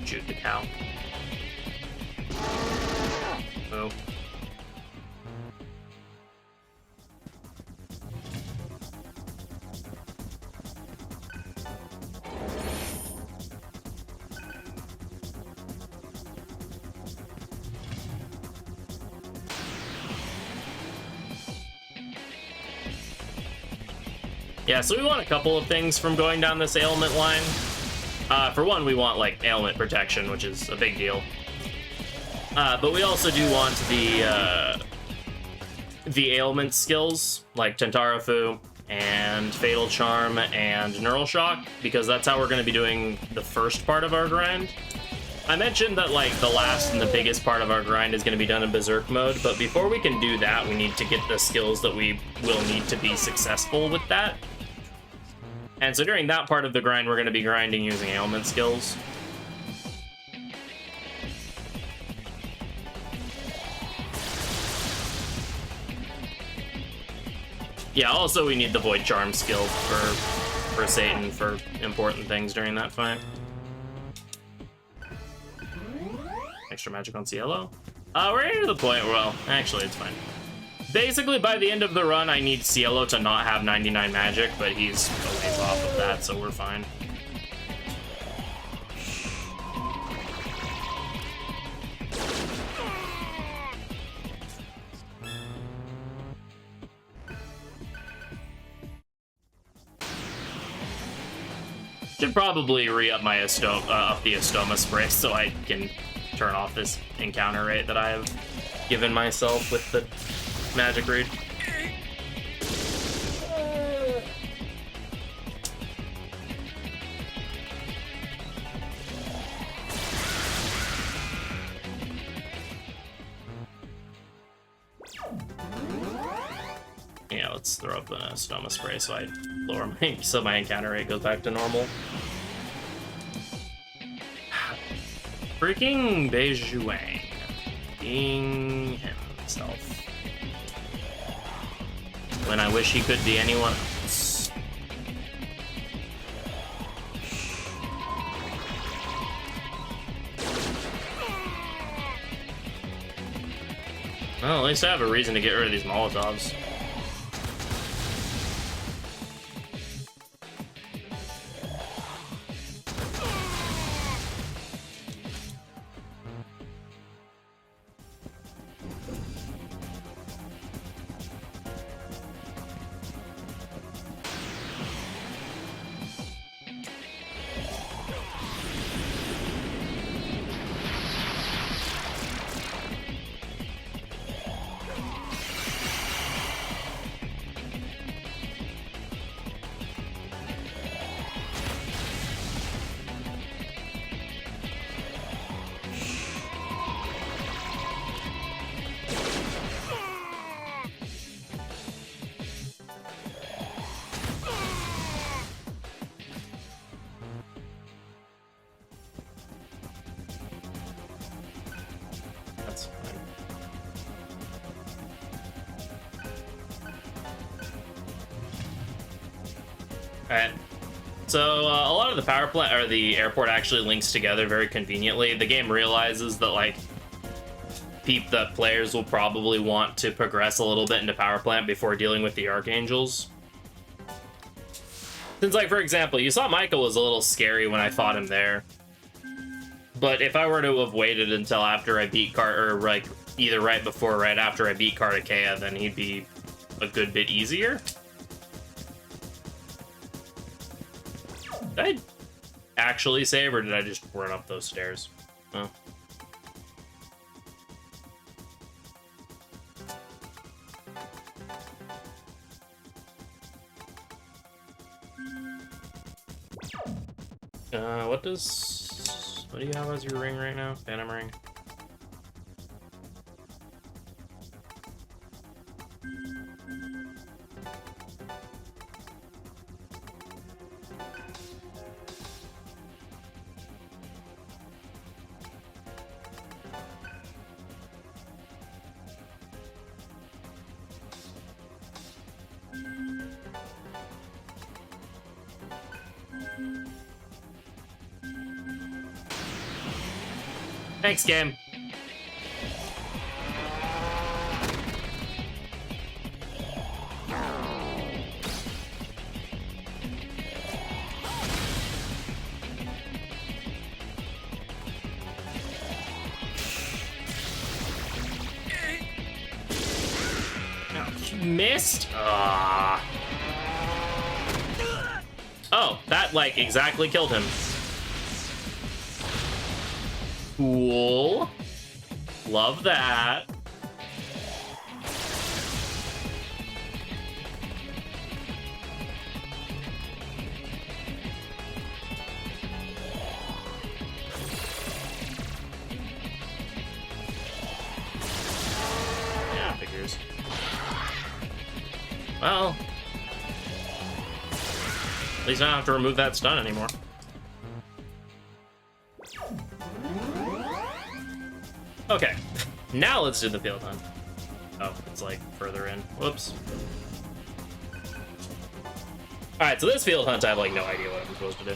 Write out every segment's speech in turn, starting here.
shoot the cow. Oh. Yeah, so we want a couple of things from going down this ailment line. For one, we want like ailment protection, which is a big deal. But we also do want the ailment skills like Tentarafu and Fatal Charm and Neural Shock, because that's how we're going to be doing the first part of our grind. I mentioned that like the last and the biggest part of our grind is going to be done in Berserk mode, but before we can do that, we need to get the skills that we will need to be successful with that. And so during that part of the grind, we're going to be grinding using ailment skills. Yeah, also we need the Void Charm skill for Satan for important things during that fight. Extra magic on Cielo. We're getting to the point where, well, actually it's fine. Basically, by the end of the run, I need Cielo to not have 99 magic, but he's a ways off of that, so we're fine. Should probably re-up my up the Estoma spray so I can turn off this encounter rate that I have given myself with the magic read. Yeah, let's throw up a Stoma spray so I lower my encounter rate goes back to normal. Freaking Beijuang being himself when I wish he could be anyone else. Well, at least I have a reason to get rid of these Molotovs. Alright, so a lot of the power plant or the airport actually links together very conveniently. The game realizes that like the players will probably want to progress a little bit into power plant before dealing with the Archangels. Since like, for example, you saw Michael was a little scary when I fought him there. But if I were to have waited until after I beat or like either right before or right after I beat Kartikeya, then he'd be a good bit easier. Did I actually save, or did I just run up those stairs? Oh. What do you have as your ring right now? Phantom ring. Thanks, game. Missed? Oh, that, like, exactly killed him. Cool. Love that. Yeah, figures. Well, at least I don't have to remove that stun anymore. Okay, now let's do the field hunt. Oh, it's like further in. Whoops. Alright, so this field hunt, I have like no idea what I'm supposed to do.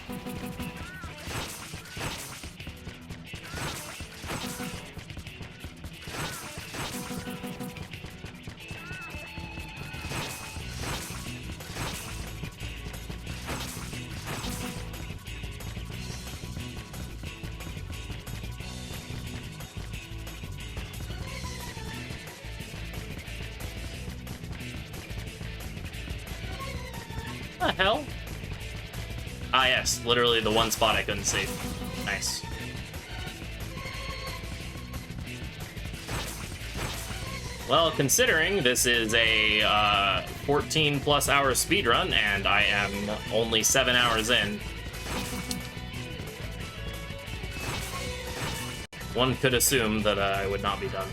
What the hell? Ah, yes, literally the one spot I couldn't see. Nice. Well, considering this is a 14 plus hour speedrun and I am only 7 hours in, one could assume that I would not be done.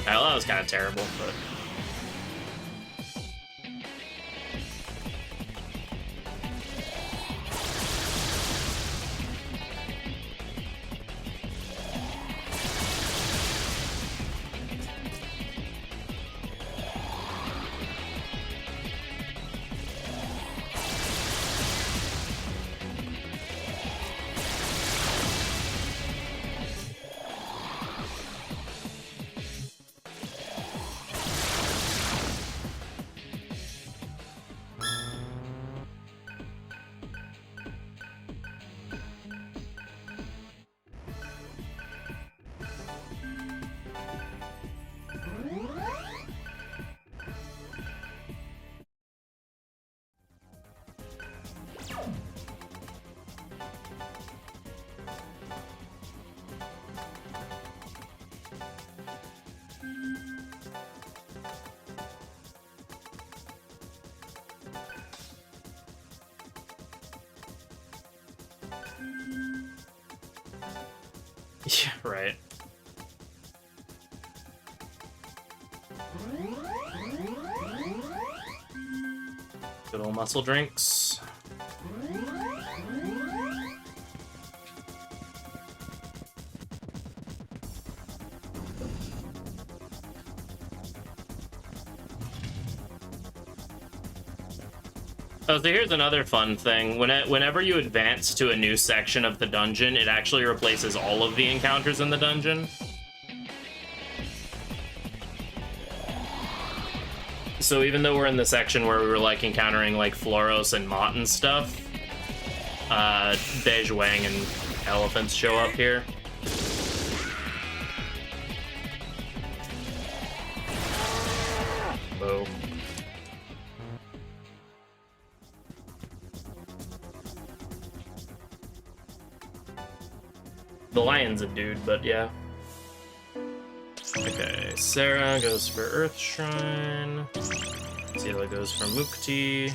Well, that was kind of terrible, but... Yeah, right. Good old muscle drinks. Oh, so here's another fun thing. Whenever you advance to a new section of the dungeon, it actually replaces all of the encounters in the dungeon. So even though we're in the section where we were like encountering like Floros and Mott and stuff, Dej Wang and elephants show up here. Whoa. The lion's a dude, but yeah. Okay, Sarah goes for Earth Shrine. Zila goes for Mukti.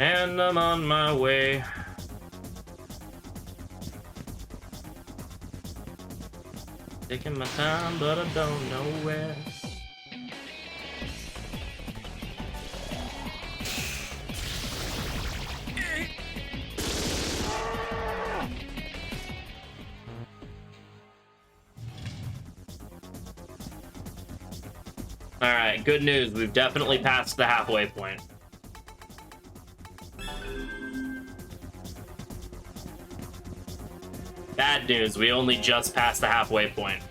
And I'm on my way. Taking my time, but I don't know where. Alright, good news. We've definitely passed the halfway point. Bad news, we only just passed the halfway point.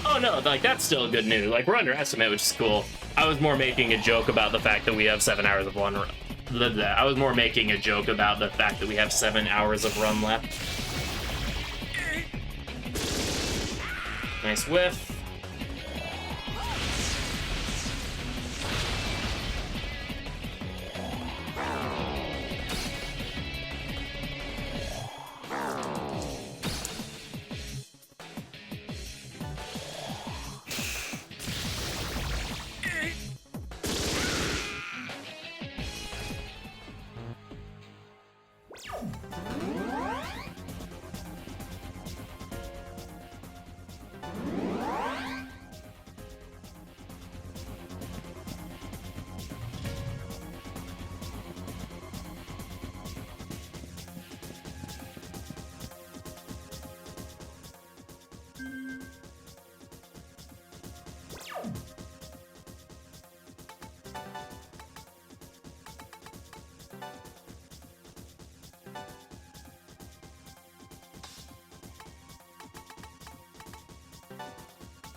Oh no, like that's still good news. Like we're under estimate, which is cool. I was more making a joke about the fact that we have 7 hours of run. I was more making a joke about the fact that we have 7 hours of run left. Nice whiff.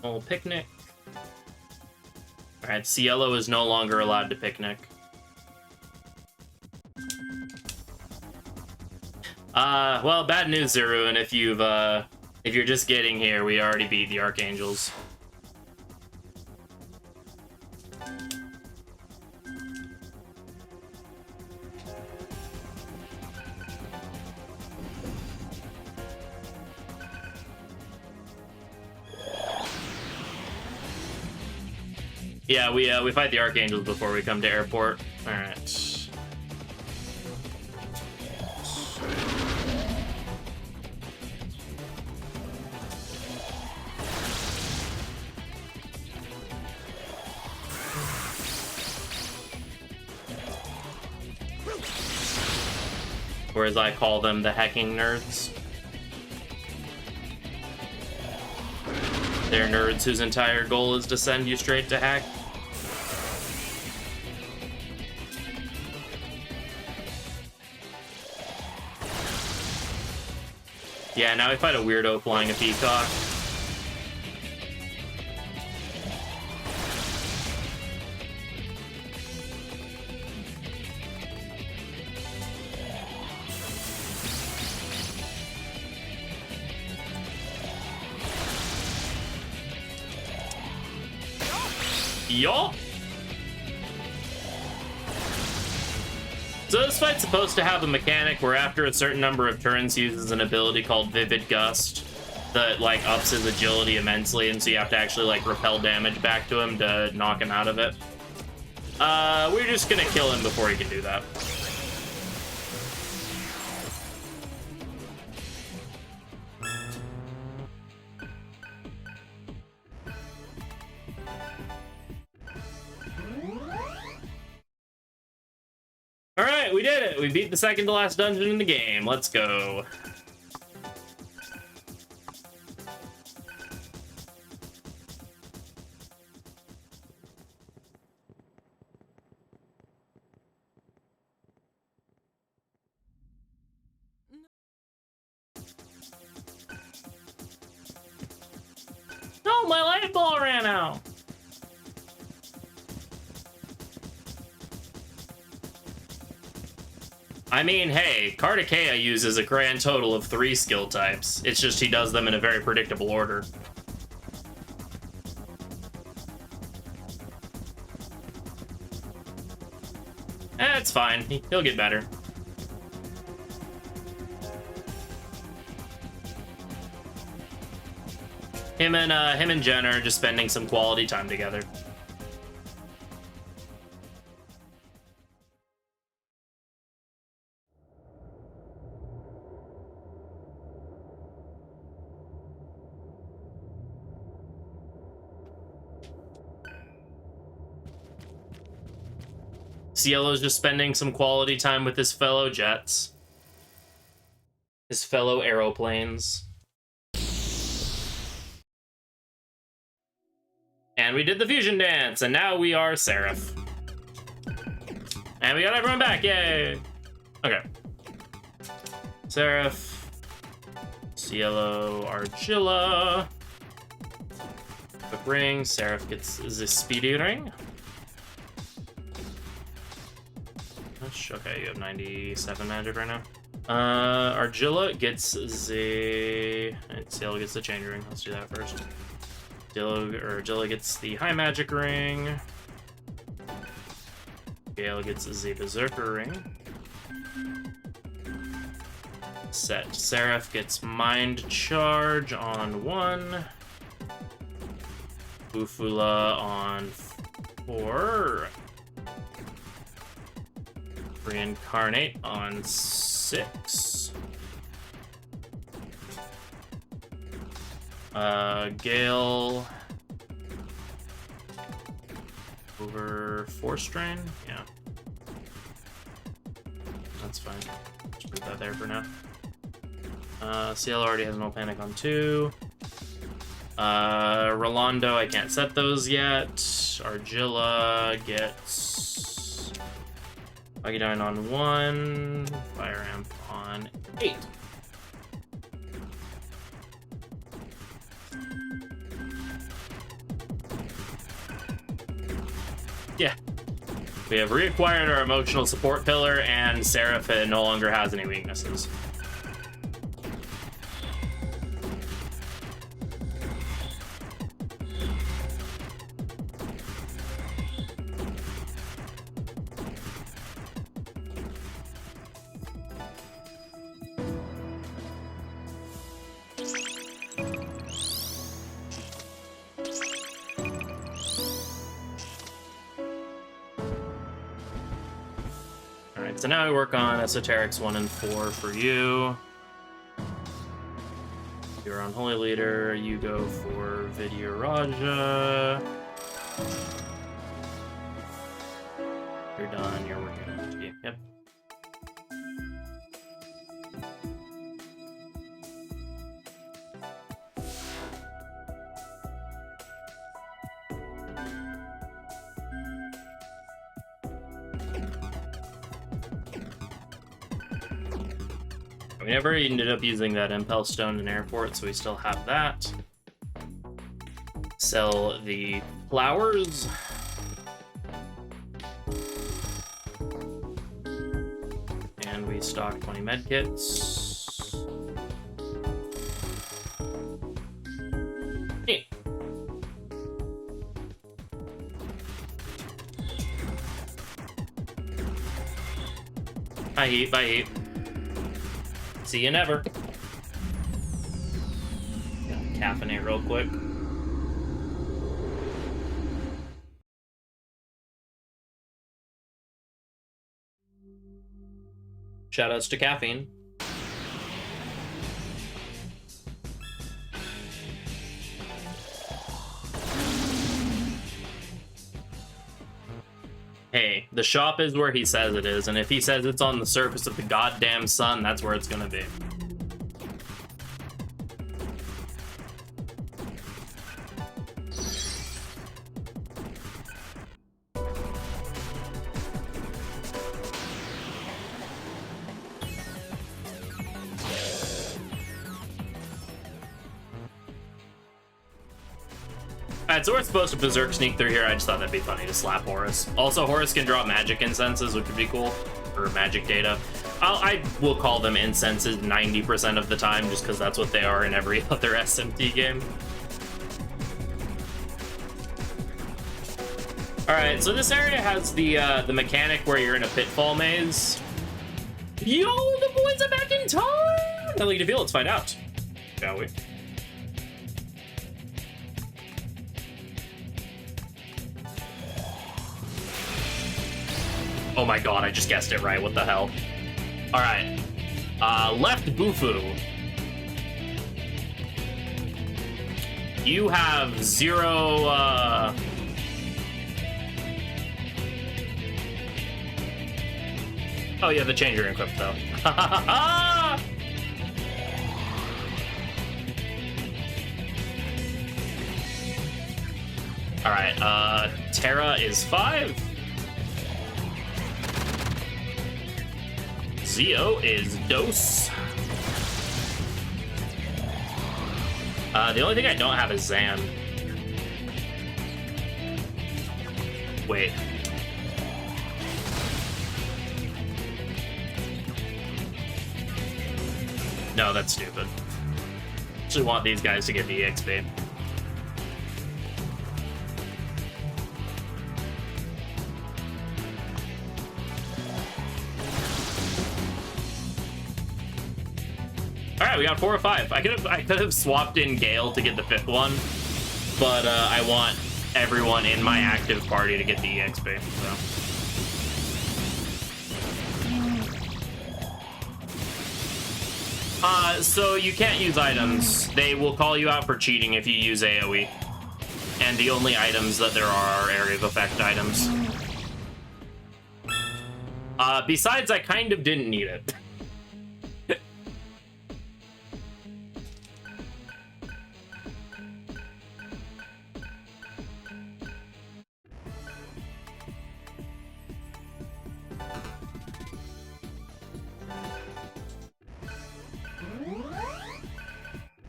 Little picnic. Alright, Cielo is no longer allowed to picnic. Well, bad news, Zerun. If you're just getting here, we already beat the Archangels. Yeah, we fight the Archangels before we come to airport. All right. Or as I call them, the hacking nerds. They're nerds whose entire goal is to send you straight to hack. Yeah, now we fight a weirdo flying a peacock. Yo! So this fight's supposed to have a mechanic where after a certain number of turns he uses an ability called Vivid Gust that like ups his agility immensely, and so you have to actually like repel damage back to him to knock him out of it. We're just gonna kill him before he can do that. Alright, we did it! We beat the second to last dungeon in the game. Let's go. No, my life ball ran out. I mean, hey, Kartikeya uses a grand total of 3 skill types. It's just he does them in a very predictable order. It's fine. He'll get better. Him and Jen are just spending some quality time together. Cielo's just spending some quality time with his fellow jets. His fellow aeroplanes. And we did the fusion dance, and now we are Seraph. And we got everyone back, yay! Okay. Seraph. Cielo, Argilla. Quick ring, Seraph gets the speedy ring. Okay, you have 97 magic right now. Argilla gets the... And Cielo gets the change ring. Let's do that first. Argilla gets the high magic ring. Gale gets the berserker ring. Set. Seraph gets mind charge on 1. Bufula on 4. Reincarnate on 6. Gale over 4 strain. Yeah, that's fine. Just put that there for now. Cielo already has no panic on 2. Rolando, I can't set those yet. Argilla gets Agidine on 1. Fire Amp on 8. Yeah. We have reacquired our emotional support pillar, and Seraph no longer has any weaknesses. So now we work on Esoterics 1 and 4 for you. You're on Holy Leader, you go for Vidya Raja. You're done, you're working on the team. Yep. We never ended up using that Impel Stone in Airport, so we still have that. Sell the flowers. And we stock 20 medkits. Neat. Bye, Heat. Bye, Heat. See you never. Gotta caffeinate real quick. Shoutouts to caffeine. Hey, the shop is where he says it is, and if he says it's on the surface of the goddamn sun, that's where it's gonna be. Alright, so we're supposed to Berserk sneak through here. I just thought that'd be funny to slap Horus. Also, Horus can drop magic incenses, which would be cool. Or magic data. I will call them incenses 90% of the time, just because that's what they are in every other SMT game. Alright, so this area has the mechanic where you're in a pitfall maze. Yo, the boys are back in town! How do you feel? Let's find out. Shall we? Oh my god, I just guessed it right. What the hell? Alright. Left Bufu. You have 0, Oh, you have the changer equipped, though. Alright, Terra is 5. Zio is Dose. The only thing I don't have is Zan. Wait. No, that's stupid. Actually want these guys to get the EXP. Alright, we got 4 or 5. I could have swapped in Gale to get the 5th one, but I want everyone in my active party to get the EXP, so you can't use items. They will call you out for cheating if you use AoE. And the only items that there are area of effect items. Besides, I kind of didn't need it.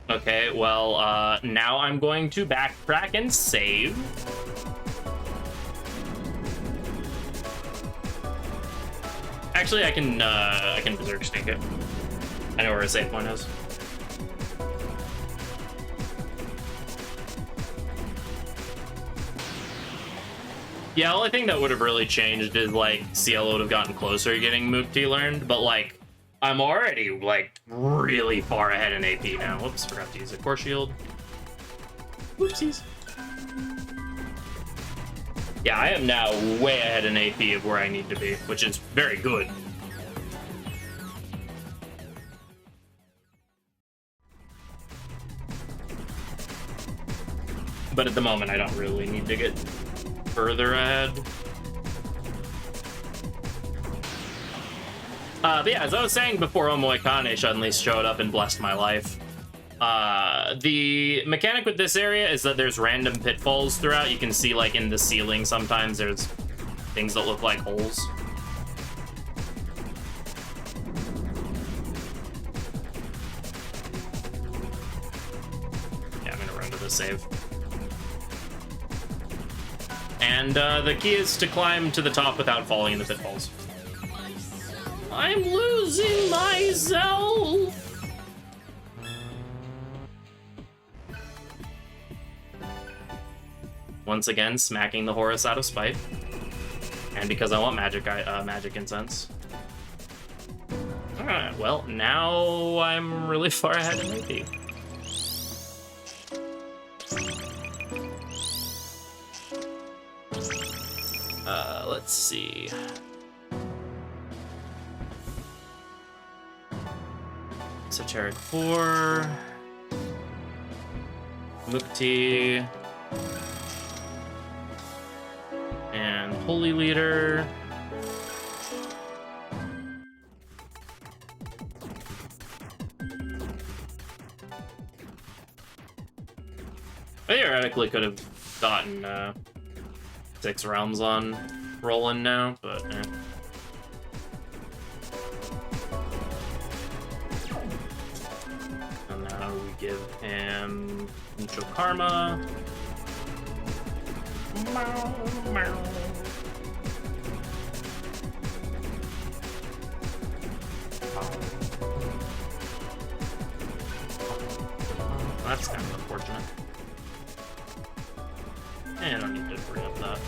Okay, well, now I'm going to backtrack and save. Actually, I can Berserk sneak it. I know where a save point is. Yeah, the only thing that would have really changed is, like, CL would have gotten closer to getting Mukti learned, but, like, I'm already, like, really far ahead in AP now. Whoops, forgot to use a core shield. Whoopsies. Yeah, I am now way ahead in AP of where I need to be, which is very good. But at the moment, I don't really need to get further ahead. But yeah, as I was saying before, Omoikane suddenly showed up and blessed my life. The mechanic with this area is that there's random pitfalls throughout. You can see, like, in the ceiling sometimes there's things that look like holes. Yeah, I'm gonna run to the save. And the key is to climb to the top without falling in the pitfalls. I'm losing myself! Once again, smacking the Horus out of spite. And because I want magic incense. Alright, well, now I'm really far ahead in AP. Let's see. Esoteric 4, Mukti, and Holy Leader. I theoretically could have gotten 6 realms on Roland now, but eh. And now we give him neutral karma. That's kind of unfortunate. I don't need to bring up that.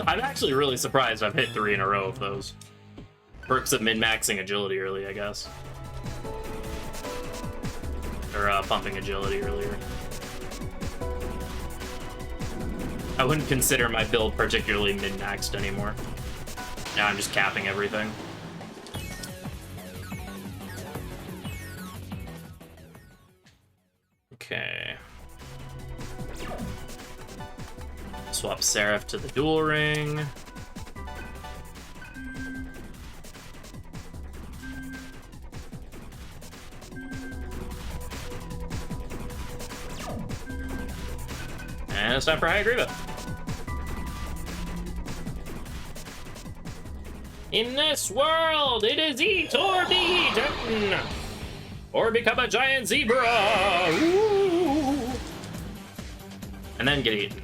I'm actually really surprised I've hit 3 in a row of those. Perks of min-maxing agility early, I guess. Or pumping agility earlier. I wouldn't consider my build particularly min-maxed anymore. Now I'm just capping everything. Okay. Swap Seraph to the dual ring. And it's time for High Agriva. In this world, it is eat or be eaten, or become a giant zebra. Ooh. And then get eaten.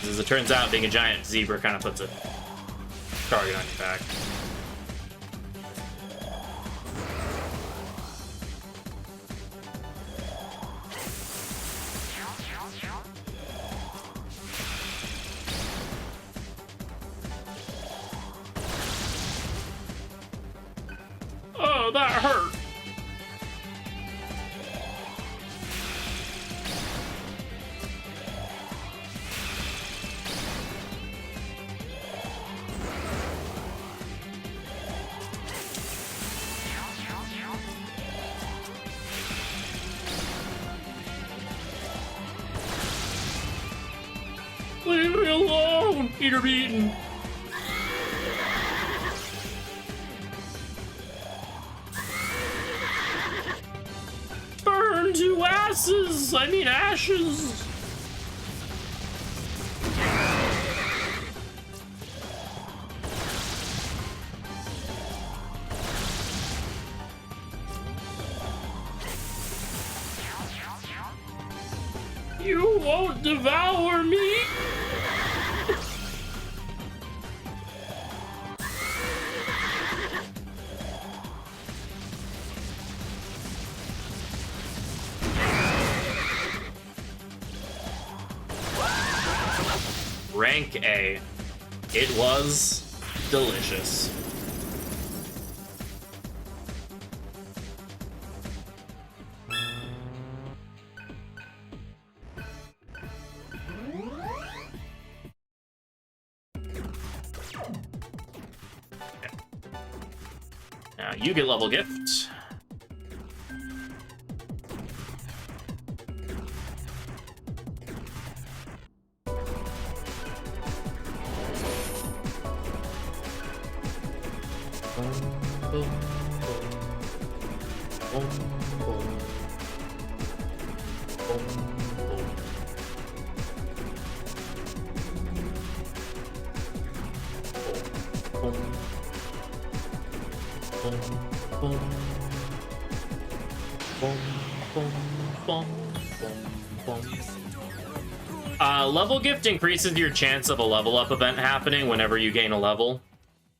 As it turns out, being a giant zebra kind of puts a target on your back. Oh, that hurt. Leave me alone! Eat or be eaten. Burn to asses! I mean ashes! You won't devour me! Rank A. It was delicious. Now you get level gift. Level gift increases your chance of a level up event happening whenever you gain a level.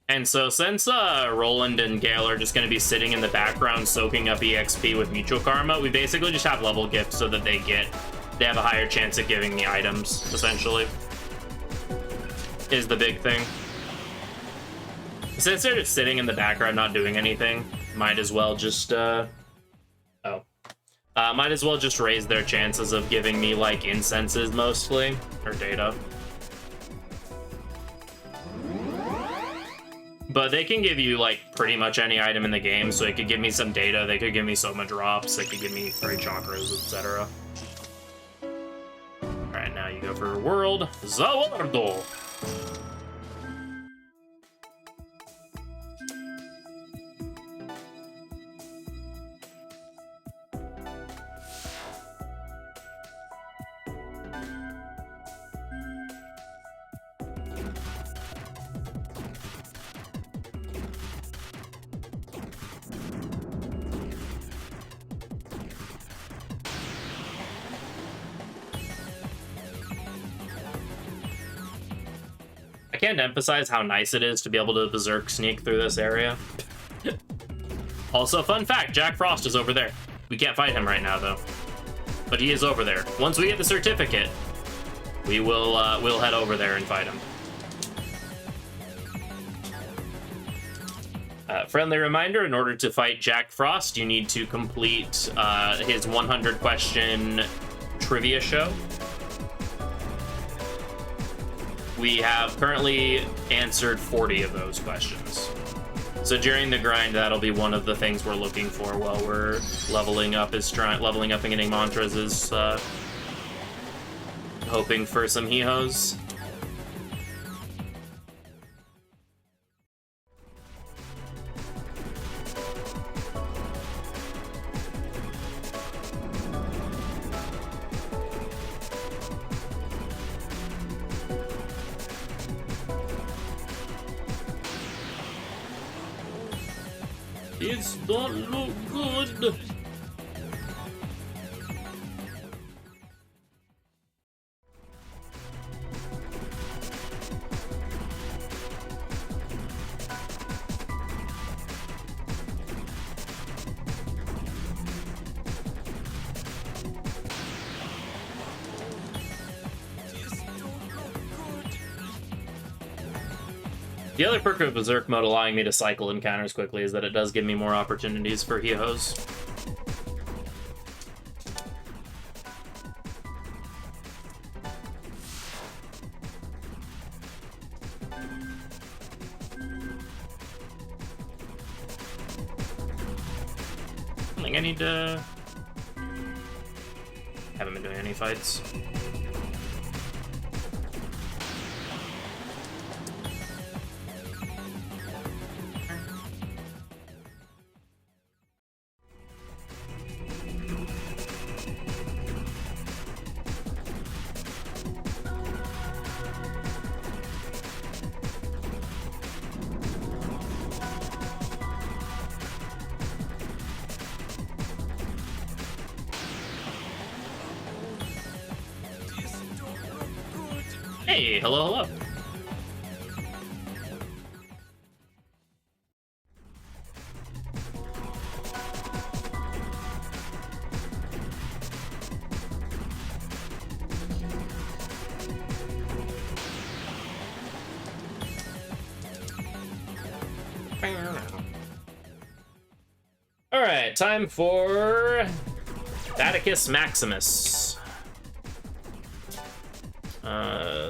And so since Roland and Gale are just going to be sitting in the background soaking up EXP with mutual karma, we basically just have level gifts so that they have a higher chance of giving me items, essentially. Is the big thing. Since they're just sitting in the background not doing anything, might as well just might as well just raise their chances of giving me, like, incenses, mostly, or data. But they can give you, like, pretty much any item in the game, so it could give me some data, they could give me Soma drops, they could give me 3 chakras, etc. Alright, now you go for World Zawardo. can't emphasize how nice it is to be able to Berserk sneak through this area. Also, fun fact, Jack Frost is over there. We can't fight him right now, though. But he is over there. Once we get the certificate, we will we'll head over there and fight him. Friendly reminder, in order to fight Jack Frost, you need to complete his 100 question trivia show. We have currently answered 40 of those questions. So during the grind, that'll be one of the things we're looking for while we're leveling up and getting mantras is hoping for some hee-hoes. It's don't look good. The other perk of Berserk mode allowing me to cycle encounters quickly is that it does give me more opportunities for heroes. I think I need to... Haven't been doing any fights. Hey, hello, hello. All right, time for Atticus Maximus.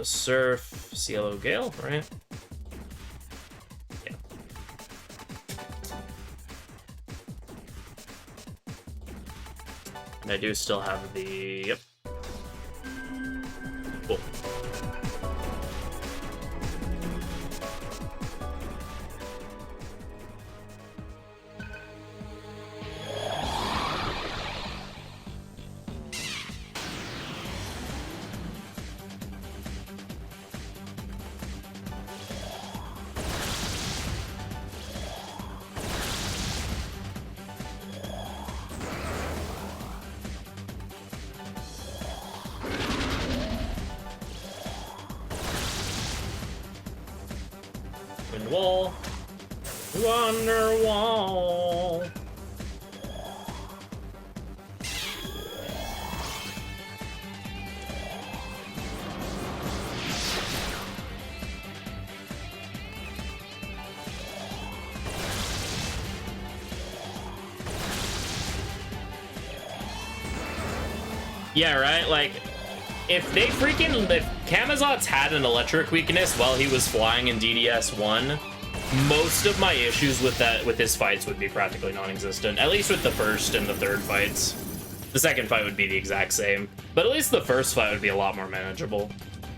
Surf, Cielo Gale, right? Yeah. And I do still have the... Yep. Cool. Wall, Wonder Wall. Yeah, right? Like, if Camazotz had an electric weakness while he was flying in DDS1, most of my issues with his fights would be practically non-existent. At least with the first and the third fights. The second fight would be the exact same. But at least the first fight would be a lot more manageable,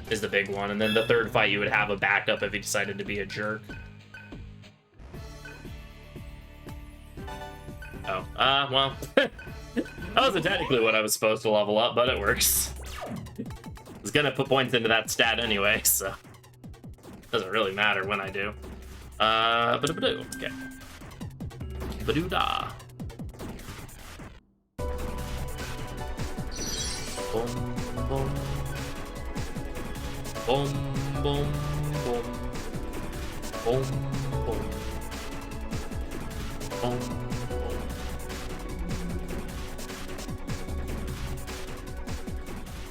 is the big one. And then the third fight, you would have a backup if he decided to be a jerk. Oh, well. That wasn't technically what I was supposed to level up, but it works. I was gonna put points into that stat anyway, so doesn't really matter when I do. Ba-da-ba-doo. Okay. Ba-doo-da. Boom, boom. Boom, boom, boom. Boom, boom. Boom, boom.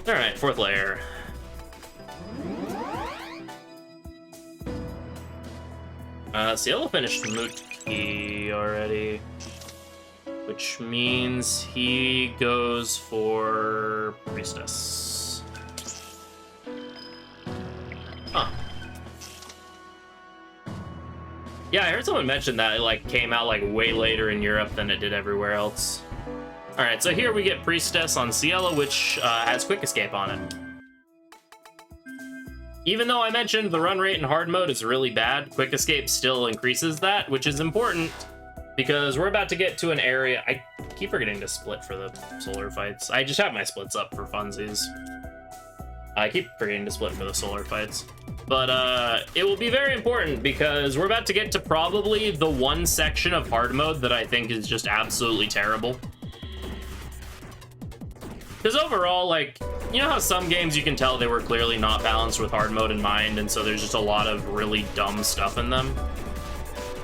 Alright, 4th layer. Cielo finished Muti already, which means he goes for Priestess. Huh. Yeah, I heard someone mention that it like came out like way later in Europe than it did everywhere else. All right, so here we get Priestess on Cielo, which has Quick Escape on it. Even though I mentioned the run rate in hard mode is really bad, Quick Escape still increases that, which is important because we're about to get to an area. I keep forgetting to split for the solar fights. I just have my splits up for funsies. I keep forgetting to split for the solar fights. But it will be very important because we're about to get to probably the one section of hard mode that I think is just absolutely terrible. Because overall, like, you know how some games you can tell they were clearly not balanced with hard mode in mind, and so there's just a lot of really dumb stuff in them?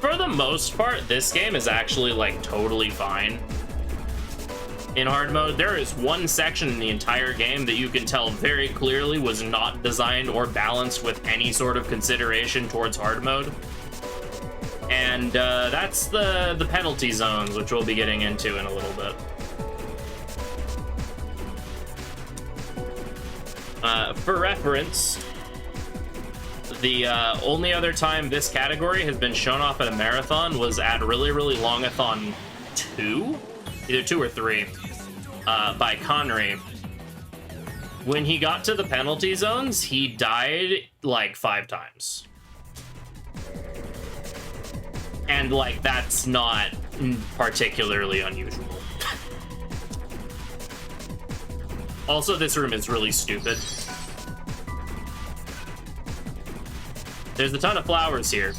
For the most part, this game is actually, like, totally fine. In hard mode, there is one section in the entire game that you can tell very clearly was not designed or balanced with any sort of consideration towards hard mode. And that's the penalty zones, which we'll be getting into in a little bit. For reference, the only other time this category has been shown off at a marathon was at Really Really Longathon 2? Either 2 or 3, by Connery. When he got to the penalty zones, he died like 5 times. And like, that's not particularly unusual. Also, this room is really stupid. There's a ton of flowers here.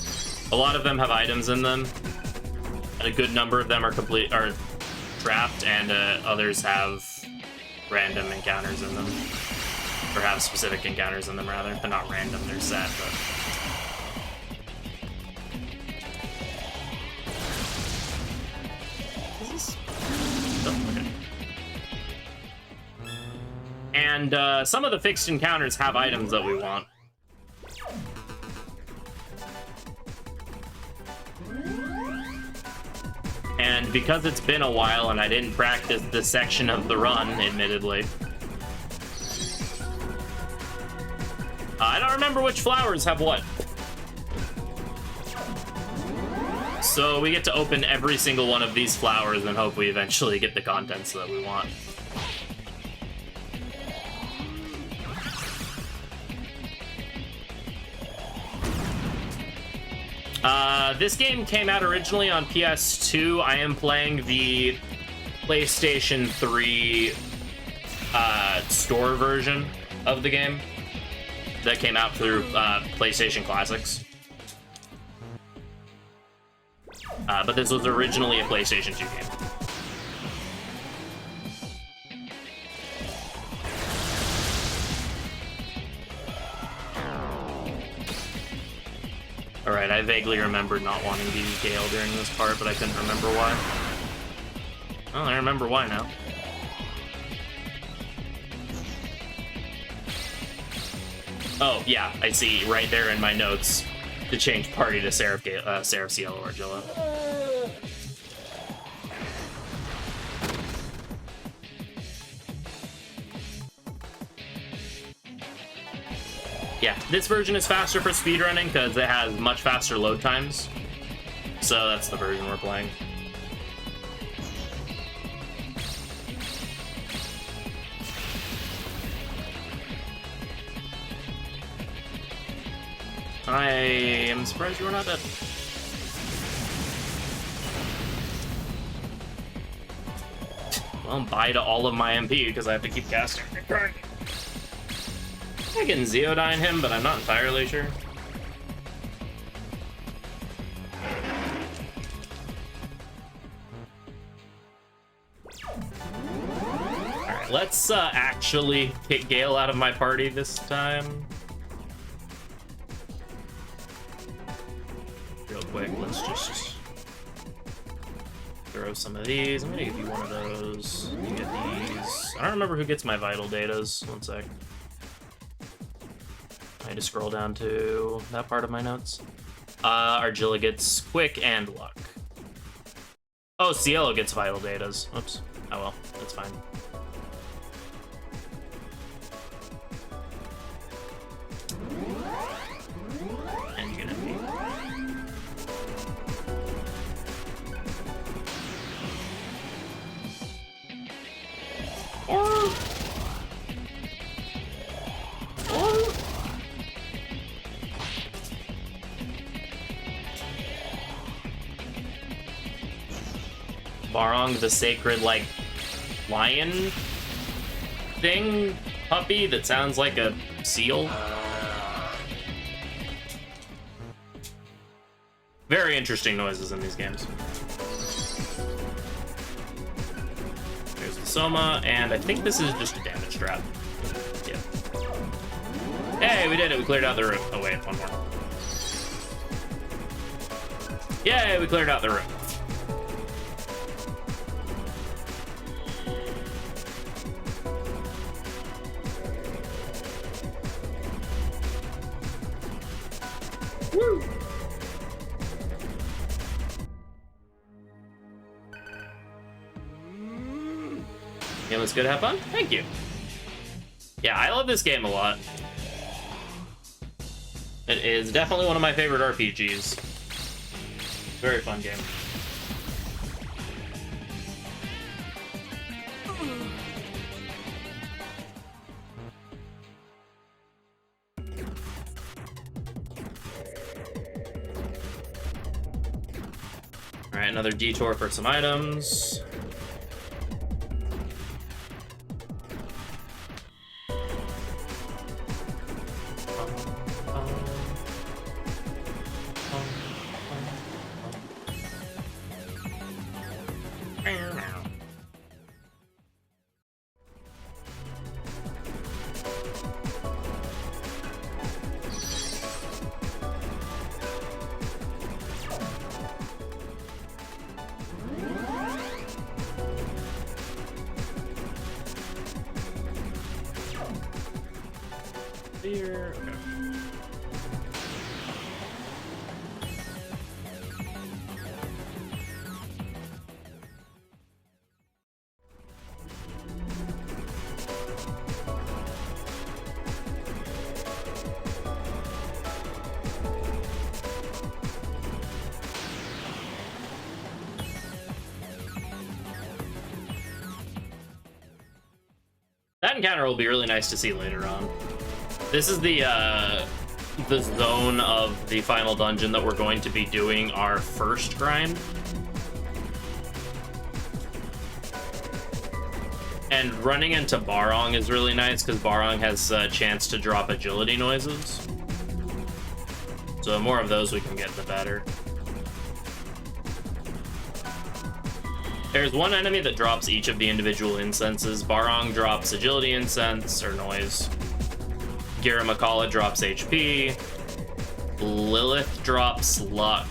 A lot of them have items in them, and a good number of them are trapped, and others have random encounters in them, or have specific encounters in them rather. They're not random; they're set. But and some of the fixed encounters have items that we want. And because it's been a while and I didn't practice this section of the run, admittedly, I don't remember which flowers have what. So we get to open every single one of these flowers and hope we eventually get the contents that we want. This game came out originally on PS2. I am playing the PlayStation 3 store version of the game that came out through PlayStation Classics. But this was originally a PlayStation 2 game. Alright, I vaguely remember not wanting to use Gale during this part, but I couldn't remember why. Well, I remember why now. Oh, yeah, I see right there in my notes to change party to Seraph Cielo Argilla. Yeah, this version is faster for speedrunning because it has much faster load times. So that's the version we're playing. I am surprised you were not dead. Well, bye to all of my MP because I have to keep casting. I can Zeodyne him, but I'm not entirely sure. Alright, let's actually kick Gale out of my party this time. quick, let's just throw some of these. I'm gonna give you one of those. You get these. I don't remember who gets my vital datas. One sec. I had to scroll down to that part of my notes. Argilla gets quick and luck. Oh, Cielo gets vital datas. Oops. Oh well, that's fine. And you're gonna be. Barong, the sacred, like, lion thing puppy that sounds like a seal. Very interesting noises in these games. There's the Soma, and I think this is just a damage trap. Yeah. Hey, we did it. We cleared out the room. Oh, wait, one more. Yay, we cleared out the room. Woo! Game was good, have fun? Thank you. Yeah, I love this game a lot. It is definitely one of my favorite RPGs. Very fun game. Alright, another detour for some items. Here. Okay. That encounter will be really nice to see later on. This is the zone of the final dungeon that we're going to be doing our first grind. And running into Barong is really nice because Barong has a chance to drop agility noises. So the more of those we can get, the better. There's one enemy that drops each of the individual incenses. Barong drops agility incense or noise. Gira Makala drops HP. Lilith drops luck.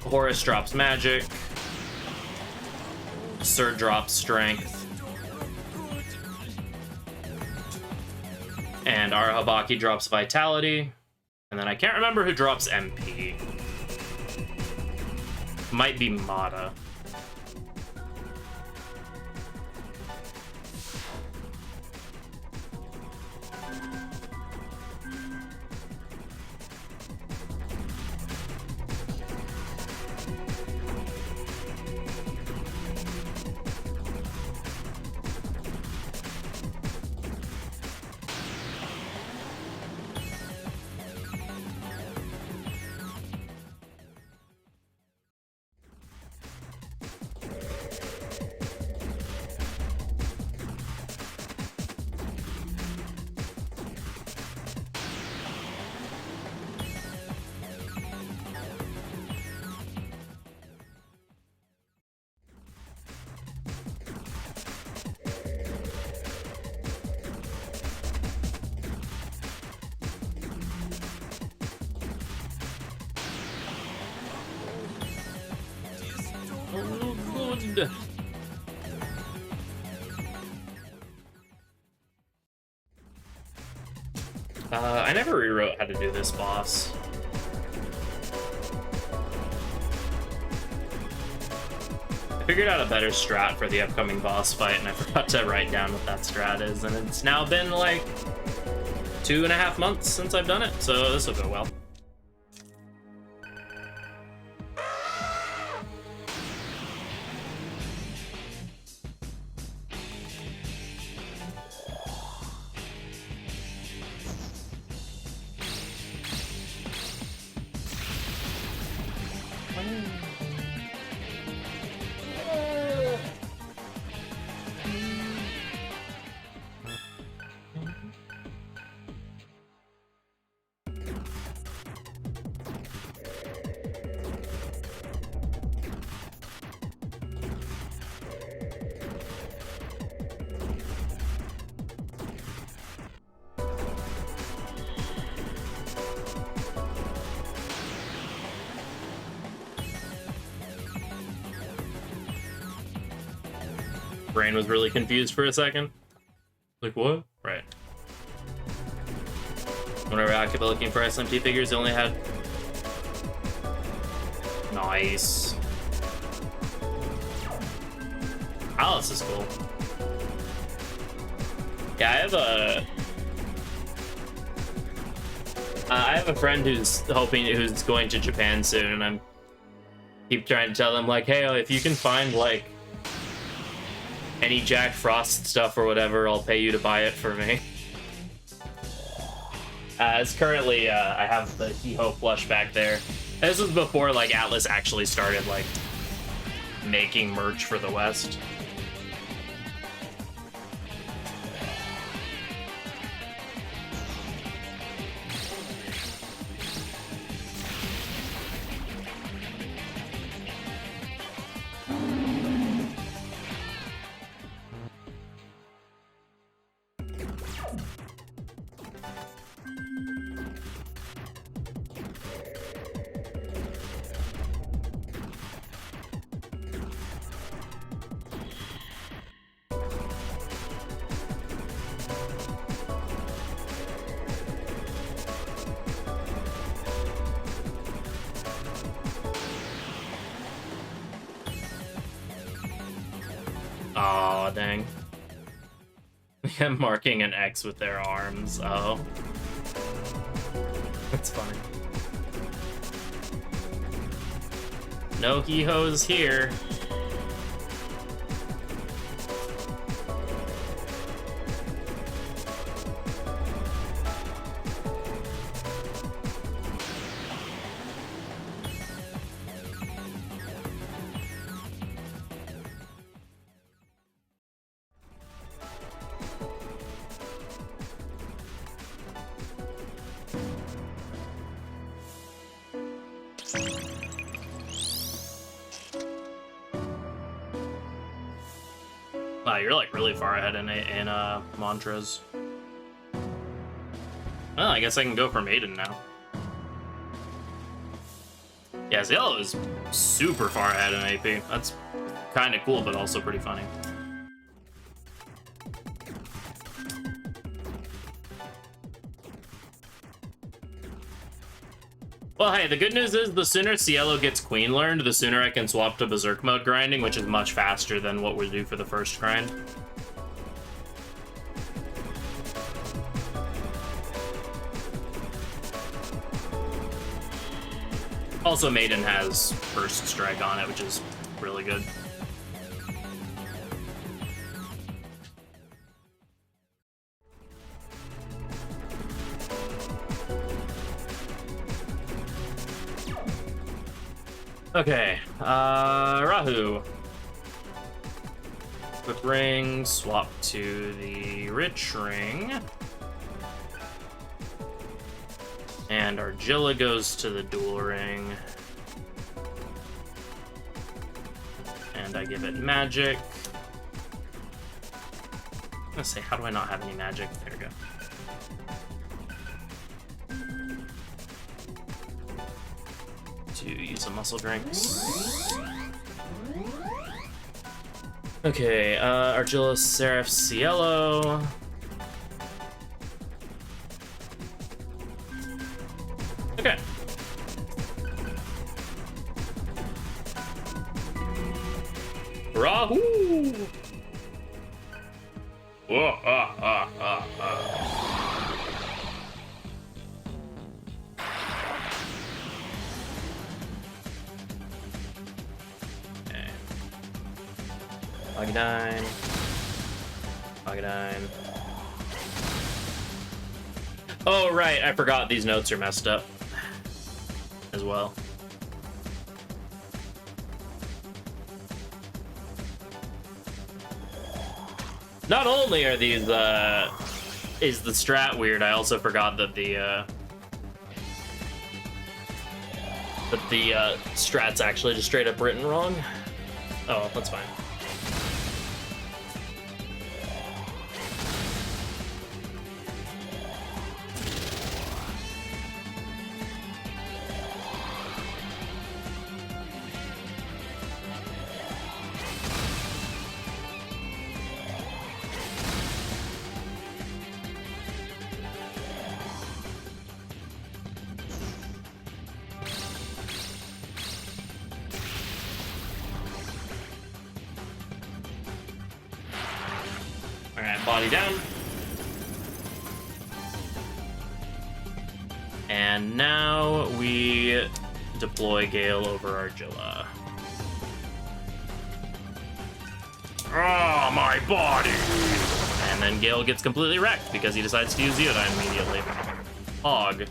Horus drops magic. Sir drops strength. And Arahabaki drops vitality. And then I can't remember who drops MP. Might be Mata. dude. I never rewrote how to do this boss. I figured out a better strat for the upcoming boss fight, and I forgot to write down what that strat is, and it's now been like 2.5 months since I've done it, so this will go well. Brain was really confused for a second. Like, what? Right. Whenever I kept looking for SMT figures, they only had... Nice. Alice is cool. Yeah, I have a friend who's going to Japan soon, and I'm keep trying to tell them, like, hey, if you can find, like, any Jack Frost stuff or whatever, I'll pay you to buy it for me. As currently, I have the He-Ho plush back there. This was before, like, Atlas actually started, like, making merch for the West. Aw, dang. I'm marking an X with their arms. Oh. That's funny. No He-Hos here. Wow, you're like really far ahead in mantras. Well, I guess I can go for Maiden now. Yeah, Zillow is super far ahead in AP. That's kind of cool, but also pretty funny. Well, hey, the good news is the sooner Cielo gets Queen learned, the sooner I can swap to Berserk mode grinding, which is much faster than what we do for the first grind. Also, Maiden has First Strike on it, which is really good. Okay, Rahu. Equip ring, swap to the rich ring. And Argilla goes to the dual ring. And I give it magic. I'm gonna say, how do I not have any magic? There we go. To use some muscle drinks. Okay, Argilla Seraph Cielo. Okay. Rahoo! Whoa, Okay. Ogdine. Ogdine. Oh, right, I forgot these notes are messed up as well. Not only are these, is the strat weird, I also forgot that the strat's actually just straight up written wrong. Oh, that's fine. Alright, body down. And now we deploy Gale over Argilla. Oh, my body! And then Gale gets completely wrecked because he decides to use Zeodyne immediately. Hog.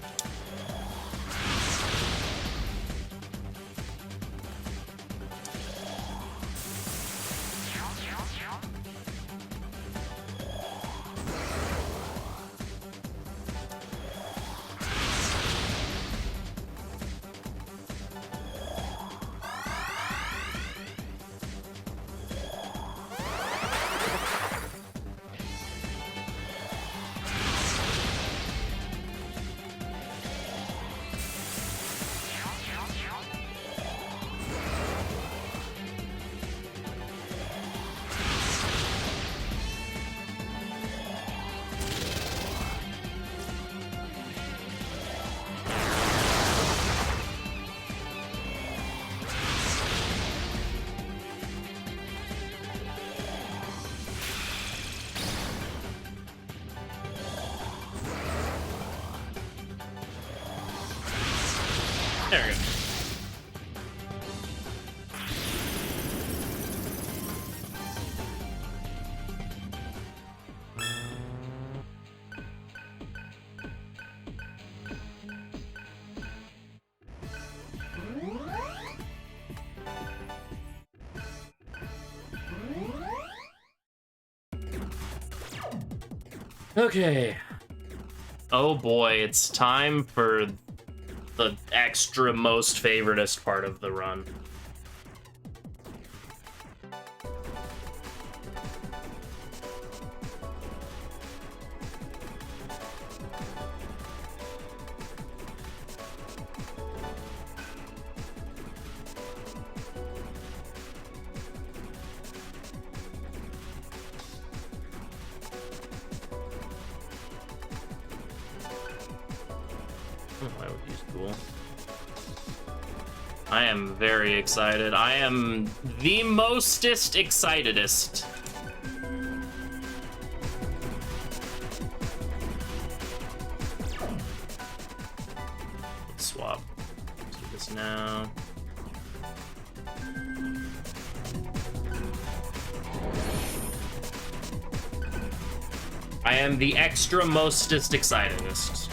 There we go. Okay. Oh boy, it's time for the extra most favoritist part of the run. That would be cool. I am very excited. I am the mostest excitedest. Let's swap. Let's do this now. I am the extra mostest excitedest.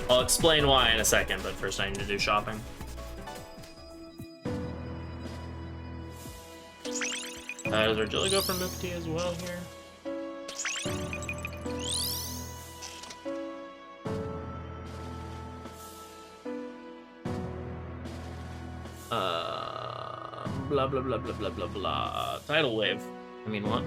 I'll explain why in a second, but first I need to do shopping. Does Argilla go for Mufti as well here? blah, blah, blah, blah, blah, blah, blah. Tidal wave. I mean, what?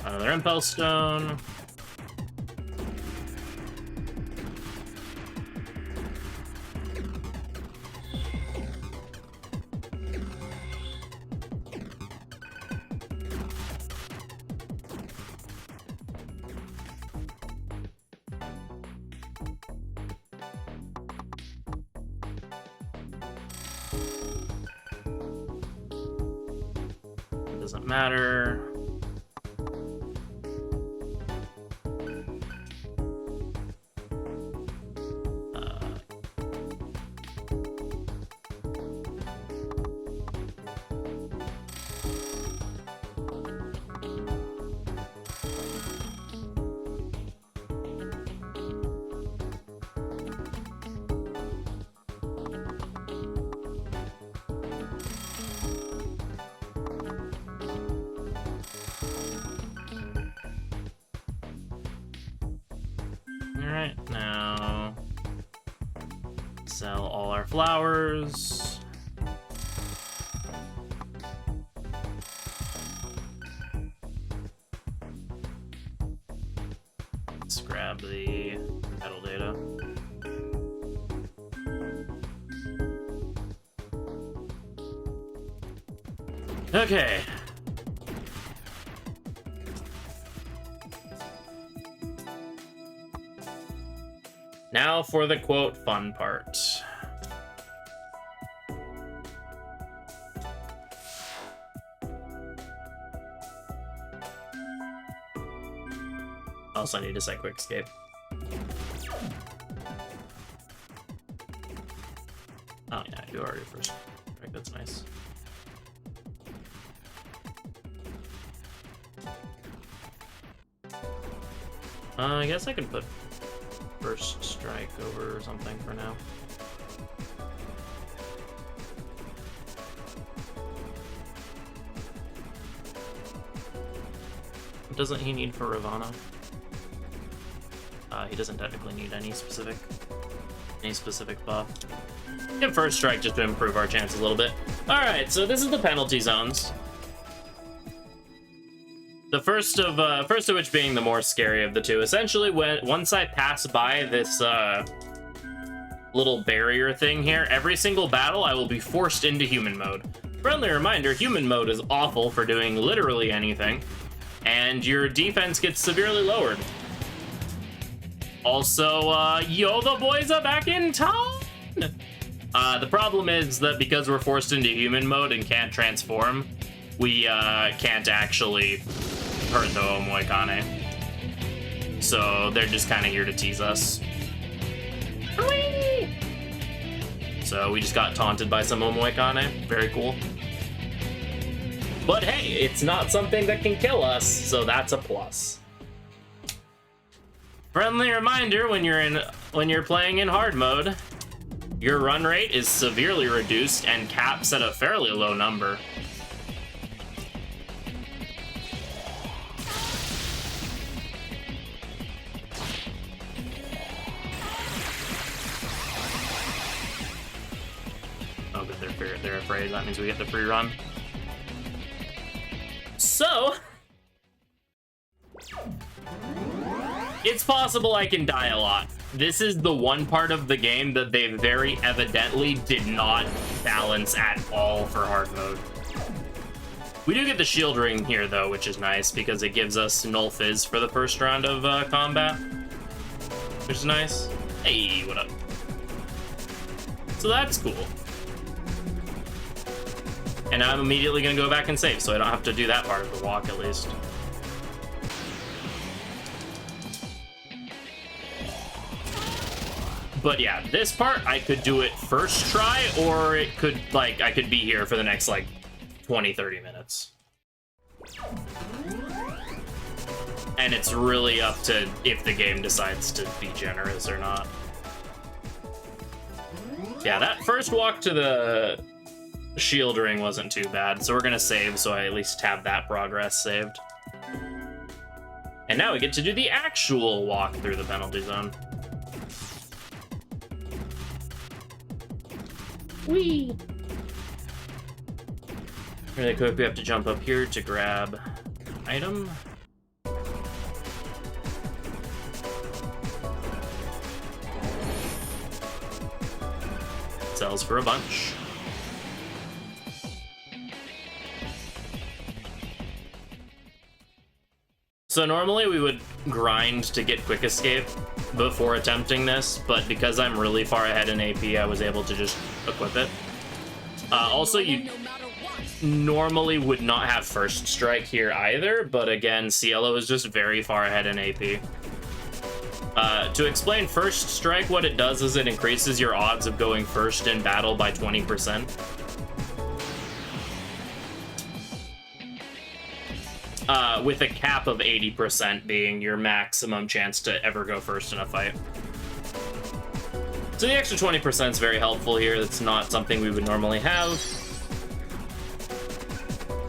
Another impulse stone. Doesn't matter. Alright, now sell all our flowers. Let's grab the metal data. Okay. Now for the quote fun part. Also, I need to set quick escape. Oh yeah, you already first. Right, that's nice. I guess I can put first strike over something for now. What doesn't he need for Ravana? He doesn't technically need any specific buff. Get first strike just to improve our chance a little bit. All right, so this is the penalty zones. The first of which being the more scary of the two. Essentially, once I pass by this little barrier thing here, every single battle I will be forced into human mode. Friendly reminder, human mode is awful for doing literally anything, and your defense gets severely lowered. Also, yo, the boys are back in town! The problem is that because we're forced into human mode and can't transform, we can't actually hurt the Omoikane. So they're just kind of here to tease us. Whee! So we just got taunted by some Omoikane. Very cool. But hey, it's not something that can kill us, so that's a plus. Friendly reminder, when you're playing in hard mode, your run rate is severely reduced and caps at a fairly low number. Oh, but they're afraid. That means we get the free run. So it's possible I can die a lot. This is the one part of the game that they very evidently did not balance at all for hard mode. We do get the shield ring here though, which is nice because it gives us null fizz for the first round of combat, which is nice. Hey, what up? So that's cool. And I'm immediately gonna go back and save, so I don't have to do that part of the walk at least. But yeah, this part, I could do it first try, or it could, like, I could be here for the next, like, 20, 30 minutes. And it's really up to if the game decides to be generous or not. Yeah, that first walk to the shield ring wasn't too bad, so we're gonna save so I at least have that progress saved. And now we get to do the actual walk through the penalty zone. Whee! Really quick, we have to jump up here to grab item. Sells for a bunch. So normally we would grind to get quick escape before attempting this, but because I'm really far ahead in AP, I was able to just equip it. Also, you normally would not have first strike here either, but again, Cielo is just very far ahead in AP. To explain first strike, what it does is it increases your odds of going first in battle by 20%. With a cap of 80% being your maximum chance to ever go first in a fight. So the extra 20% is very helpful here. That's not something we would normally have,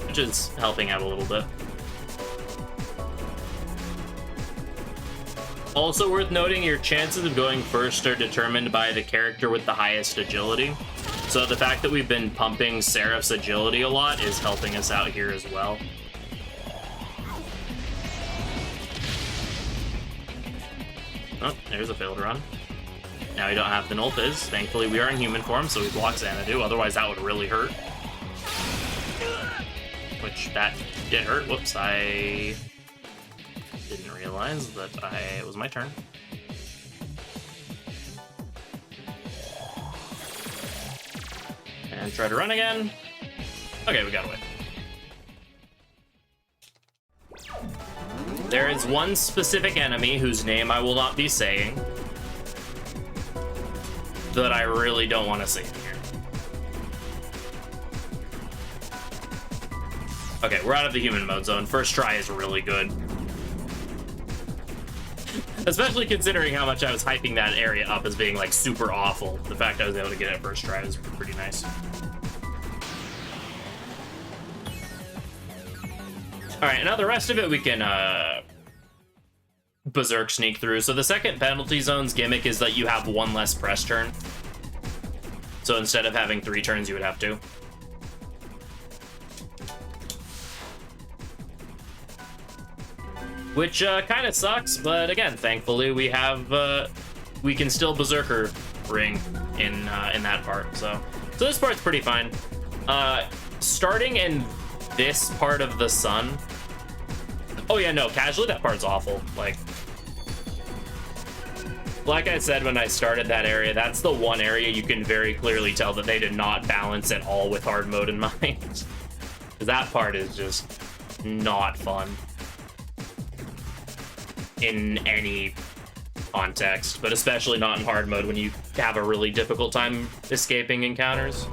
which is helping out a little bit. Also worth noting, your chances of going first are determined by the character with the highest agility. So the fact that we've been pumping Seraph's agility a lot is helping us out here as well. Oh, there's a failed run. Now we don't have the null fizz. Thankfully we are in human form, so we block Xanadu, otherwise that would really hurt. Which, that did hurt. Whoops, I didn't realize that it was my turn. And try to run again. Okay, we got away. There is one specific enemy whose name I will not be saying that I really don't want to see here. Okay, we're out of the human mode zone. First try is really good. Especially considering how much I was hyping that area up as being, like, super awful. The fact I was able to get it first try was pretty nice. Alright, now the rest of it we can, Berserk sneak through. So the second penalty zone's gimmick is that you have one less press turn. So instead of having 3 turns, you would have 2. Which kind of sucks, but again, thankfully we have we can still Berserker ring in that part. So this part's pretty fine. Starting in this part of the sun. Oh yeah, no, casually that part's awful. Like I said when I started that area, that's the one area you can very clearly tell that they did not balance at all with hard mode in mind. That part is just not fun in any context, but especially not in hard mode when you have a really difficult time escaping encounters.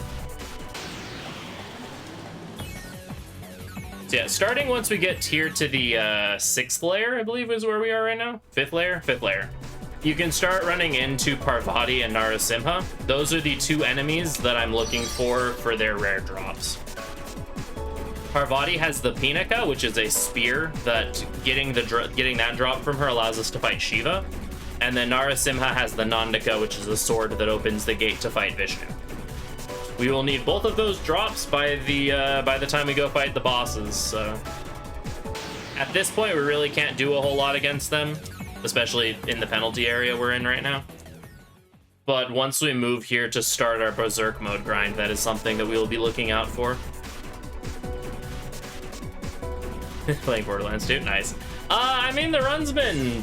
So yeah, starting once we get here to the 6th layer, I believe is where we are right now. 5th layer? 5th layer. You can start running into Parvati and Narasimha. Those are the 2 enemies that I'm looking for their rare drops. Parvati has the Pinika, which is a spear that getting that drop from her allows us to fight Shiva. And then Narasimha has the Nandika, which is a sword that opens the gate to fight Vishnu. We will need both of those drops by the time we go fight the bosses, so at this point we really can't do a whole lot against them, especially in the penalty area we're in right now. But once we move here to start our Berserk mode grind, that is something that we will be looking out for. Playing Borderlands 2, nice. I mean, the run's been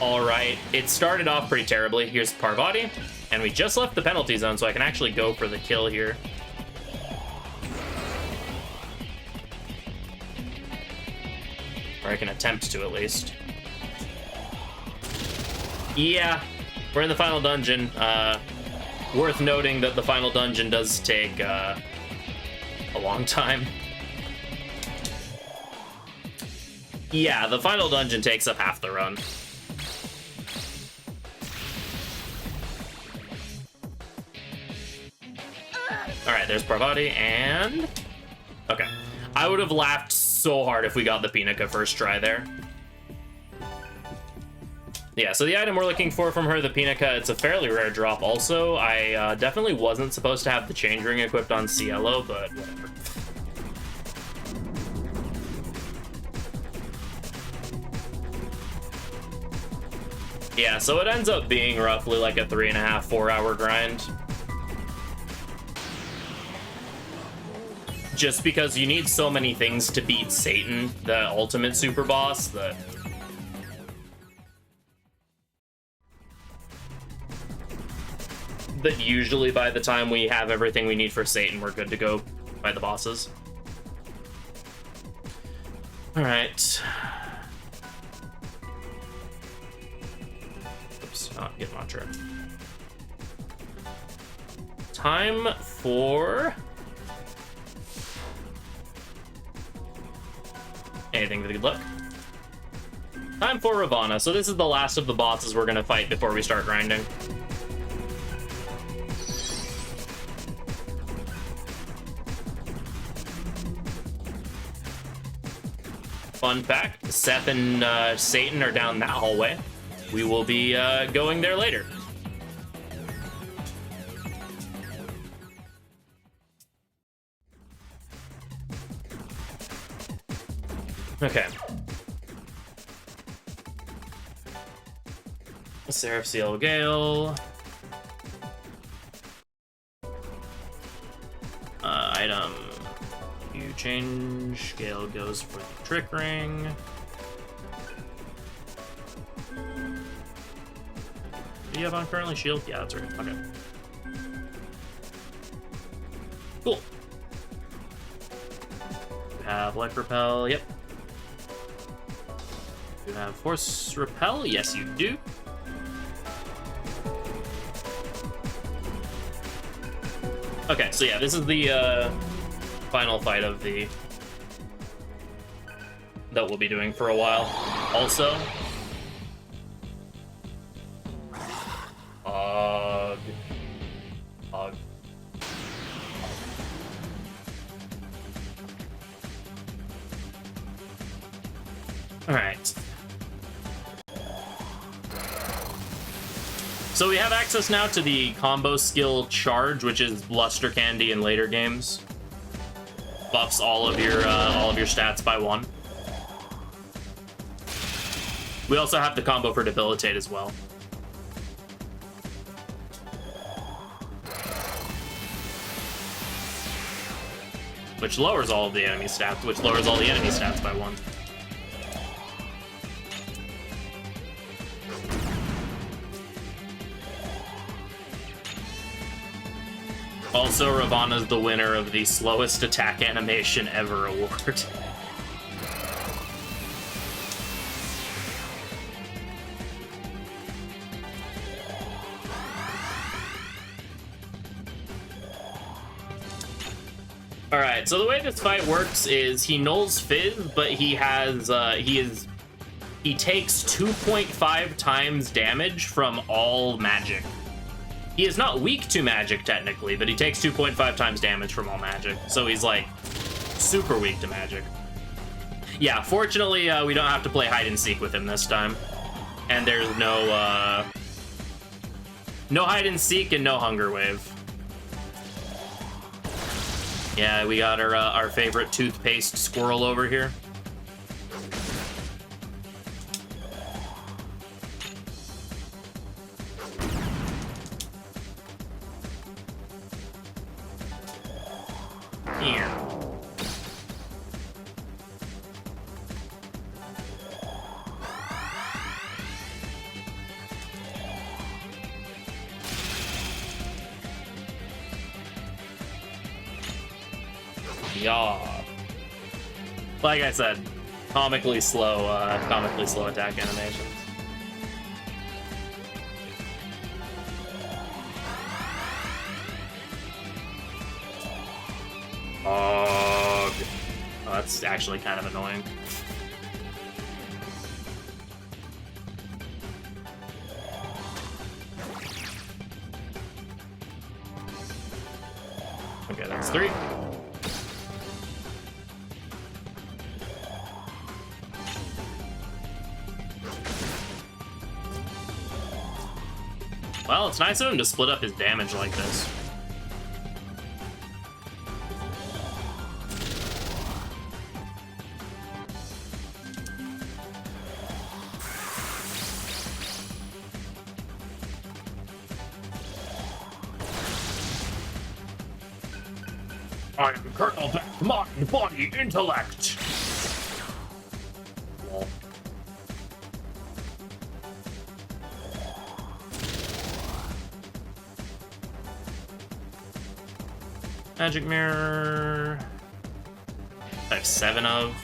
alright. It started off pretty terribly. Here's Parvati, and we just left the penalty zone, so I can actually go for the kill here. Or I can attempt to, at least. Yeah, We're in the final dungeon. Worth noting that the final dungeon does take a long time. Yeah, the final dungeon takes up half the run. Alright, there's Parvati, and... Okay. I would have laughed so hard if we got the Pinica first try there. Yeah, so the item we're looking for from her, the Pinica, it's a fairly rare drop also. I definitely wasn't supposed to have the change ring equipped on Cielo, but whatever. Yeah, so it ends up being roughly like a 3.5, 4 hour grind. Just because you need so many things to beat Satan, the ultimate super boss, that usually by the time we have everything we need for Satan, we're good to go by the bosses. All right. Oops, not getting on trip. Time for anything with good luck. Time for Ravana. So this is the last of the bosses we're gonna fight before we start grinding. Fun fact, Seth and Satan are down that hallway. We will be going there later. Okay. Seraph Seal Gale. Item. You change. Gale goes for the Trick Ring. Do you have on currently shield? Yeah, that's right. Okay. Cool. You have Life Repel. Yep. You have Force Repel. Yes, you do. Okay, so yeah, this is the final fight of the that we'll be doing for a while. Also, All right. So we have access now to the combo skill Charge, which is Luster Candy in later games. Buffs all of your stats by 1. We also have the combo for Debilitate as well. Which lowers all of the enemy stats, by 1. Also, Ravana's the winner of the slowest attack animation ever award. Alright, so the way this fight works is he nulls Fizz, but he has he takes 2.5 times damage from all magic. He is not weak to magic, technically, but he takes 2.5 times damage from all magic. So he's, like, super weak to magic. Yeah, fortunately, we don't have to play hide-and-seek with him this time. And there's no hide-and-seek and no Hunger Wave. Yeah, we got our favorite toothpaste squirrel over here. Yeah. Like I said, comically slow attack animations. Oh, that's actually kind of annoying. Okay, that's 3. Well, it's nice of him to split up his damage like this. I am Colonel Back, mind, body, intellect. Lol. Magic mirror. I have 7 of.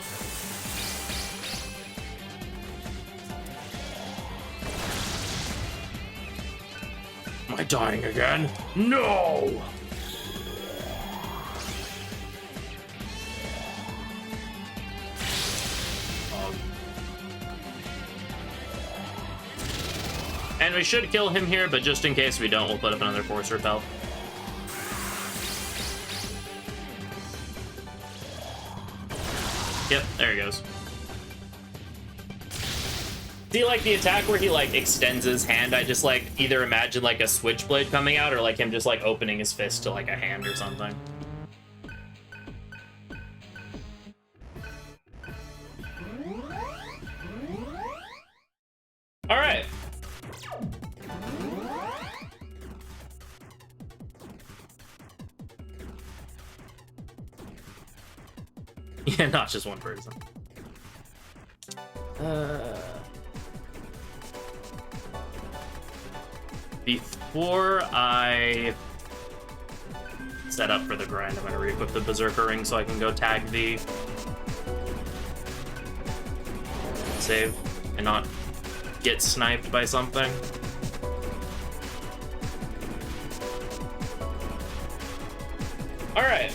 Am I dying again? No! And we should kill him here, but just in case we don't, we'll put up another force repel. Yep, there he goes. See, like, the attack where he, like, extends his hand, I just, like, either imagine, like, a switchblade coming out or, like, him just, like, opening his fist to, like, a hand or something. All right. Yeah, not just one person. Before I set up for the grind, I'm gonna re-equip the Berserker ring so I can go tag V. Save and not get sniped by something. All right.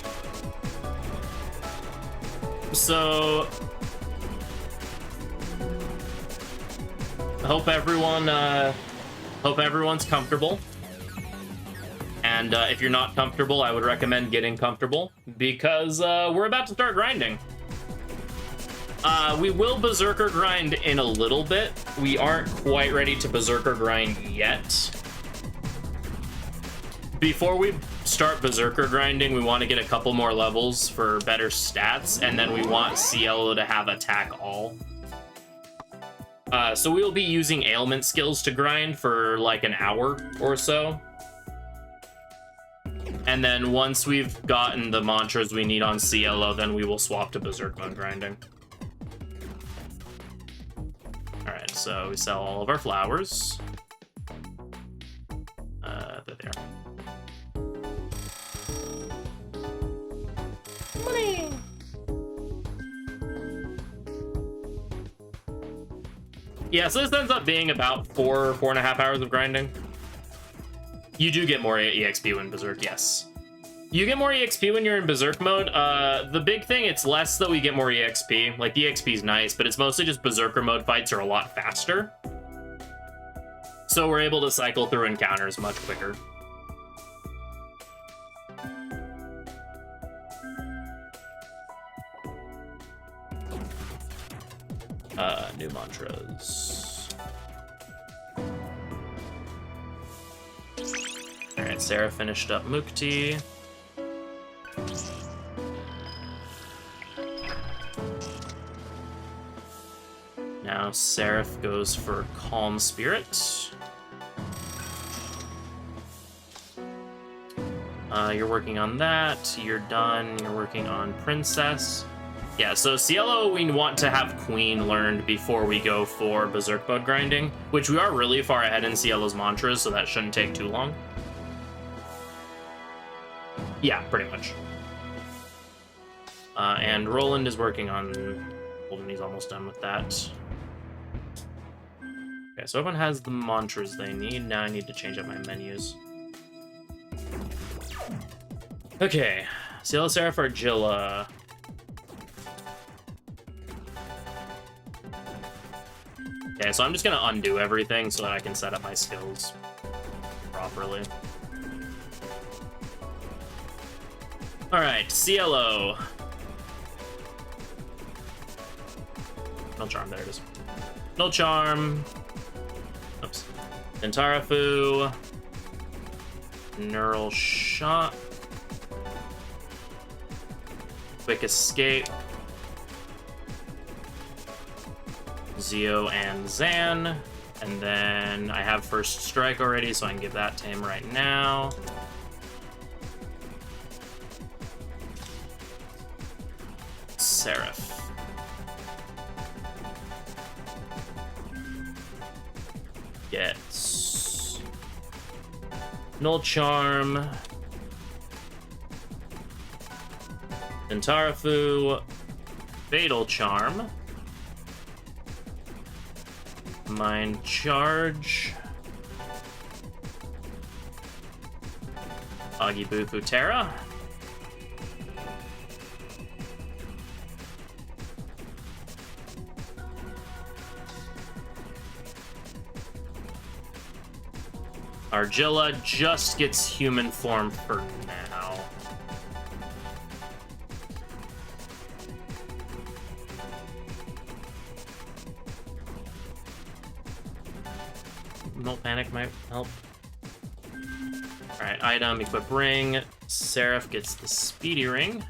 So, hope everyone's comfortable. And if you're not comfortable, I would recommend getting comfortable because we're about to start grinding. We will Berserker grind in a little bit. We aren't quite ready to Berserker grind yet. Before we start Berserker grinding, we want to get a couple more levels for better stats, and then we want Cielo to have attack all. So we'll be using ailment skills to grind for like an hour or so. And then once we've gotten the mantras we need on Cielo, then we will swap to Berserk mode grinding. Alright, so we sell all of our flowers. They're there. Money! Yeah, so this ends up being about 4.5 hours of grinding. You do get more EXP when Berserk, yes. You get more EXP when you're in Berserk mode. The big thing, it's less that we get more EXP. Like, the EXP is nice, but it's mostly just Berserker mode fights are a lot faster. So we're able to cycle through encounters much quicker. New mantras. Alright, Sarah finished up Mukti. Now Seraph goes for Calm Spirit. You're working on that. You're done. You're working on Princess. Yeah, so Cielo, we want to have Queen learned before we go for Berserk mode grinding, which we are really far ahead in Cielo's mantras, so that shouldn't take too long. Yeah, pretty much. And Roland is working on Golden. He's almost done with that. Okay, so everyone has the mantras they need. Now I need to change up my menus. Okay, Cielo, Seraph, Argilla. Okay, so I'm just gonna undo everything so that I can set up my skills properly. Alright, Cielo. No charm, there it is. No charm. Oops. Dentarafu. Neural shot. Quick escape. Zeo and Zan. And then I have first strike already, so I can give that to him right now. Seraph. Gets Null Charm. Dentarafu. Fatal Charm. Mind Charge. Agibufu Terra. Argilla just gets human form for now. No panic might help. Alright, item, equip ring. Seraph gets the speedy ring.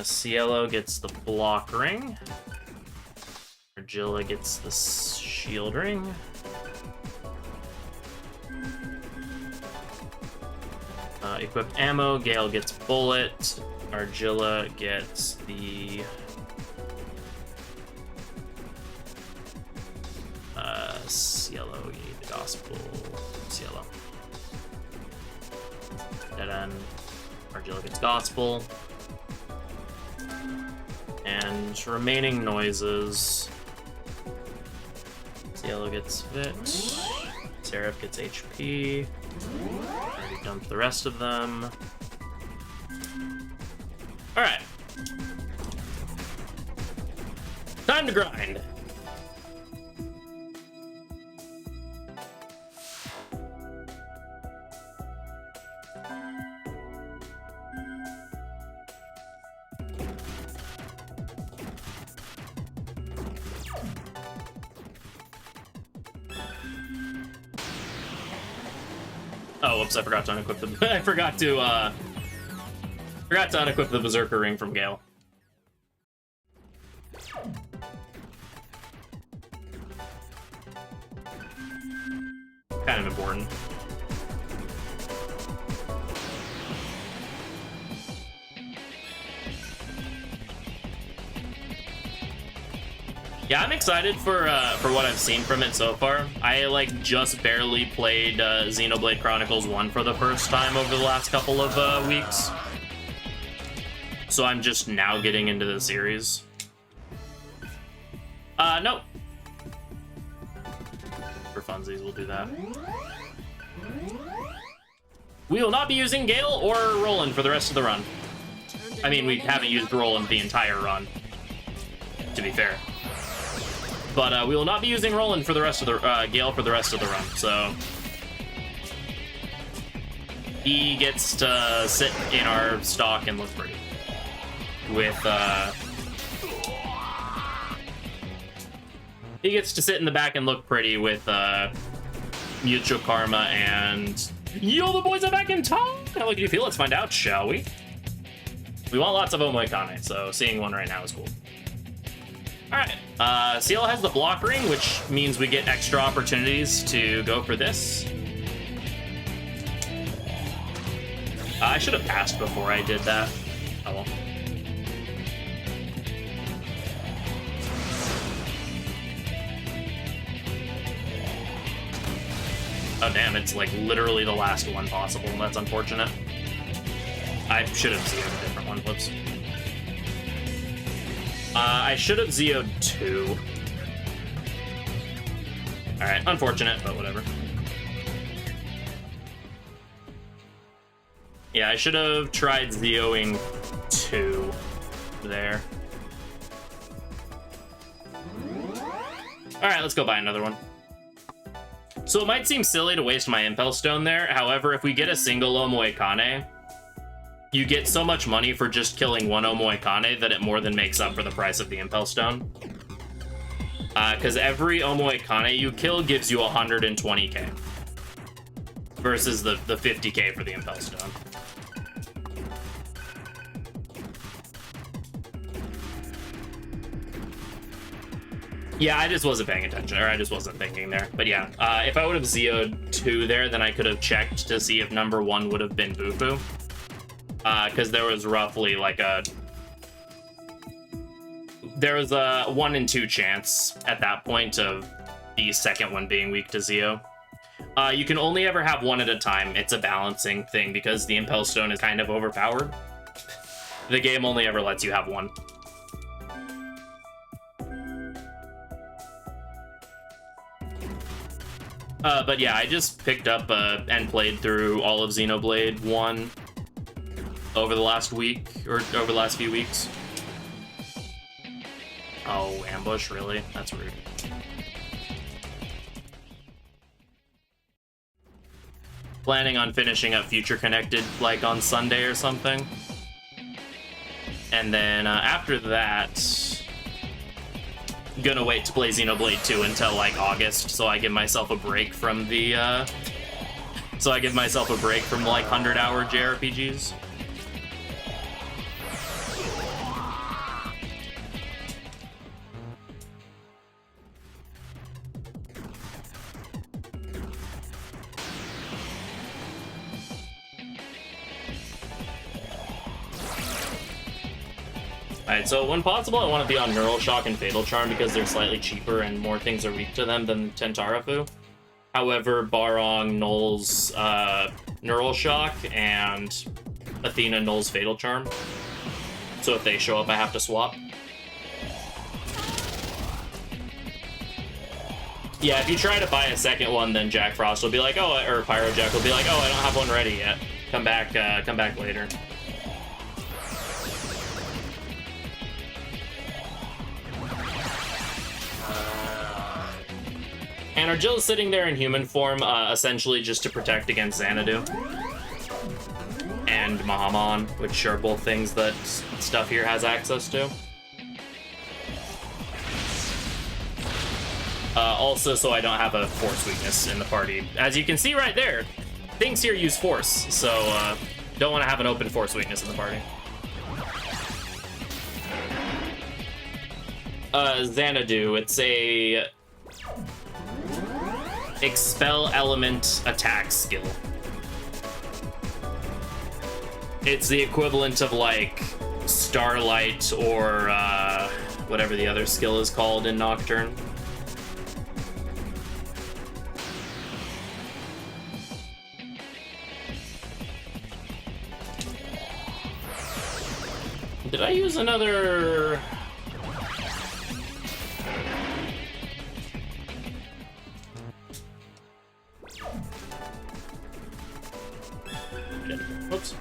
Cielo gets the block ring. Argilla gets the shield ring. Equip ammo, Gale gets bullet, Argilla gets the Cielo, you need the gospel, Cielo. Dead end, Argilla gets gospel. And remaining noises, Cielo gets Vit, Seraph gets HP. Already dumped the rest of them. Alright. Time to grind. Oh, whoops! I forgot to unequip the. I forgot to unequip the Berserker ring from Gale. Kind of important. Yeah, I'm excited for what I've seen from it so far. I just barely played Xenoblade Chronicles 1 for the first time over the last couple of weeks. So I'm just now getting into the series. No. For funsies, we'll do that. We will not be using Gale or Roland for the rest of the run. I mean, we haven't used Roland the entire run, to be fair. But we will not be using Roland for the rest of the Gale for the rest of the run. So he gets to sit in our stock and look pretty with he gets to sit in the back and look pretty with Mutual Karma and yo, the boys are back in town. How do you feel? Let's find out, shall we? We want lots of Omoikane, so seeing one right now is cool. Alright, Cielo has the block ring, which means we get extra opportunities to go for this. I should have passed before I did that. Oh well. Oh damn, it's literally the last one possible. That's unfortunate. I should have zeroed a different one, whoops. I should have Zeo'd 2. Alright, unfortunate, but whatever. Yeah, I should have tried Zeoing 2 there. Alright, let's go buy another one. So it might seem silly to waste my Impel Stone there. However, if we get a single Omoikane, you get so much money for just killing one Omoikane that it more than makes up for the price of the Impel Stone. Because every Omoikane you kill gives you 120k. Versus the 50k for the Impel Stone. Yeah, I just wasn't paying attention, or I just wasn't thinking there. But yeah, if I would have Zeo'd 2 there, then I could have checked to see if number 1 would have been Bufu. Because there was roughly like there was a 1 in 2 chance at that point of the second one being weak to Zeo. You can only ever have 1 at a time. It's a balancing thing because the Impel Stone is kind of overpowered. The game only ever lets you have 1. But yeah, I just picked up and played through all of Xenoblade 1 over the last week, or over the last few weeks. Oh, ambush, really? That's rude. Planning on finishing up Future Connected, like, on Sunday or something. And then, after that, gonna wait to play Xenoblade 2 until, like, August, so I give myself a break from the, like, 100-hour JRPGs. Alright, so when possible, I want to be on Neural Shock and Fatal Charm because they're slightly cheaper and more things are weak to them than Tentarafu. However, Barong nulls Neural Shock and Athena nulls Fatal Charm. So if they show up, I have to swap. Yeah, if you try to buy a second one, then Jack Frost will be like, oh, or Pyro Jack will be like, oh, I don't have one ready yet. Come back later. And Arjill's sitting there in human form, essentially just to protect against Xanadu. And Mahamon, which are both things that stuff here has access to. Also, so I don't have a force weakness in the party. As you can see right there, things here use force, so don't want to have an open force weakness in the party. Xanadu, it's a expel element attack skill. It's the equivalent of like Starlight or whatever the other skill is called in Nocturne. Did I use another? Oops.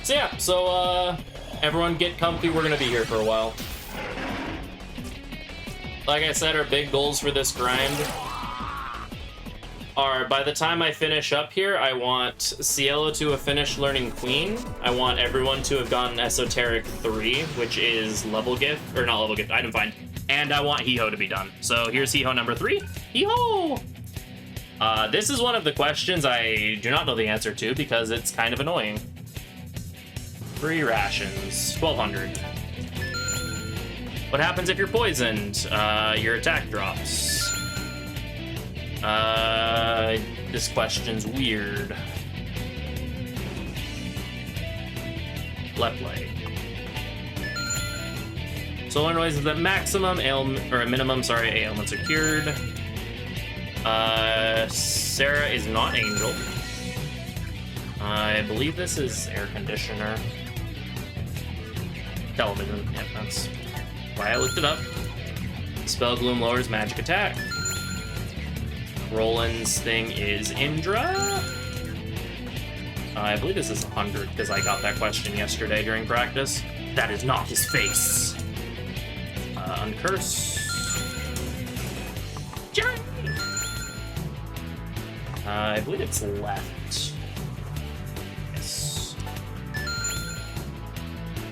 So yeah, everyone get comfy, we're gonna be here for a while. Like I said, our big goals for this grind are, by the time I finish up here, I want Cielo to have finished learning Queen. I want everyone to have gotten Esoteric 3, which is level gift, or not level gift, item find. And I want Hiho to be done. So here's Hiho number 3. Hiho! This is one of the questions I do not know the answer to because it's kind of annoying. 3 rations, 1200. What happens if you're poisoned? Your attack drops. This question's weird. Left leg. Solar noise is at maximum, ailment, or minimum, sorry, ailments are cured. Sarah is not Angel. I believe this is air conditioner. Television, yeah, that's why I looked it up. Spell Gloom lowers magic attack. Roland's thing is Indra. I believe this is 100 because I got that question yesterday during practice. That is not his face. Uncurse. Jerry! I believe it's left. Yes.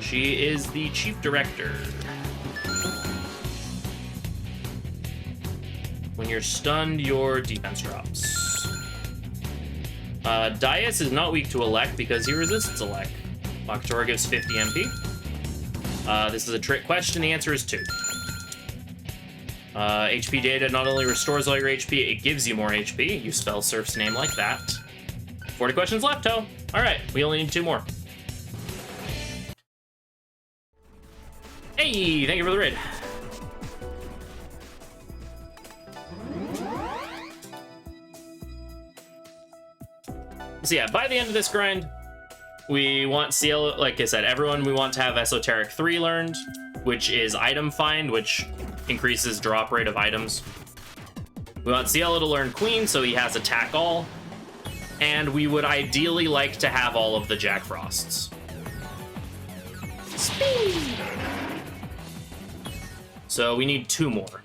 She is the chief director. When you're stunned, your defense drops. Dias is not weak to Elect because he resists Elect. Locatora gives 50 MP. This is a trick question. The answer is 2. HP data not only restores all your HP, it gives you more HP. You spell Surf's name like that. 40 questions left, Toe. All right, we only need 2 more. Hey, thank you for the raid. So yeah, by the end of this grind, we want CL, like I said, everyone, we want to have Esoteric 3 learned, which is Item Find, which increases drop rate of items. We want Cielo to learn Queen, so he has Attack All. And we would ideally like to have all of the Jack Frosts. Speed! So we need 2 more.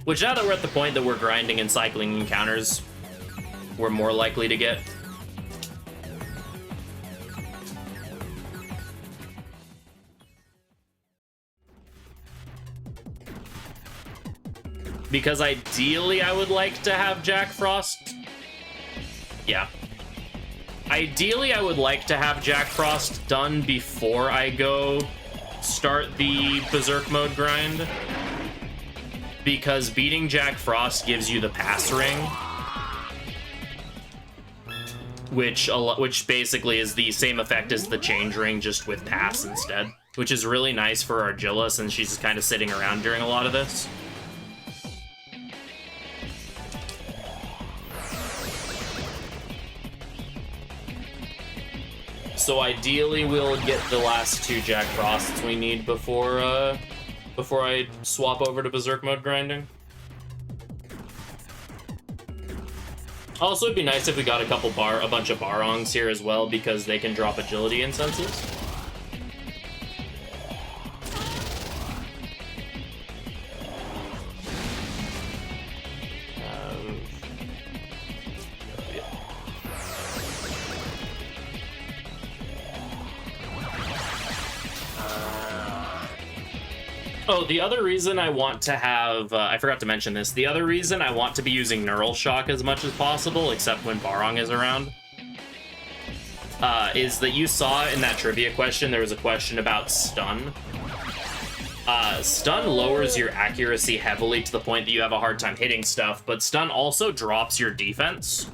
Which, now that we're at the point that we're grinding and cycling encounters, we're more likely to get. Because ideally I would like to have Jack Frost. Yeah. Ideally I would like to have Jack Frost done before I go start the Berserk mode grind. Because beating Jack Frost gives you the pass ring. Which basically is the same effect as the change ring, just with pass instead. Which is really nice for Argilla since she's kind of sitting around during a lot of this. So ideally, we'll get the last 2 Jack Frosts we need before I swap over to Berserk mode grinding. Also, it'd be nice if we got a bunch of Barongs here as well, because they can drop agility incenses. Oh, the other reason I want to have, I forgot to mention this, the other reason I want to be using Neural Shock as much as possible, except when Barong is around, is that you saw in that trivia question, there was a question about stun. Stun lowers your accuracy heavily to the point that you have a hard time hitting stuff, but stun also drops your defense.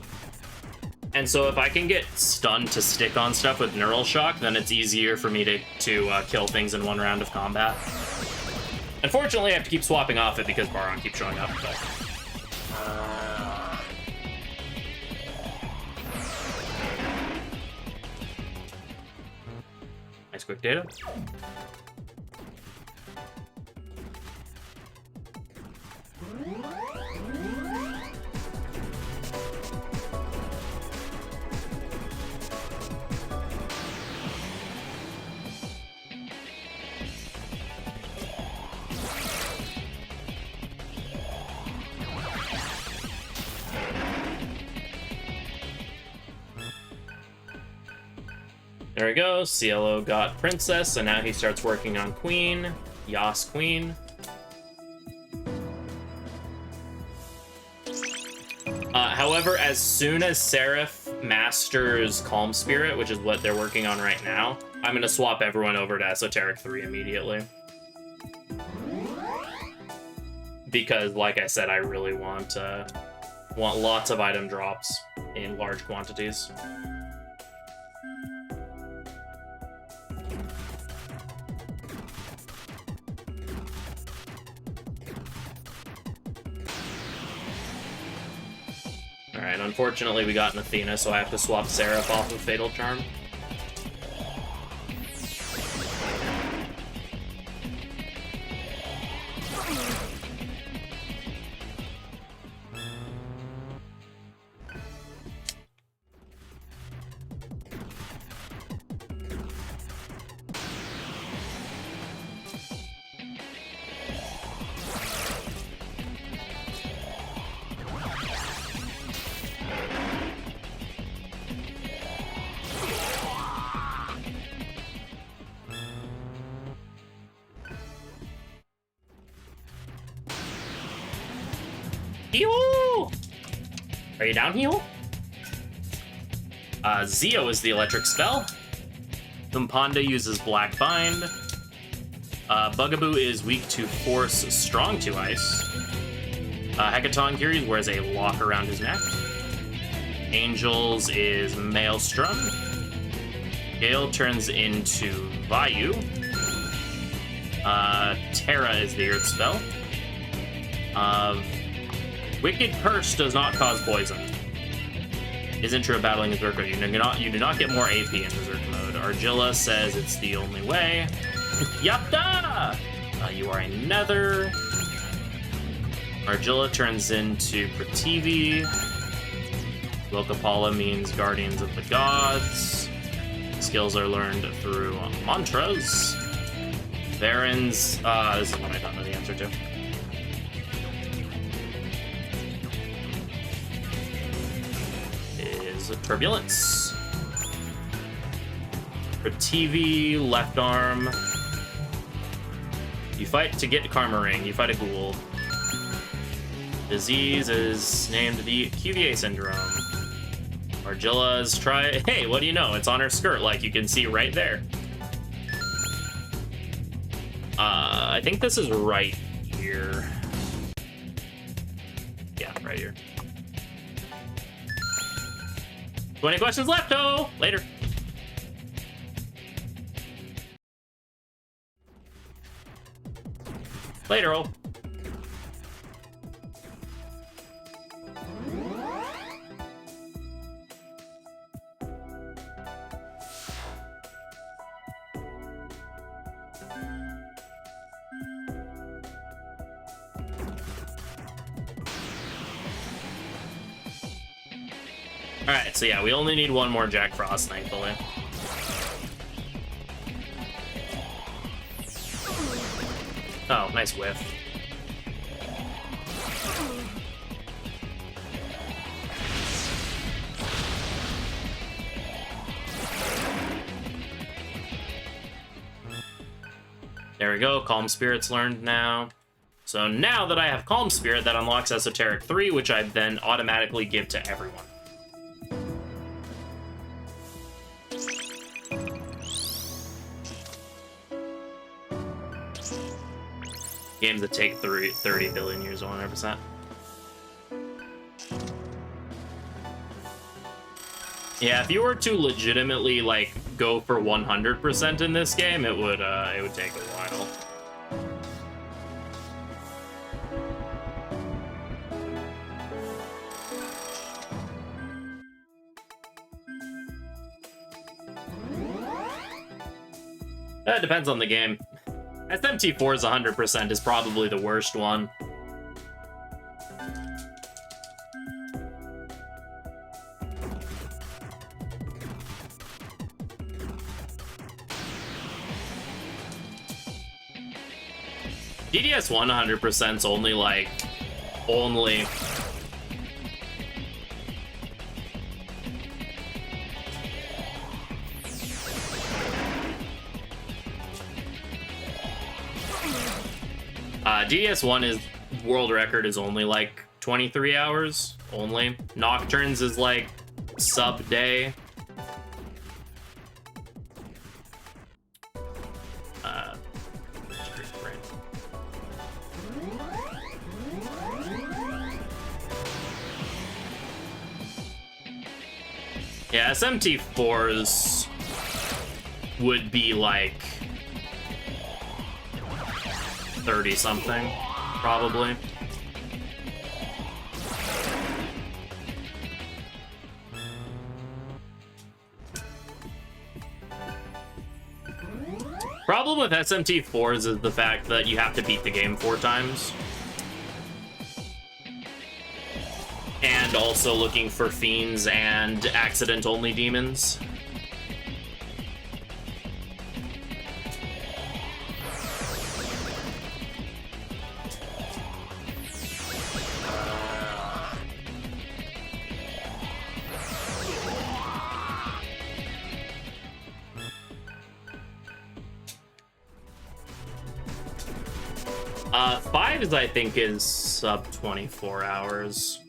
And so if I can get stun to stick on stuff with Neural Shock, then it's easier for me to kill things in one round of combat. Unfortunately, I have to keep swapping off it because Baron keeps showing up, but... Nice quick data. There we go, Cielo got Princess, and now he starts working on Queen. Yas Queen. However, as soon as Seraph masters Calm Spirit, which is what they're working on right now, I'm going to swap everyone over to Esoteric 3 immediately. Because, like I said, I really want lots of item drops in large quantities. Alright, unfortunately we got an Athena, so I have to swap Seraph off of Fatal Charm. Hee-hoo! Are you down, Hee-hoo? Zeo is the electric spell. Thumpanda uses Black Bind. Bugaboo is weak to Force, strong to Ice. Hecaton Curie wears a lock around his neck. Angels is Maelstrom. Gale turns into Vayu. Terra is the Earth spell. Wicked Curse does not cause poison. Is intro battling Berserk. You do not get more AP in Berserk mode. Argilla says it's the only way. Yapta! You are a Nether. Argilla turns into Prativi. Lokapala means Guardians of the Gods. Skills are learned through mantras. Varens, this is one I don't know the answer to. Is Turbulence. Prativi, left arm. You fight to get Karma Ring. You fight a ghoul. Disease is named the QVA syndrome. Argilla's try. Hey, what do you know? It's on her skirt, like you can see right there. I think this is right here. Yeah, right here. 20 questions left, oh! Later. Later, oh. Alright, so yeah, we only need one more Jack Frost, thankfully. Oh, nice whiff. There we go, Calm Spirit's learned now. So now that I have Calm Spirit, that unlocks Esoteric 3, which I then automatically give to everyone. Games that take 30 billion years, 100%. Yeah, if you were to legitimately, like, go for 100% in this game, it would take a while. That depends on the game. SMT4's 100% is probably the worst one. DDS 100%'s only like... DDS1 is world record is only like 23 hours only. Nocturnes is like sub day. Yeah, SMT4s would be like 30 something, probably. Problem with SMT4s is the fact that you have to beat the game 4 times. And also looking for fiends and accident-only demons. 5 I think is sub 24 hours.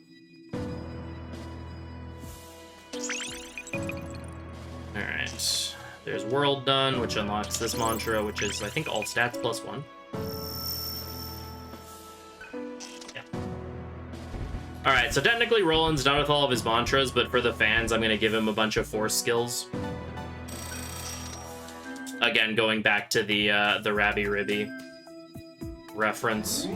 Alright. There's World Done, which unlocks this mantra, which is, I think, all stats +1. Yeah. Alright, so technically Roland's done with all of his mantras, but for the fans, I'm going to give him a bunch of force skills. Again, going back to the Rabby Ribby reference.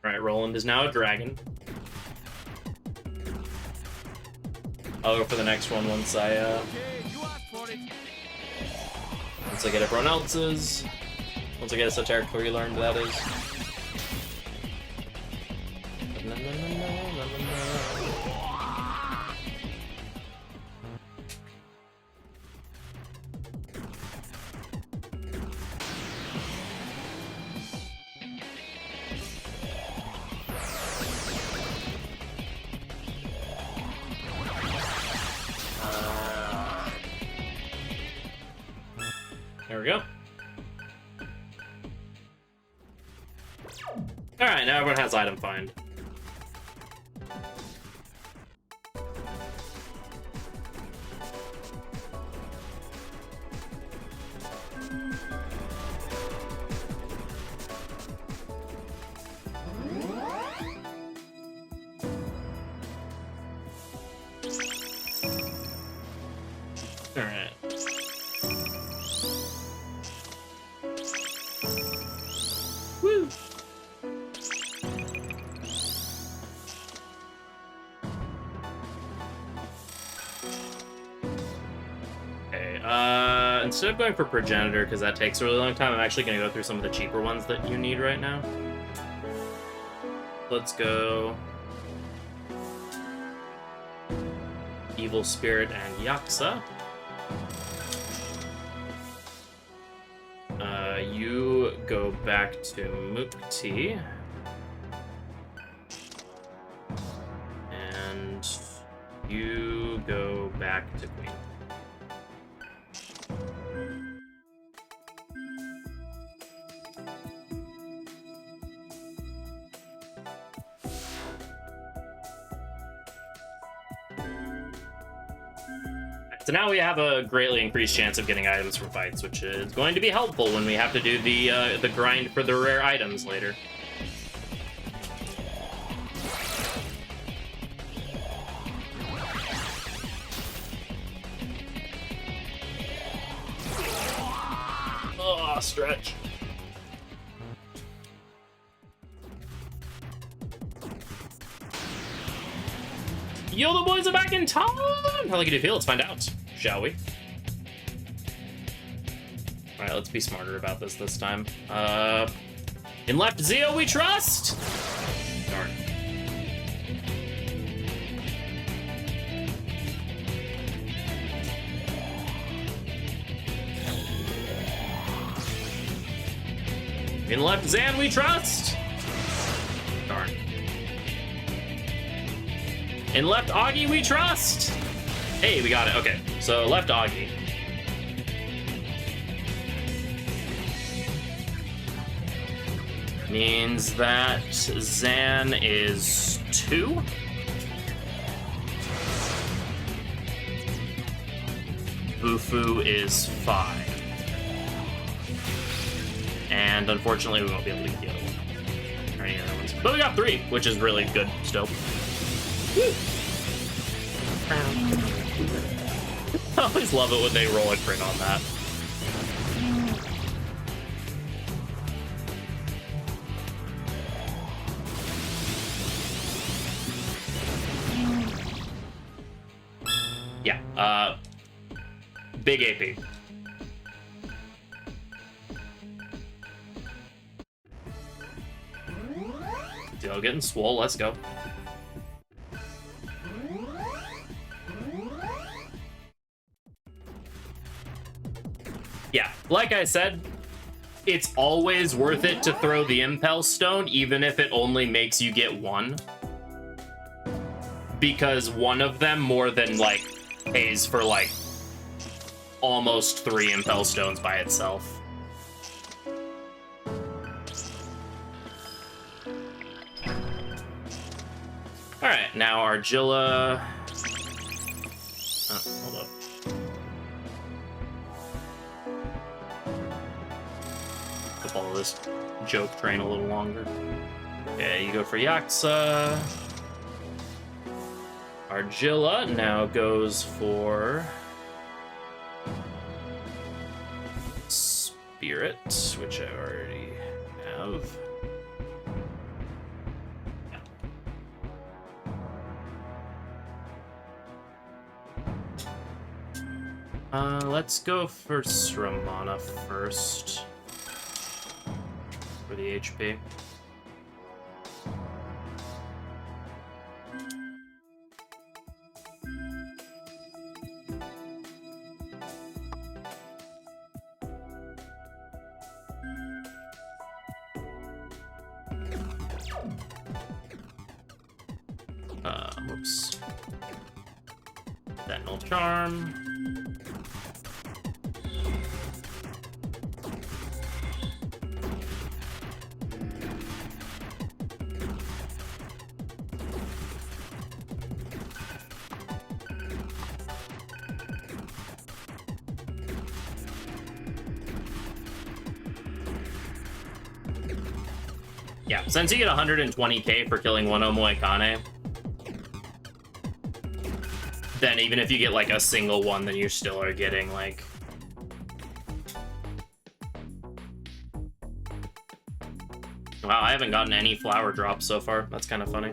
Alright, Roland is now a dragon. I'll go for the next one once I get everyone else's. Once I get esoteric relearned, that is. There we go. Alright, now everyone has item find. Alright. Woo! Okay, instead of going for Progenitor, because that takes a really long time, I'm actually going to go through some of the cheaper ones that you need right now. Let's go Evil Spirit and Yaksa. You go back to Mukti. And you go back to Queen. So now we have a greatly increased chance of getting items from fights, which is going to be helpful when we have to do the grind for the rare items later. Oh, stretch. Yo, the boys are back in town! How lucky do you feel? Let's find out, shall we? Alright, let's be smarter about this time. In left Zeo we trust! Darn. In left Zan we trust! Darn. In left Augie we trust! Hey, we got it. Okay, so left Augie. Means that Zan is 2. Bufu is 5. And unfortunately, we won't be able to get the other one. Or any other ones. But we got 3, which is really good still. Woo. I always love it when they roll a crit on that. Yeah, big AP. Still getting swole, let's go. Yeah, like I said, it's always worth it to throw the Impel Stone, even if it only makes you get one. Because one of them more than, like, pays for, like, almost 3 Impel Stones by itself. Alright, now Argilla... Oh, hold up. To follow this joke train a little longer. Okay, you go for Yaxa. Argilla now goes for... Spirit, which I already have. Let's go for Sramana first for the HP. Whoops. Sentinel Charm. Yeah, since you get 120k for killing one Omoikane, then even if you get like a single one, then you still are getting like... Wow, I haven't gotten any flower drops so far. That's kind of funny.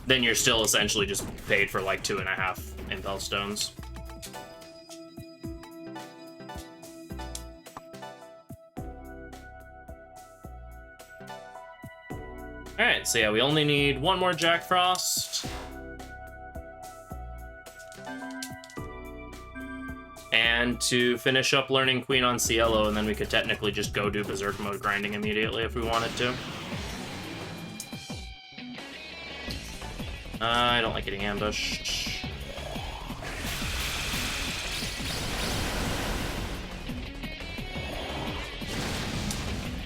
Then you're still essentially just paid for like 2.5 Impel Stones. Alright, so yeah, we only need one more Jack Frost. And to finish up learning Queen on Cielo, and then we could technically just go do Berserk mode grinding immediately if we wanted to. I don't like getting ambushed.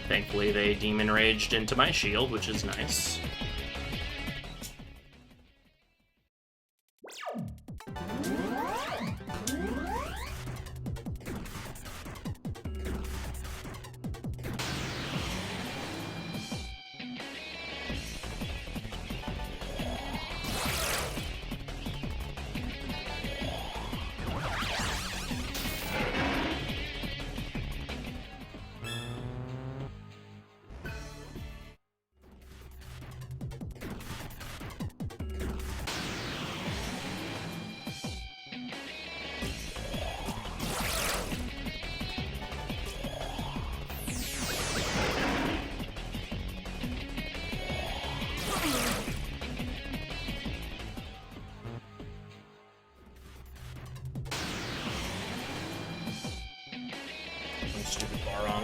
Thankfully, they demon raged into my shield, which is nice. Stupid bar on.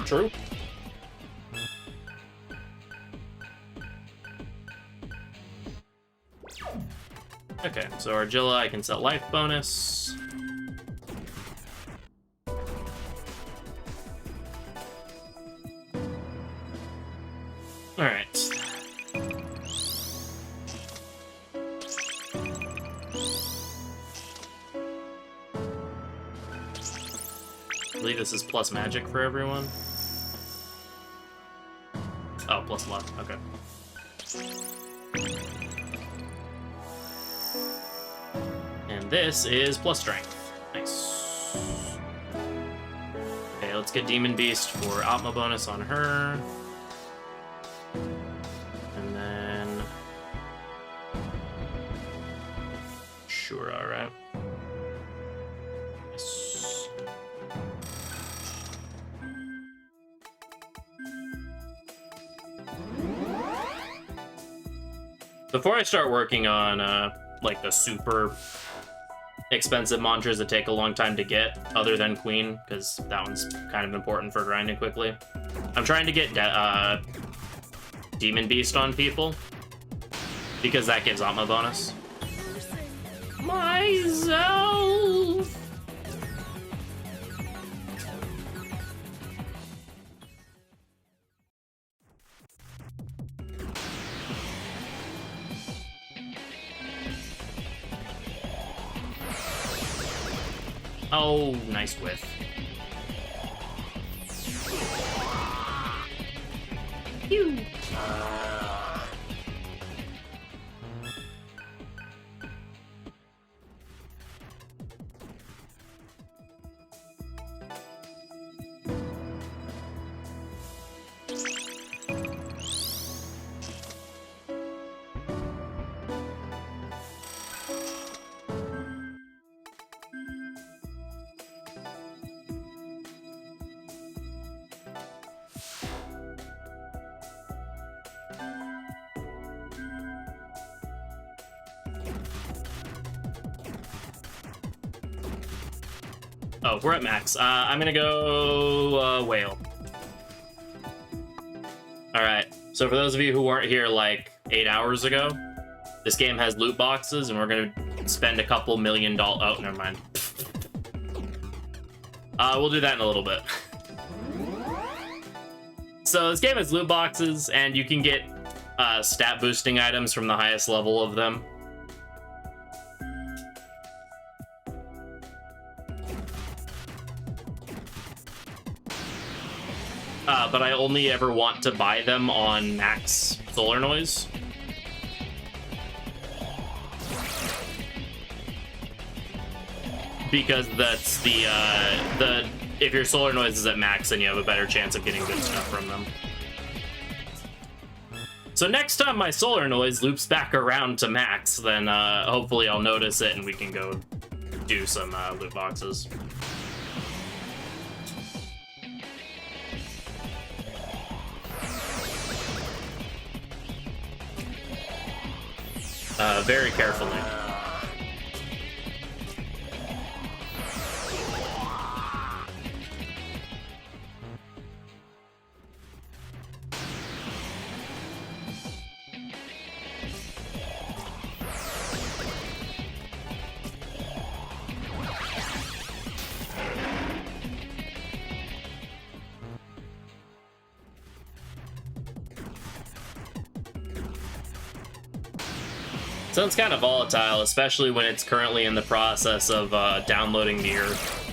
True. Okay, so Argilla, I can set life bonus. believe this is plus magic for everyone. Oh, plus luck. Okay. And this is plus strength. Nice. Okay, let's get Demon Beast for Atma bonus on her. And then... Sure, alright. Yes. Before I start working on, like, the super expensive mantras that take a long time to get, other than Queen, because that one's kind of important for grinding quickly, I'm trying to get Demon Beast on people, because that gives Atma bonus. Myself! Oh, nice whiff. Phew. Oh, we're at max. I'm gonna go whale. Alright, so for those of you who weren't here like 8 hours ago, this game has loot boxes and we're gonna spend a couple $1 million. Oh, never mind. We'll do that in a little bit. So this game has loot boxes and you can get stat boosting items from the highest level of them. But I only ever want to buy them on max solar noise. Because that's the if your solar noise is at max, then you have a better chance of getting good stuff from them. So next time my solar noise loops back around to max, then hopefully I'll notice it and we can go do some loot boxes. Very carefully. So it's kind of volatile, especially when it's currently in the process of downloading the Earth.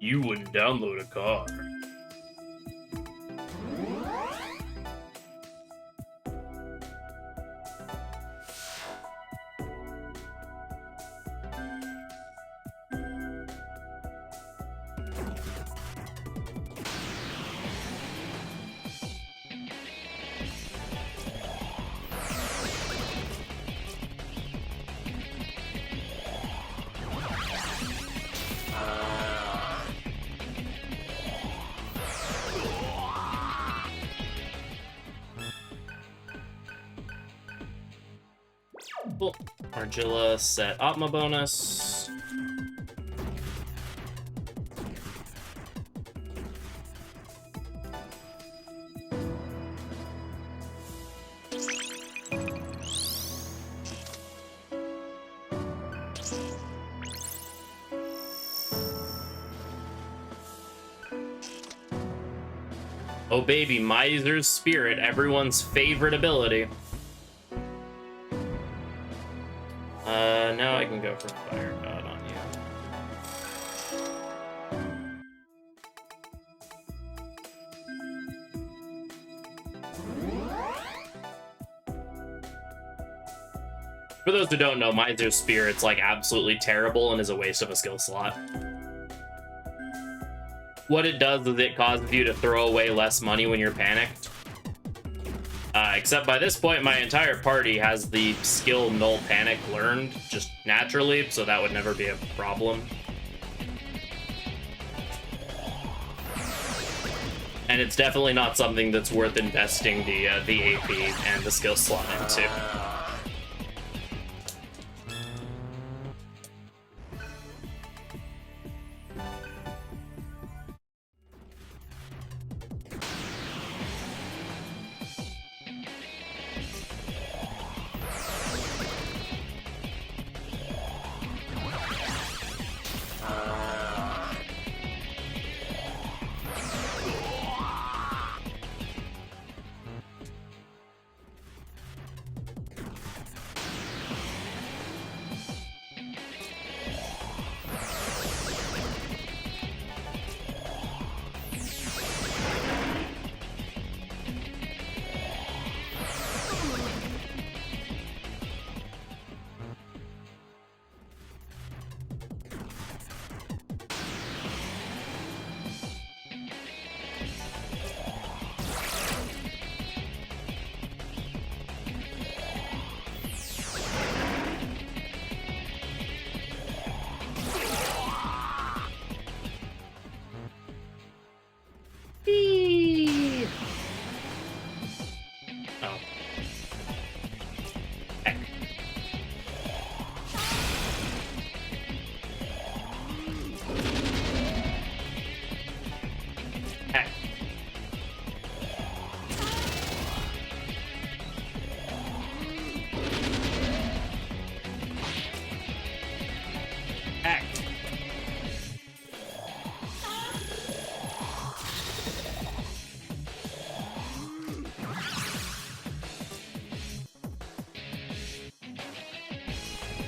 You wouldn't download a car. Cool. Argilla set Opma bonus. Oh baby, Miser's Spirit, everyone's favorite ability. Now I can go for Fire God on you. For those who don't know, Miser's Spirit's like absolutely terrible and is a waste of a skill slot. What it does is it causes you to throw away less money when you're panicked. Except by this point, my entire party has the skill Null Panic learned just naturally, so that would never be a problem. And it's definitely not something that's worth investing the AP and the skill slot into.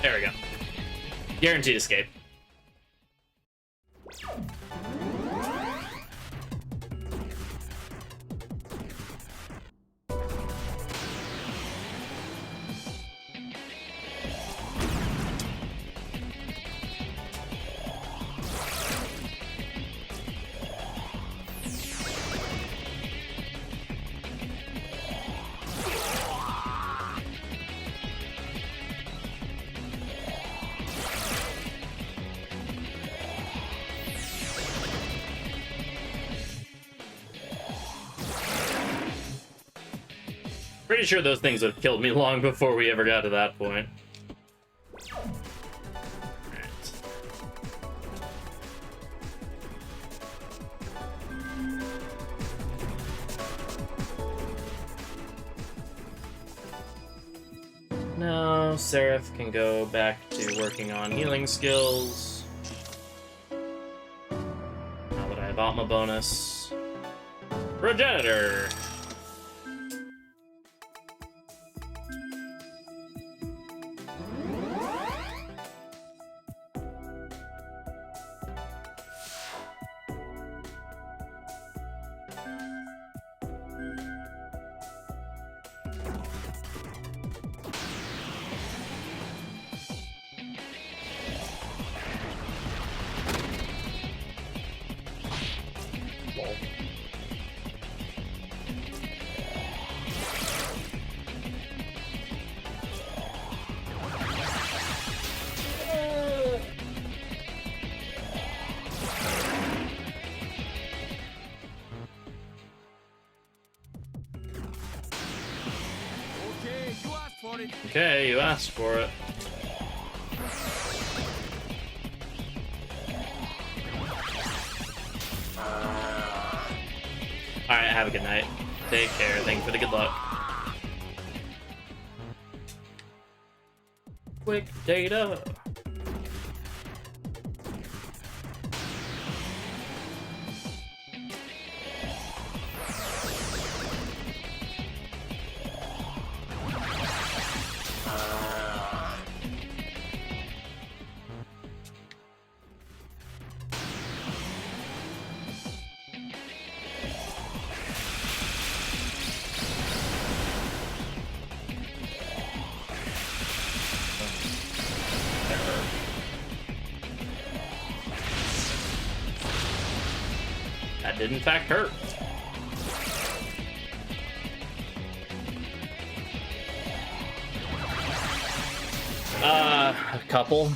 There we go. Guaranteed escape. Pretty sure those things would have killed me long before we ever got to that point. Alright. Now, Seraph can go back to working on healing skills. Now that I have Atma bonus. Progenitor! Okay, you asked for it. Alright, have a good night. Take care. Thank you for the good luck. Quick data. That did in fact hurt. A couple.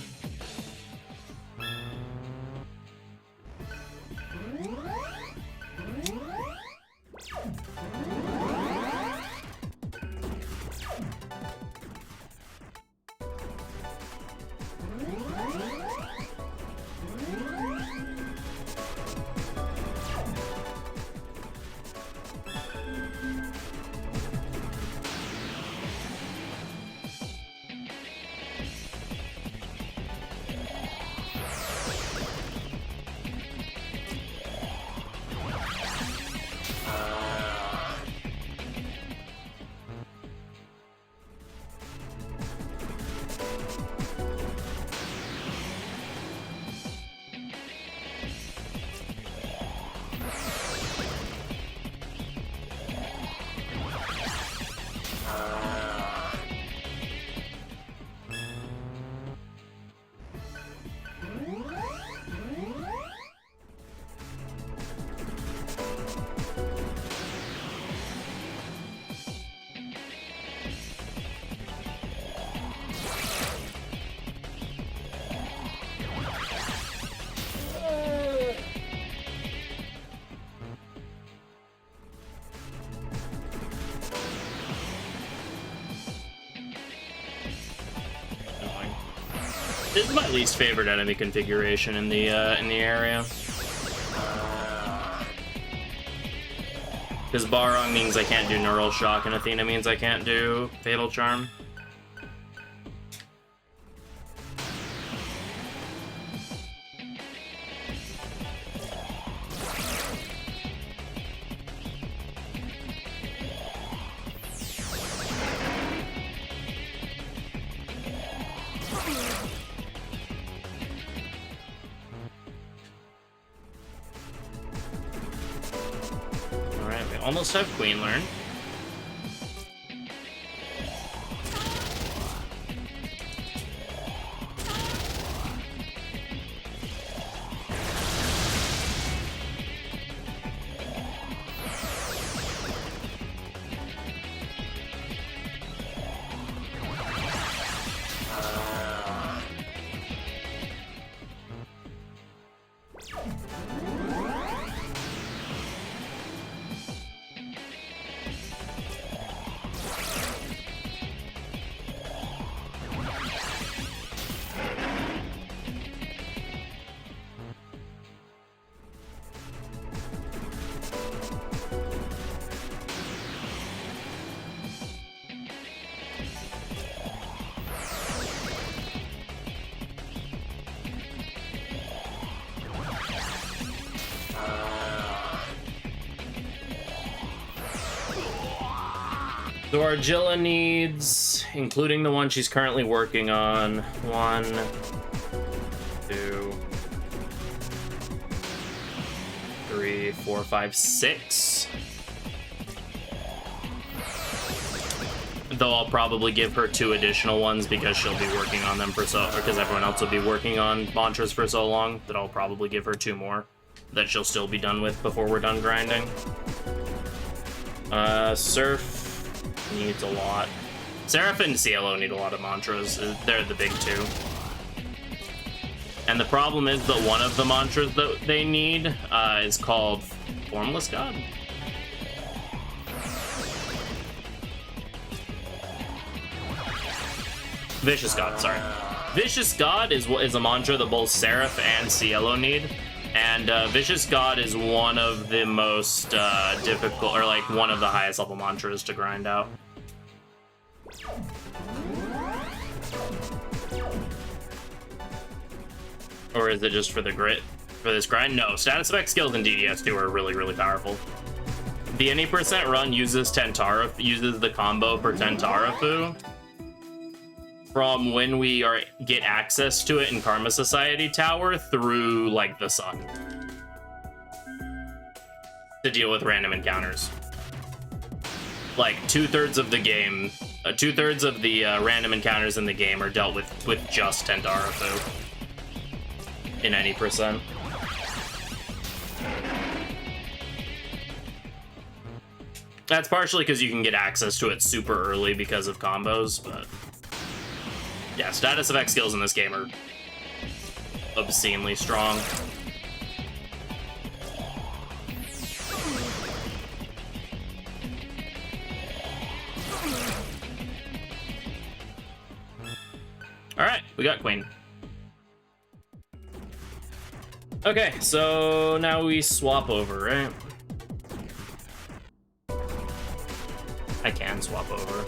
This is my least favorite enemy configuration in the area. Because Barong means I can't do Neural Shock, and Athena means I can't do Fatal Charm. Almost have Queen learn. So Argilla needs, including the one she's currently working on, 1, 2, 3, 4, 5, 6. Though I'll probably give her 2 additional ones because she'll be working on them because everyone else will be working on mantras for so long that I'll probably give her 2 more that she'll still be done with before we're done grinding. Surf needs a lot. Seraph and CLO need a lot of mantras. They're the big 2. And the problem is that one of the mantras that they need is called Formless God. Vicious God, sorry. Vicious God is a mantra that both Seraph and Cielo need, and Vicious God is one of the most difficult, or like one of the highest level mantras to grind out. Or is it just for the grit for this grind? No, status effect skills in DDS2 are really, really powerful. The any percent run uses the combo for Tentarafu from when we get access to it in Karma Society Tower through like the sun to deal with random encounters. Like 2/3 of the game, 2/3 of the random encounters in the game are dealt with just Tentarafu in any percent. That's partially because you can get access to it super early because of combos, but yeah, status effect skills in this game are obscenely strong. Alright, we got Queen. Okay, so now we swap over, right? I can swap over.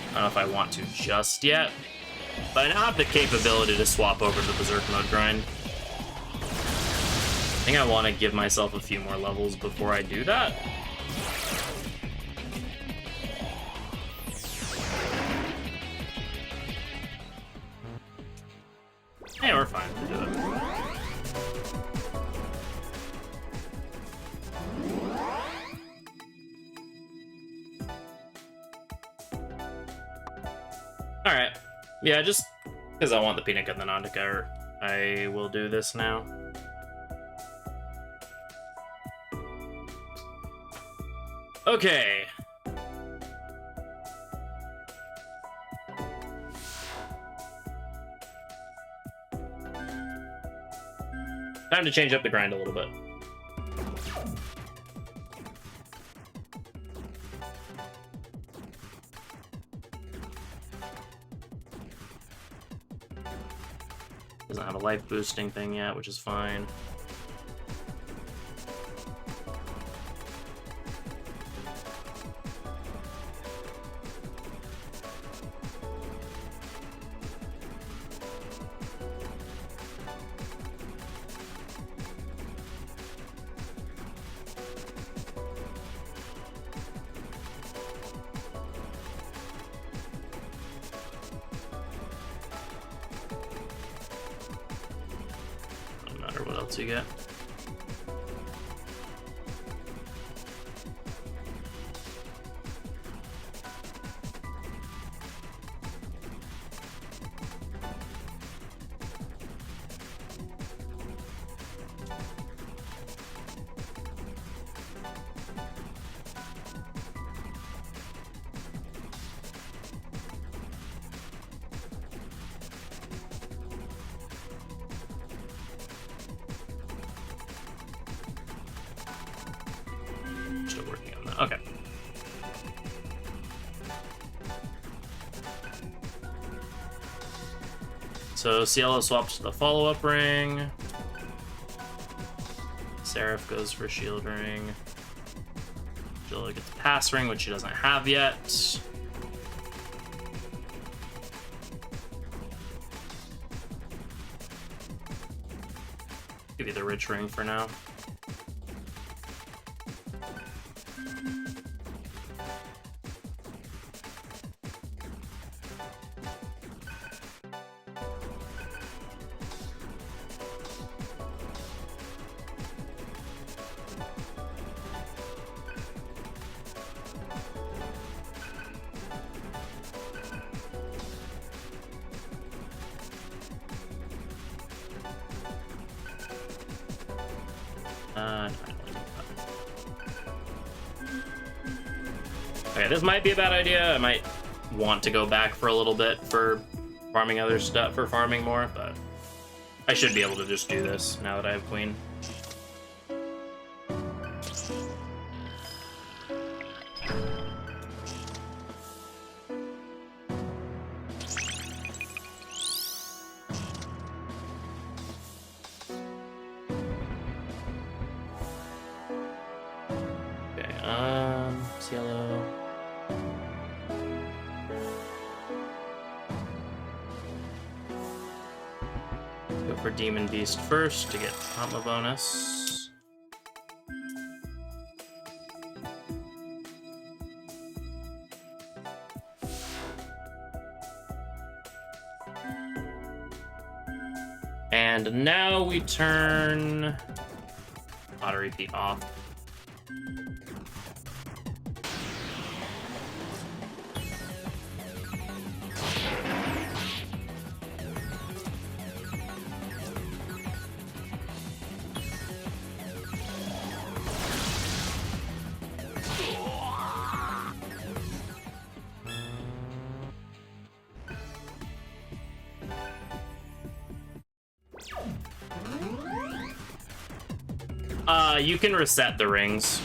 I don't know if I want to just yet, but I now have the capability to swap over to the Berserk mode grind. I think I want to give myself a few more levels before I do that. Hey, we're fine to do it. Alright. Yeah, just because I want the Pinnacle and the Nandika, I will do this now. Okay. Time to change up the grind a little bit. Doesn't have a life boosting thing yet, which is fine. What else you get? Okay. So Cielo swaps to the follow-up ring. Seraph goes for shield ring. Jill gets a pass ring, which she doesn't have yet. Give you the rich ring for now. Okay, this might be a bad idea. I might want to go back for a little bit for farming other stuff, for farming more, but I should be able to just do this now that I have Queen. It's yellow. Go for Demon Beast first to get Atma bonus. And now we turn auto repeat off. You can reset the rings.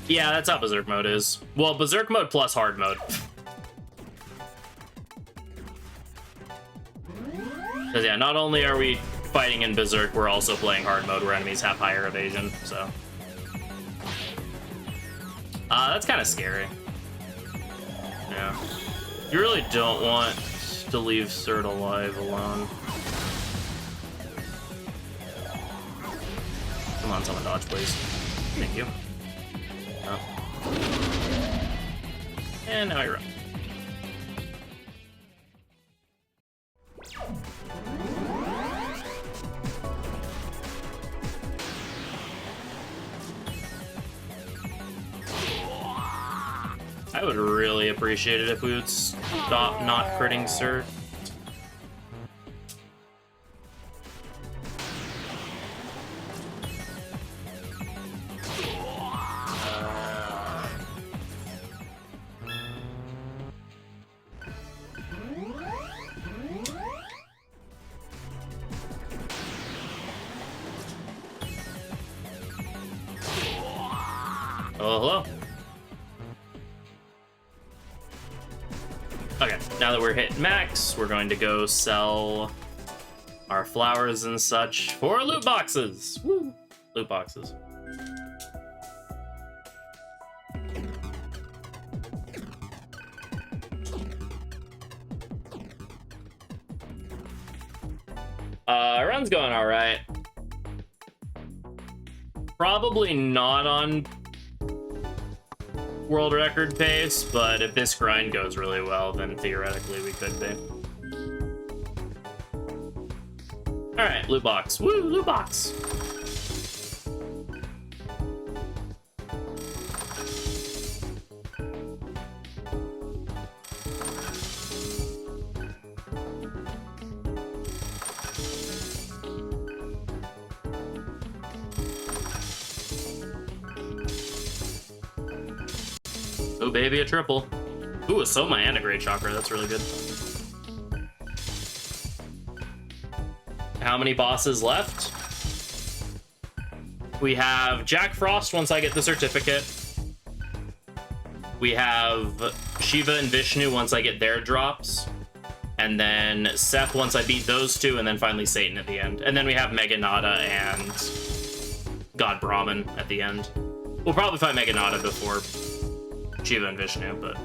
Yeah, that's how Berserk mode is. Well, Berserk mode plus hard mode. Because yeah, not only are we fighting in Berserk, we're also playing hard mode where enemies have higher evasion, so. That's kind of scary. Yeah. You really don't want to leave Cert alive alone. Come on, someone dodge, please. Thank you. Oh. And now you run. I would really appreciate it if we would stop not critting Cert. Oh, hello. Okay, now that we're hitting max, we're going to go sell our flowers and such for loot boxes. Woo! Loot boxes. Run's going all right. Probably not on world record pace, but if this grind goes really well, then theoretically we could be. All right, loot box. Woo, loot box. Oh, baby, a triple. Ooh, a Soma and a Great Chakra. That's really good. How many bosses left? We have Jack Frost once I get the certificate. We have Shiva and Vishnu once I get their drops. And then Seth once I beat those two, and then finally Satan at the end. And then we have Meganada and God Brahman at the end. We'll probably fight Meganada before Shiva and Vishnu, but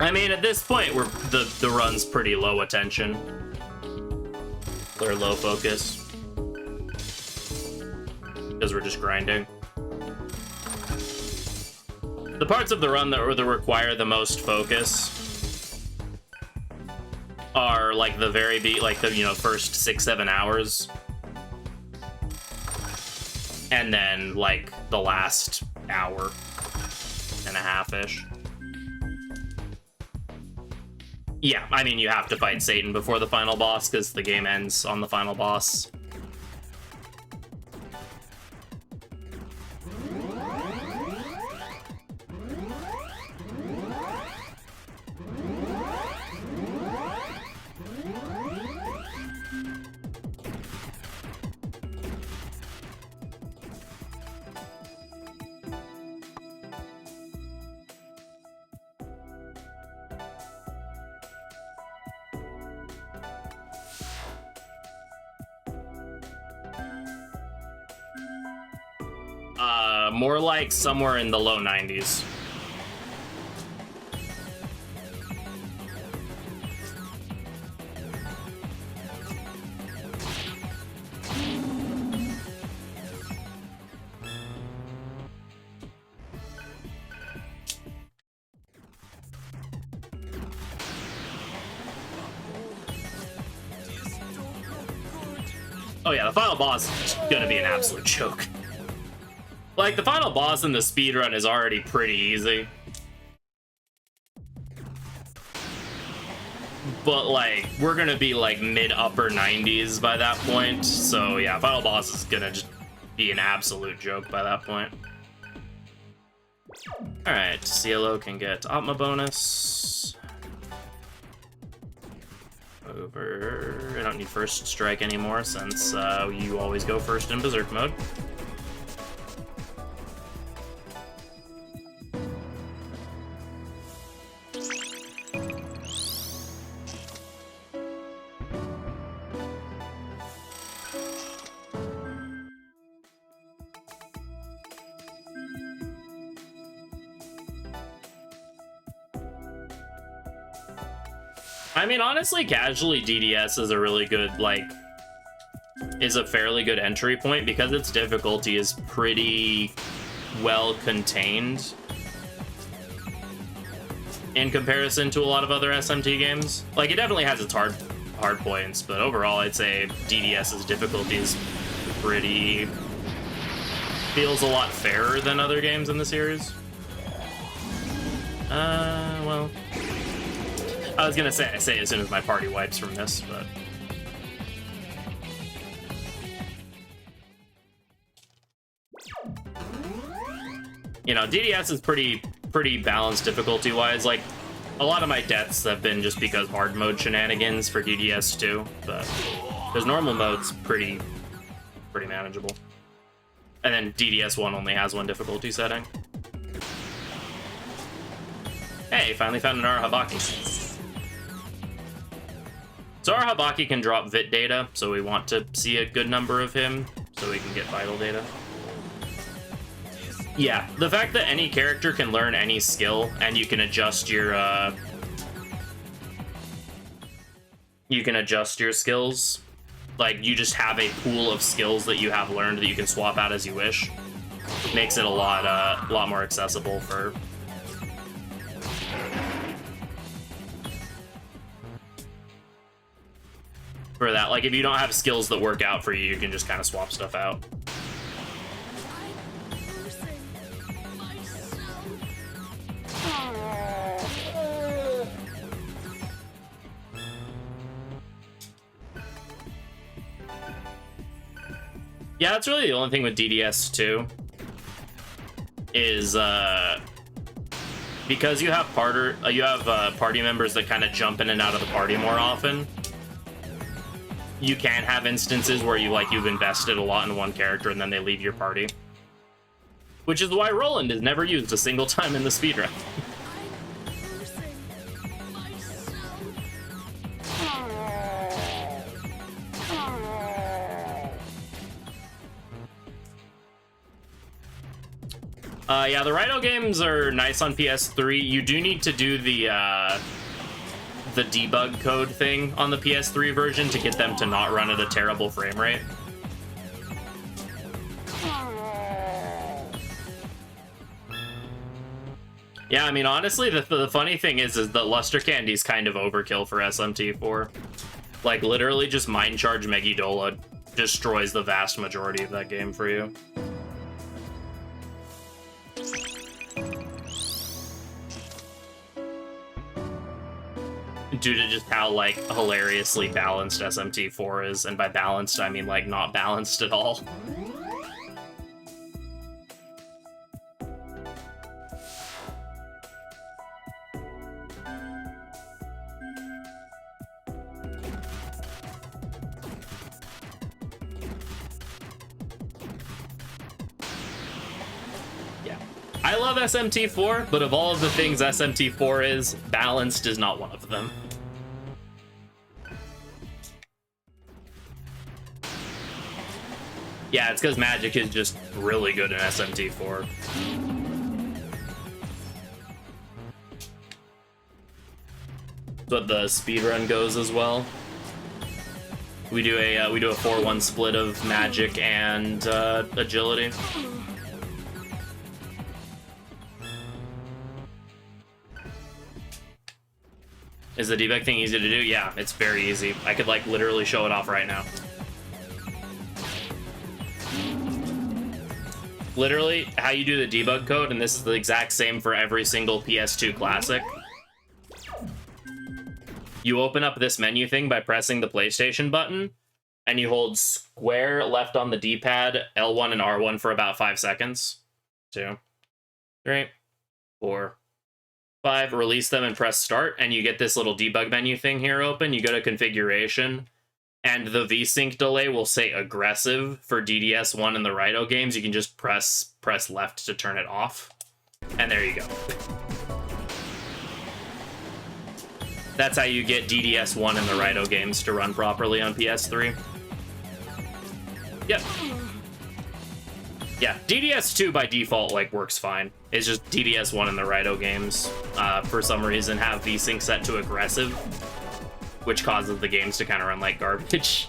I mean, at this point, the run's pretty low attention. They're low focus because we're just grinding. The parts of the run that require the most focus are like the very first 6-7 hours, and then like the last hour and a half-ish. Yeah, I mean, you have to fight Satan before the final boss because the game ends on the final boss. more like somewhere in the low 90s. Oh yeah, the final boss is gonna be an absolute joke. Like, the final boss in the speedrun is already pretty easy. But, like, we're gonna be, like, mid-upper 90s by that point. So, yeah, final boss is gonna just be an absolute joke by that point. Alright, Cielo can get Atma bonus. Over... I don't need first strike anymore since you always go first in Berserk mode. I mean, honestly, casually DDS is a really good, like, is a fairly good entry point because its difficulty is pretty well contained in comparison to a lot of other SMT games. Like, it definitely has its hard points, but overall, I'd say DDS's difficulty is pretty... feels a lot fairer than other games in the series. Well... I was gonna say, I say as soon as my party wipes from this, but... You know, DDS is pretty balanced difficulty-wise. Like, a lot of my deaths have been just because hard mode shenanigans for DDS too, but... Because normal mode's pretty manageable. And then DDS 1 only has one difficulty setting. Hey, finally found an Arahabaki. So our Habaki can drop Vit data, so we want to see a good number of him, so we can get vital data. Yeah, the fact that any character can learn any skill, and you can adjust your, skills. Like, you just have a pool of skills that you have learned that you can swap out as you wish. Makes it a lot more accessible for... For that, like, if you don't have skills that work out for you, you can just kind of swap stuff out. Yeah, that's really the only thing with DDS too. Is because you have party members that kind of jump in and out of the party more often. You can have instances where you've invested a lot in one character and then they leave your party. Which is why Roland is never used a single time in the speedrun. Yeah, the Rhino games are nice on PS3. You do need to do the debug code thing on the PS3 version to get them to not run at a terrible frame rate. Yeah, I mean, honestly, the funny thing is that Luster Candy's kind of overkill for SMT4. Like, literally just Mind Charge Megidola destroys the vast majority of that game for you. Due to just how, like, hilariously balanced SMT4 is, and by balanced, I mean, like, not balanced at all. Yeah. I love SMT4, but of all of the things SMT4 is, balanced is not one of them. Yeah, it's because magic is just really good in SMT4. But the speedrun goes as well. We do a 4-1 split of magic and agility. Is the debug thing easy to do? Yeah, it's very easy. I could like literally show it off right now. Literally, how you do the debug code, and this is the exact same for every single PS2 classic. You open up this menu thing by pressing the PlayStation button, and you hold square left on the D-pad, L1 and R1 for about 5 seconds. 2, 3, 4, 5. Release them and press start, and you get this little debug menu thing here open. You go to configuration, and the VSync delay will say aggressive for DDS1 and the Raito games. You can just press left to turn it off, and there you go. That's how you get DDS1 and the Raito games to run properly on PS3. Yep. Yeah, DDS2 by default like works fine. It's just DDS1 and the Raito games, for some reason, have VSync set to aggressive, which causes the games to kind of run like garbage.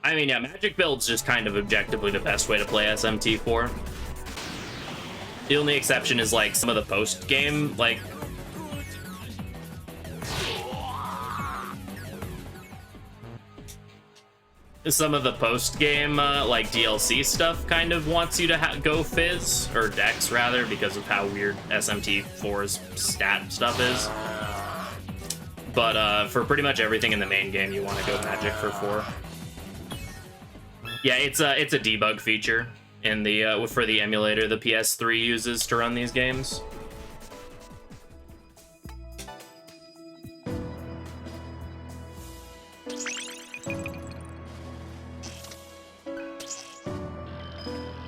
I mean, yeah, magic build's just kind of objectively the best way to play SMT4. The only exception is, like, some of the post-game, like... Some of the post-game, like, DLC stuff kind of wants you to go Fizz, or Dex, rather, because of how weird SMT4's stat stuff is. But, for pretty much everything in the main game, you want to go Magic for 4. Yeah, it's a debug feature in the for the emulator the PS3 uses to run these games.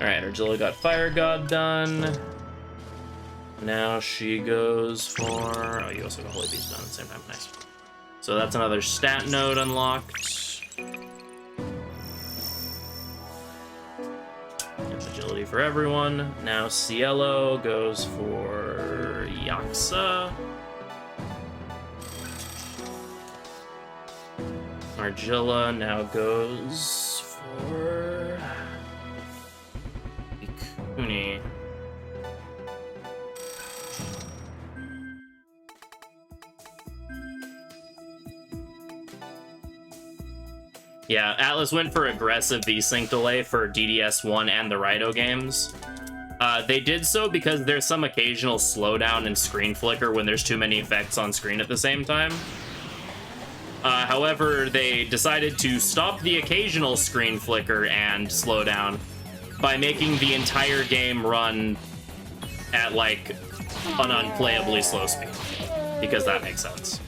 Alright, Argilla got Fire God done. Now she goes for... Oh, you also got Holy Beast done at the same time. Nice. So that's another stat node unlocked. Agility for everyone. Now Cielo goes for Yaksa. Argilla now goes for Ikuni. Yeah, Atlas went for aggressive VSync delay for DDS1 and the Raito games. They did so because there's some occasional slowdown and screen flicker when there's too many effects on screen at the same time. However, they decided to stop the occasional screen flicker and slowdown by making the entire game run at, like, an unplayably slow speed, because that makes sense.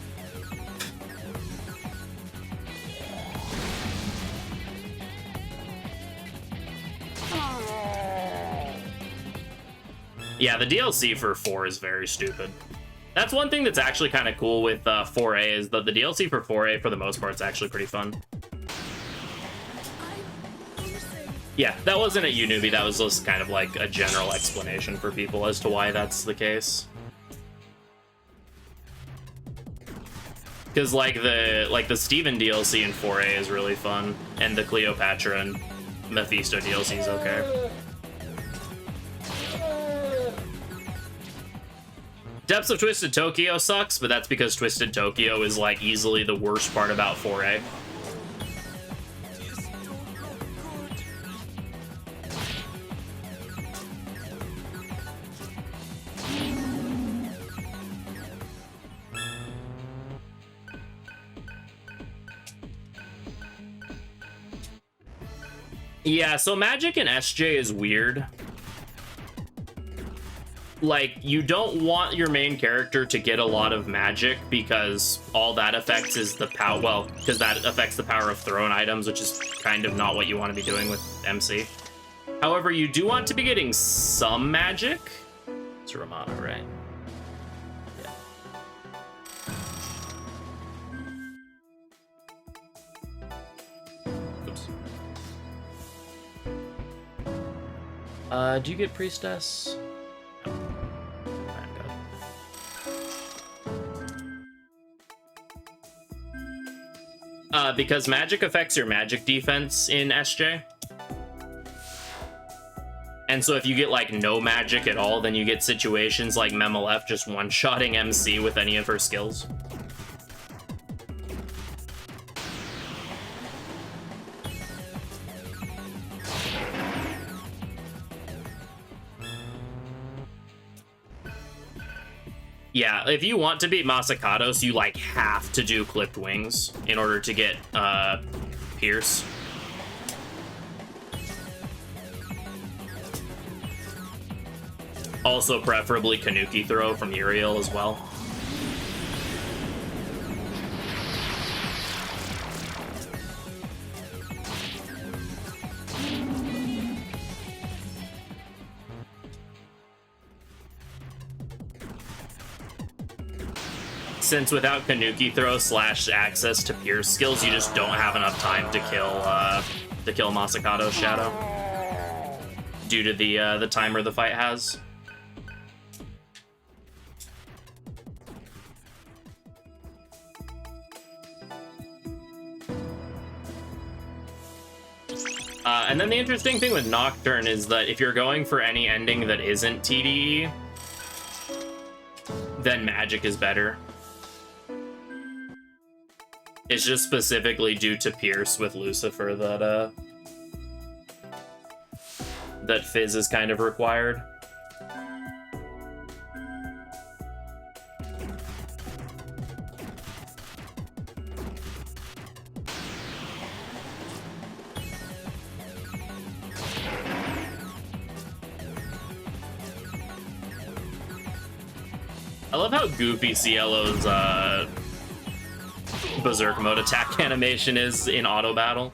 Yeah, the DLC for 4 is very stupid. That's one thing that's actually kind of cool with 4A, is that the DLC for 4A, for the most part, is actually pretty fun. Yeah, that wasn't a Unoobi, that was just kind of like a general explanation for people as to why that's the case. Because like the Steven DLC in 4A is really fun, and the Cleopatra and Mephisto DLC is okay. Depths of Twisted Tokyo sucks, but that's because Twisted Tokyo is, like, easily the worst part about 4A. Yeah, so Magic in SJ is weird. Like, you don't want your main character to get a lot of magic because all that affects is the power, well, because that affects the power of thrown items, which is kind of not what you want to be doing with MC. However, you do want to be getting some magic, It's Romano, right? Yeah. Oops. Do you get Priestess? No. Alright, good. Because magic affects your magic defense in SJ. And so if you get, like, no magic at all, then you get situations like Memelef just one-shotting MC with any of her skills. Yeah, if you want to beat Masakados, you, like, have to do Clipped Wings in order to get, Pierce. Also, preferably Kanuki Throw from Uriel as well. Since without Kanuki Throw / access to Pierce skills, you just don't have enough time to kill Masakado's Shadow due to the timer the fight has. And then the interesting thing with Nocturne is that if you're going for any ending that isn't TDE, then magic is better. It's just specifically due to Pierce with Lucifer that Fizz is kind of required. I love how goofy Cielo's Berserk mode attack animation is in auto battle.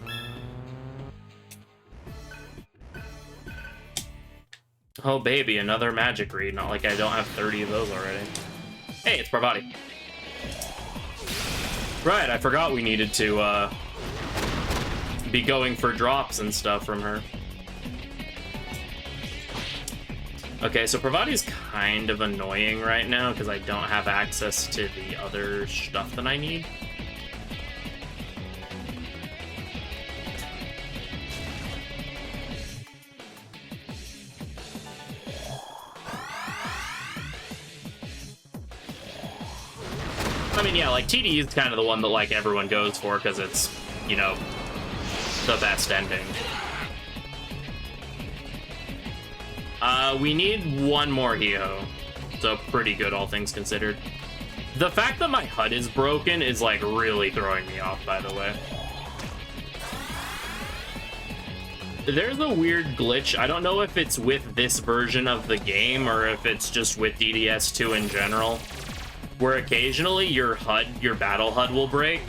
Oh baby, another magic read. Not like I don't have 30 of those already. Hey, it's Parvati. Right, I forgot we needed to be going for drops and stuff from her. Okay, so Parvati's kind of annoying right now because I don't have access to the other stuff that I need. I mean, yeah, like, TDE is kind of the one that, like, everyone goes for because it's, you know, the best ending. We need one more Hio, so pretty good, all things considered. The fact that my HUD is broken is, like, really throwing me off, by the way. There's a weird glitch. I don't know if it's with this version of the game or if it's just with DDS2 in general, where occasionally your HUD, your battle HUD will break.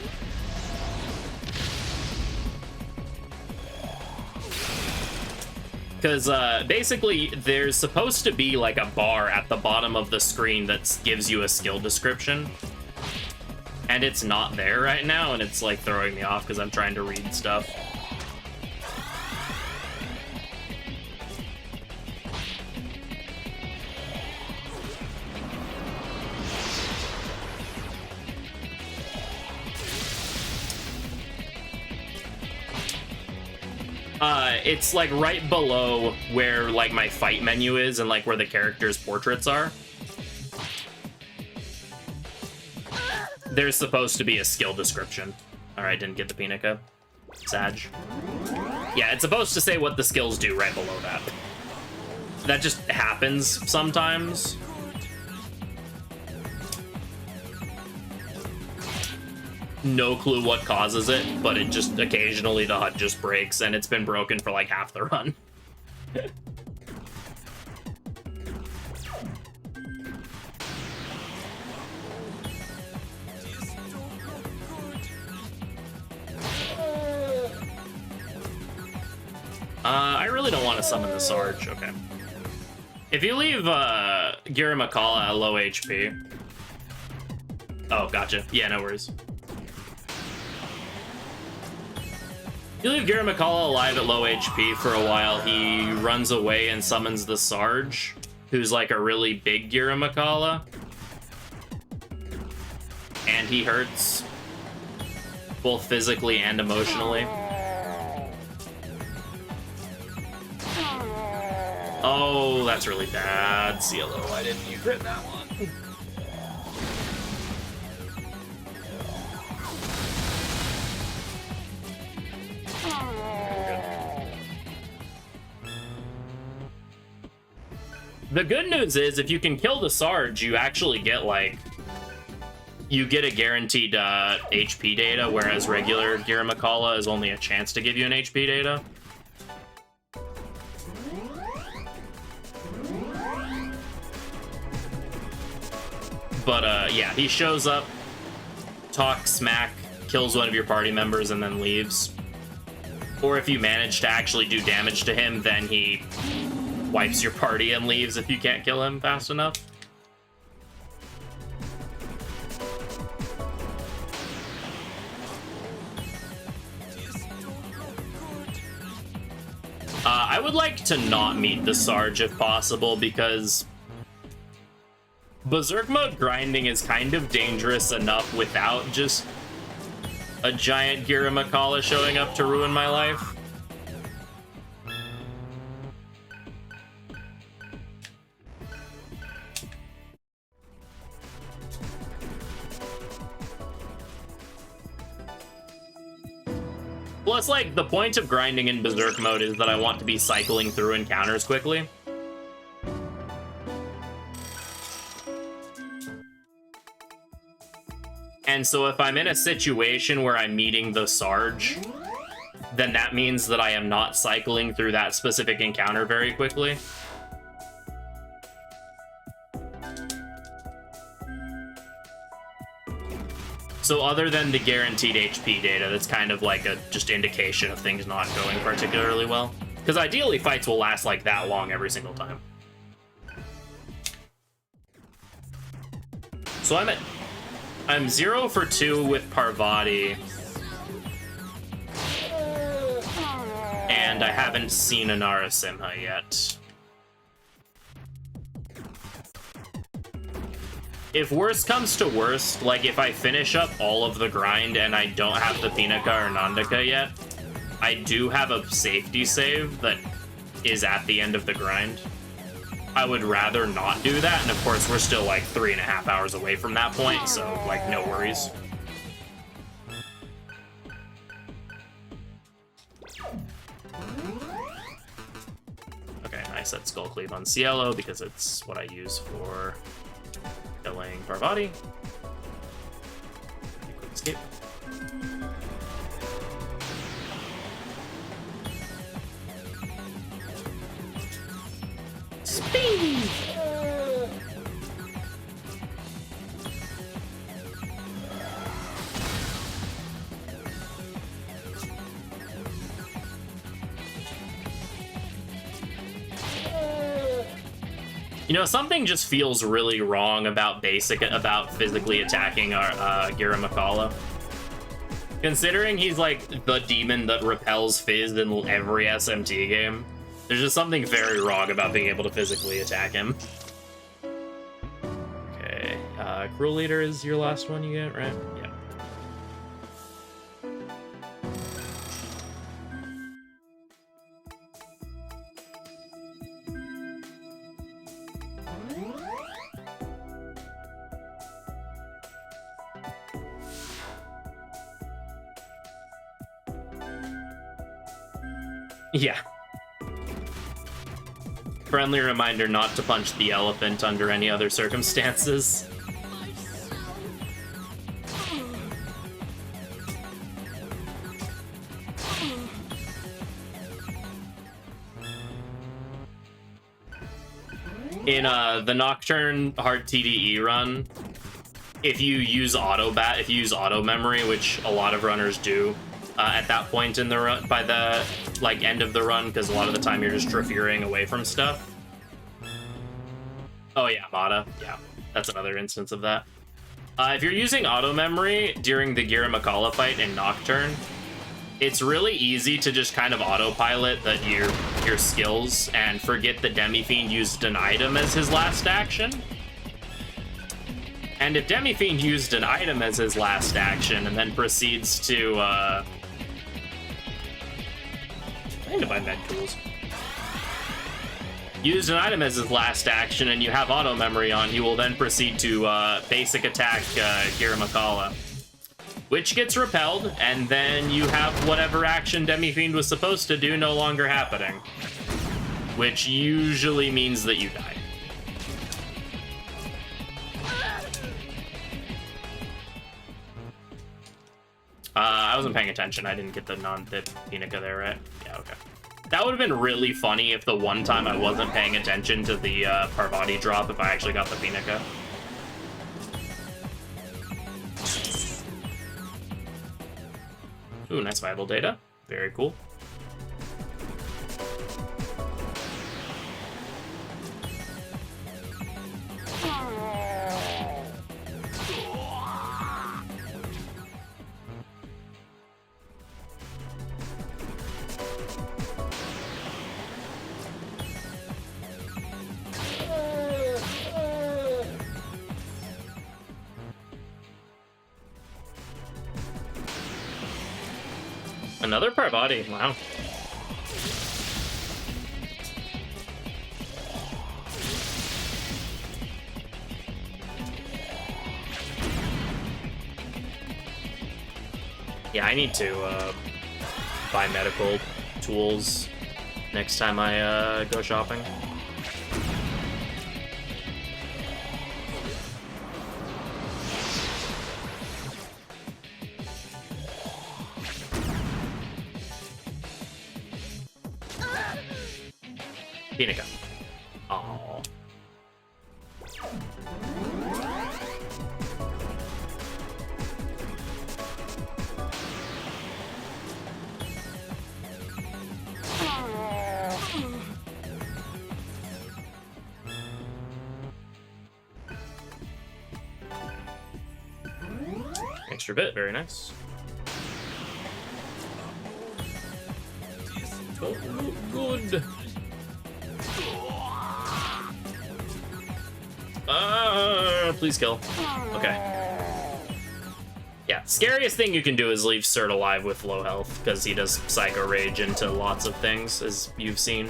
Because basically there's supposed to be like a bar at the bottom of the screen that gives you a skill description. And it's not there right now, and it's like throwing me off because I'm trying to read stuff. It's like right below where like my fight menu is and like where the characters' portraits are. There's supposed to be a skill description. Alright, didn't get the Pinica. Sag. Yeah, it's supposed to say what the skills do right below that. That just happens sometimes. No clue what causes it, but it just occasionally the HUD just breaks, and it's been broken for like half the run. I really don't want to summon the Sarge. Okay. If you leave Giramakala at low HP. Oh, gotcha. Yeah, no worries. You leave Giramakala alive at low HP for a while, he runs away and summons the Sarge, who's like a really big Giramakala. And he hurts, both physically and emotionally. Oh, that's really bad. CLO, why didn't you crit that one? The good news is, if you can kill the Sarge, you actually get, like, you get a guaranteed HP data, whereas regular Giramakala is only a chance to give you an HP data. But, yeah, he shows up, talks smack, kills one of your party members, and then leaves. Or if you manage to actually do damage to him, then he wipes your party and leaves if you can't kill him fast enough. I would like to not meet the Sarge if possible, because Berserk mode grinding is kind of dangerous enough without just a giant Giramakala showing up to ruin my life. Plus, like, the point of grinding in Berserk mode is that I want to be cycling through encounters quickly. And so if I'm in a situation where I'm meeting the Sarge, then that means that I am not cycling through that specific encounter very quickly. So other than the guaranteed HP data, that's kind of like a just indication of things not going particularly well. Because ideally, fights will last like that long every single time. So I'm 0 for 2 with Parvati. And I haven't seen a Narasimha yet. If worst comes to worst, like if I finish up all of the grind and I don't have the Pinaka or Nandaka yet, I do have a safety save that is at the end of the grind. I would rather not do that, and of course we're still like 3.5 hours away from that point, so like no worries. Okay, I set Skull Cleave on Cielo because it's what I use for killing Parvati. Quick escape. Speed! You know, something just feels really wrong about physically attacking our Giramakala. Considering he's like the demon that repels Fizz in every SMT game, there's just something very wrong about being able to physically attack him. Okay, Cruel Leader is your last one you get, right? Yeah. Yeah. Friendly reminder not to punch the elephant under any other circumstances. In the Nocturne hard TDE run, if you use auto memory, which a lot of runners do, at that point in the run, by the end of the run, because a lot of the time you're just traversing away from stuff. Oh yeah, Mata. Yeah, that's another instance of that. If you're using auto memory during the Gira Makala fight in Nocturne, it's really easy to just kind of autopilot your skills and forget that Demi-Fiend used an item as his last action. And if Demi-Fiend used an item as his last action and then proceeds to, I need to buy med tools. Used an item as his last action and you have auto memory on, he will then proceed to basic attack Gira Makala, which gets repelled, and then you have whatever action Demi-Fiend was supposed to do no longer happening, which usually means that you die. I wasn't paying attention. I didn't get the Pinica there, right? Yeah, okay. That would have been really funny if the one time I wasn't paying attention to the Parvati drop, if I actually got the Pinica. Ooh, nice vital data. Very cool. Another Parvati, wow. Yeah, I need to buy medical tools next time I go shopping. Pinica. Aww. Extra bit, very nice. Oh, good. Please kill. Okay. Yeah, scariest thing you can do is leave Cert alive with low health, because he does Psycho Rage into lots of things, as you've seen.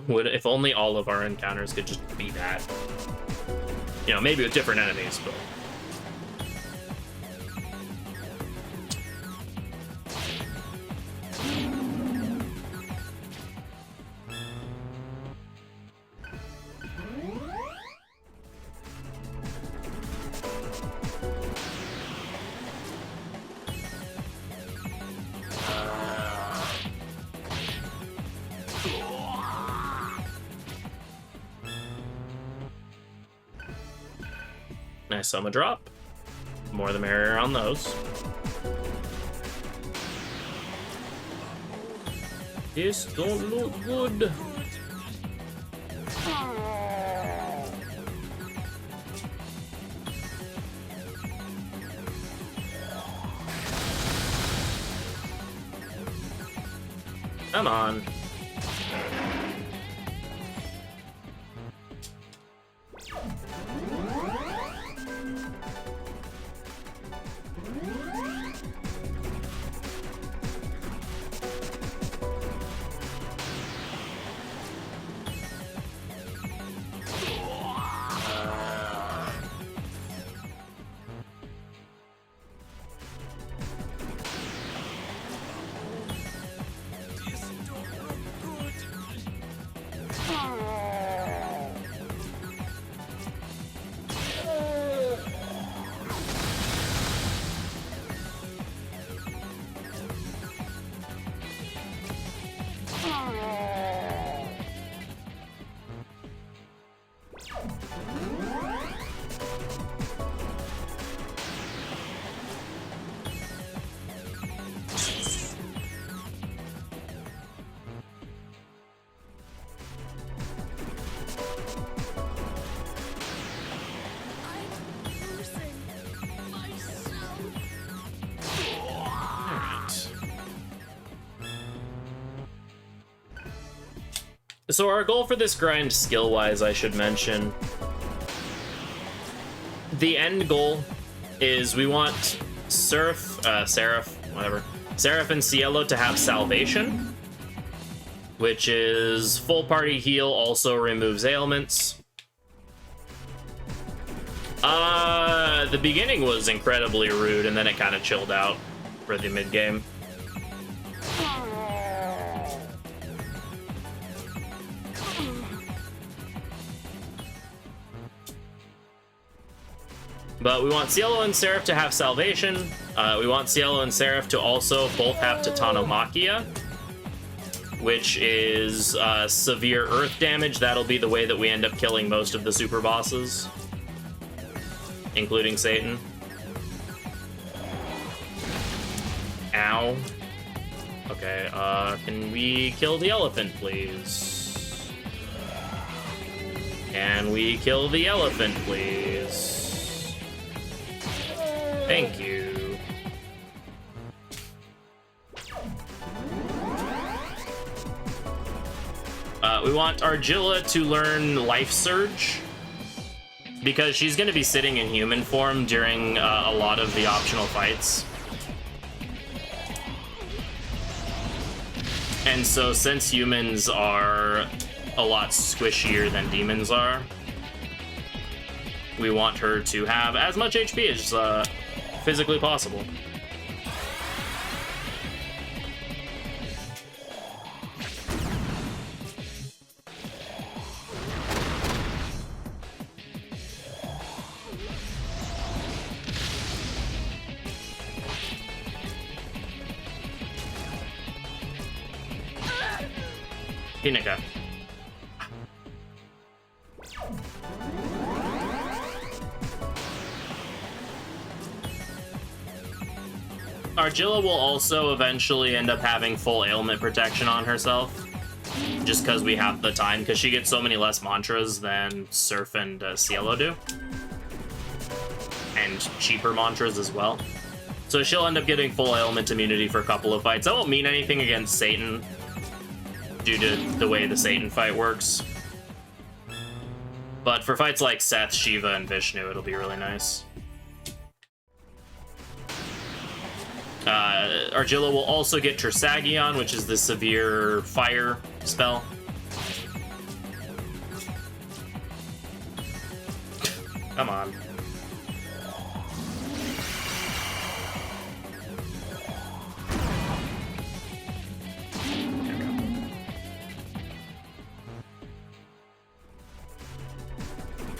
If only all of our encounters could just be that. You know, maybe with different enemies, but... Nice Soma drop. More the merrier on those. This don't look good. Come on. So our goal for this grind, skill-wise, I should mention, the end goal is we want Seraph and Cielo to have Salvation, which is full party heal, also removes ailments. The beginning was incredibly rude, and then it kind of chilled out for the mid-game. But we want Cielo and Seraph to have Salvation. We want Cielo and Seraph to also both have Titanomachia, which is severe earth damage. That'll be the way that we end up killing most of the super bosses, including Satan. Ow. Okay, can we kill the elephant, please? Can we kill the elephant, please? Thank you. We want Argilla to learn Life Surge, because she's going to be sitting in human form during a lot of the optional fights. And so since humans are a lot squishier than demons are, we want her to have as much HP as physically possible. Hinika. Argilla will also eventually end up having full ailment protection on herself, just because we have the time, because she gets so many less mantras than Surf and Cielo do, and cheaper mantras as well. So she'll end up getting full ailment immunity for a couple of fights. That won't mean anything against Satan, due to the way the Satan fight works. But for fights like Seth, Shiva, and Vishnu, it'll be really nice. Argilla will also get Tersagion, which is the severe fire spell. Come on.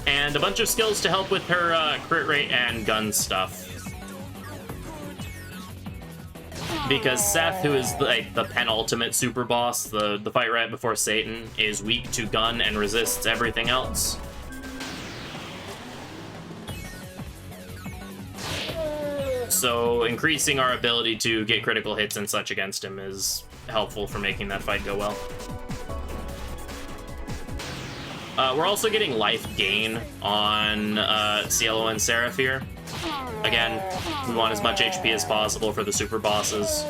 And a bunch of skills to help with her crit rate and gun stuff. Because Seth, who is like the penultimate super boss, the fight right before Satan, is weak to gun and resists everything else. So increasing our ability to get critical hits and such against him is helpful for making that fight go well. We're also getting life gain on Cielo and Seraph here. Again, we want as much HP as possible for the super bosses,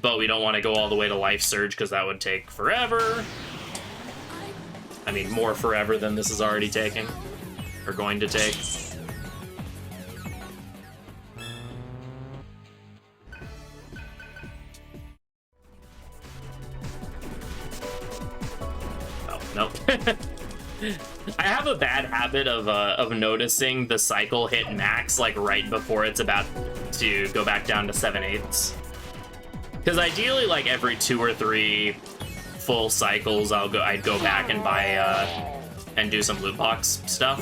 but we don't want to go all the way to Life Surge, because that would take forever. I mean, more forever than this is already taking, or going to take. Oh, nope. I have a bad habit of noticing the cycle hit max like right before it's about to go back down to 7/8. Because ideally, like every 2 or 3 full cycles, I'd go back and buy and do some loot box stuff.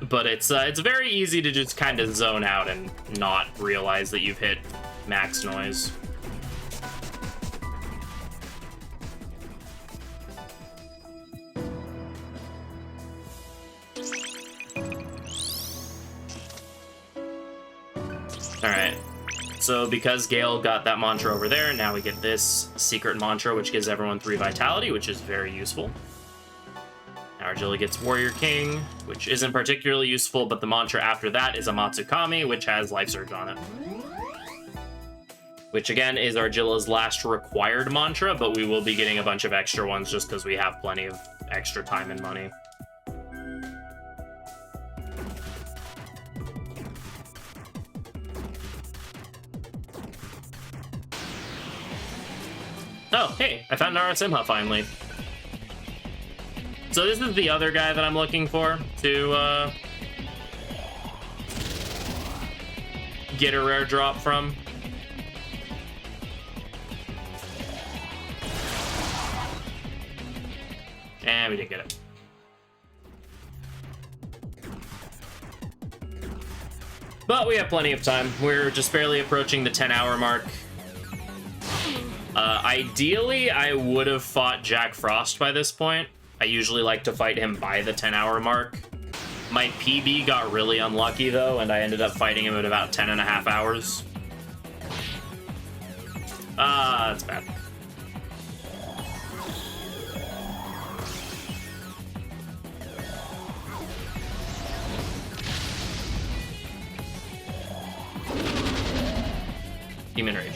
But it's very easy to just kind of zone out and not realize that you've hit max noise. Alright, so because Gale got that mantra over there, now we get this secret mantra, which gives everyone 3 vitality, which is very useful. Now Archangel gets Warrior King, which isn't particularly useful, but the mantra after that is a Matsukami, which has Life Surge on it. Which again is Argilla's last required mantra, but we will be getting a bunch of extra ones just because we have plenty of extra time and money. Oh, hey, I found Narasimha finally. So this is the other guy that I'm looking for to get a rare drop from. And we didn't get it. But we have plenty of time. We're just barely approaching the 10-hour mark. Ideally, I would have fought Jack Frost by this point. I usually like to fight him by the 10-hour mark. My PB got really unlucky, though, and I ended up fighting him at about 10.5 hours. That's bad. Demon Rage.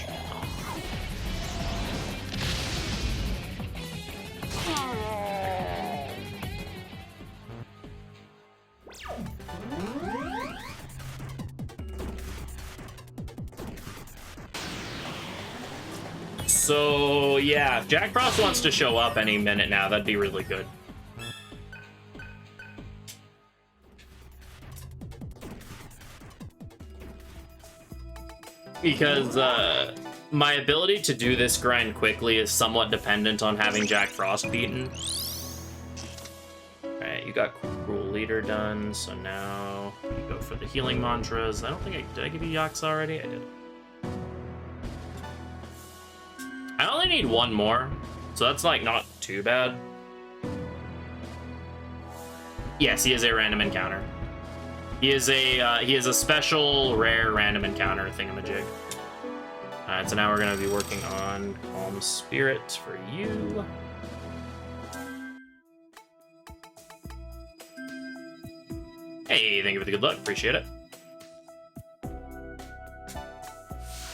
So, yeah, if Jack Frost wants to show up any minute now, that'd be really good. Because, my ability to do this grind quickly is somewhat dependent on having Jack Frost beaten. Alright, you got Cruel Leader done, so now you go for the healing mantras. I don't think did I give you Yax already? I did. I only need one more, so that's like not too bad. Yes, he is a random encounter. He is a special rare random encounter thingamajig. Alright, so now we're gonna be working on Calm Spirit for you. Hey, thank you for the good luck, appreciate it.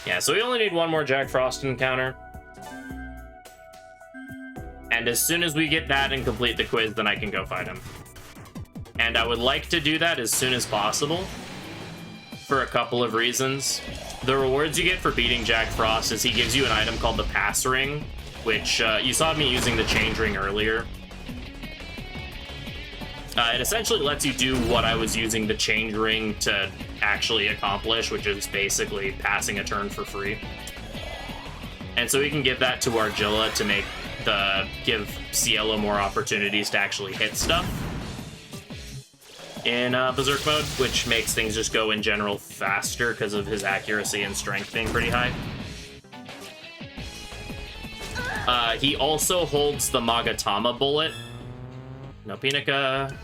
Yeah, so we only need one more Jack Frost encounter. And as soon as we get that and complete the quiz, then I can go fight him. And I would like to do that as soon as possible for a couple of reasons. The rewards you get for beating Jack Frost is he gives you an item called the Pass Ring, which you saw me using the Change Ring earlier. It essentially lets you do what I was using the Change Ring to actually accomplish, which is basically passing a turn for free. And so we can give that to Argilla to give Cielo more opportunities to actually hit stuff in Berserk mode, which makes things just go in general faster because of his accuracy and strength being pretty high. He also holds the Magatama bullet. No Pinica.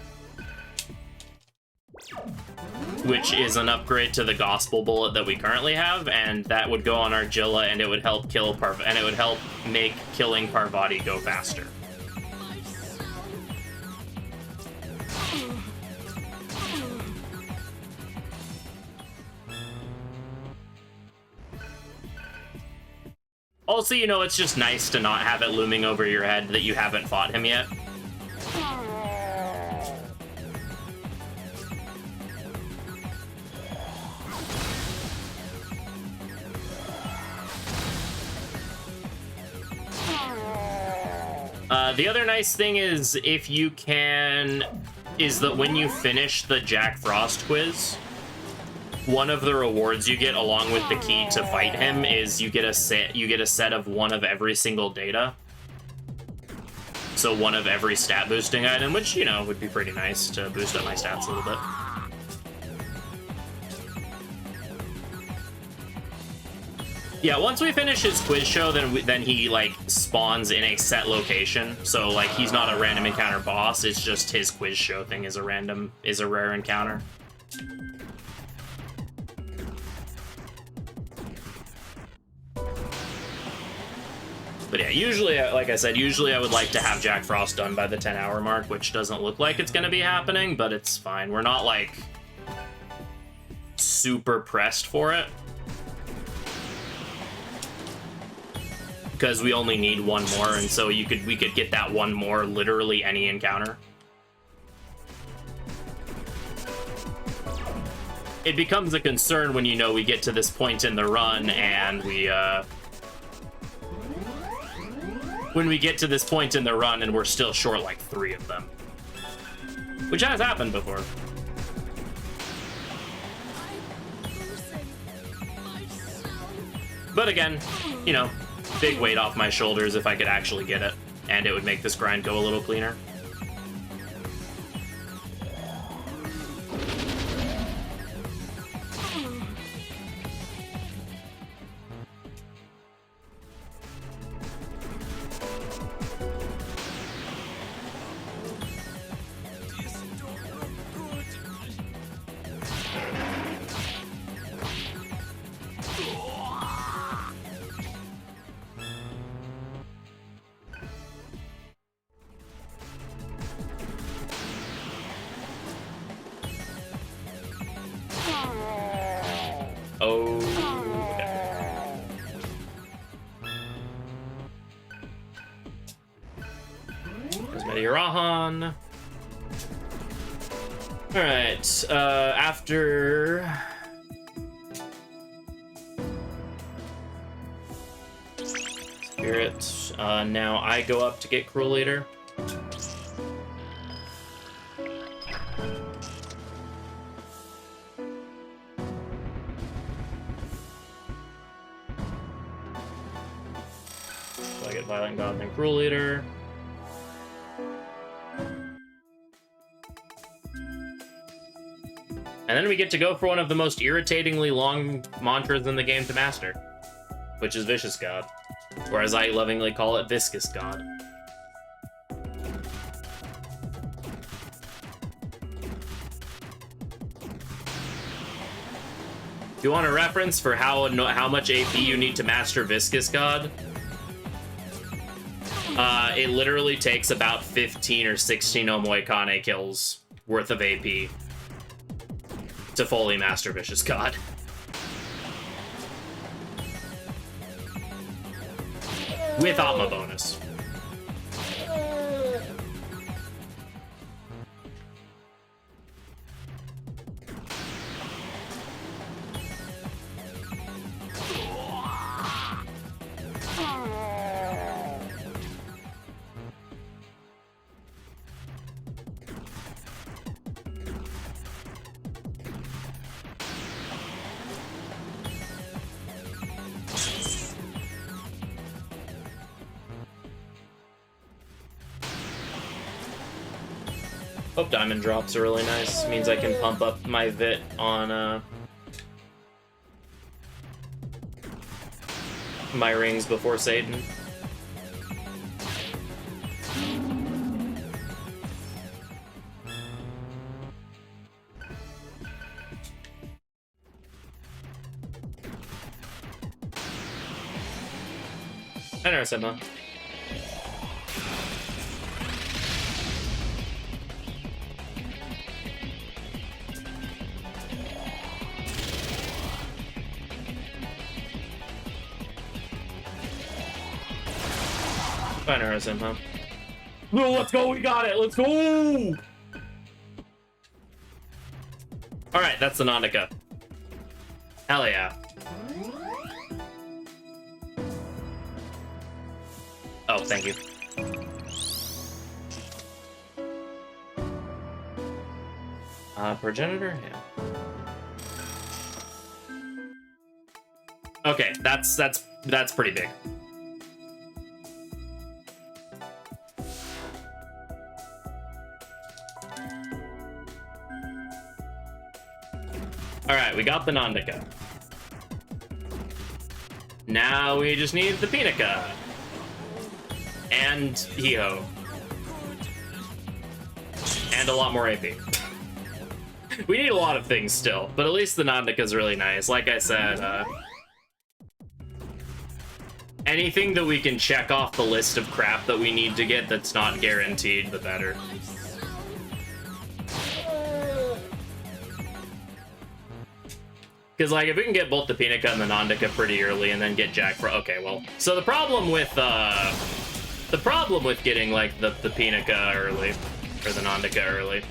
Which is an upgrade to the Gospel bullet that we currently have, and that would go on Argilla, and it would help kill and it would help make killing Parvati go faster. Also, you know, it's just nice to not have it looming over your head that you haven't fought him yet. The other nice thing is is that when you finish the Jack Frost quiz, one of the rewards you get along with the key to fight him is you get a set of one of every single data. So one of every stat boosting item, which, you know, would be pretty nice to boost up my stats a little bit. Yeah, once we finish his quiz show, then he, like, spawns in a set location. So, like, he's not a random encounter boss, it's just his quiz show thing is a rare encounter. But yeah, usually, like I said, usually I would like to have Jack Frost done by the 10-hour mark, which doesn't look like it's going to be happening, but it's fine. We're not, like, super pressed for it. Because we only need one more, and so we could get that one more literally any encounter. It becomes a concern when, you know, we get to this point in the run and when we get to this point in the run and we're still short like 3 of them. Which has happened before. But again, you know, big weight off my shoulders if I could actually get it, and it would make this grind go a little cleaner. Oh, okay. There's Medirahan. Alright, after... Spirit, now I go up to get Cruel Leader. Violent God and Cruel Leader. And then we get to go for one of the most irritatingly long mantras in the game to master, which is Vicious God, or as I lovingly call it, Viscous God. If you want a reference for how much AP you need to master Viscous God, it literally takes about 15 or 16 Omoikane kills worth of AP to fully master Vicious God. With Atma bonus. Hope diamond drops are really nice. Means I can pump up my vit on my rings before Satan. I never said no. Fine, RSM, huh? No, let's go, we got it, let's go! Alright, that's the Nandika. Hell yeah. Oh, thank you. Progenitor? Yeah. Okay, that's pretty big. Alright, we got the Nandika. Now we just need the Pinica. And Hiho. And a lot more AP. We need a lot of things still, but at least the Nandika is really nice. Like I said, Anything that we can check off the list of crap that we need to get that's not guaranteed, the better. Because, like, if we can get both the Pinica and the Nandika pretty early and then get Jack for... Okay, well... So the problem with getting, like, the Pinica early, or the Nandika early,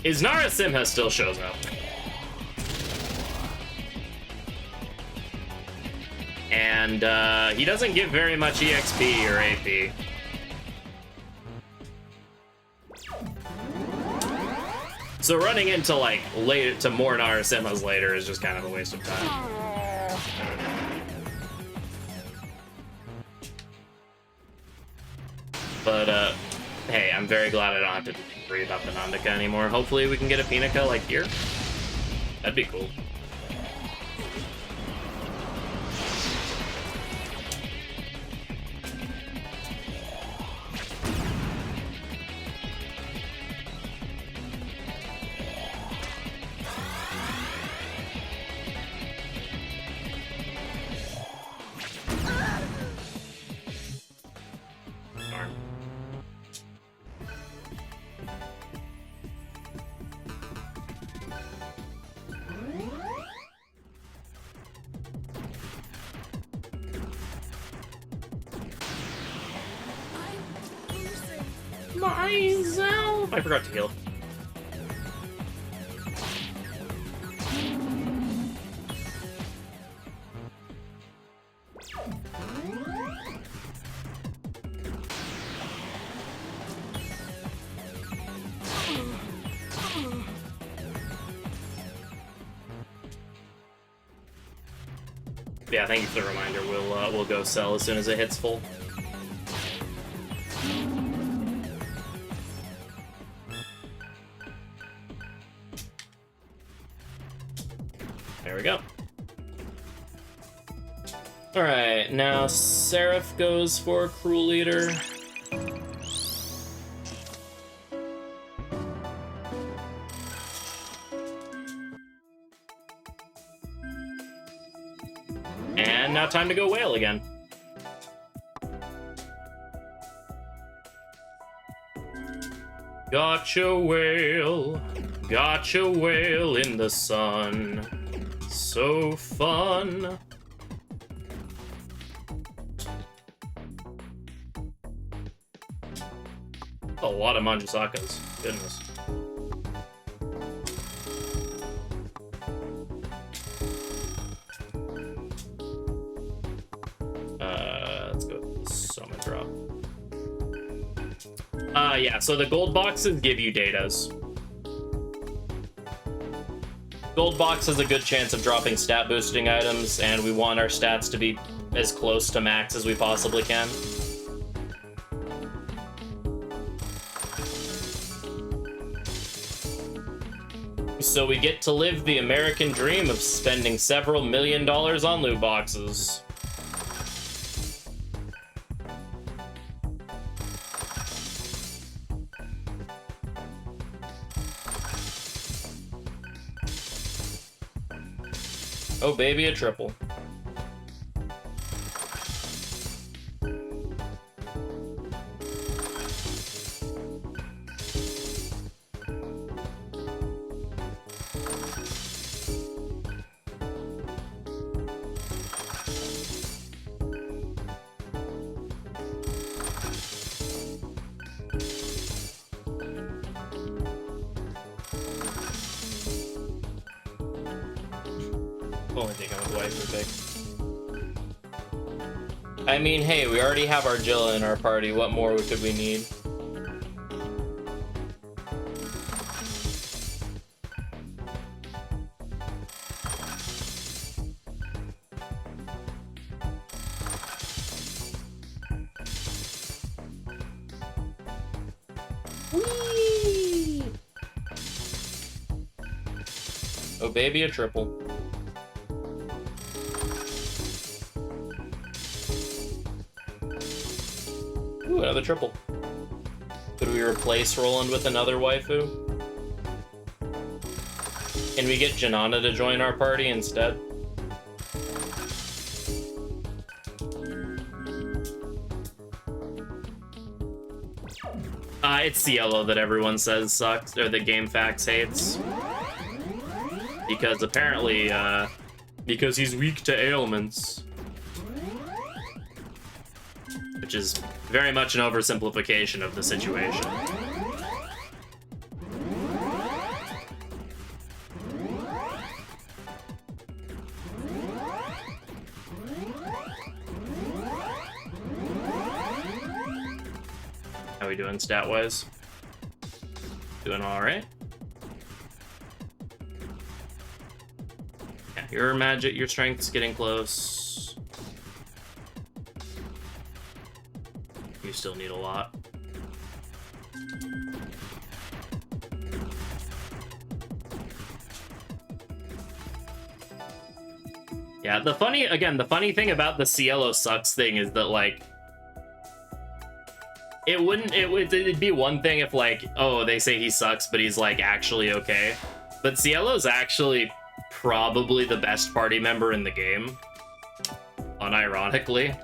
is Narasimha still shows up. And he doesn't give very much EXP or AP. So running into like more Narasimhas later is just kind of a waste of time. But hey, I'm very glad I don't have to worry about the Nandika anymore. Hopefully we can get a Pinica like here. That'd be cool. Myself. I forgot to heal. Yeah, thank you for the reminder. We'll go sell as soon as it hits full. There we go. Alright, now Seraph goes for Cruel Leader. And now time to go Whale again. Gotcha whale in the sun. So fun. A lot of Manjusakas. Goodness. Let's go with the summon drop. Yeah, so the gold boxes give you datas. Gold box has a good chance of dropping stat boosting items, and we want our stats to be as close to max as we possibly can. So we get to live the American dream of spending several $1 million on loot boxes. Oh, baby, a triple. Only thing I would wipe would pick. I mean, hey, we already have Argilla in our party. What more could we need? Whee! Oh, baby, a triple. Ooh, another triple. Could we replace Roland with another waifu? Can we get Janana to join our party instead? It's Cielo that everyone says sucks, or that GameFAQs hates. Because apparently, because he's weak to ailments. Which is very much an oversimplification of the situation. How we doing stat-wise? Doing alright. Yeah, your magic, your strength's getting close. You still need a lot. Yeah, the funny thing about the Cielo sucks thing is that, like, it'd be one thing if, like, oh, they say he sucks, but he's, like, actually okay. But Cielo's actually probably the best party member in the game, unironically.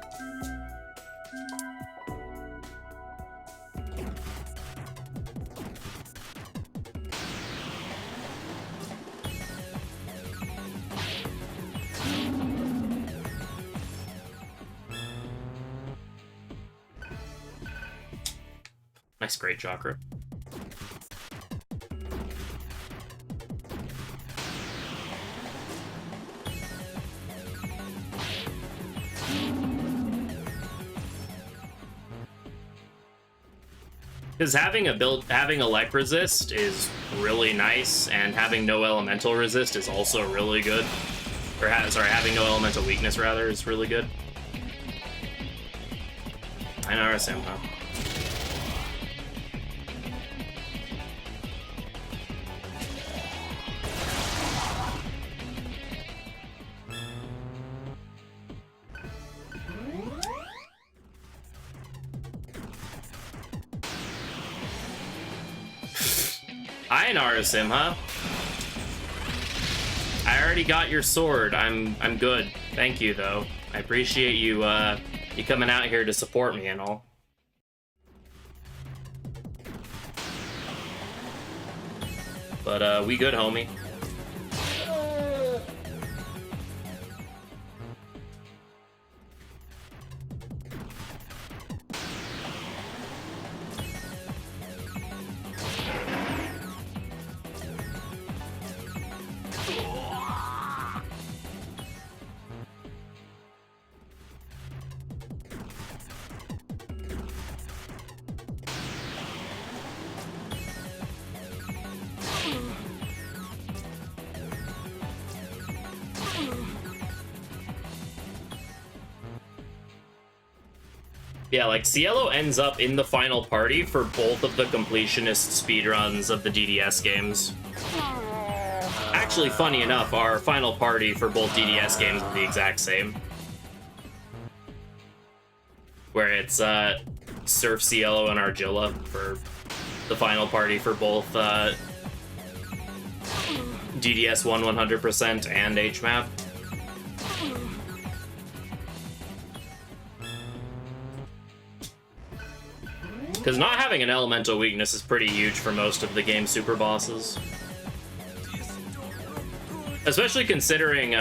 Nice, great chakra. Because having elect resist is really nice, and having no elemental resist is also really good. Or sorry, having no elemental weakness rather is really good. I know, RSM, huh? Sim, huh? I already got your sword. I'm good. Thank you, though. I appreciate you you coming out here to support me and all. But we good, homie. Yeah, like, Cielo ends up in the final party for both of the completionist speedruns of the DDS games. Actually, funny enough, our final party for both DDS games is the exact same. Where it's Surf, Cielo, and Argilla for the final party for both DDS 100% and HMAP. Because not having an elemental weakness is pretty huge for most of the game's super bosses. Especially considering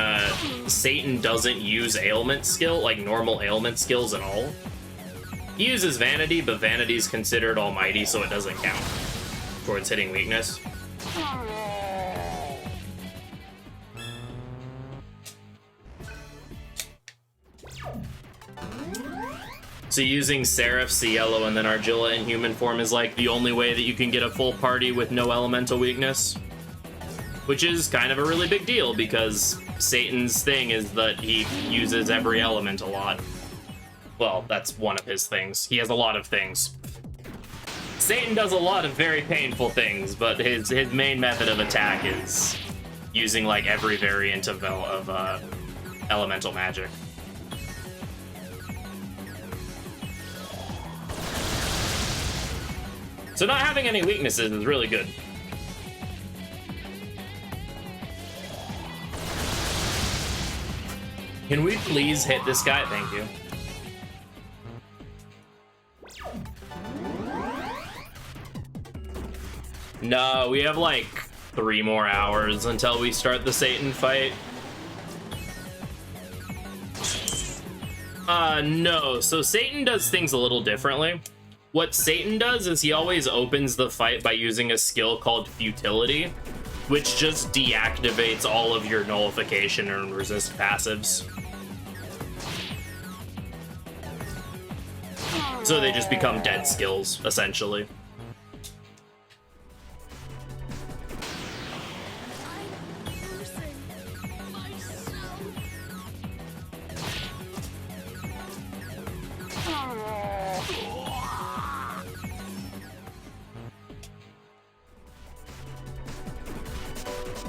Satan doesn't use ailment skill, like normal ailment skills at all. He uses Vanity, but Vanity's considered almighty, so it doesn't count towards hitting weakness. So using Seraph, Cielo, and then Argilla in human form is like the only way that you can get a full party with no elemental weakness. Which is kind of a really big deal, because Satan's thing is that he uses every element a lot. Well, that's one of his things. He has a lot of things. Satan does a lot of very painful things, but his main method of attack is using, like, every variant of elemental magic. So not having any weaknesses is really good. Can we please hit this guy? Thank you. No, we have like 3 more hours until we start the Satan fight. No. So Satan does things a little differently. What Satan does is he always opens the fight by using a skill called Futility, which just deactivates all of your nullification and resist passives. So they just become dead skills, essentially.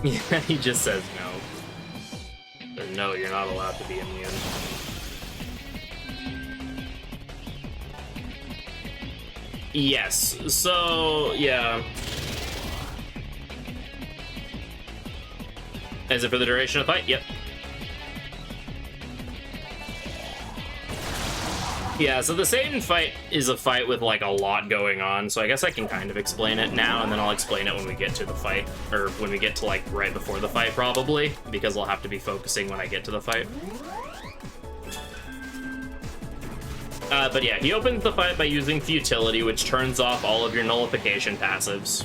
Yeah, he just says no. Or no, you're not allowed to be immune. Yes, so, yeah. Is it for the duration of the fight? Yep. Yeah, so the Satan fight is a fight with, like, a lot going on, so I guess I can kind of explain it now, and then I'll explain it when we get to the fight, or when we get to, like, right before the fight, probably, because I'll have to be focusing when I get to the fight. But yeah, he opens the fight by using Futility, which turns off all of your nullification passives.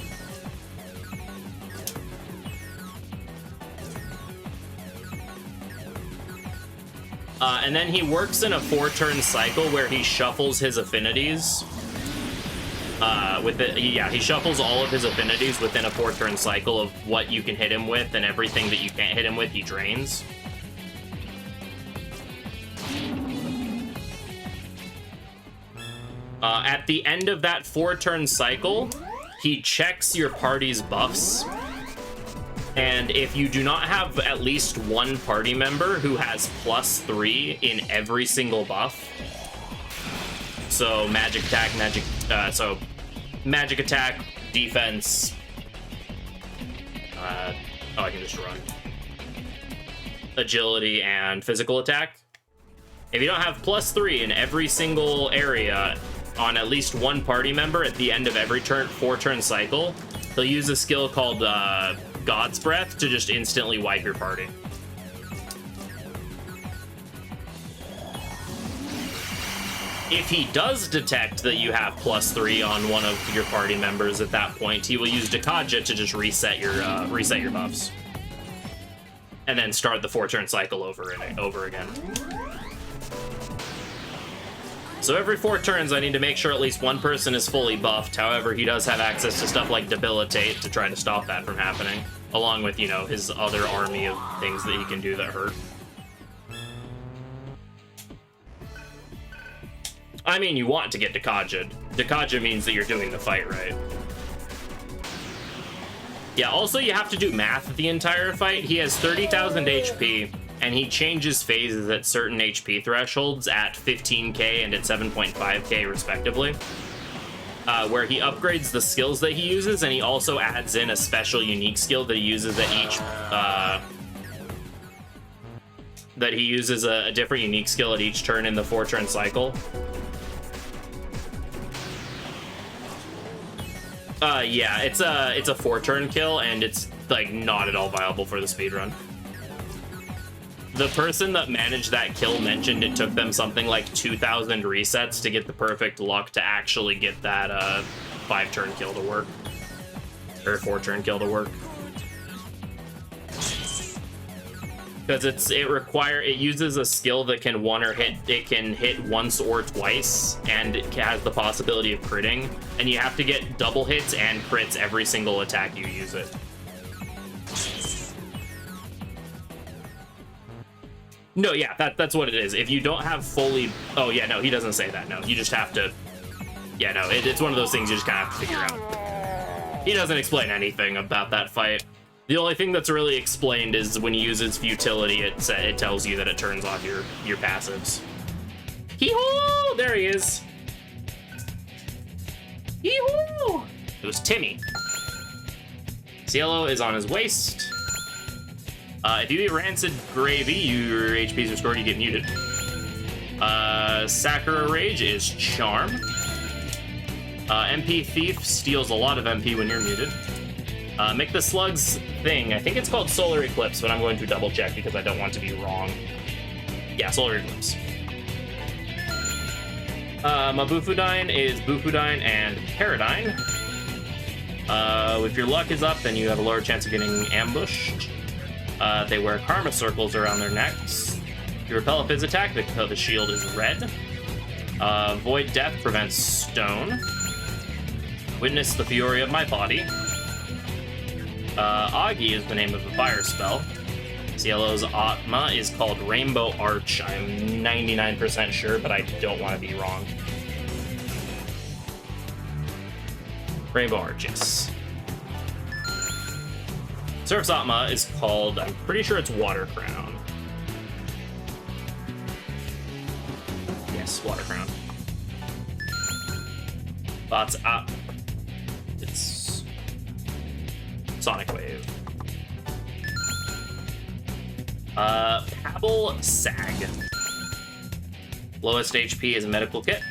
And then he works in a 4-turn cycle where he shuffles his affinities. He shuffles all of his affinities within a 4-turn cycle of what you can hit him with, and everything that you can't hit him with, he drains. At the end of that 4-turn cycle, he checks your party's buffs. And if you do not have at least one party member who has +3 in every single buff, so magic attack, magic attack, defense, I can just run, agility, and physical attack. If you don't have +3 in every single area on at least one party member at the end of every 4-turn cycle, he'll use a skill called God's Breath to just instantly wipe your party. If he does detect that you have +3 on one of your party members at that point, he will use Dekaja to just reset your buffs, and then start the 4-turn cycle over again. So every 4 turns, I need to make sure at least one person is fully buffed. However, he does have access to stuff like Debilitate to try to stop that from happening, along with, you know, his other army of things that he can do that hurt. I mean, you want to get Dekaja. Dekaja means that you're doing the fight right. Yeah, also you have to do math the entire fight. He has 30,000 HP. And he changes phases at certain HP thresholds at 15k and at 7.5k respectively, where he upgrades the skills that he uses, and he also adds in a special unique skill that he uses at each a different unique skill at each turn in the 4-turn cycle. Yeah, it's a 4-turn kill, and it's like not at all viable for the speedrun. The person that managed that kill mentioned it took them something like 2,000 resets to get the perfect luck to actually get that 5-turn kill to work, or 4-turn kill to work. Because it uses a skill that can hit once or twice, and it has the possibility of critting, and you have to get double hits and crits every single attack you use it. No, yeah, that's what it is. If you don't have fully... Oh, yeah, no, he doesn't say that, no. You just have to... Yeah, no, it's one of those things you just kind of have to figure out. He doesn't explain anything about that fight. The only thing that's really explained is when he uses Futility, it tells you that it turns off your passives. Hee-hoo! There he is. Hee-hoo! It was Timmy. Cielo is on his waist. If you eat rancid gravy, your HP is restored, you get muted. Sakura Rage is Charm. MP Thief steals a lot of MP when you're muted. Make the slugs thing. I think it's called Solar Eclipse, but I'm going to double check because I don't want to be wrong. Yeah, Solar Eclipse. My Bufudyne is Bufudyne and Paradyne. If your luck is up, then you have a lower chance of getting ambushed. They wear karma circles around their necks. You repel a Fizz attack because the shield is red. Void Death prevents stone. Witness the fury of my body. Augie is the name of the fire spell. Cielo's Atma is called Rainbow Arch. I'm 99% sure, but I don't want to be wrong. Rainbow Arch, yes. Surf's Atma is called, I'm pretty sure it's Water Crown. Yes, Water Crown. Thoughts up. It's Sonic Wave. Devil Saga. Lowest HP is a medical kit.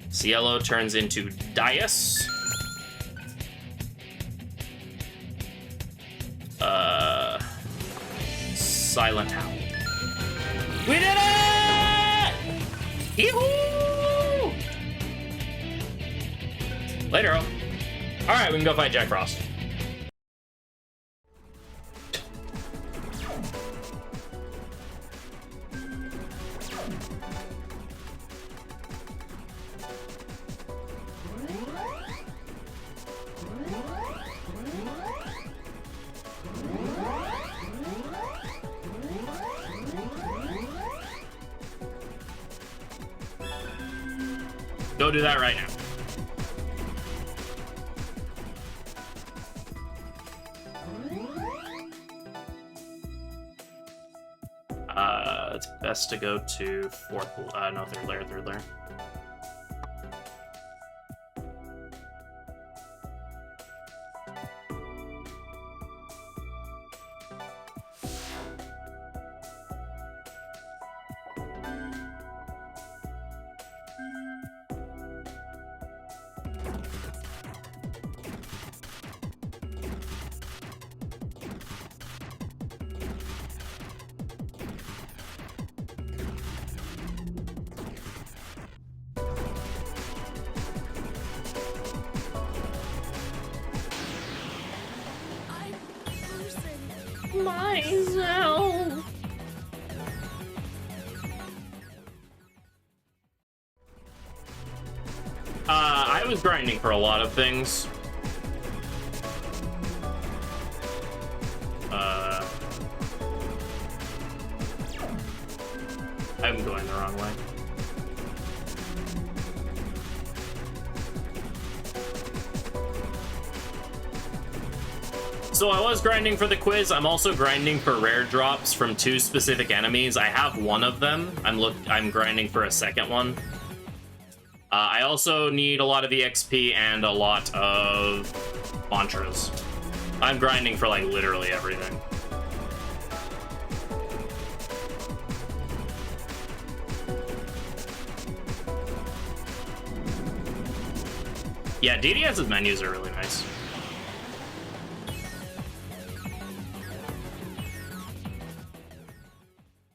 Cielo turns into Dias. Silent Howl. We did it! Yee-hoo! Later. All right, we can go fight Jack Frost. Go do that right now. It's best to go to third layer. Myself. I was grinding for a lot of things. I'm going the wrong way. So I was grinding for the quiz. I'm also grinding for rare drops from 2 specific enemies. I have one of them. I'm grinding for a second one. I also need a lot of EXP and a lot of mantras. I'm grinding for like literally everything. Yeah, DDS's menus are really nice.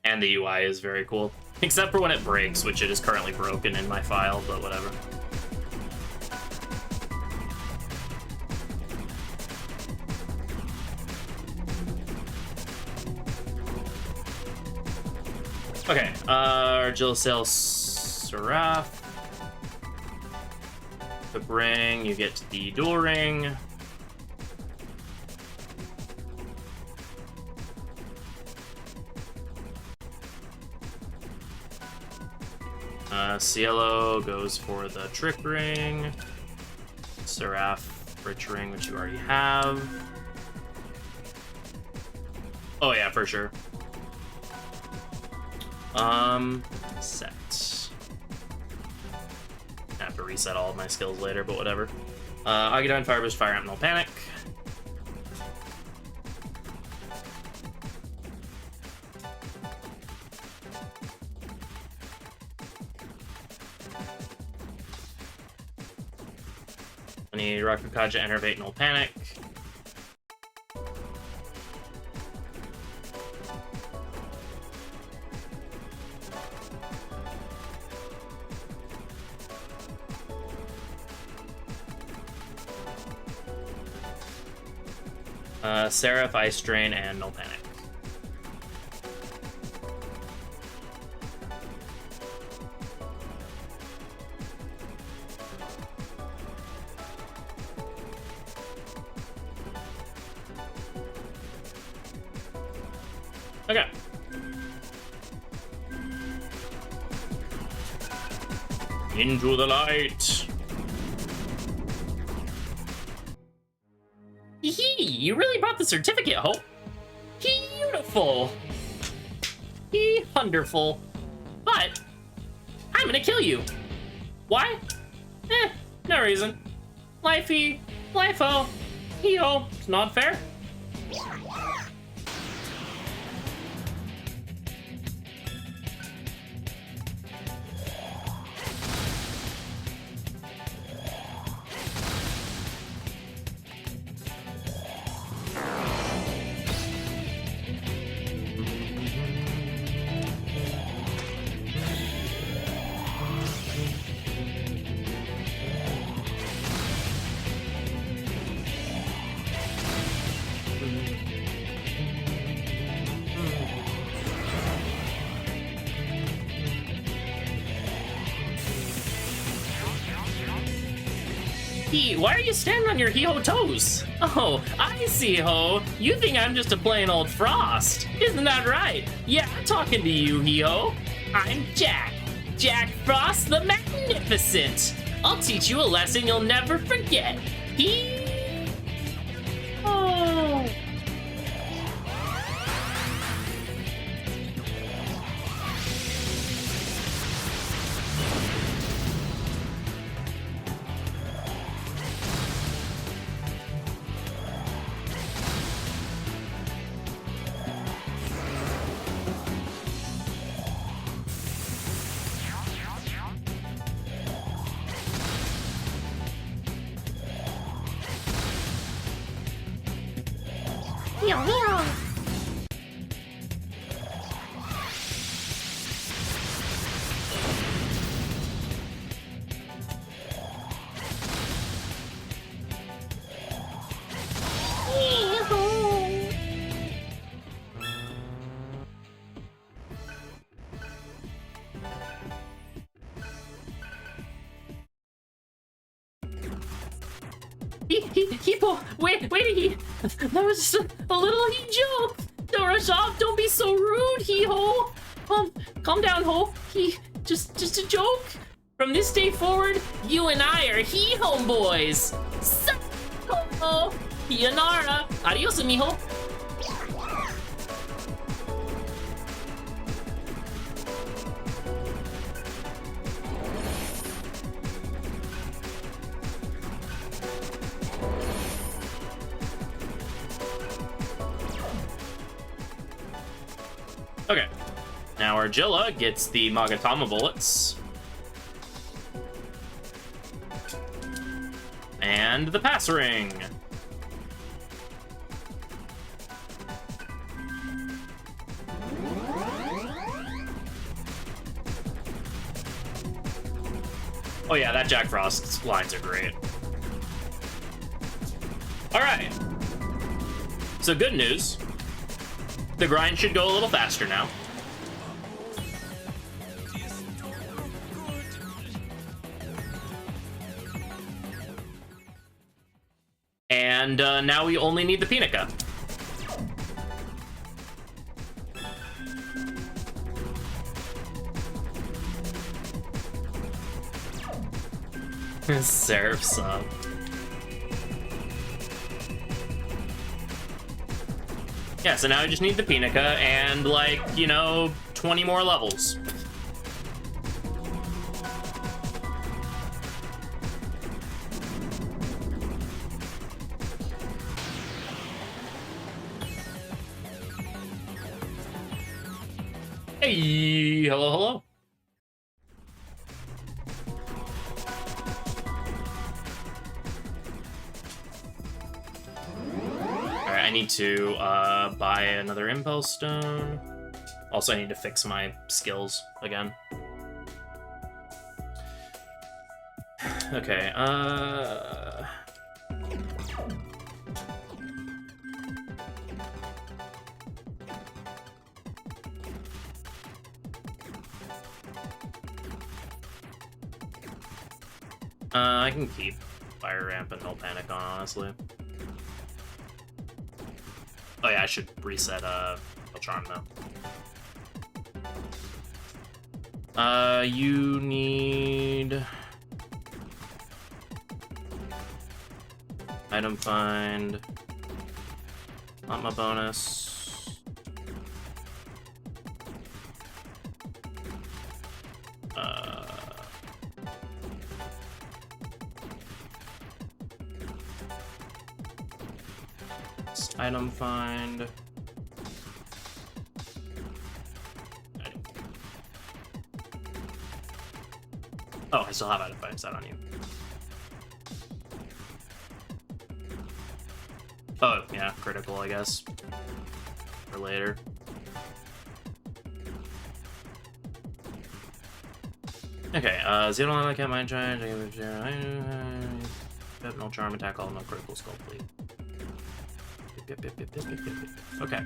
And the UI is very cool. Except for when it breaks, which it is currently broken in my file, but whatever. Okay, Argilcel Seraph. The ring, you get the dual ring. Cielo goes for the trick ring. Seraph, rich ring, which you already have. Oh yeah, for sure. Set. I have to reset all of my skills later, but whatever. Agudine, Fire Boost, Fire Amp, No Panic. I need Rakukaja, Enervate, No Panic. Seraph, Ice Drain, and No Panic. Okay. Into the light. Hee, you really brought the certificate, Hope. Beautiful. Wonderful. But I'm gonna kill you. Why? No reason. Life-o. Hee-ho. It's not fair. Why are you standing on your hee-ho toes? Oh, I see, Ho. You think I'm just a plain old Frost. Isn't that right? Yeah, I'm talking to you, hee-ho. I'm Jack. Jack Frost the Magnificent. I'll teach you a lesson you'll never forget. Oh. Meow, meow. Hippo, wait, that was just a little joke. Don't rush off, don't be so rude, hee-ho. Calm down, Ho. Just a joke. From this day forward, you and I are he-homeboys. So, ho, Yanara. Adios, amigo. Okay, now Argilla gets the Magatama bullets. And the pass ring. Oh yeah, that Jack Frost lines are great. All right, so good news. The grind should go a little faster now. And now we only need the Pinica. Seraph sub. Yeah, so now I just need the Pinica and, like, you know, 20 more levels. Hey, hello. I need to buy another Impel Stone. Also, I need to fix my skills again. Okay, I can keep Fire Ramp and No Panic on, honestly. Oh yeah, I should reset Charm though. You need item find. Not my bonus. Item find. Oh, I still have item find set on you. Oh, yeah, critical, I guess. For later. Okay, Zero I can't mind charge. No charm attack, all no critical skull bleed. Yep. Okay.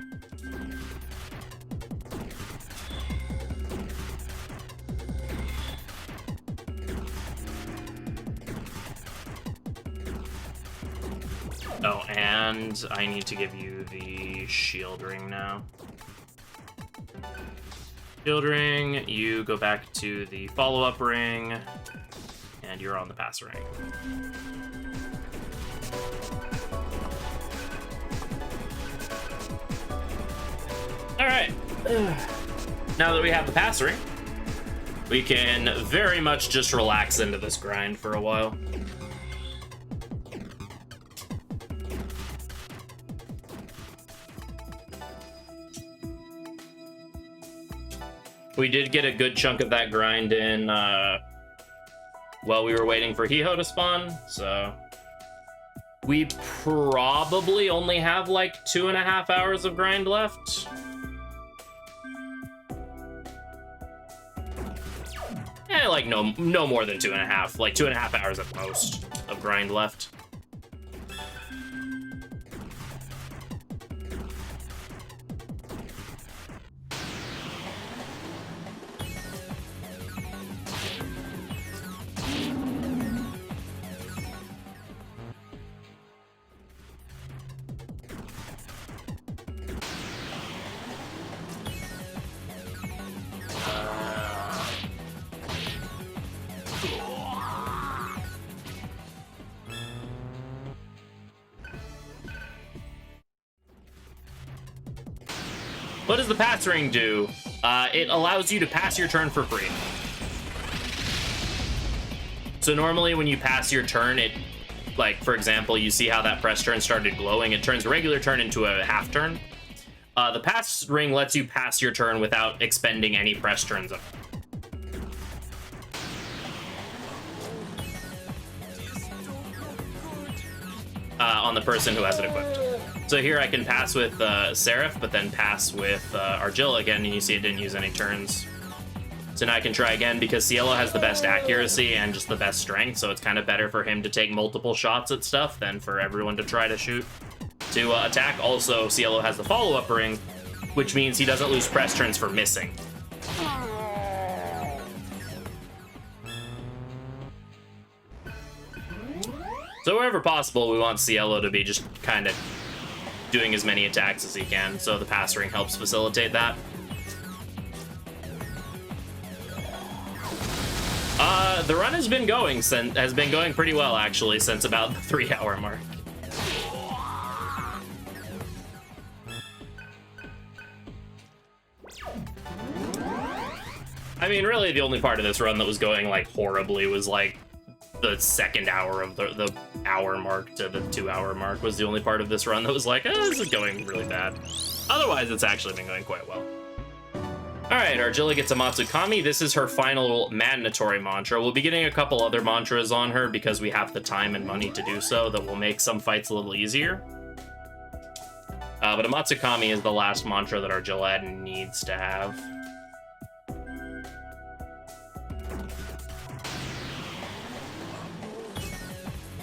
Oh, and I need to give you the shield ring now. Shield ring, you go back to the follow-up ring, and you're on the pass ring. Alright. Now that we have the pass ring, we can very much just relax into this grind for a while. We did get a good chunk of that grind in while we were waiting for Hiho to spawn, so we probably only have like 2.5 hours of grind left. Like no more than 2.5, like 2.5 hours at most of grind left. What does the pass ring do? It allows you to pass your turn for free. So normally when you pass your turn, it, like, for example, you see how that press turn started glowing? It turns a regular turn into a half turn. The pass ring lets you pass your turn without expending any press turns up. On the person who has it equipped. So here I can pass with Seraph, but then pass with Archangel again, and you see it didn't use any turns. So now I can try again, because Cielo has the best accuracy and just the best strength, so it's kind of better for him to take multiple shots at stuff than for everyone to try to shoot. To attack, also, Cielo has the follow-up ring, which means he doesn't lose press turns for missing. So wherever possible, we want Cielo to be just kind of doing as many attacks as he can, so the pass ring helps facilitate that. The run has been going pretty well, actually, since about the 3-hour mark. I mean, really, the only part of this run that was going, like, horribly was, like, the second hour of the hour mark to the 2-hour mark was the only part of this run that was like, this is going really bad. Otherwise, it's actually been going quite well. Alright, Argilla gets a Matsukami. This is her final mandatory mantra. We'll be getting a couple other mantras on her because we have the time and money to do so that will make some fights a little easier. But a Matsukami is the last mantra that Argilla needs to have.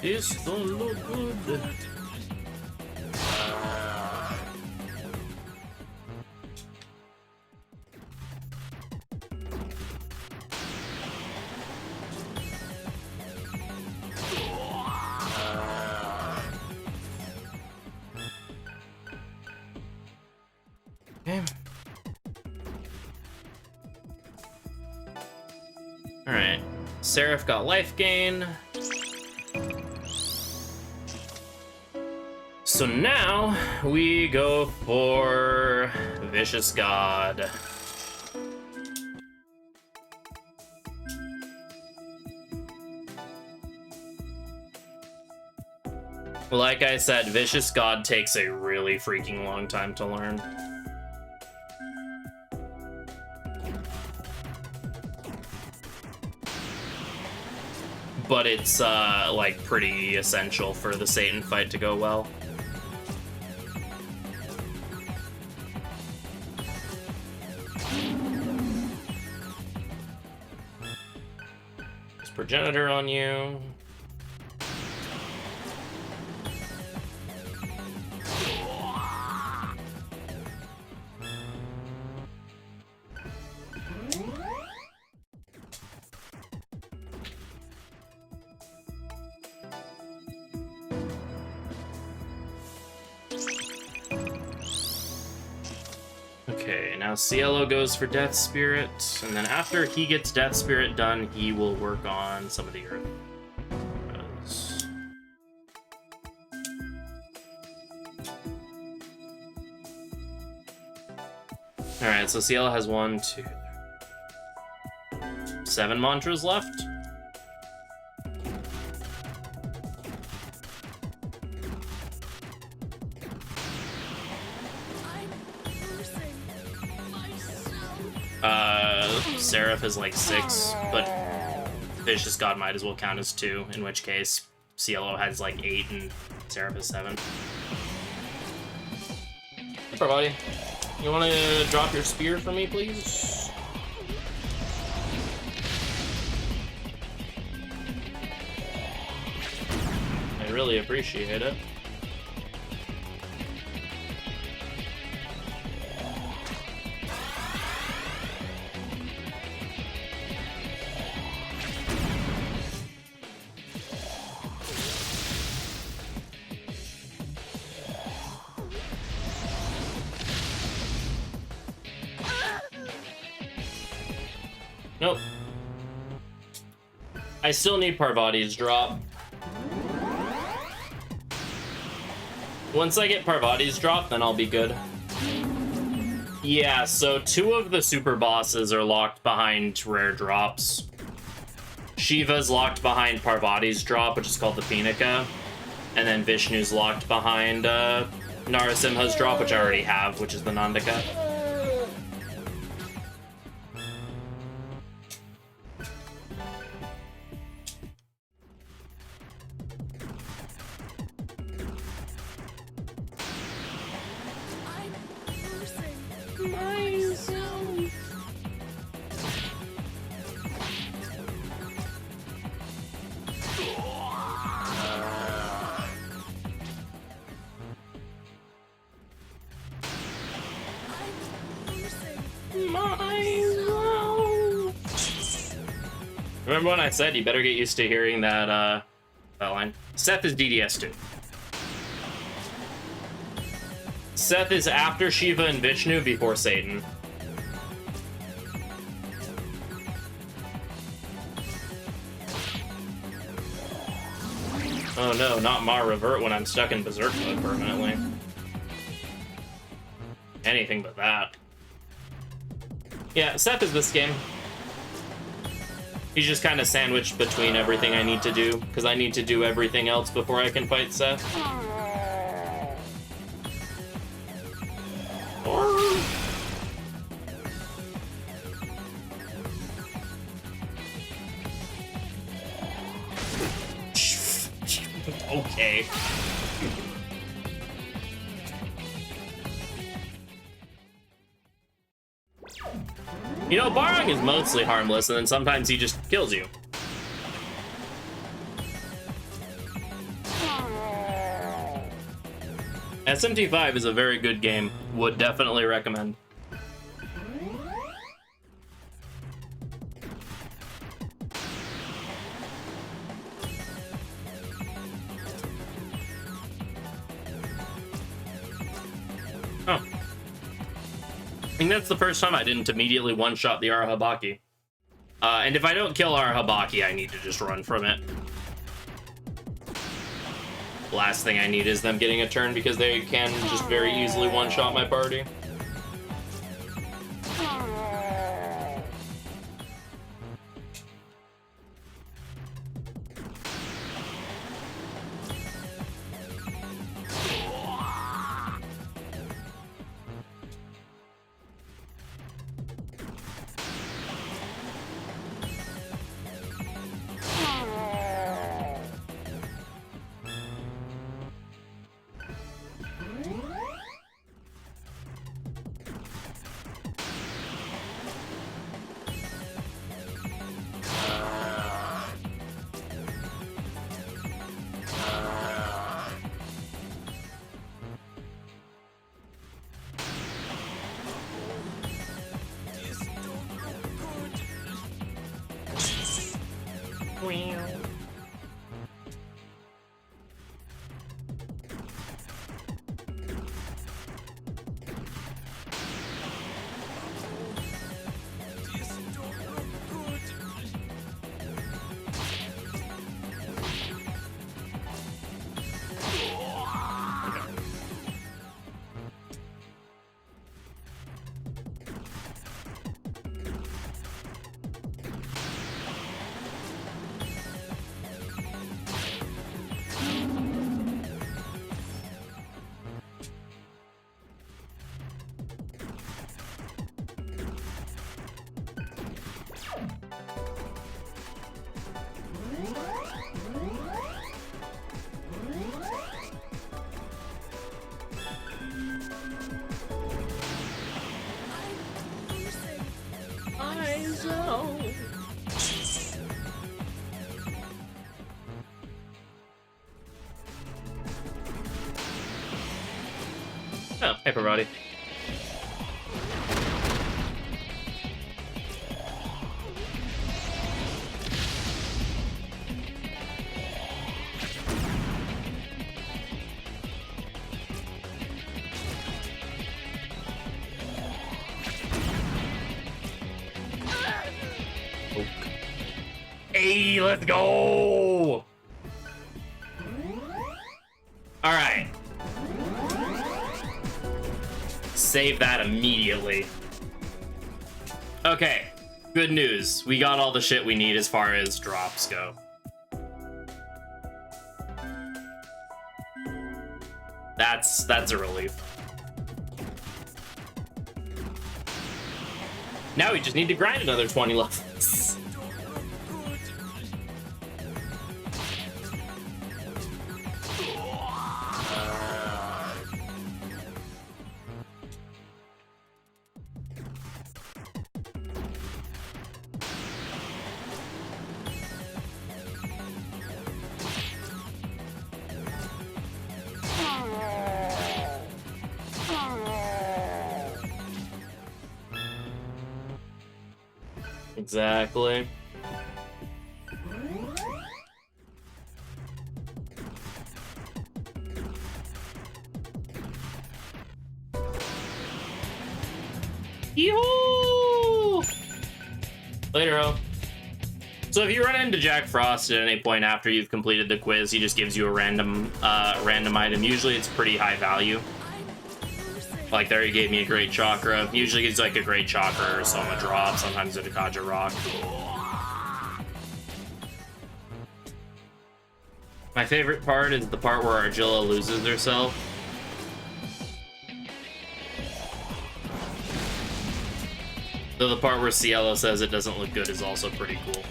This don't look good. Alright. Seraph got life gain. So now we go for Vicious God. Like I said, Vicious God takes a really freaking long time to learn. But it's, like, pretty essential for the Satan fight to go well. There's Progenitor on you. Okay, now Cielo goes for Death Spirit, and then after he gets Death Spirit done, he will work on some of the Earth. Alright, so Cielo has 1, 2, 7 mantras left. Seraph is like 6, but Vicious God might as well count as 2, in which case Cielo has like 8 and Seraph is 7. Hey, buddy. You want to drop your spear for me, please? I really appreciate it. Nope. I still need Parvati's drop. Once I get Parvati's drop, then I'll be good. Yeah, so 2 of the super bosses are locked behind rare drops. Shiva's locked behind Parvati's drop, which is called the Phoenica. And then Vishnu's locked behind Narasimha's drop, which I already have, which is the Nandika. Remember when I said you better get used to hearing that that line? Seth is DDS2. Seth is after Shiva and Vishnu before Satan. Oh no, not Ma revert when I'm stuck in Berserk mode permanently. Anything but that. Yeah, Seth is this game. He's just kind of sandwiched between everything I need to do, because I need to do everything else before I can fight Seth. Okay. You know, Barang is mostly harmless, and then sometimes he just kills you. SMT5 is a very good game. Would definitely recommend. Oh. I think that's the first time I didn't immediately one-shot the Arahabaki. And if I don't kill our Habaki, I need to just run from it. Last thing I need is them getting a turn because they can just very easily one-shot my party. Oh, paper body. Hey, let's go! All right. Save that immediately. Okay, good news. We got all the shit we need as far as drops go. That's a relief. Now we just need to grind another 20 levels. Exactly. Yoo-hoo! Later, ho. So if you run into Jack Frost at any point after you've completed the quiz, he just gives you a random item. Usually it's pretty high value. Like there, he gave me a great chakra. Usually it's like a great chakra or Soma drop, sometimes a Dakaja rock. My favorite part is the part where Argilla loses herself. Though the part where Cielo says it doesn't look good is also pretty cool.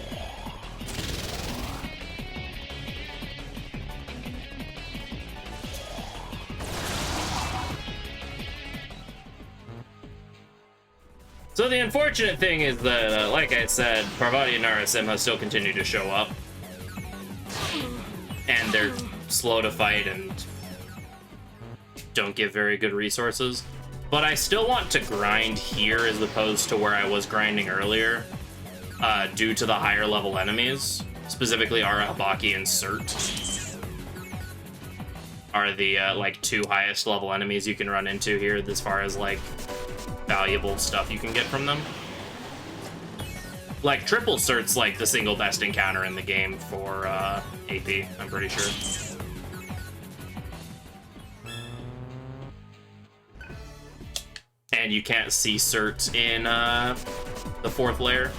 So the unfortunate thing is that, like I said, Parvati and Narasimha still continue to show up. And they're slow to fight and don't give very good resources. But I still want to grind here as opposed to where I was grinding earlier, due to the higher level enemies. Specifically, Arahabaki and Cert are the, like, two highest level enemies you can run into here as far as, like, valuable stuff you can get from them. Like, triple cert's like the single best encounter in the game for AP, I'm pretty sure. And you can't see cert in the 4th layer.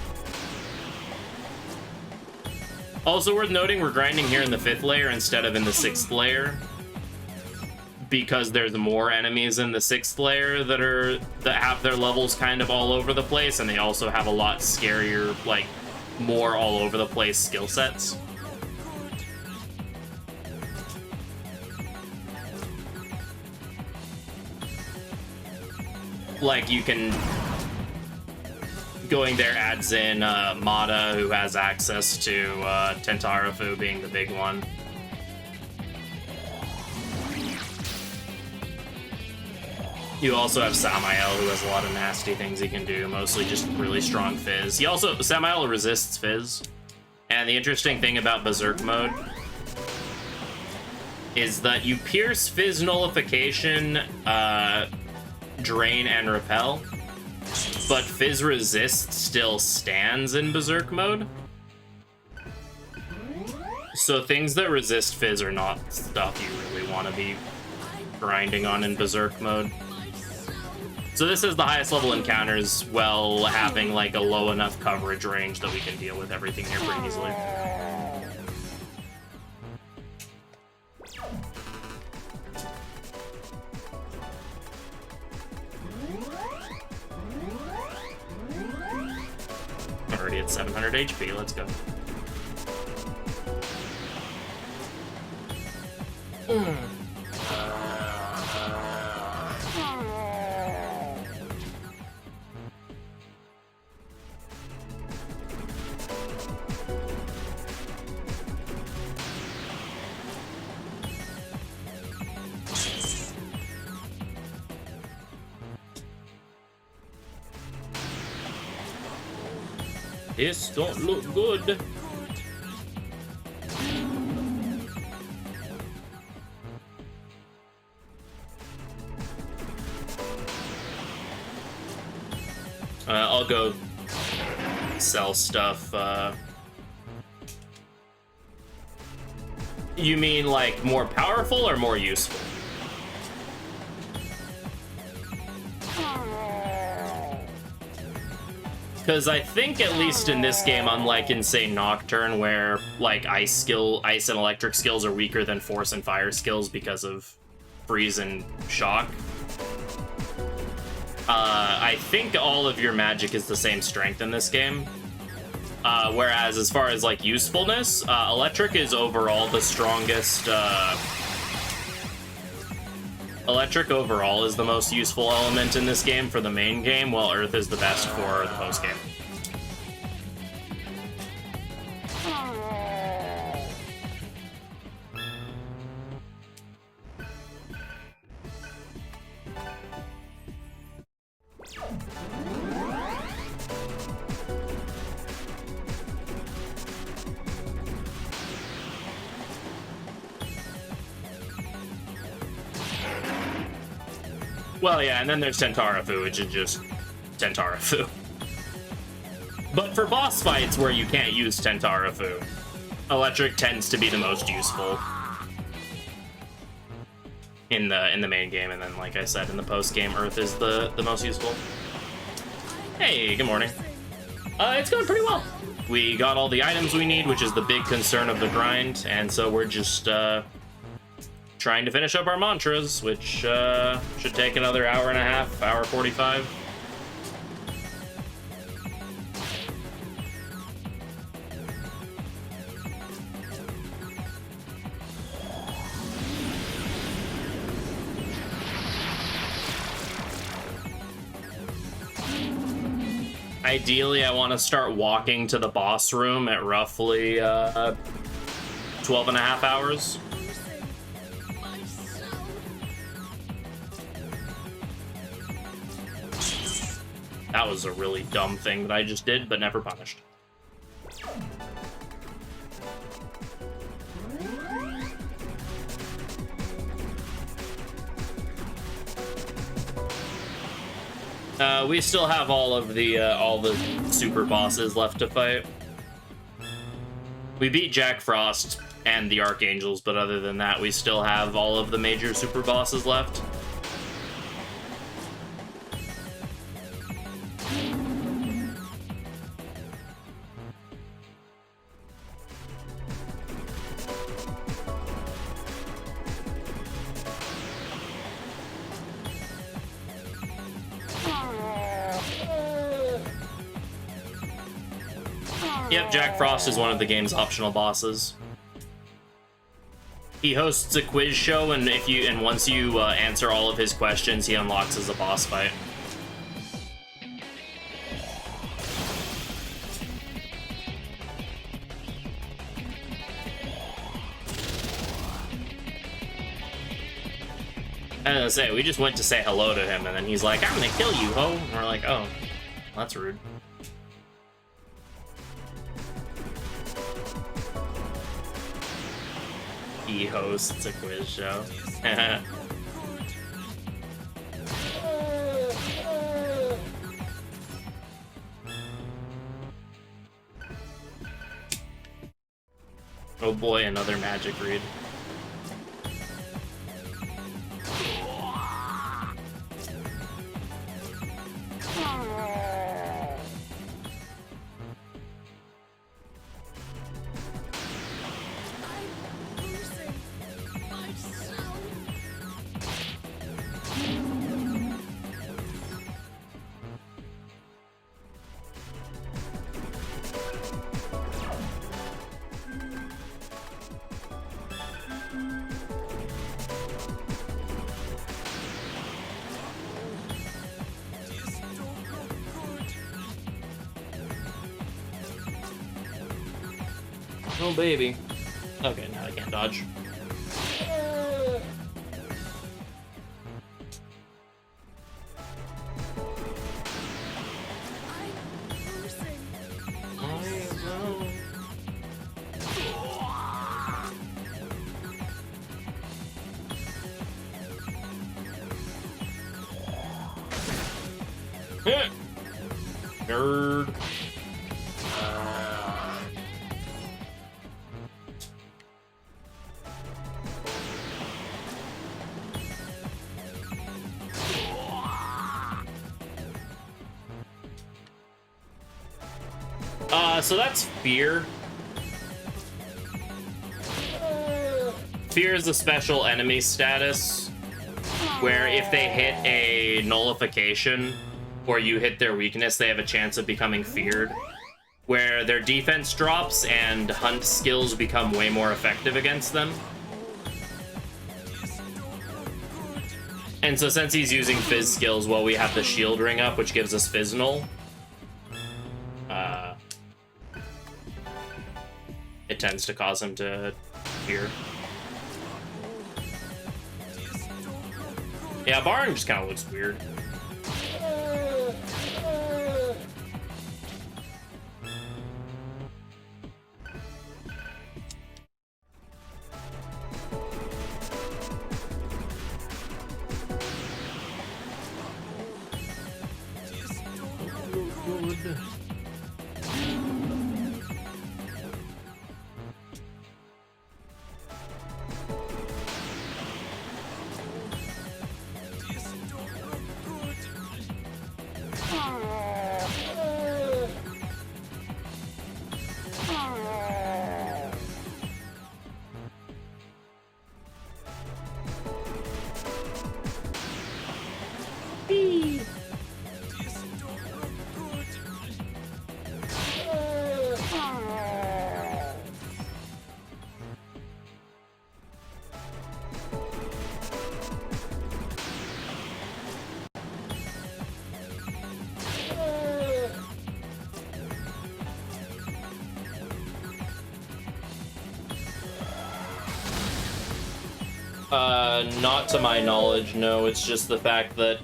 Also worth noting, we're grinding here in the 5th layer instead of in the 6th layer, because there's more enemies in the 6th layer that have their levels kind of all over the place, and they also have a lot scarier, like, more all over the place skill sets. Like, you can... Going there adds in Mata, who has access to Tentarafu being the big one. You also have Samael, who has a lot of nasty things he can do, mostly just really strong Fizz. Samael resists Fizz. And the interesting thing about Berserk mode is that you pierce Fizz nullification, Drain, and Repel, but Fizz resist still stands in Berserk mode. So things that resist Fizz are not stuff you really want to be grinding on in Berserk mode. So this is the highest level encounters while having like a low enough coverage range that we can deal with everything here pretty easily. Already at 700 HP, let's go. This don't look good. I'll go sell stuff. You mean like more powerful or more useful? Because I think, at least in this game, unlike in, say, Nocturne, where, like, ice and electric skills are weaker than force and fire skills because of freeze and shock, I think all of your magic is the same strength in this game. Whereas, as far as, like, usefulness, electric is overall the strongest, Electric overall is the most useful element in this game for the main game, while Earth is the best for the post-game. Well, yeah, and then there's Tentarafu, which is just Tentarafu. But for boss fights where you can't use Tentarafu, electric tends to be the most useful in the main game, and then, like I said, in the post game, Earth is the most useful. Hey, good morning. It's going pretty well. We got all the items we need, which is the big concern of the grind, and so we're just trying to finish up our mantras, which should take another hour and a half, hour 45. Ideally, I want to start walking to the boss room at roughly 12 and a half hours. That was a really dumb thing that I just did, but never punished. We still have all the super bosses left to fight. We beat Jack Frost and the Archangels, but other than that, we still have all of the major super bosses left. Yep, Jack Frost is one of the game's optional bosses. He hosts a quiz show, and once you answer all of his questions, he unlocks as a boss fight. And I say, we just went to say hello to him, and then he's like, "I'm gonna kill you, ho!" And we're like, "Oh, that's rude." He hosts a quiz show. Oh boy, another magic read. Oh, baby. Okay, now I can't dodge. Nerd. So that's Fear. Fear is a special enemy status where if they hit a nullification or you hit their weakness, they have a chance of becoming feared, where their defense drops and hunt skills become way more effective against them. And so since he's using Fizz skills, well, we have the shield ring up, which gives us Fizz null. It tends to cause him to fear. Yeah, Baron just kind of looks weird. Not to my knowledge, no. It's just the fact that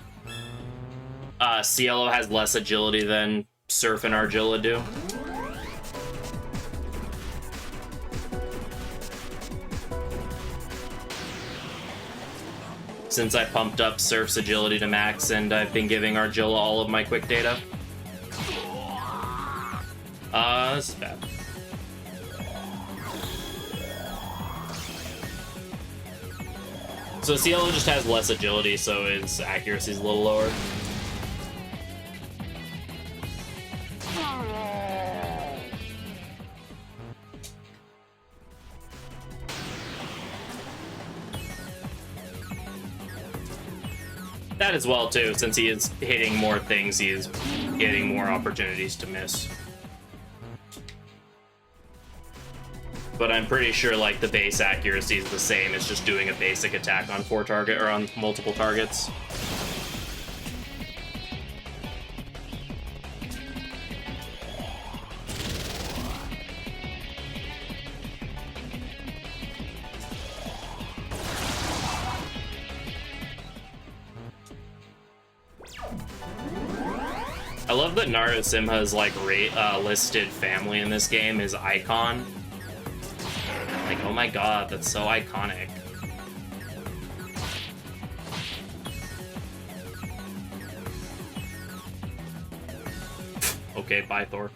Cielo has less agility than Surf and Argilla do. since I pumped up Surf's agility to max and I've been giving Argilla all of my quick data. This is bad. So Cielo just has less agility, so his accuracy is a little lower. That as well too, since he is hitting more things, he is getting more opportunities to miss. But I'm pretty sure like the base accuracy is the same. It's just doing a basic attack on on multiple targets. I love that Narasimha's like listed family in this game is Icon. Like, oh my god, that's so iconic. Okay, bye, Thor.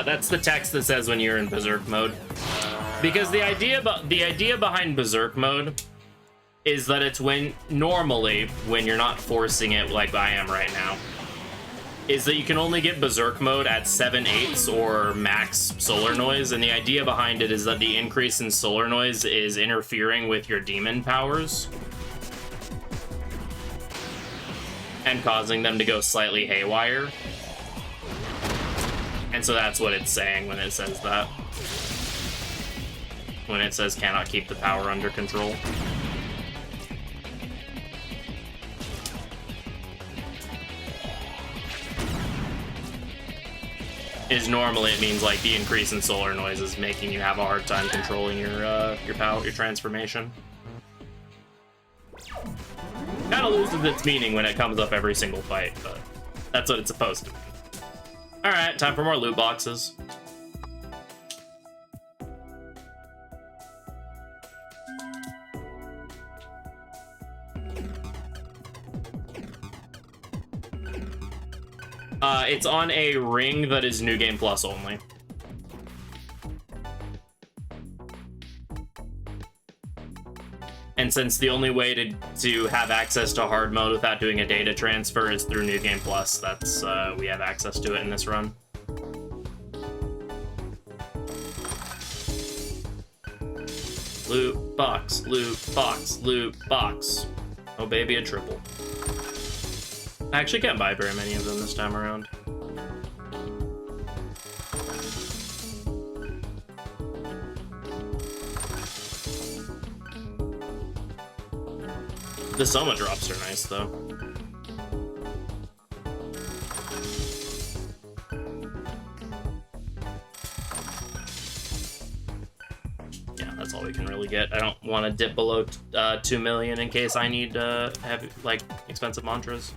That's the text that says when you're in Berserk mode. Because the idea behind Berserk mode is that it's normally when you're not forcing it like I am right now, is that you can only get Berserk mode at 7/8 or max solar noise, and the idea behind it is that the increase in solar noise is interfering with your demon powers and causing them to go slightly haywire. And so that's what it's saying when it says that. When it says cannot keep the power under control. Is normally it means like the increase in solar noise is making you have a hard time controlling your power, your transformation. Kind of loses its meaning when it comes up every single fight, but that's what it's supposed to be. Alright, time for more loot boxes. It's on a ring that is New Game Plus only. And since the only way to have access to hard mode without doing a data transfer is through New Game Plus, that's we have access to it in this run. Loot box, loot box, loot box. Oh baby, a triple. I actually can't buy very many of them this time around. The Soma drops are nice, though. Yeah, that's all we can really get. I don't want to dip below 2 million in case I need heavy, like, expensive mantras.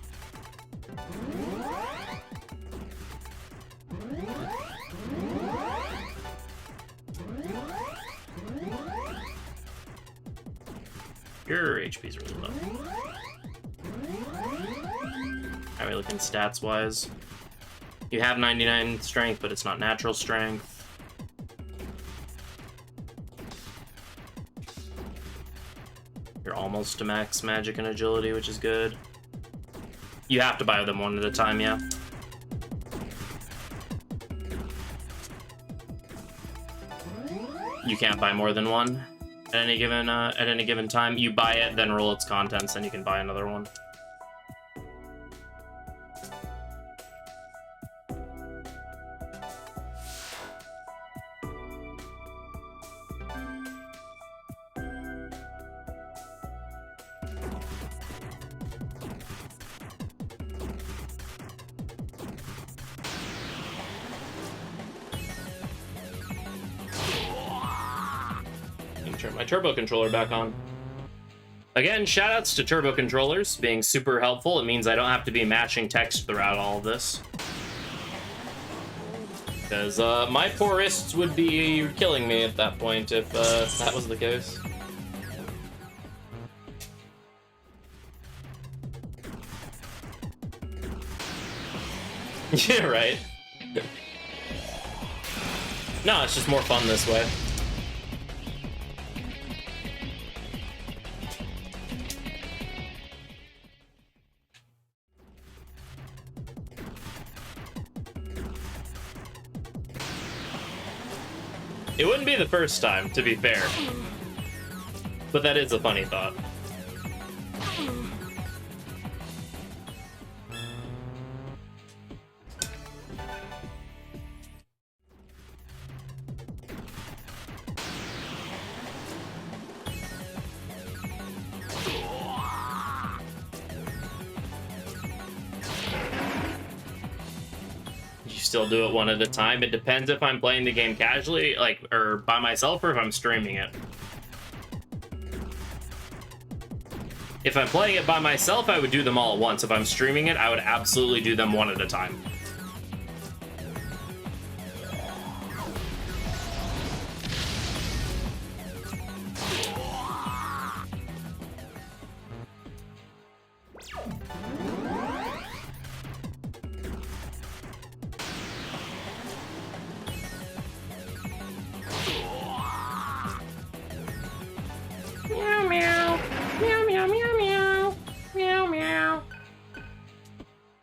Your HP's really low. How are we looking stats-wise? You have 99 strength, but it's not natural strength. You're almost to max magic and agility, which is good. You have to buy them one at a time, yeah. You can't buy more than one? at any given time. You buy it, then roll its contents, and you can buy another one. Turn my turbo controller back on. Again, shoutouts to turbo controllers being super helpful. It means I don't have to be matching text throughout all of this. Because my poor wrists would be killing me at that point if that was the case. Yeah, right. No, it's just more fun this way. It wouldn't be the first time, to be fair. But that is a funny thought. Still do it one at a time. It depends if I'm playing the game casually, like, or by myself, or if I'm streaming it. If I'm playing it by myself, I would do them all at once. If I'm streaming it, I would absolutely do them one at a time.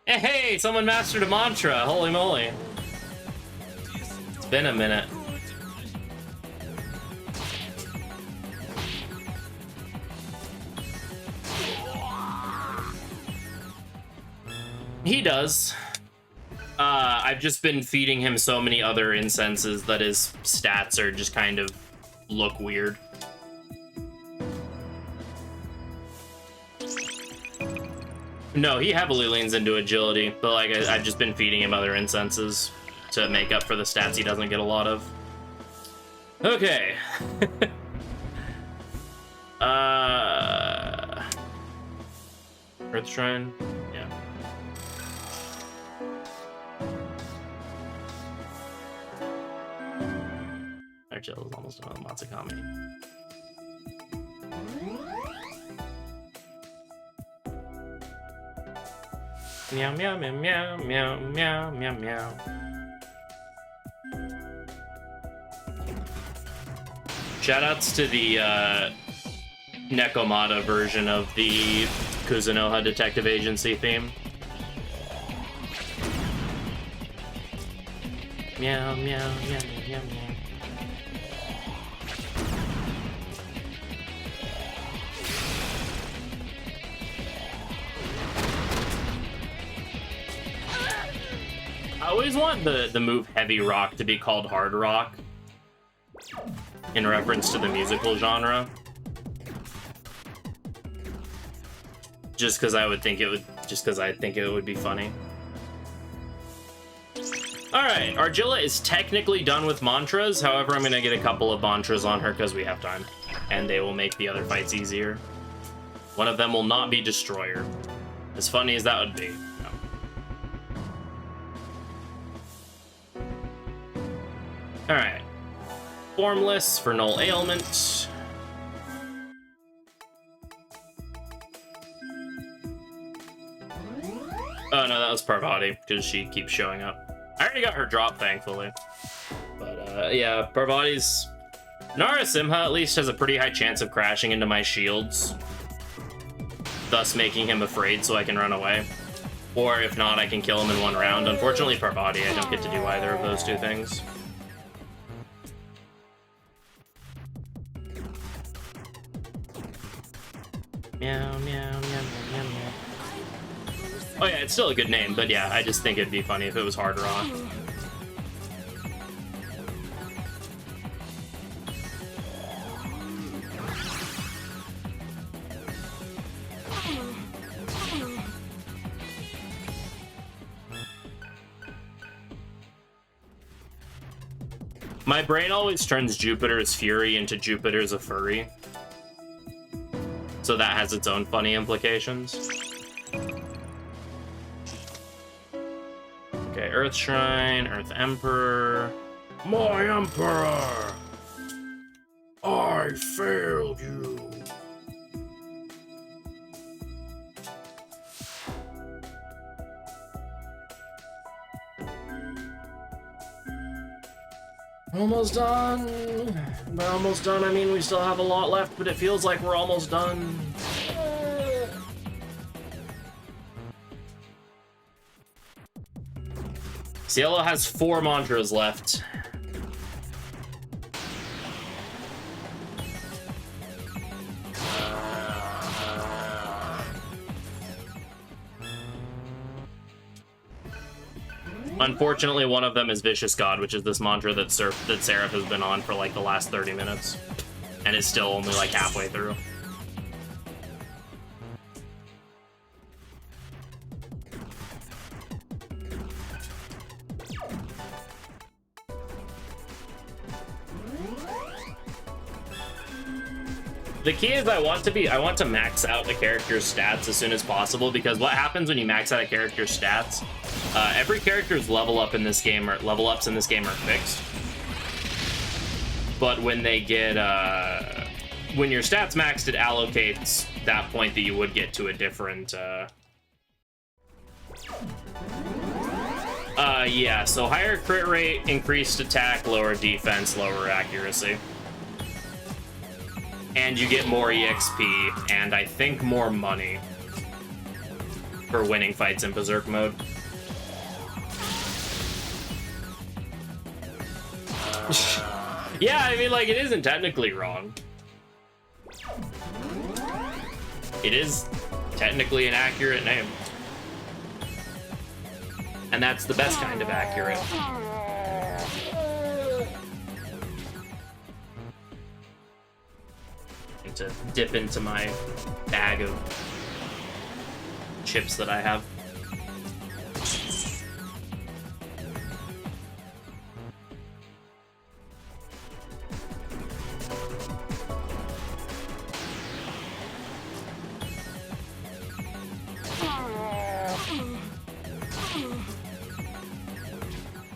Hey, someone mastered a mantra. Holy moly. It's been a minute. He does. I've just been feeding him so many other incenses that his stats are just kind of look weird. No, he heavily leans into agility, but like I've just been feeding him other incenses to make up for the stats he doesn't get a lot of. Okay. Earth Shrine? Yeah. Archangel is almost done with Matsukami. Meow, meow, meow, meow, meow, meow, meow, meow. Shoutouts to the Nekomata version of the Kuzunoha Detective Agency theme. Meow, meow, meow, meow, meow, meow. I always want the move Heavy Rock to be called Hard Rock in reference to the musical genre. Just because I think it would be funny. Alright, Argilla is technically done with mantras, however I'm gonna get a couple of mantras on her because we have time. And they will make the other fights easier. One of them will not be Destroyer. As funny as that would be. Alright. Formless for null ailment. Oh no, that was Parvati, because she keeps showing up. I already got her drop, thankfully. But yeah, Parvati's... Narasimha at least has a pretty high chance of crashing into my shields, thus making him afraid so I can run away. Or if not, I can kill him in one round. Unfortunately, Parvati, I don't get to do either of those two things. Meow, meow, meow, meow, meow, meow. Oh yeah, it's still a good name, but yeah, I just think it'd be funny if it was harder on. My brain always turns Jupiter's Fury into Jupiter's a Furry. So that has its own funny implications. Okay, Earth Shrine, Earth Emperor. My Emperor! I failed you! Almost done. By almost done, I mean we still have a lot left, but it feels like we're almost done. Cielo has 4 mantras left. Unfortunately, one of them is Vicious God, which is this mantra that Seraph has been on for like the last 30 minutes. And is still only like halfway through. The key is I want to max out the character's stats as soon as possible, because what happens when you max out a character's stats, every character's level ups in this game are fixed. But when they get when your stats maxed, it allocates that point that you would get to a different yeah, so higher crit rate, increased attack, lower defense, lower accuracy. And you get more EXP, and I think more money for winning fights in Berserk mode. Yeah, I mean, like, it isn't technically wrong. It is technically an accurate name. And that's the best kind of accurate. To dip into my bag of chips that I have.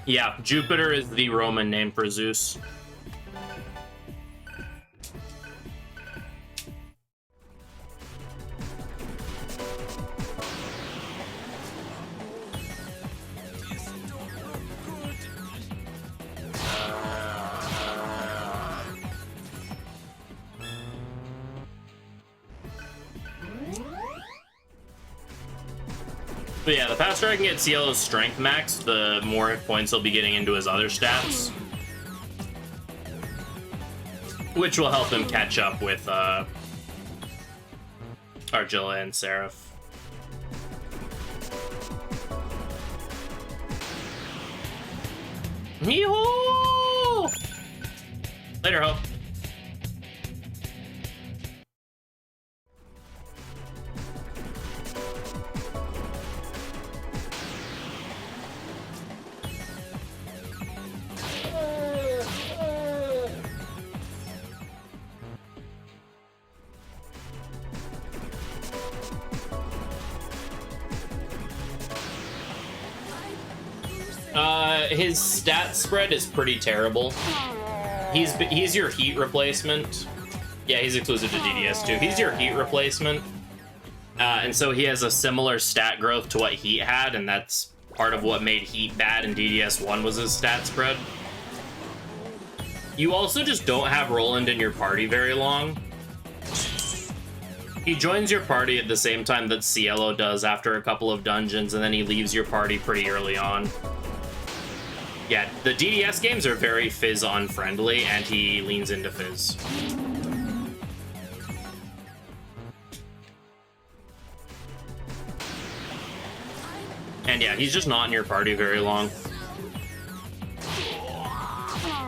Yeah, Jupiter is the Roman name for Zeus. But yeah, the faster I can get Cielo's strength max, the more points he'll be getting into his other stats. Which will help him catch up with Argilla and Seraph. Yee-hoo! Later, Hope. His stat spread is pretty terrible. He's your heat replacement. Yeah, he's exclusive to DDS too. He's your heat replacement. And so he has a similar stat growth to what Heat had, and that's part of what made Heat bad in DDS 1 was his stat spread. You also just don't have Roland in your party very long. He joins your party at the same time that Cielo does after a couple of dungeons, and then he leaves your party pretty early on. Yeah, the DDS games are very Fizz unfriendly, and he leans into Fizz. And yeah, he's just not in your party very long.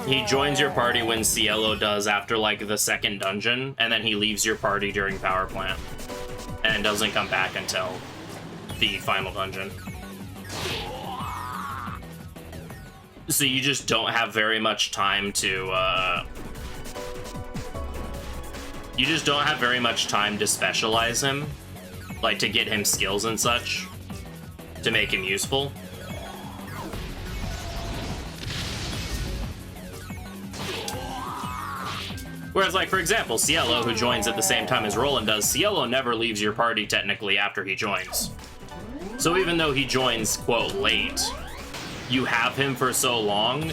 He joins your party when Cielo does after like the second dungeon, and then he leaves your party during power plant. And doesn't come back until the final dungeon. So you just don't have very much time to, you just don't have very much time to specialize him. Like, to get him skills and such. To make him useful. Whereas, like, for example, Cielo, who joins at the same time as Roland does, Cielo never leaves your party, technically, after he joins. So even though he joins, quote, late, you have him for so long,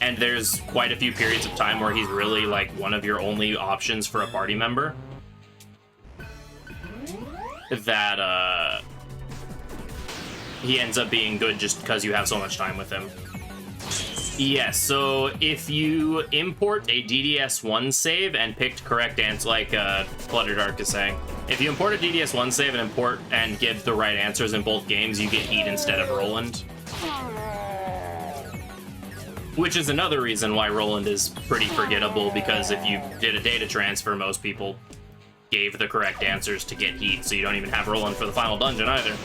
and there's quite a few periods of time where he's really, like, one of your only options for a party member. That, he ends up being good just because you have so much time with him. Yes, so if you import a DDS1 save and picked correct answer, like Flutterdark is saying, if you import a DDS1 save and give the right answers in both games, you get Heat instead of Roland. Which is another reason why Roland is pretty forgettable, because if you did a data transfer, most people gave the correct answers to get Heat, so you don't even have Roland for the final dungeon either.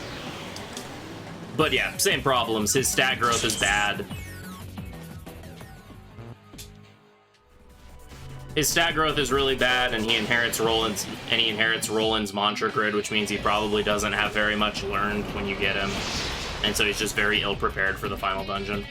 But yeah, same problems. His stat growth is bad. His stat growth is really bad, and he inherits Roland's mantra grid, which means he probably doesn't have very much learned when you get him. And so he's just very ill-prepared for the final dungeon.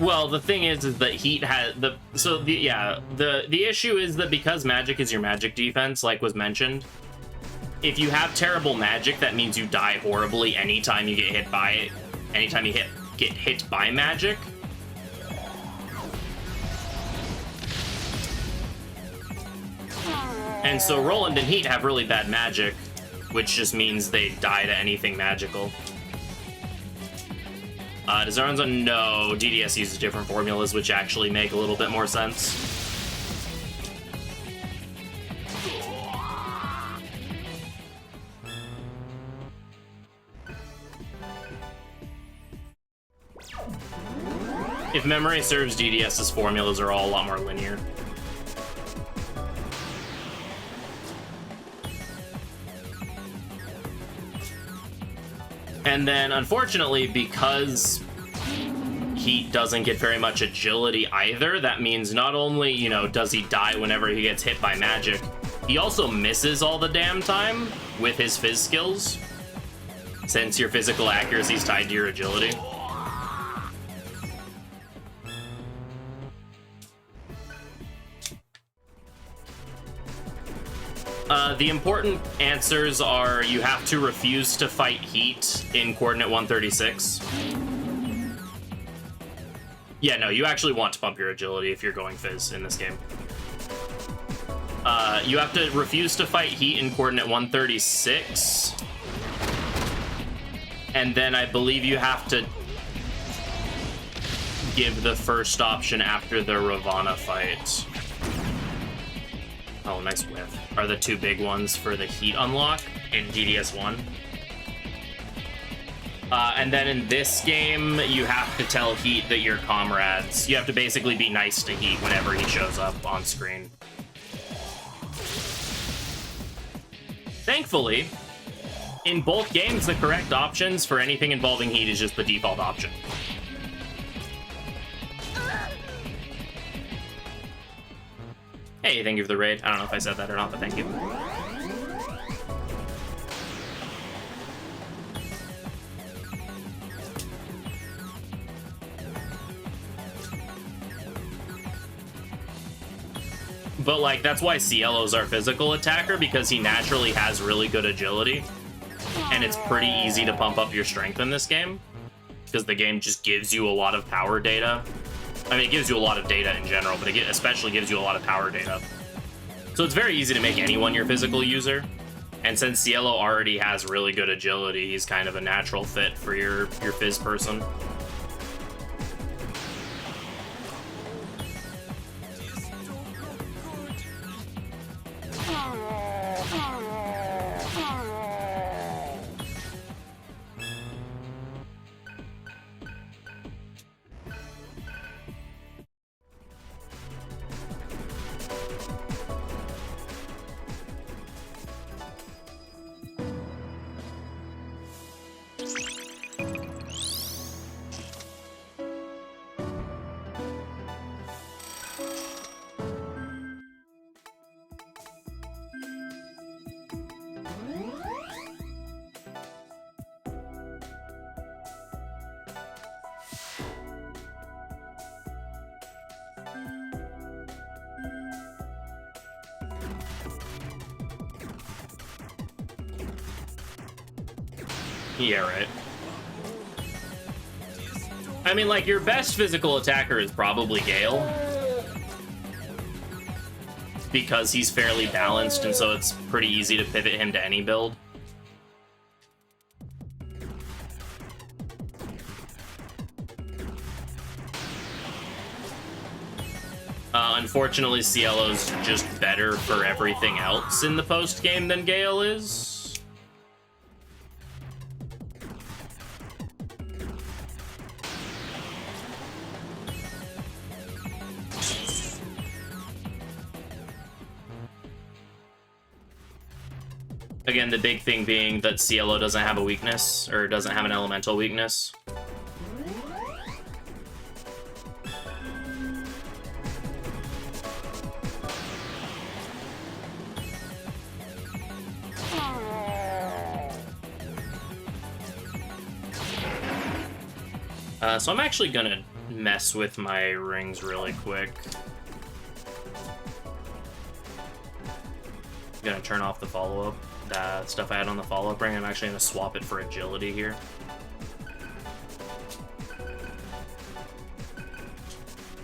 Well, the thing is that Heat has the issue is that because magic is your magic defense, like was mentioned, if you have terrible magic, that means you die horribly anytime you get hit by it. Anytime you get hit by magic. And so Roland and Heat have really bad magic, which just means they die to anything magical. Does everyone's on? No, DDS uses different formulas, which actually make a little bit more sense. If memory serves, DDS's formulas are all a lot more linear. And then, unfortunately, because Heat doesn't get very much agility either, that means not only, you know, does he die whenever he gets hit by magic, he also misses all the damn time with his phys skills, since your physical accuracy is tied to your agility. The important answers are you have to refuse to fight Heat in coordinate 136. Yeah, no, you actually want to pump your agility if you're going Fizz in this game. You have to refuse to fight Heat in coordinate 136. And then I believe you have to give the first option after the Ravana fight. Oh, nice whiff. Are the two big ones for the Heat unlock in DDS1. And then in this game, you have to tell Heat that you're comrades. You have to basically be nice to Heat whenever he shows up on screen. Thankfully, in both games, the correct options for anything involving Heat is just the default option. Hey, thank you for the raid. I don't know if I said that or not, but thank you. But, like, that's why Cielo's our physical attacker, because he naturally has really good agility. And it's pretty easy to pump up your strength in this game, because the game just gives you a lot of power data. I mean, it gives you a lot of data in general, but it especially gives you a lot of power data. So it's very easy to make anyone your physical user. And since Cielo already has really good agility, he's kind of a natural fit for your Fizz person. Yeah, right. I mean, like, your best physical attacker is probably Gale, because he's fairly balanced, and so it's pretty easy to pivot him to any build. Unfortunately, Cielo's just better for everything else in the post-game than Gale is. Again, the big thing being that Cielo doesn't have a weakness, or doesn't have an elemental weakness. So I'm actually gonna mess with my rings really quick. I'm gonna turn off the follow-up. That stuff I had on the follow-up ring, I'm actually gonna swap it for agility here.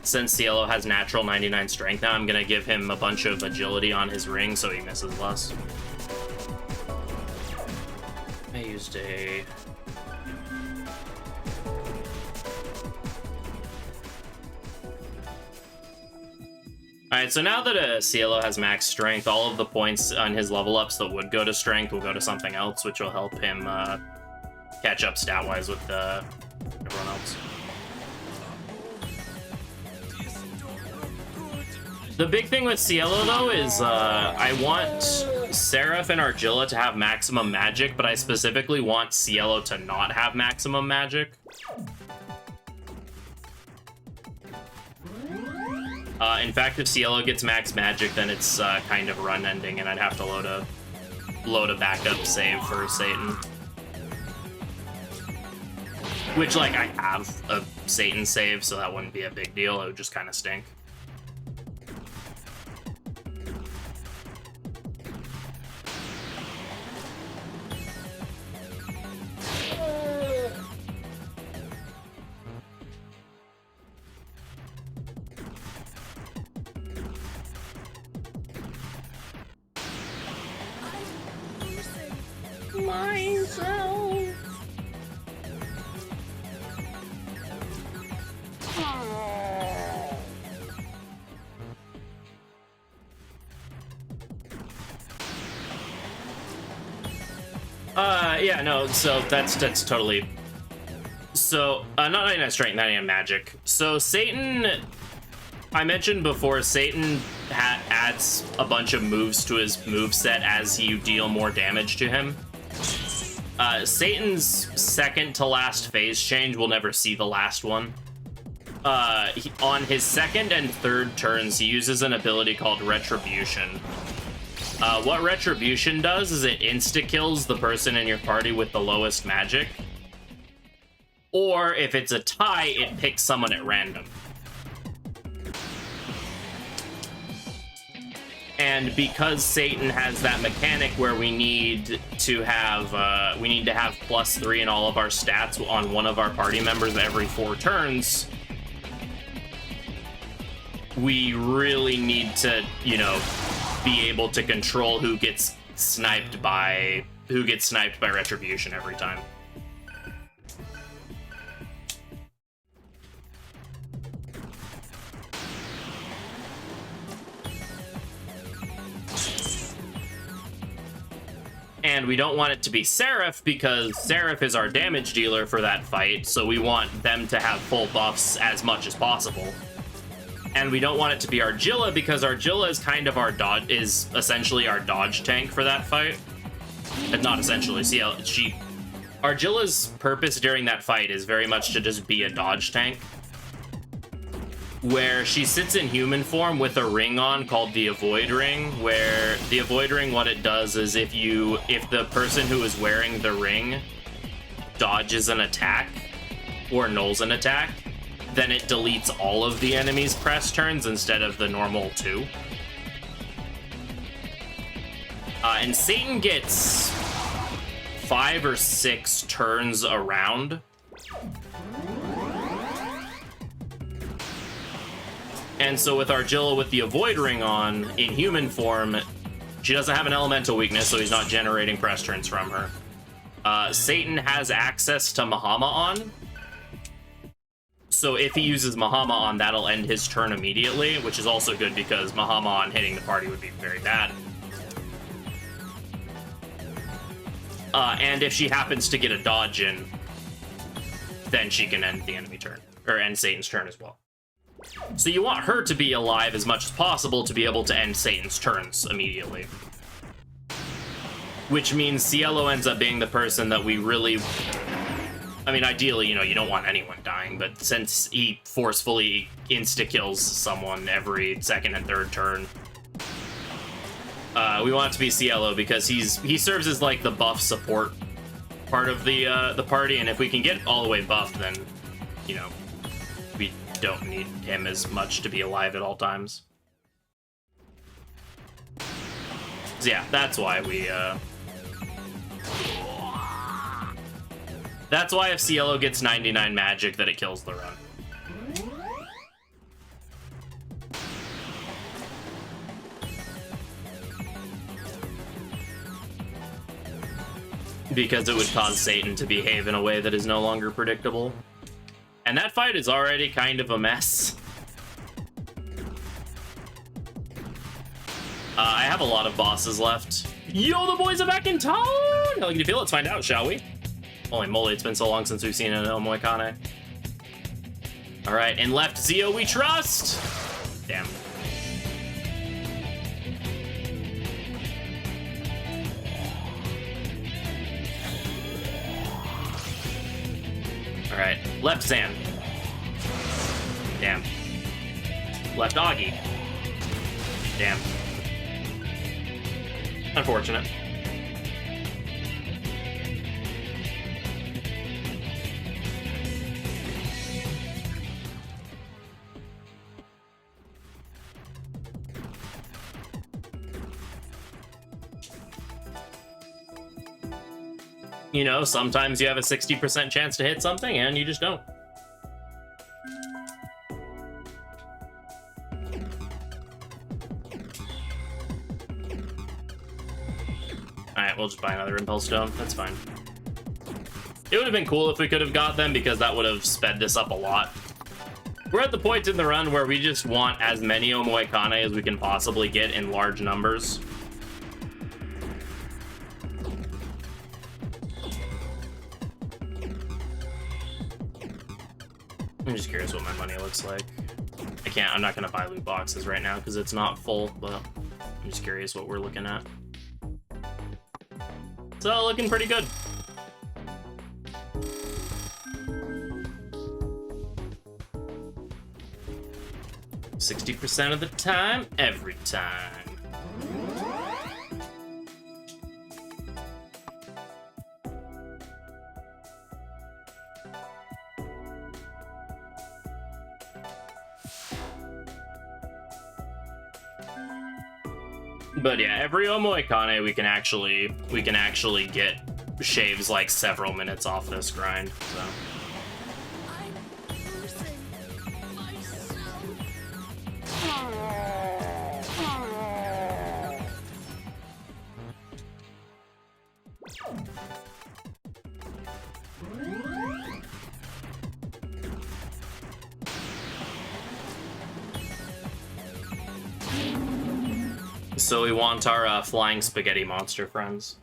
Since Cielo has natural 99 strength now, I'm gonna give him a bunch of agility on his ring so he misses less. I used a... Alright, so now that Cielo has max strength, all of the points on his level ups that would go to strength will go to something else, which will help him catch up stat-wise with everyone else. The big thing with Cielo, though, is I want Seraph and Argilla to have maximum magic, but I specifically want Cielo to not have maximum magic. In fact, if Cielo gets max magic, then it's kind of run ending, and I'd have to load a backup save for Satan. Which, like, I have a Satan save, so that wouldn't be a big deal. It would just kind of stink. Yeah, no, so that's totally... So, not 99 strength, 99 magic. So, Satan... I mentioned before, Satan adds a bunch of moves to his moveset as you deal more damage to him. Satan's second to last phase change will never see the last one. On his second and third turns, he uses an ability called Retribution. What Retribution does is it insta-kills the person in your party with the lowest magic. Or, if it's a tie, it picks someone at random. And because Satan has that mechanic where we need to have +3 in all of our stats on one of our party members every 4 turns, we really need to, you know, be able to control who gets sniped by retribution every time. And we don't want it to be Seraph because Seraph is our damage dealer for that fight, so we want them to have full buffs as much as possible. And we don't want it to be Argilla because Argilla is kind of is essentially our dodge tank for that fight. But not essentially. See, Argilla's purpose during that fight is very much to just be a dodge tank, where she sits in human form with a ring on called the Avoid Ring, where the Avoid Ring, what it does is if the person who is wearing the ring dodges an attack or nulls an attack, then it deletes all of the enemy's press turns instead of the normal 2. And Satan gets 5 or 6 turns around. And so with Argilla with the Avoid Ring on, in human form, she doesn't have an elemental weakness, so he's not generating press turns from her. Satan has access to Mahama on. So if he uses Mahama on, that'll end his turn immediately, which is also good because Mahama on hitting the party would be very bad. And if she happens to get a dodge in, then she can end the enemy turn, or end Satan's turn as well. So you want her to be alive as much as possible to be able to end Satan's turns immediately. Which means Cielo ends up being the person that we really... I mean, ideally, you don't want anyone dying, but since he forcefully insta-kills someone every second and third turn, we want it to be Cielo because he serves as, like, the buff support part of the party, and if we can get all the way buffed, then, we don't need him as much to be alive at all times. So yeah, that's why we, that's why if Cielo gets 99 magic, that it kills the run. Because it would cause Satan to behave in a way that is no longer predictable. And that fight is already kind of a mess. I have a lot of bosses left. Yo, the boys are back in town! How can you feel? Let's find out, shall we? Holy moly, it's been so long since we've seen an Omoikane. Alright, and left Zio we trust! Damn. Alright, left Zan. Damn. Left Augie. Damn. Unfortunate. Sometimes you have a 60% chance to hit something, and you just don't. Alright, we'll just buy another Impulse Stone. That's fine. It would have been cool if we could have got them, because that would have sped this up a lot. We're at the point in the run where we just want as many Omoikane as we can possibly get in large numbers. I'm just curious what my money looks like. I'm not gonna buy loot boxes right now because it's not full, but I'm just curious what we're looking at. So, looking pretty good. %60 of the time, every time. But yeah, every Omoikane we can actually get shaves like several minutes off this grind. So So we want our flying spaghetti monster friends.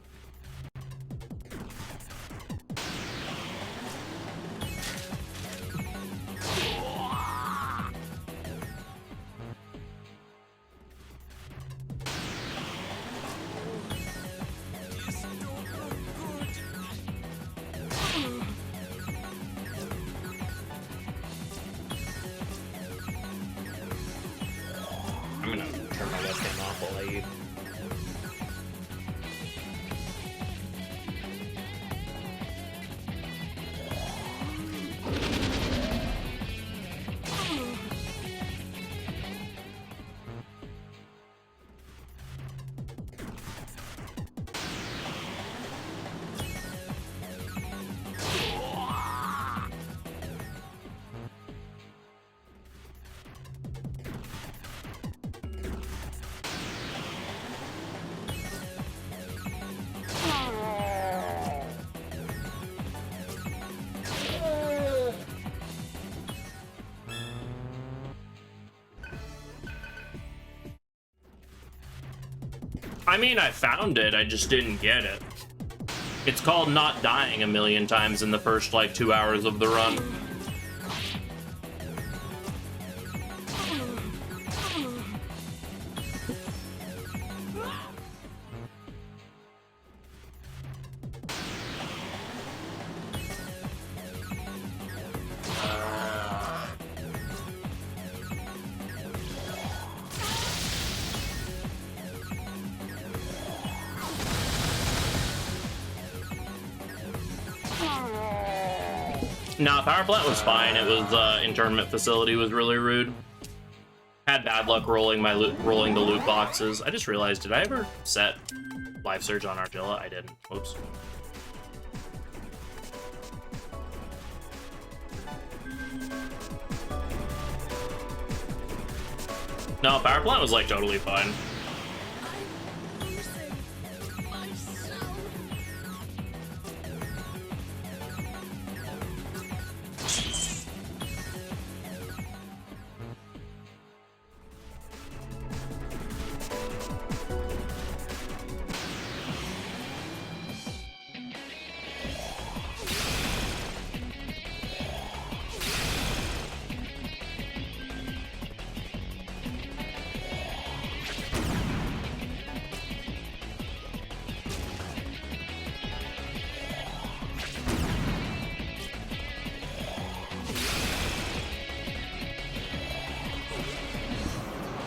I'm gonna turn my webcam off while I eat. I mean, I found it, I just didn't get it. It's called not dying a million times in the first, like, 2 hours of the run. No, power plant was fine. It was internment facility was really rude. Had bad luck rolling the loot boxes. I just realized, did I ever set life surge on Argilla? I didn't. Whoops. No, power plant was like totally fine.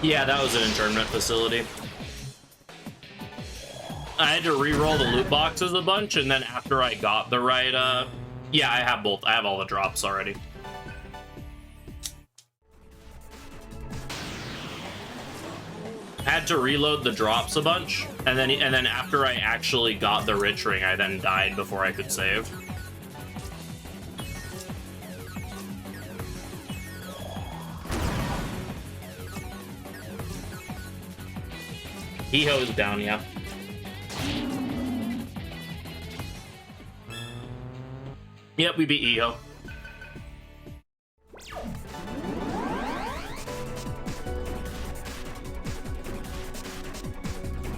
Yeah, that was an internment facility. I had to re-roll the loot boxes a bunch, and then after I got the right, yeah, I have both. I have all the drops already. Had to reload the drops a bunch, and then after I actually got the rich ring, I then died before I could save. He-Ho is down, yeah. Yep, we beat E-Ho.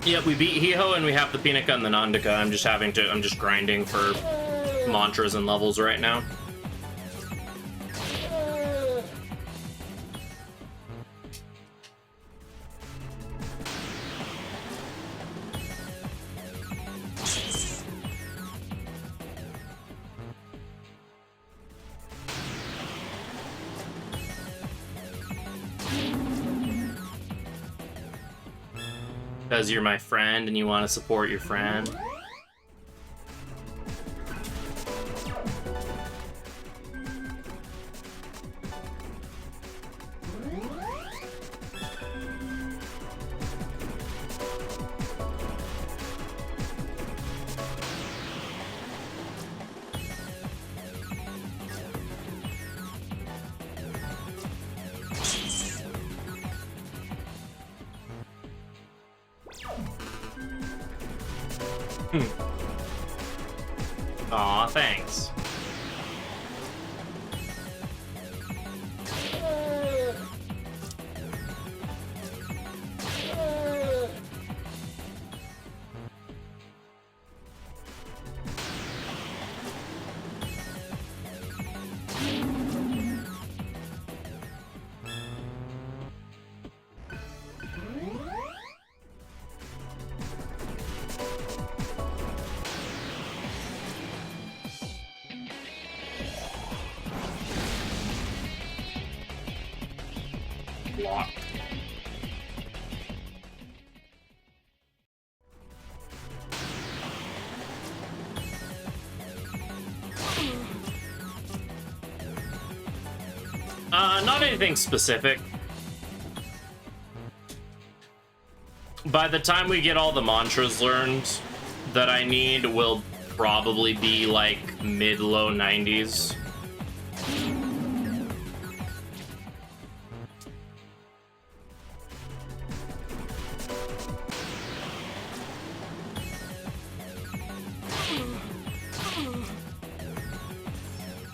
Yep, we beat He-Ho and we have the Pinica and the Nandika. I'm just grinding for mantras and levels right now. Because you're my friend and you want to support your friend. Aw, thanks. Block. Not anything specific. By the time we get all the mantras learned that I need, will probably be like mid-low 90s.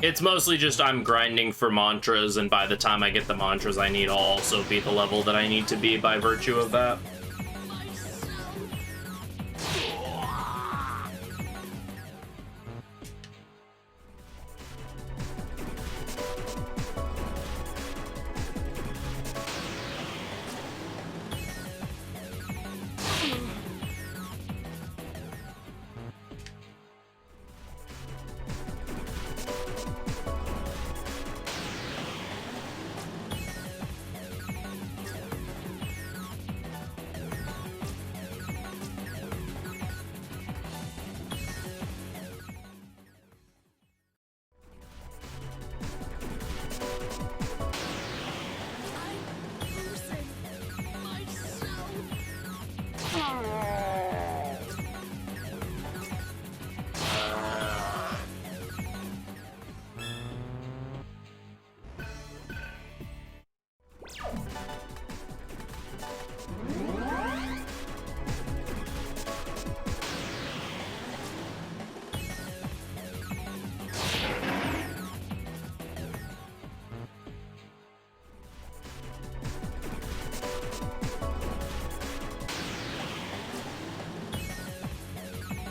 It's mostly just I'm grinding for mantras, and by the time I get the mantras I need, I'll also be the level that I need to be by virtue of that.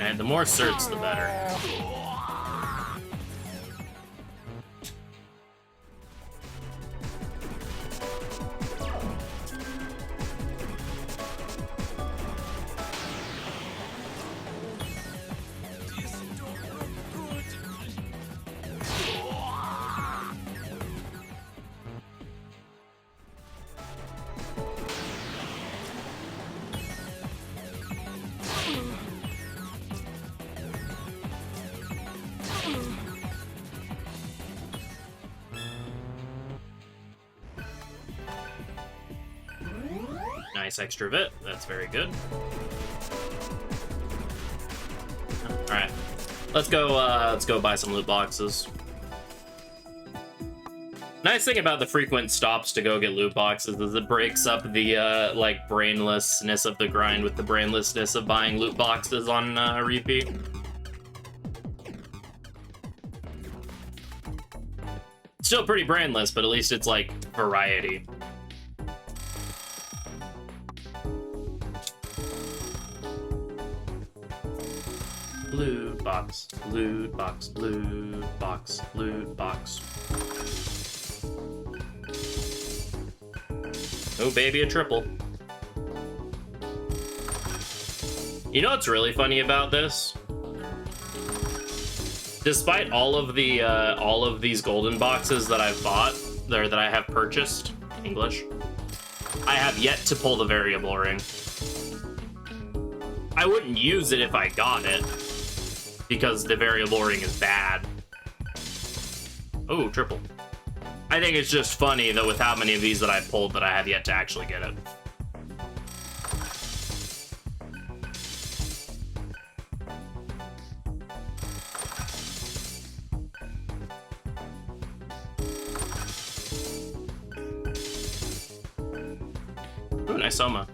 And the more certs, the better. Nice extra bit. That's very good. All right, let's go buy some loot boxes. Nice thing about the frequent stops to go get loot boxes is it breaks up the like brainlessness of the grind with the brainlessness of buying loot boxes on repeat. Still pretty brainless, but at least it's like variety. Loot box, loot box, loot box, loot box. Oh baby, a triple. You know what's really funny about this? Despite all of these golden boxes that I've bought, or that I have purchased, English, I have yet to pull the variable ring. I wouldn't use it if I got it, because the variable ring is bad. Oh, triple. I think it's just funny that with how many of these that I've pulled that I have yet to actually get it. Ooh, nice Soma.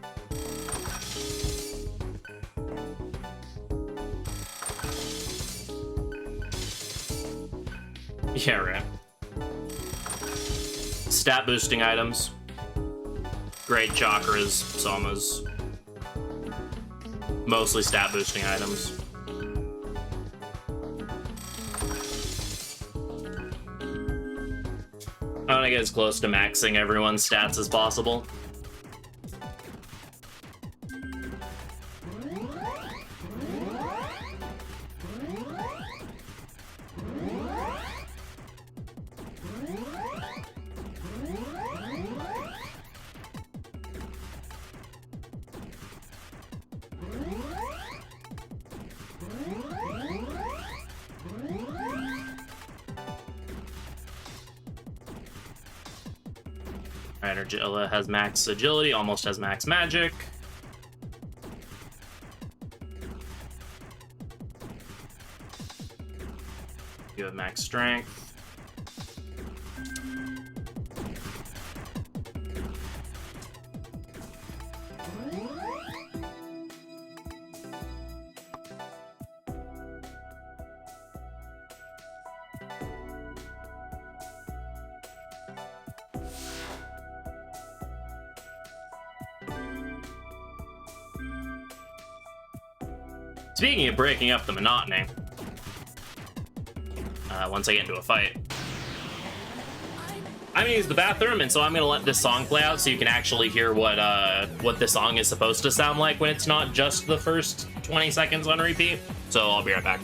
Yeah, right. Stat boosting items. Great chakras, somas. Mostly stat boosting items. I want to get as close to maxing everyone's stats as possible. Archangel has max agility, almost has max magic. You have max strength. Speaking of breaking up the monotony, once I get into a fight, I'm gonna use the bathroom, and so I'm gonna let this song play out so you can actually hear what the song is supposed to sound like when it's not just the first 20 seconds on repeat. So I'll be right back.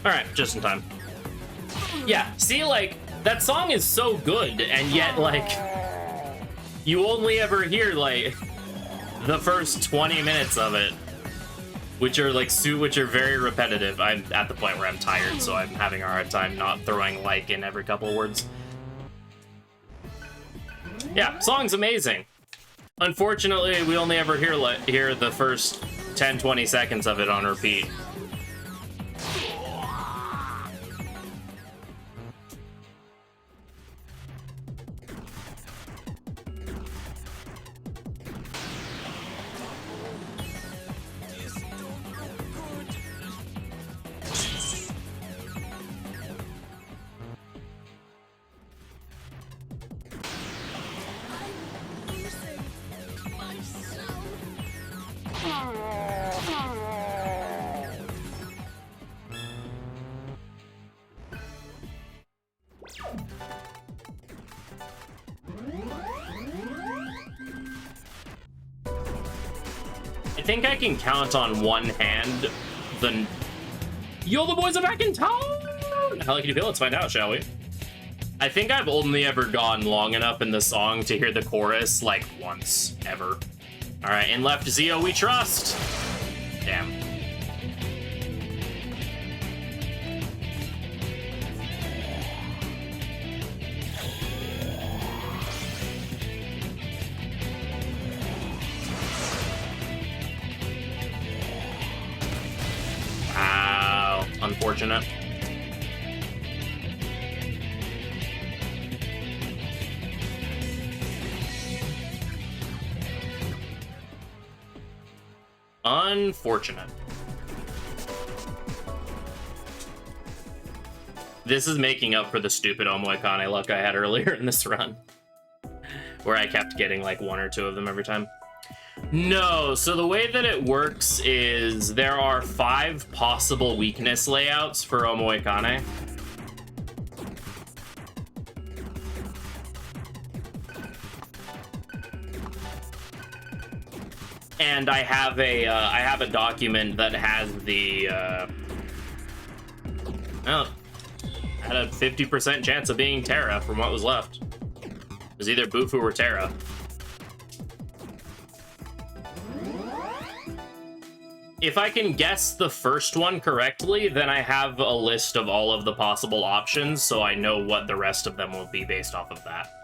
All right, just in time. Yeah, see, like, that song is so good, and yet, like, you only ever hear, like, the first 20 minutes of it, which are, like, which are very repetitive. I'm at the point where I'm tired, so I'm having a hard time not throwing like in every couple words. Yeah, song's amazing. Unfortunately, we only ever hear the first 10-20 seconds of it on repeat. I think I can count on one hand the... Yo, the boys are back in town! How can you feel? Let's find out, shall we? I think I've only ever gone long enough in the song to hear the chorus, like, once, ever. Alright, in left Zio we trust! Damn. Unfortunate. Unfortunate. This is making up for the stupid Omoikane luck I had earlier in this run, where I kept getting like one or two of them every time. No, so the way that it works is there are 5 possible weakness layouts for Omoikane. And I have a document that has the well, had a 50% chance of being Terra from what was left. It was either Bufu or Terra. If I can guess the first one correctly, then I have a list of all of the possible options, so I know what the rest of them will be based off of that.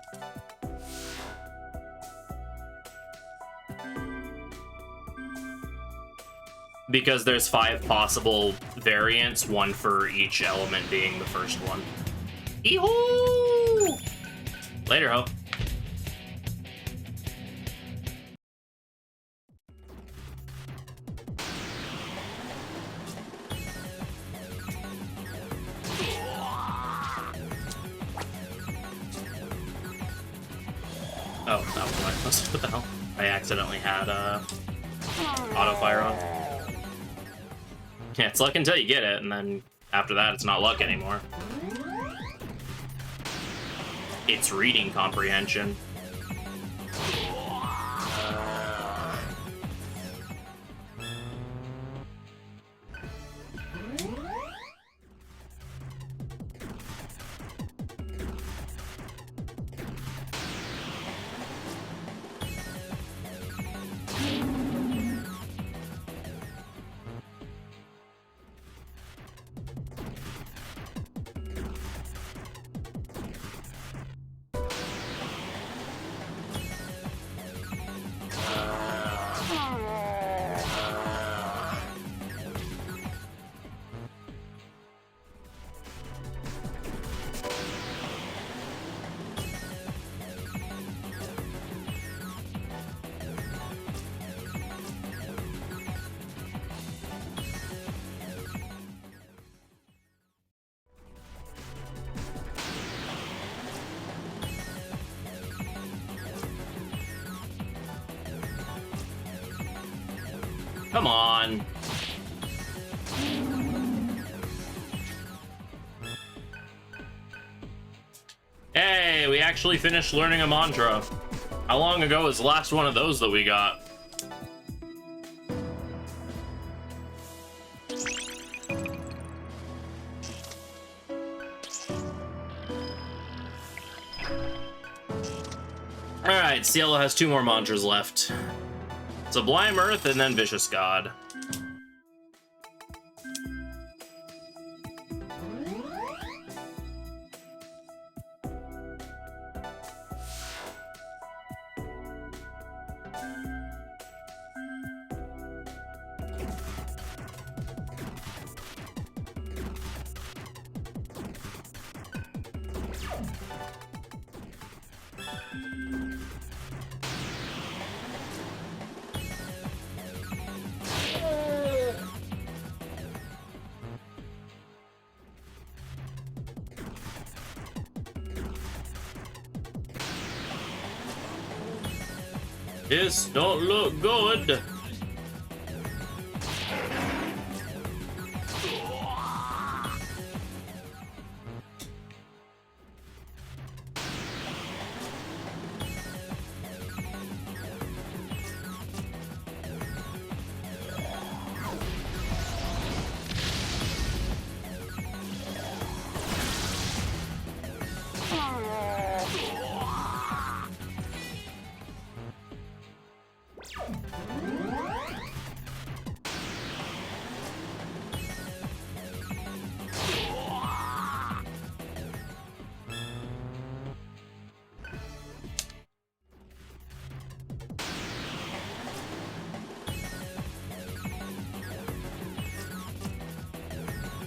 Because there's 5 possible variants, one for each element being the first one. Eehoo! Later, ho. Oh, that was my must. What the hell? I accidentally had auto fire on. Yeah, it's luck until you get it, and then after that, it's not luck anymore. It's reading comprehension. Come on. Hey, we actually finished learning a mantra. How long ago was the last one of those that we got? Alright, Cielo has 2 more mantras left. Sublime Earth and then Vicious God. This don't look good.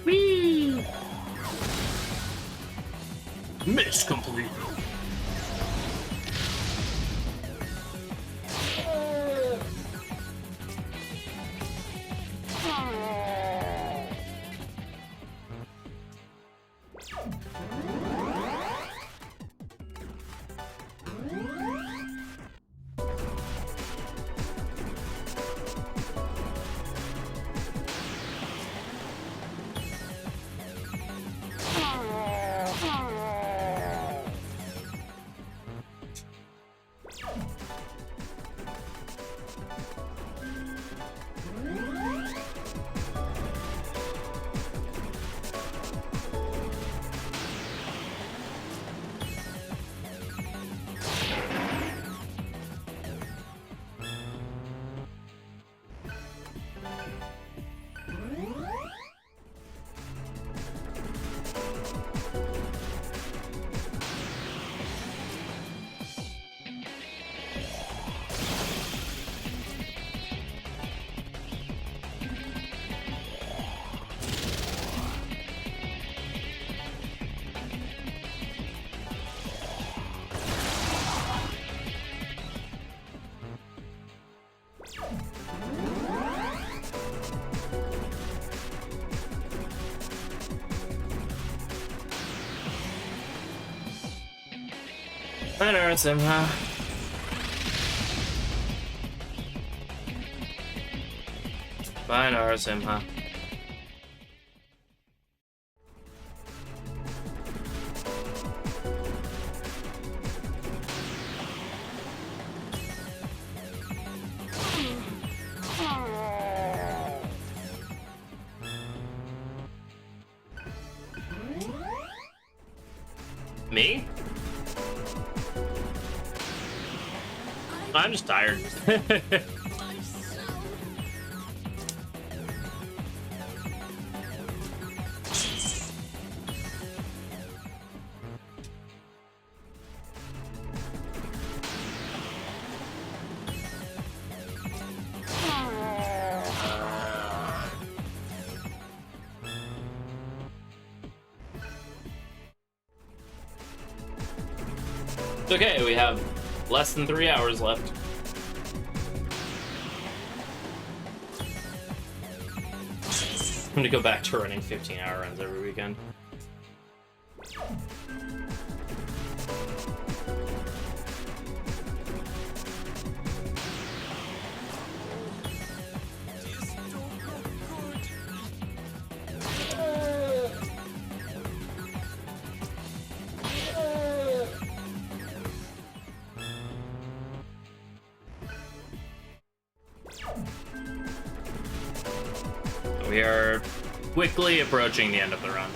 Whee! Miss complete. I know it's him, huh? Bye, Narasimha. Me? I'm just tired. It's okay, we have less than 3 hours left. I'm gonna go back to running 15-hour runs every weekend. We are quickly approaching the end of the run.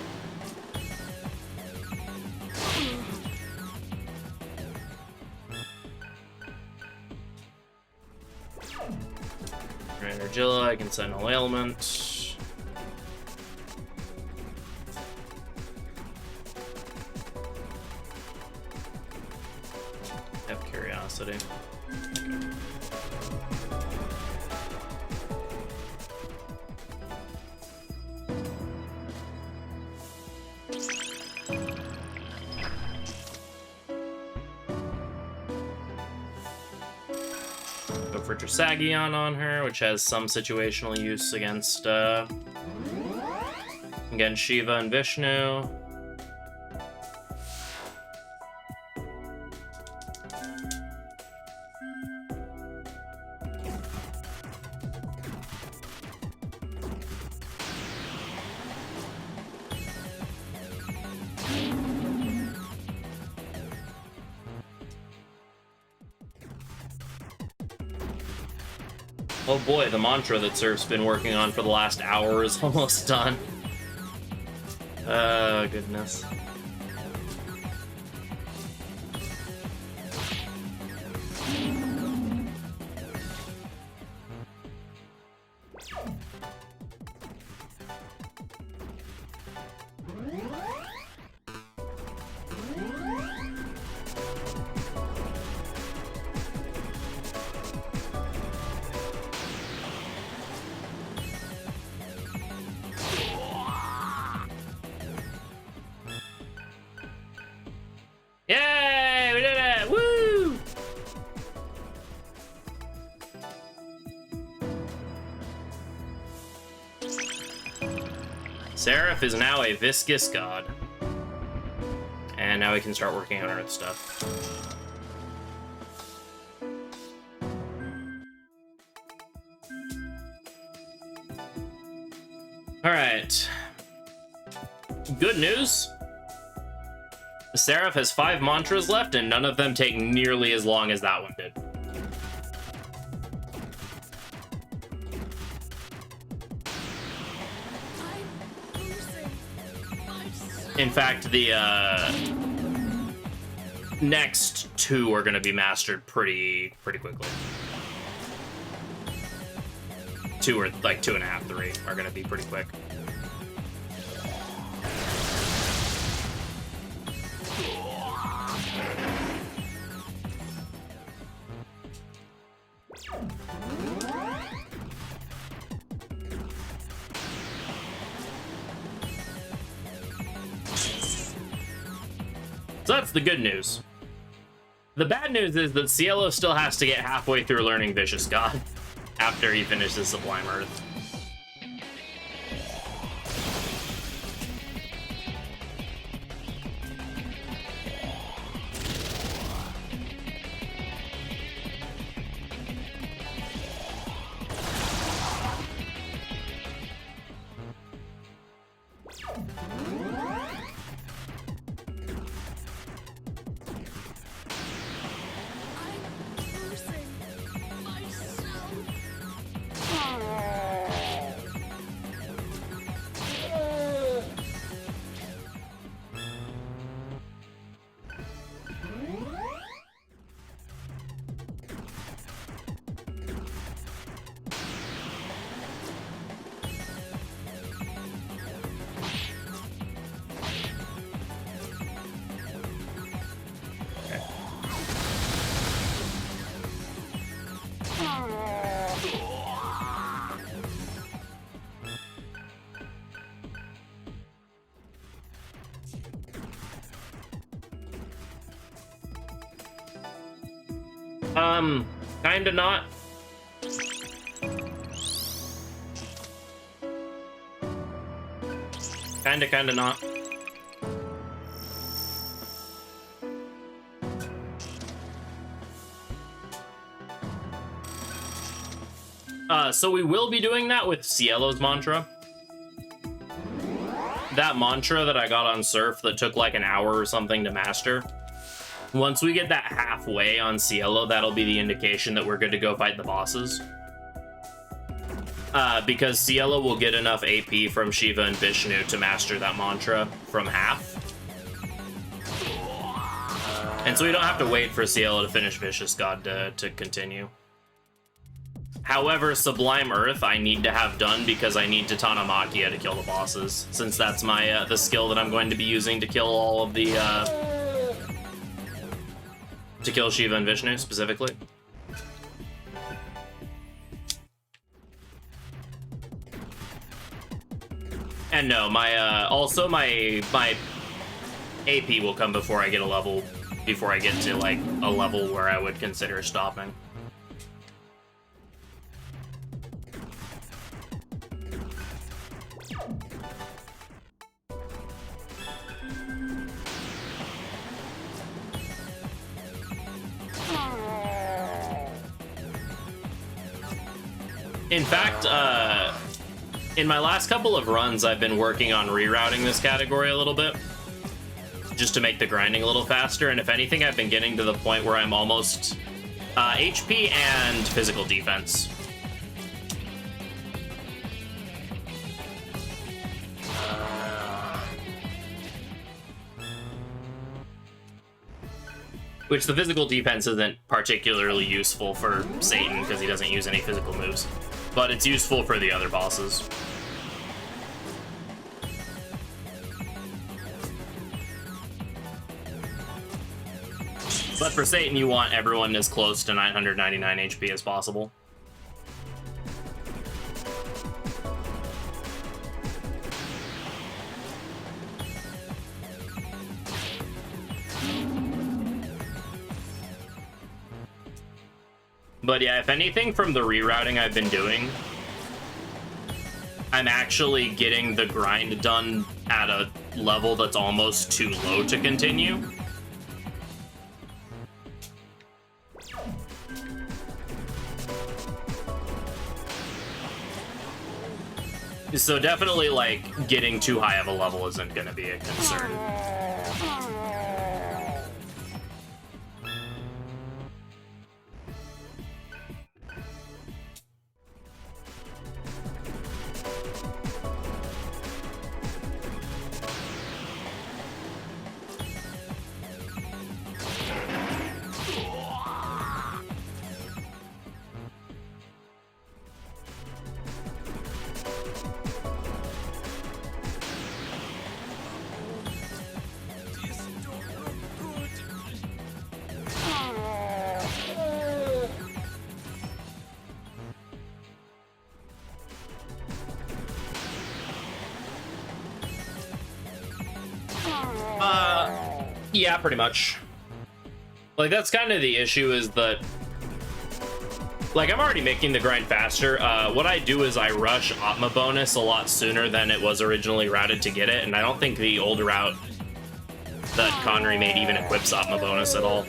Archangel, I can send no ailment. Have curiosity. For Drasagion on her, which has some situational use against Shiva and Vishnu. Oh boy, the mantra that Surf's been working on for the last hour is almost done. Oh, goodness. Yay! We did it! Woo! Seraph is now a viscous god. And now we can start working on Earth stuff. Alright. Good news. Seraph has 5 mantras left, and none of them take nearly as long as that one did. In fact, the next 2 are going to be mastered pretty quickly. 2 or like 2.5, 3 are going to be pretty quick. So that's the good news. The bad news is that Cielo still has to get halfway through learning Vicious God after he finishes Sublime Earth. Kinda not. Kinda not. So we will be doing that with Cielo's mantra. That mantra that I got on Surf that took like an hour or something to master. Once we get that halfway on Cielo, that'll be the indication that we're good to go fight the bosses. Because Cielo will get enough AP from Shiva and Vishnu to master that mantra from half. And so we don't have to wait for Cielo to finish Vicious God to continue. However, Sublime Earth I need to have done because I need to Tanamakia to kill the bosses, since that's my the skill that I'm going to be using to kill all of the to kill Shiva and Vishnu specifically. And no, my also my AP will come before I get a level, before I get to like a level where I would consider stopping. In fact, in my last couple of runs, I've been working on rerouting this category a little bit, just to make the grinding a little faster, and if anything, I've been getting to the point where I'm almost HP and physical defense. Which the physical defense isn't particularly useful for Satan because he doesn't use any physical moves, but it's useful for the other bosses. But for Satan, you want everyone as close to 999 HP as possible. But yeah, if anything from the rerouting I've been doing, I'm actually getting the grind done at a level that's almost too low to continue. So definitely, like, getting too high of a level isn't going to be a concern. Yeah, pretty much. Like, that's kind of the issue, is that, like, I'm already making the grind faster. What I do is I rush Atma bonus a lot sooner than it was originally routed to get it, and I don't think the old route that Connery made even equips Atma bonus at all.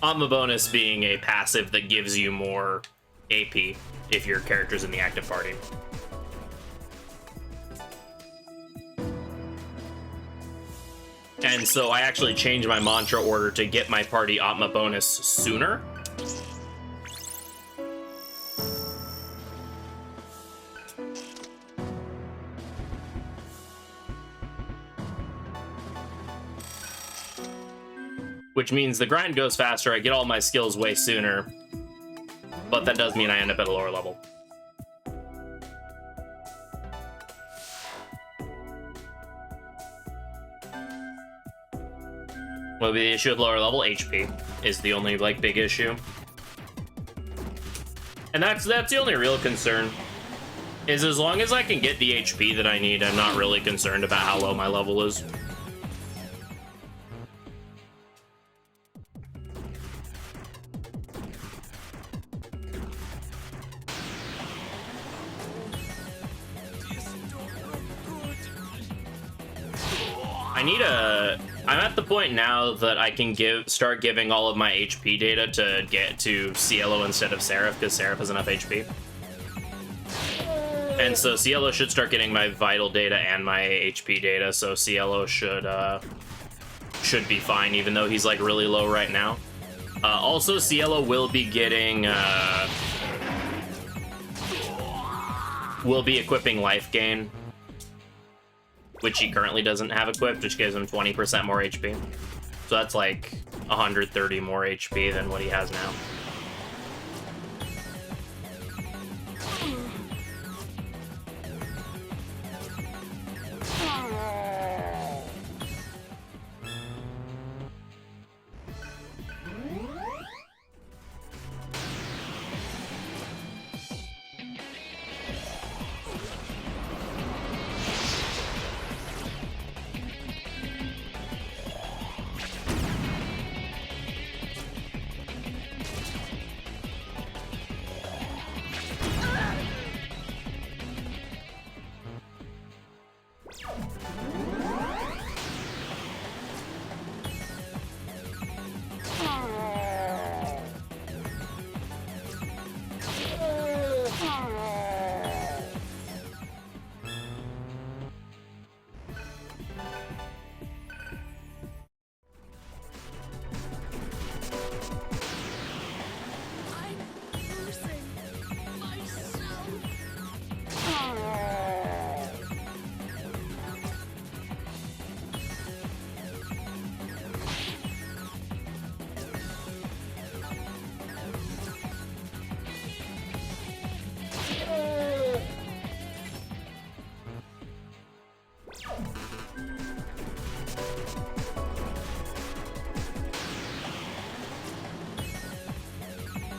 Atma bonus being a passive that gives you more AP if your character's in the active party. And so I actually changed my mantra order to get my party Atma bonus sooner. Which means the grind goes faster, I get all my skills way sooner, but that does mean I end up at a lower level. What would be the issue with lower level? HP is the only, like, big issue. And that's the only real concern, is as long as I can get the HP that I need, I'm not really concerned about how low my level is. I'm at the point now that I can start giving all of my HP data to get to Cielo instead of Seraph, because Seraph has enough HP. And so Cielo should start getting my vital data and my HP data, so Cielo should be fine, even though he's like really low right now. Also, Cielo will be getting will be equipping life gain, which he currently doesn't have equipped, which gives him 20% more HP. So that's like 130 more HP than what he has now.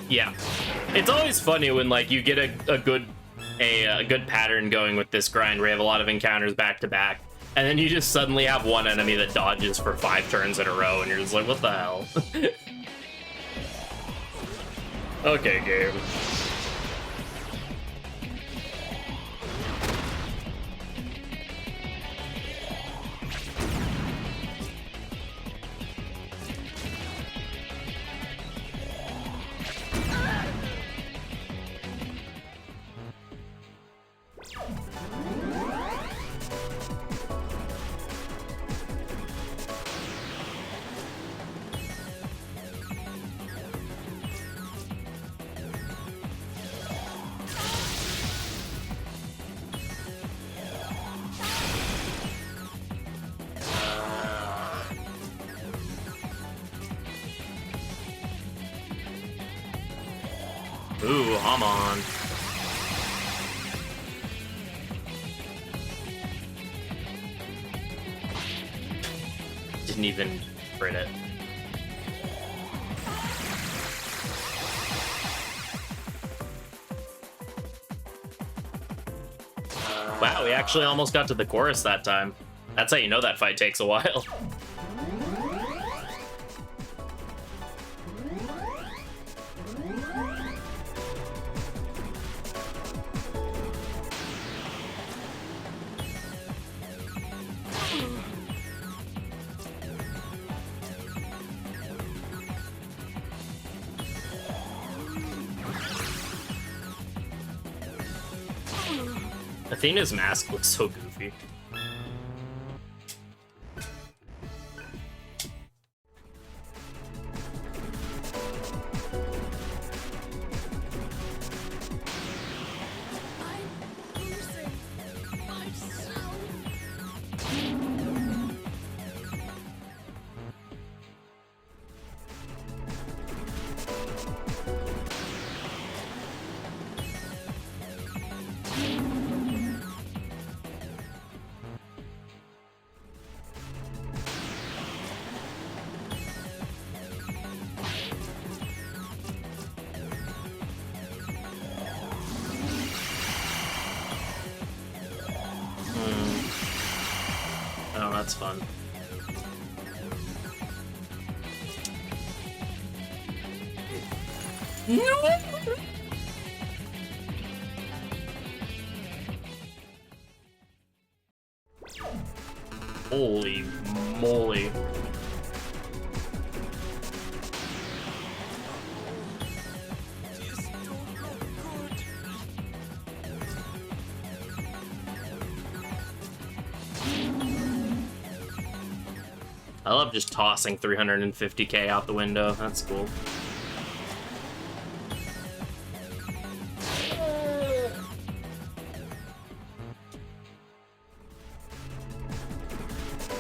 Yeah, it's always funny when like you get a good pattern going with this grind where you have a lot of encounters back to back, and then you just suddenly have one enemy that dodges for 5 turns in a row, and you're just like, what the hell? Okay, game. Ooh, I'm on. Didn't even crit it. Wow, we actually almost got to the chorus that time. That's how you know that fight takes a while. Athena's mask looks so goofy. Oh, that's fun. No! Holy moly. I love just tossing 350k out the window. That's cool.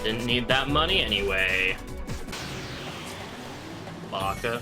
Didn't need that money anyway. Baka.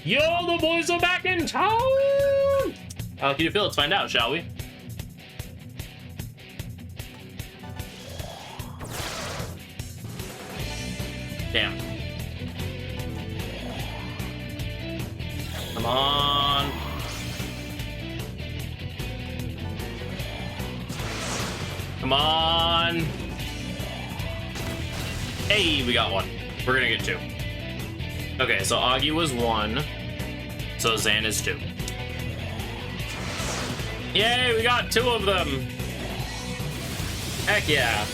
Yo, the boys are back in town! How can you feel? Let's find out, shall we? Damn. Come on. Come on. Hey, we got one. We're gonna get two. Okay, so Augie was 1, so Zan is 2. Yay, we got 2 of them! Heck yeah.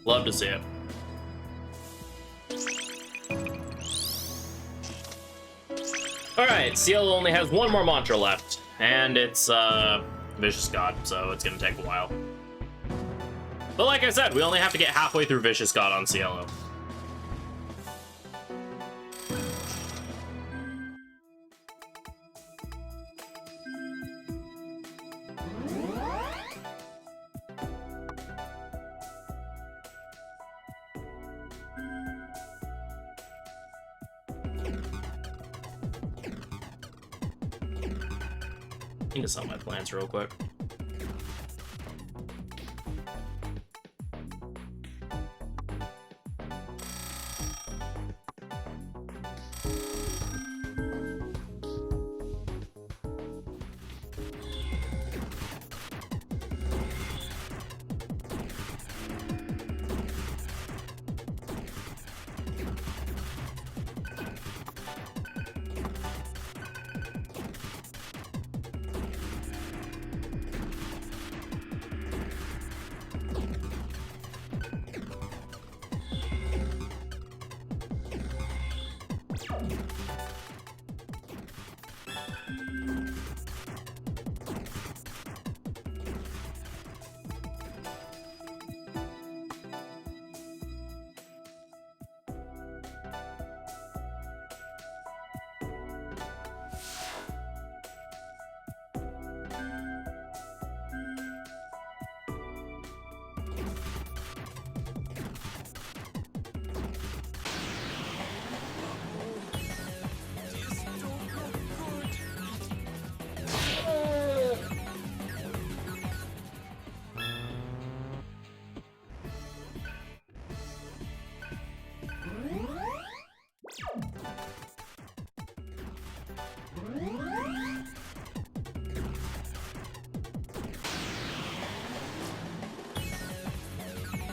Love to see it. Alright, CL only has one more mantra left, and it's Vicious God, so it's gonna take a while. But like I said, we only have to get halfway through Vicious God on CLO. I need to sell my plants real quick.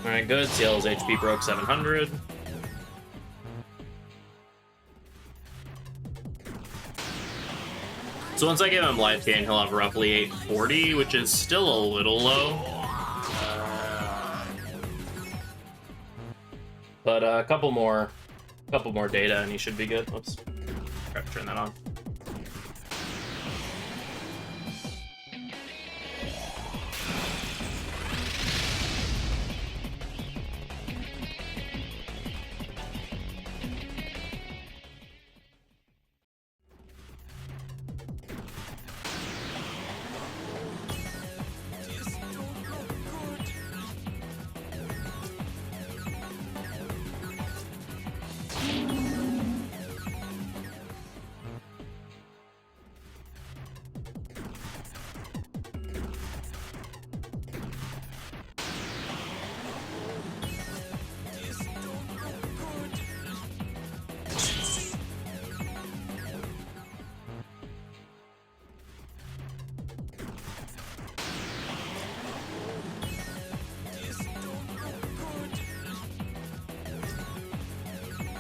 Alright, good. CL's HP broke 700. So once I give him life gain, he'll have roughly 840, which is still a little low. But a couple more data and he should be good. Oops. Forgot to turn that on.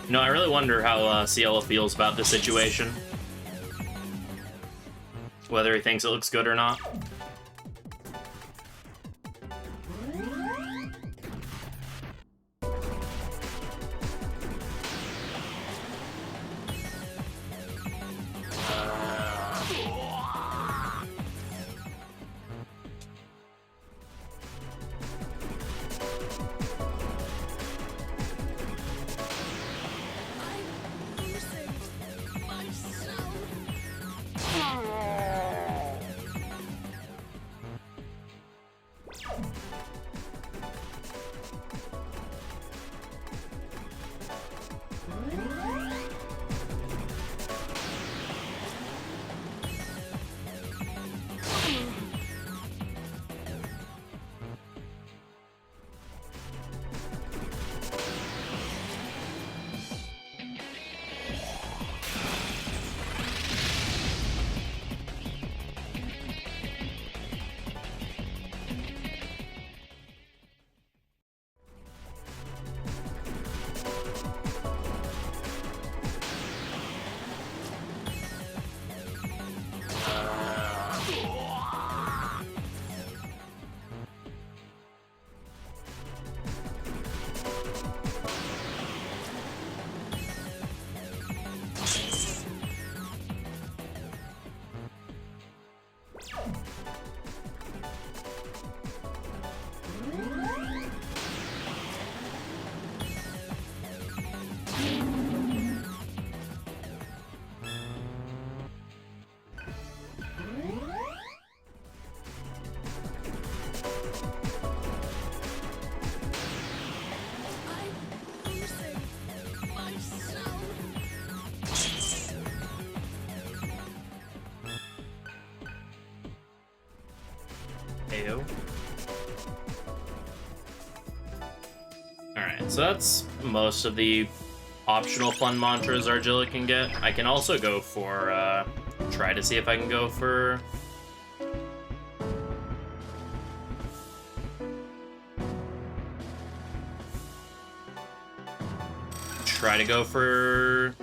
You know, I really wonder how Cielo feels about this situation. Whether he thinks it looks good or not. Alright, so that's most of the optional fun mantras Argilla can get. I can also go for, try to see if I can go for... Try to go for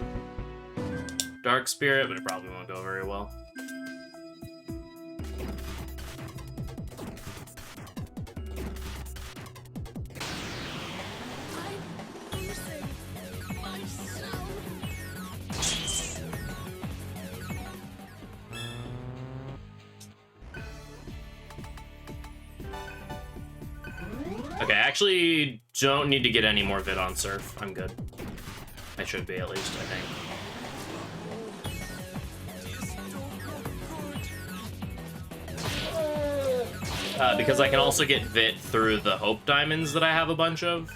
Dark Spirit, but it probably won't go very well. Okay, I actually don't need to get any more vid on Surf. I'm good. I should be, at least, I think. Because I can also get Vit through the Hope Diamonds that I have a bunch of.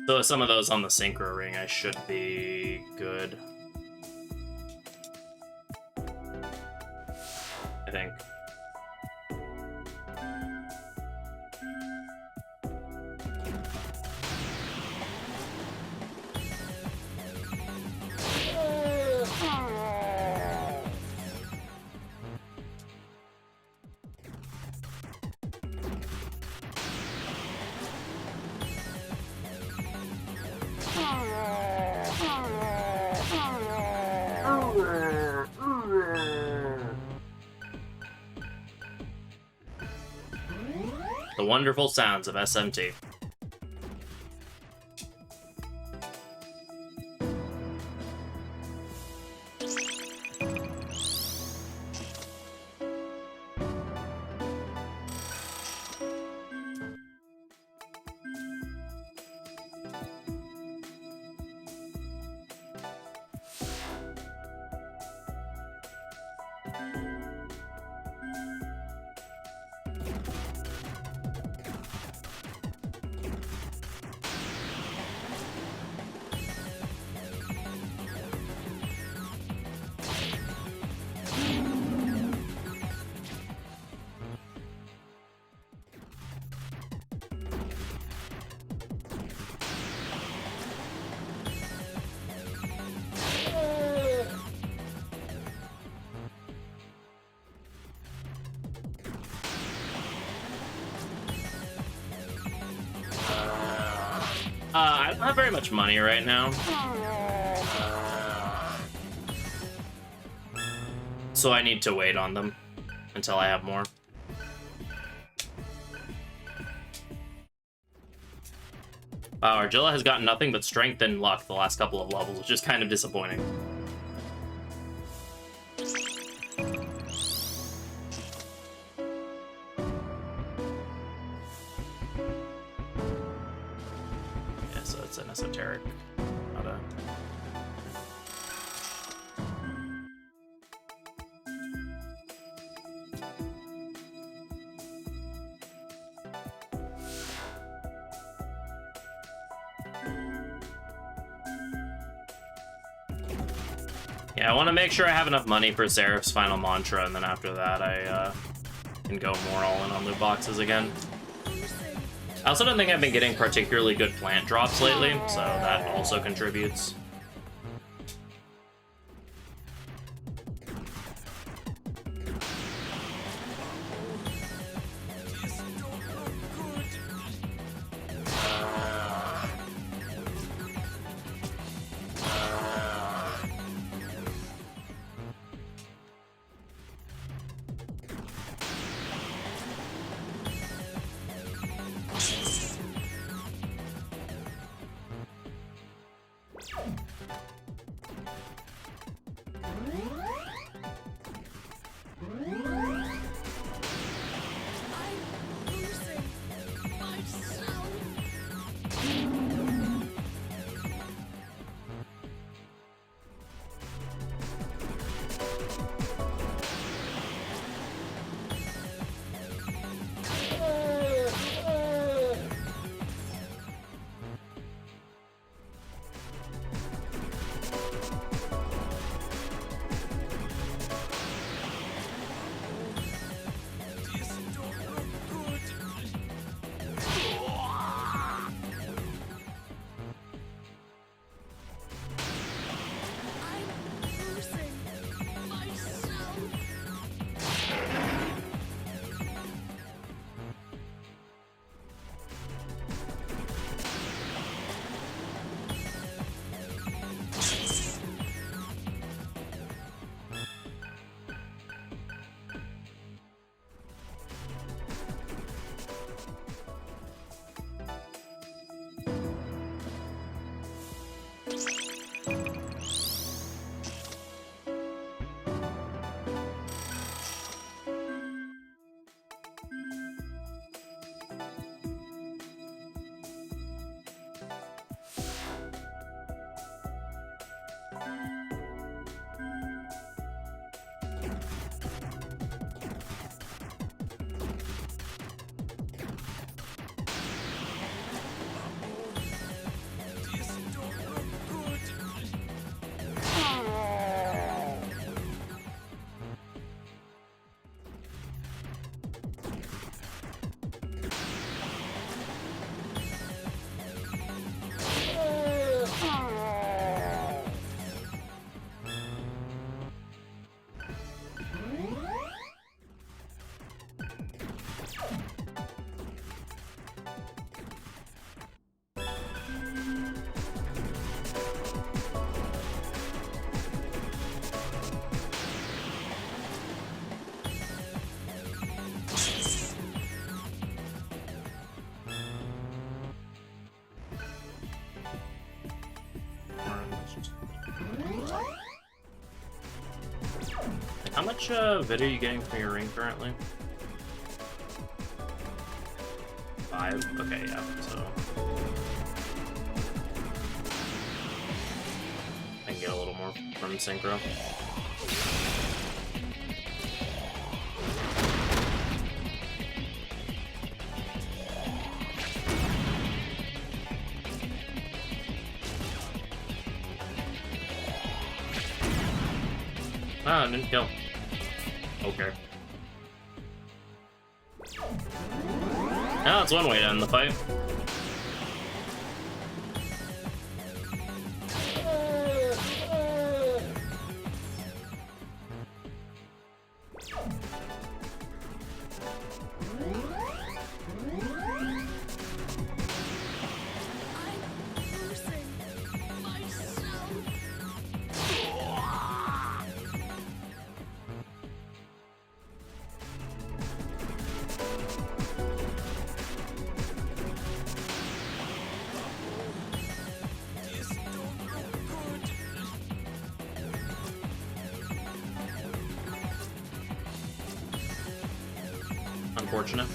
So with some of those on the Synchro Ring, I should be good. I think. The wonderful sounds of SMT. I don't have very much money right now. So I need to wait on them until I have more. Wow, Argilla has gotten nothing but strength and luck the last couple of levels, which is kind of disappointing. It's an esoteric, not a... Yeah, I want to make sure I have enough money for Seraph's final mantra, and then after that I can go more all in on loot boxes again. I also don't think I've been getting particularly good plant drops lately, so that also contributes. much vid are you getting from your ring currently? 5? Okay, yeah, so... I can get a little more from synchro. Ah, didn't kill. Okay. Now that's one way to end the fight. Unfortunate.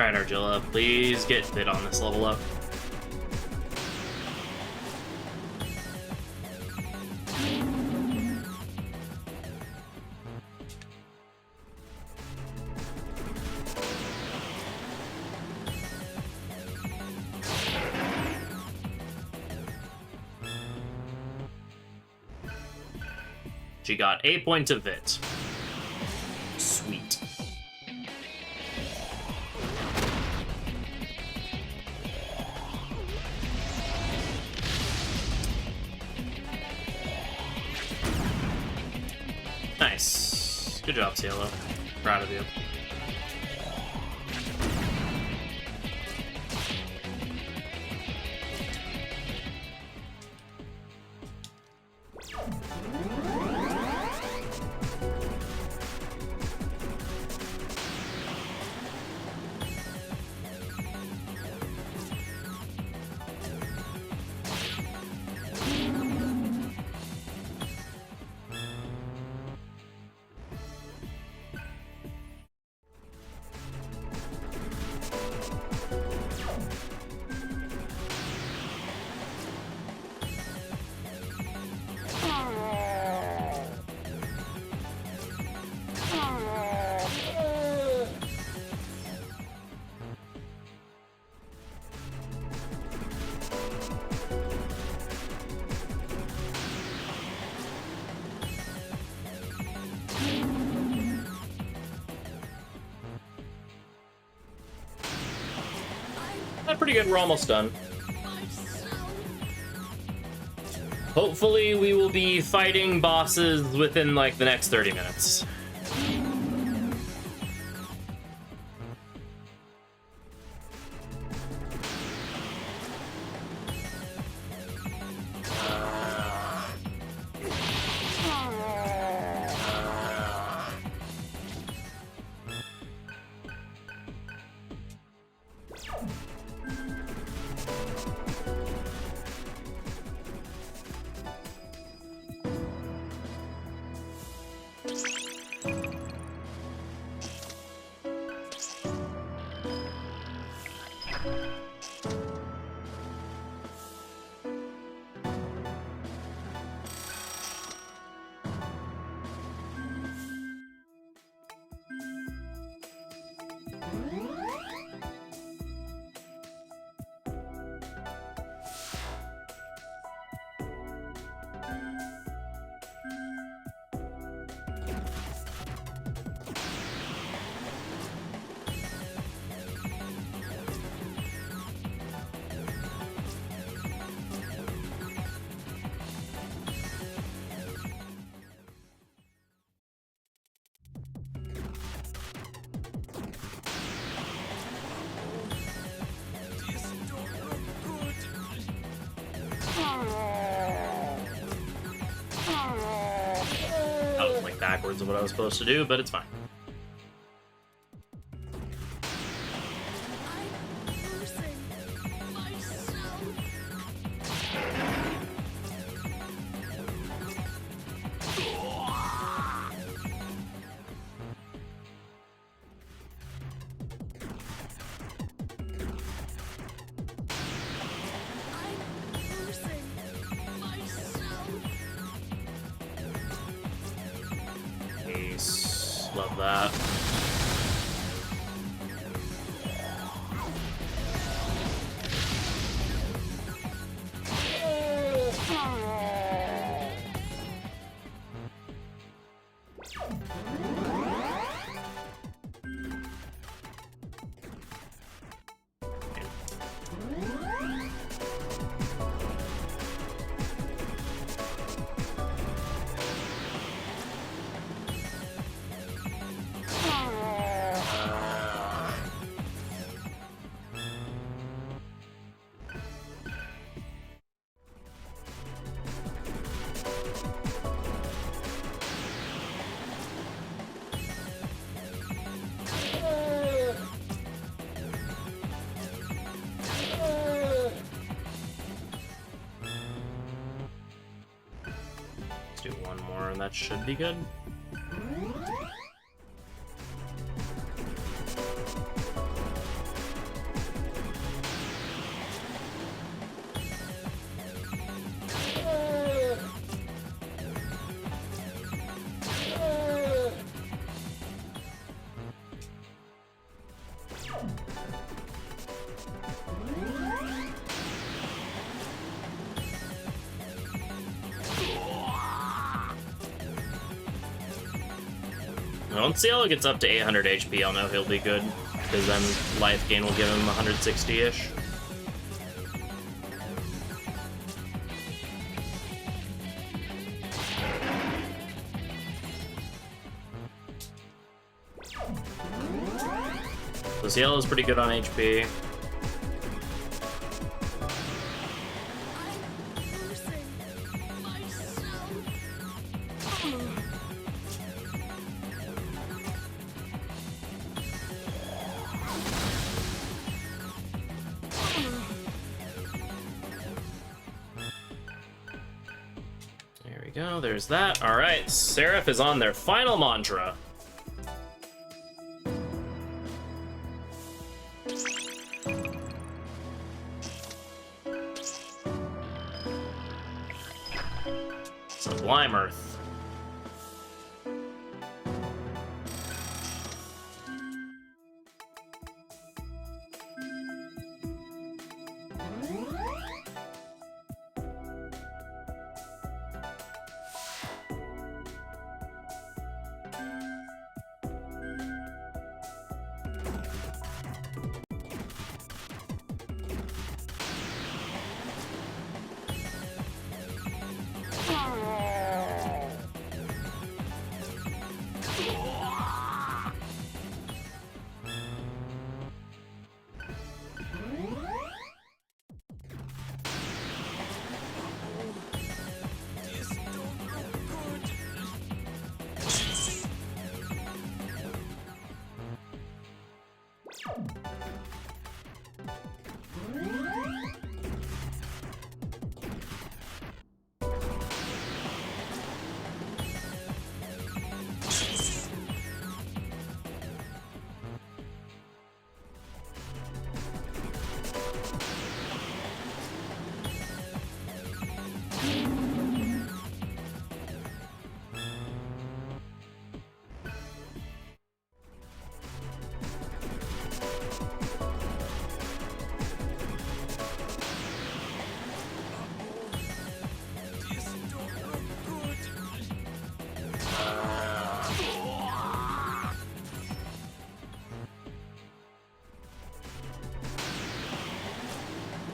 Alright, Argilla, please get fit on this level up. She got 8 points of it. Sweet. Nice. Good job, Cielo. Proud of you. Pretty good, we're almost done. Hopefully we will be fighting bosses within like the next 30 minutes. backwards of what I was supposed to do, but it's fine. Love that. Let's do one more and that should be good. Once Cielo gets up to 800 HP, I'll know he'll be good, because then life gain will give him 160-ish. So Cielo's pretty good on HP. There's that. All right, Seraph is on their final mantra. Sublime Earth.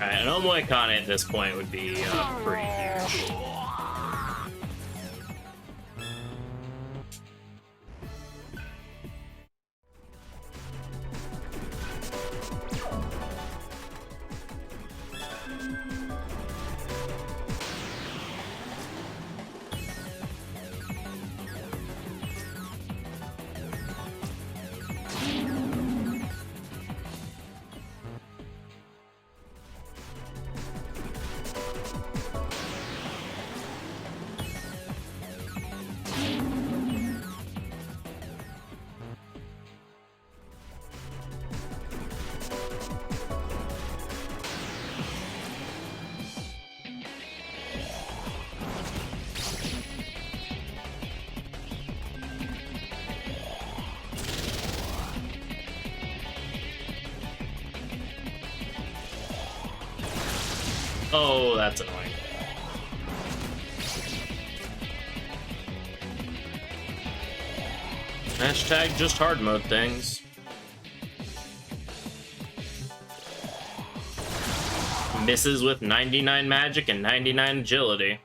Alright, an Omoikane at this point would be pretty huge. Oh, that's annoying. Hashtag just hard mode things. Misses with 99 magic and 99 agility.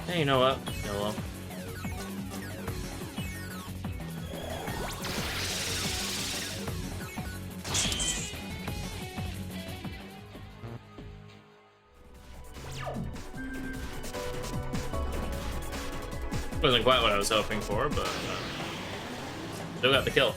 Hey, you know what? Hello. Wasn't quite what I was hoping for, but still got the kill.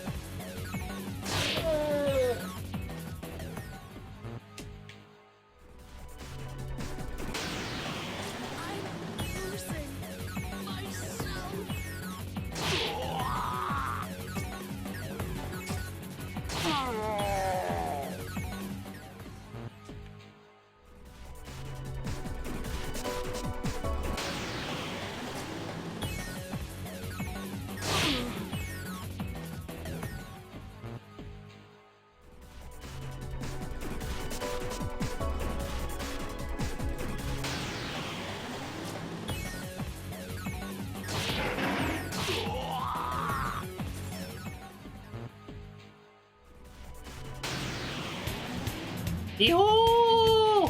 Yoo-hoo!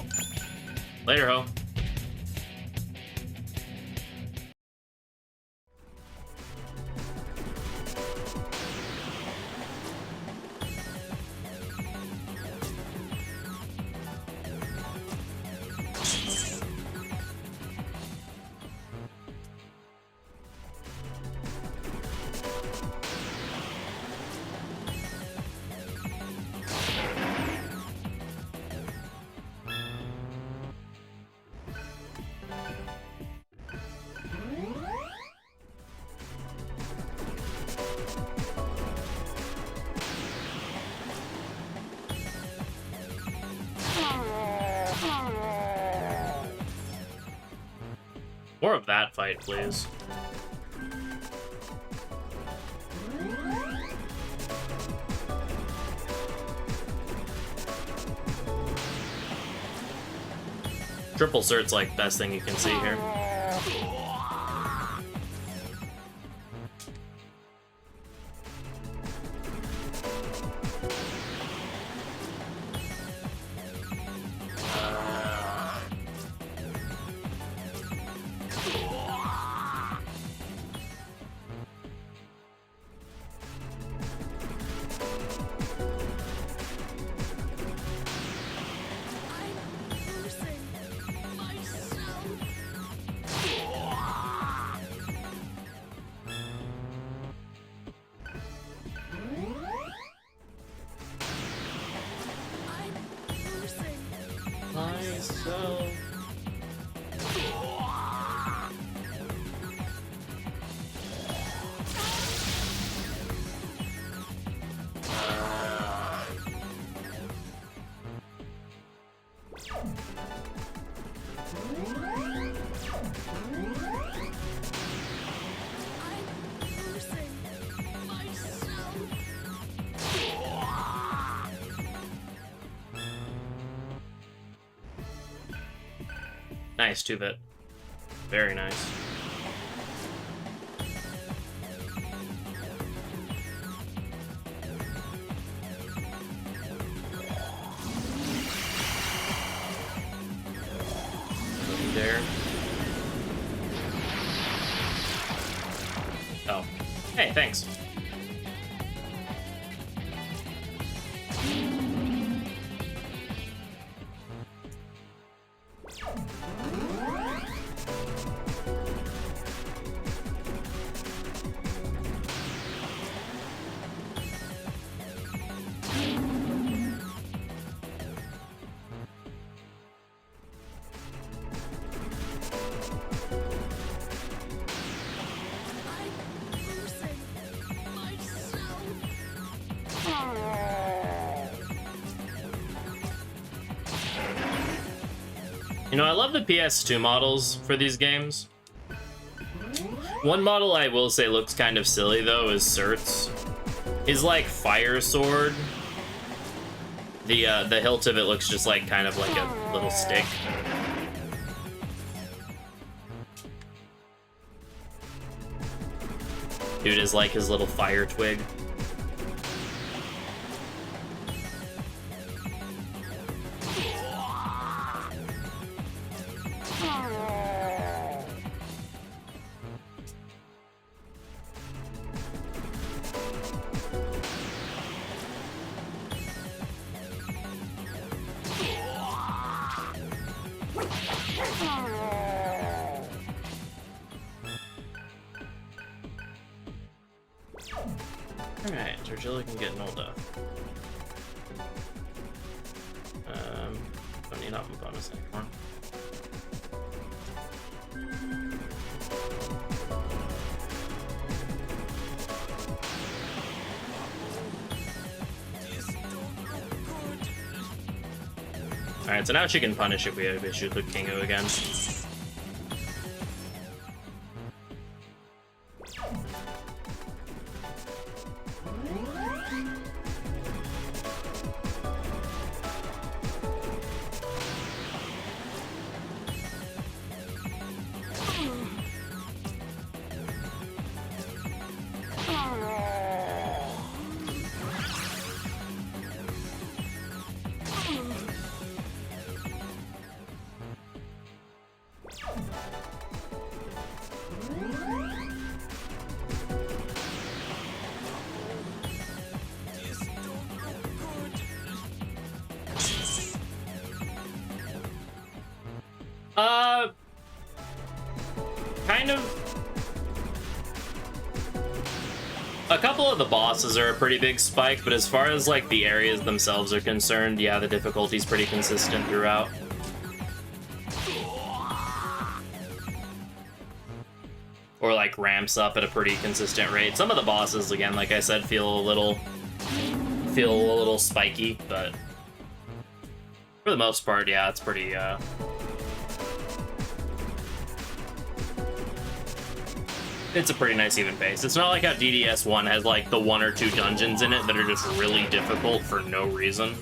Later, ho. More of that fight, please. Triple cert's like best thing you can see here. Myself. Nice, 2-bit. Very nice. There. Oh. Hey, thanks. You know, I love the PS2 models for these games. One model I will say looks kind of silly though is Surt's. His like fire sword. The hilt of it looks just like kind of like a little stick. Dude is like his little fire twig. Alright, Torgilla can get Nolda. Don't need up bonus anymore. Alright, so now she can punish if we have issues with Kingu again. Kind of. A couple of the bosses are a pretty big spike, but as far as like the areas themselves are concerned, yeah, the difficulty's pretty consistent throughout. Or like ramps up at a pretty consistent rate. Some of the bosses, again, like I said, feel a little spiky, but for the most part, yeah, it's pretty it's a pretty nice even pace. It's not like how DDS1 has like the 1 or 2 dungeons in it that are just really difficult for no reason.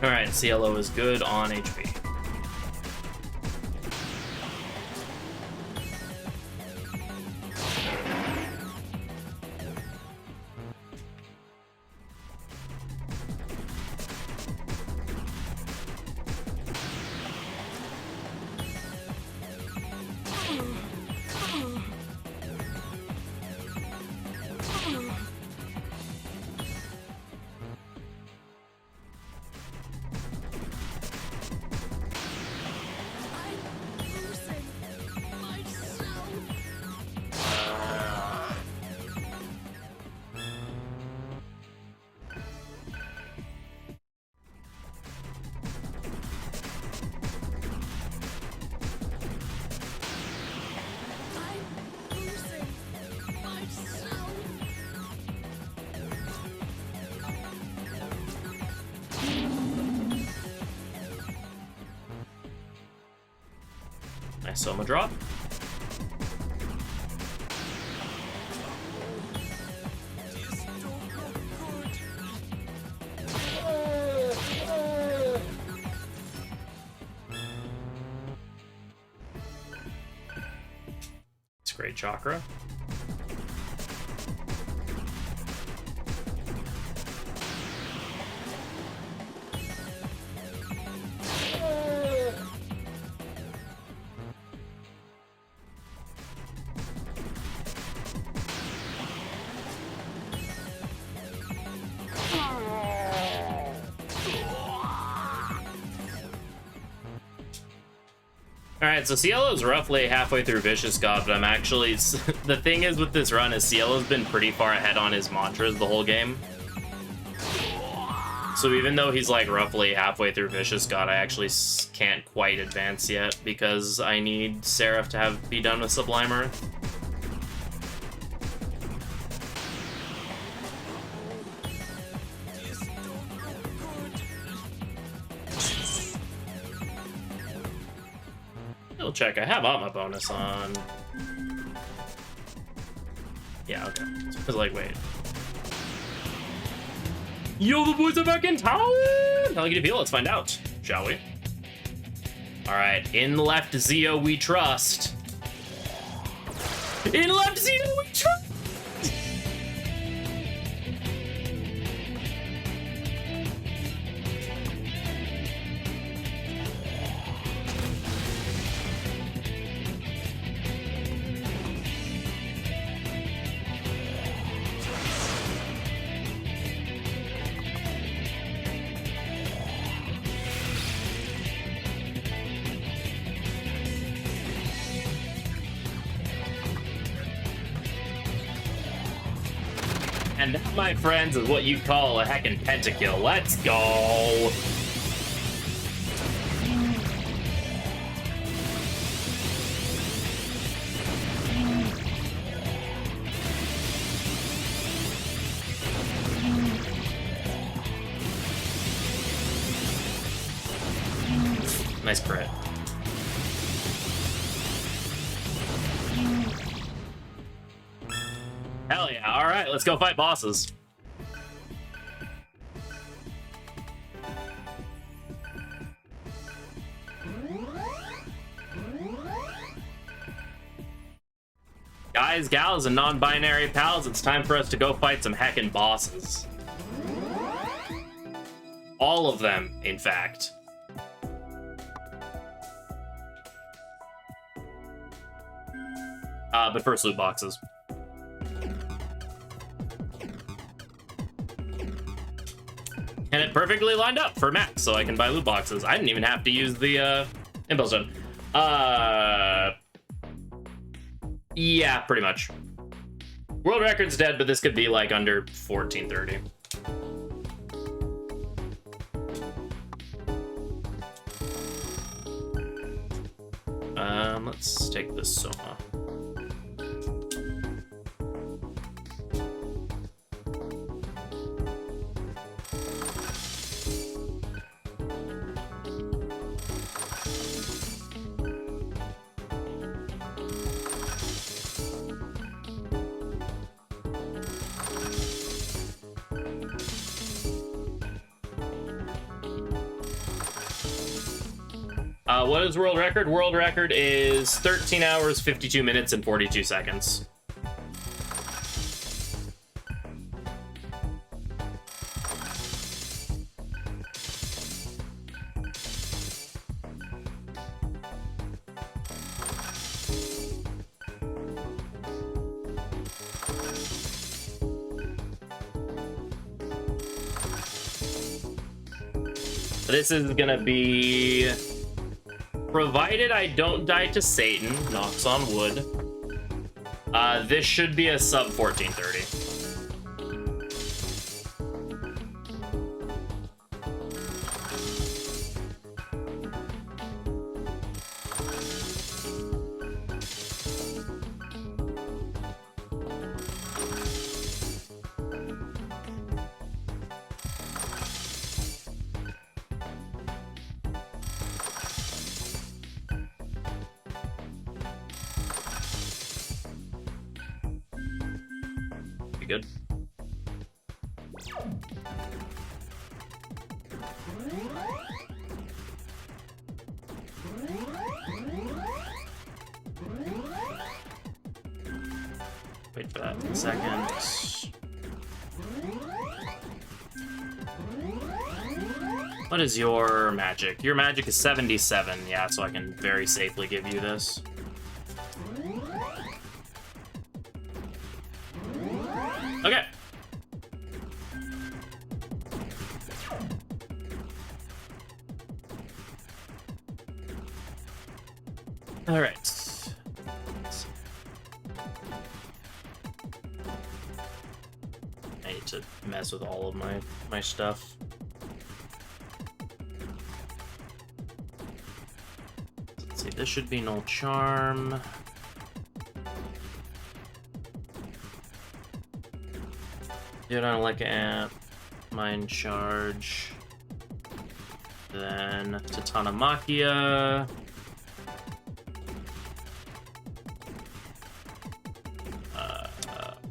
Alright, CLO is good on HP. Nice Soma drop. great chakra. Alright, so Cielo's roughly halfway through Vicious God, but I'm actually... the thing is with this run is Cielo's been pretty far ahead on his mantras the whole game. So even though he's like roughly halfway through Vicious God, I actually can't quite advance yet because I need Seraph to be done with Sublime Earth. Check, I have out my bonus on. Yeah, okay. So I was like, wait. Yo, the boys are back in town! How you feel? Let's find out, shall we? Alright, in left Zio we trust. In left Zio we trust! And that, my friends, is what you call a heckin' pentakill. Let's go! Nice crit. Hell yeah, alright, let's go fight bosses. Guys, gals, and non-binary pals, it's time for us to go fight some heckin' bosses. All of them, in fact. But first, loot boxes. And it perfectly lined up for max, so I can buy loot boxes. I didn't even have to use the impulse stone. Yeah, pretty much. World record's dead, but this could be like under 1430. Let's take this Soma. What is world record? World record is 13 hours, 52 minutes, and 42 seconds. This is gonna be... provided I don't die to Satan, knocks on wood, this should be a sub 1430. Good. Wait for that a second. What is your magic? Your magic is 77. Yeah, so I can very safely give you this. Okay. All right. I need to mess with all of my stuff. Let's see. This should be no charm. Dude, I don't like amp. Mind charge. Then Titanomakia.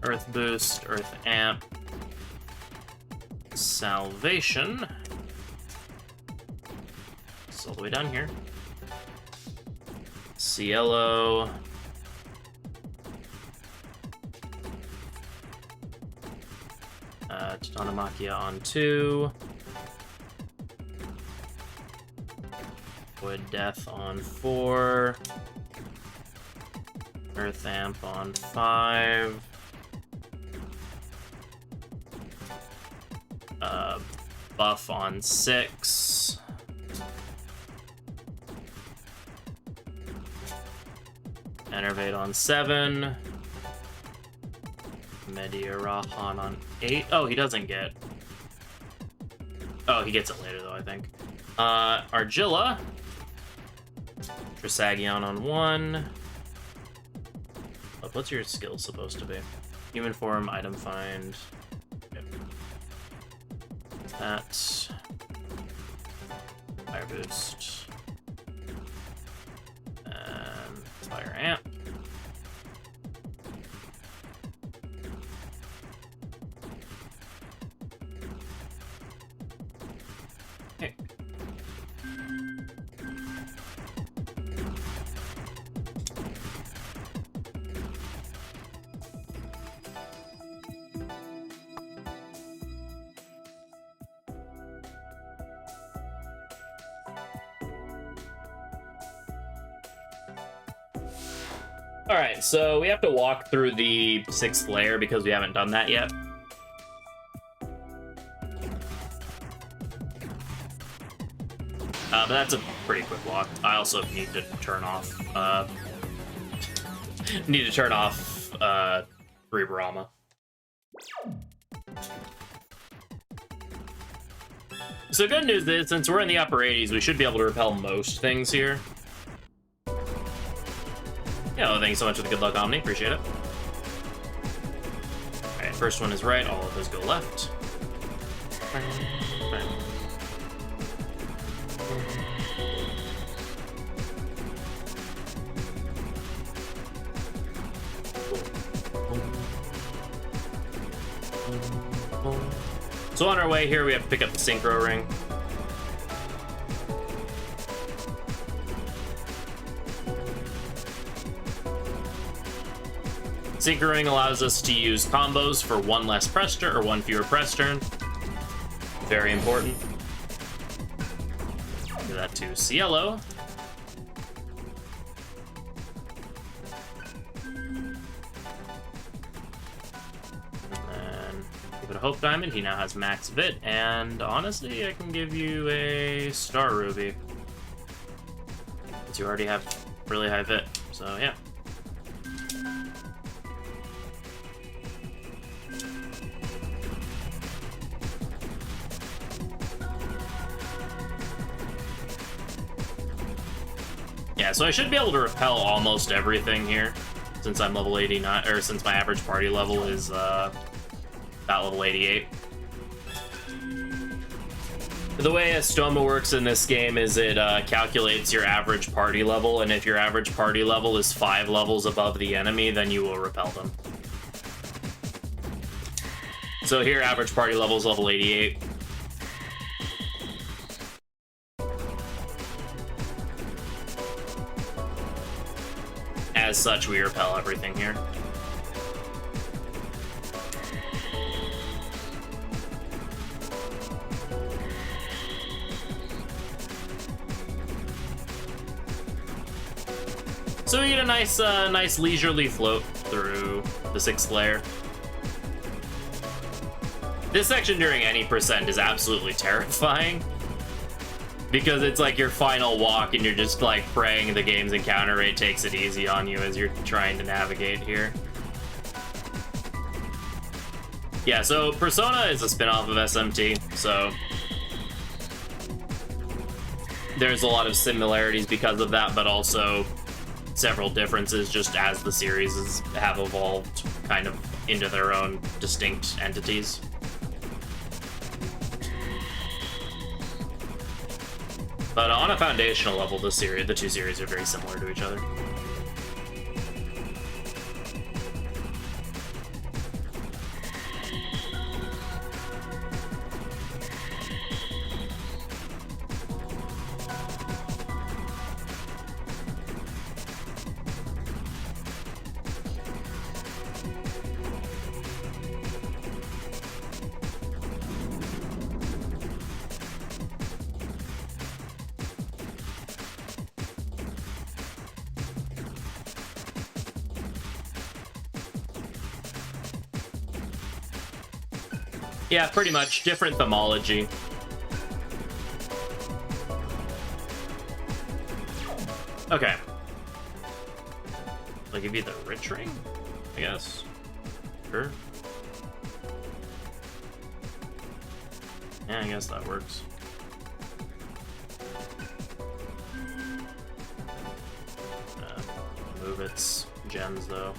Earth boost, earth amp, salvation. It's all the way down here. Cielo. Titanomakia on 2. Void Death on 4. Earth amp on 5. Buff on 6. Enervate on 7. Mediarahan on 8. Oh, he doesn't get... Oh, he gets it later, though, I think. Argilla. Trisagion on 1. Oh, what's your skill supposed to be? Human form, item find... That. Fire boost. And fire amp. Okay. Alright, so we have to walk through the 6th layer because we haven't done that yet. But that's a pretty quick walk. I also need to turn off, Rebrahma. So good news is, since we're in the upper 80s, we should be able to repel most things here. Yeah, well, thank you so much for the good luck, Omni. Appreciate it. Alright, first one is right. All of those go left. So on our way here, we have to pick up the Synchro Ring. Synchro Ring allows us to use combos for 1 less press turn, or 1 fewer press turn. Very important. Do that to Cielo. And give it a Hope Diamond. He now has max Vit, and honestly, I can give you a Star Ruby. Since you already have really high Vit, so yeah. Yeah, so I should be able to repel almost everything here, since I'm level 89, or since my average party level is about level 88. The way Estoma works in this game is it calculates your average party level, and if your average party level is 5 levels above the enemy, then you will repel them. So here, average party level is level 88. As such, we repel everything here. So we get a nice leisurely float through the 6th layer. This section during any percent is absolutely terrifying, because it's like your final walk and you're just like praying the game's encounter rate takes it easy on you as you're trying to navigate here. Yeah, so Persona is a spin-off of SMT, so there's a lot of similarities because of that, but also several differences just as the series have evolved kind of into their own distinct entities. But on a foundational level, the two series are very similar to each other. Yeah, pretty much. Different themology. Okay. I'll give you the rich ring, I guess. Sure. Yeah, I guess that works. Move its gems, though.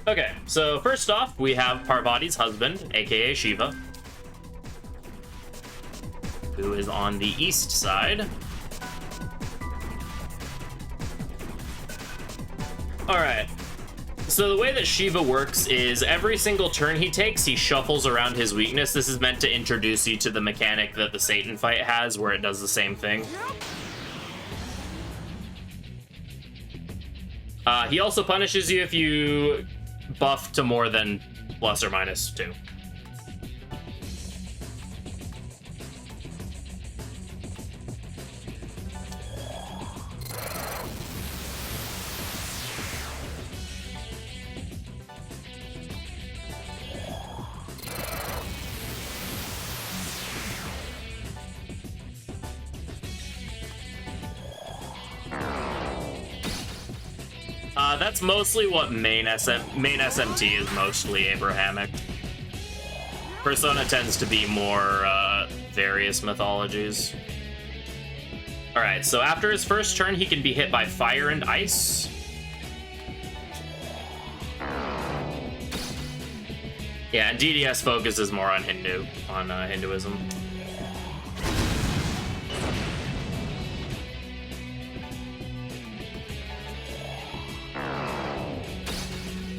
Okay, so first off, we have Parvati's husband, aka Shiva, who is on the east side. Alright, so the way that Shiva works is every single turn he takes, he shuffles around his weakness. This is meant to introduce you to the mechanic that the Satan fight has, where it does the same thing. He also punishes you if you buff to more than plus or minus 2. That's mostly what main SMT is mostly Abrahamic. Persona tends to be more various mythologies. Alright, so after his first turn, he can be hit by fire and ice. Yeah, and DDS focuses more on Hinduism.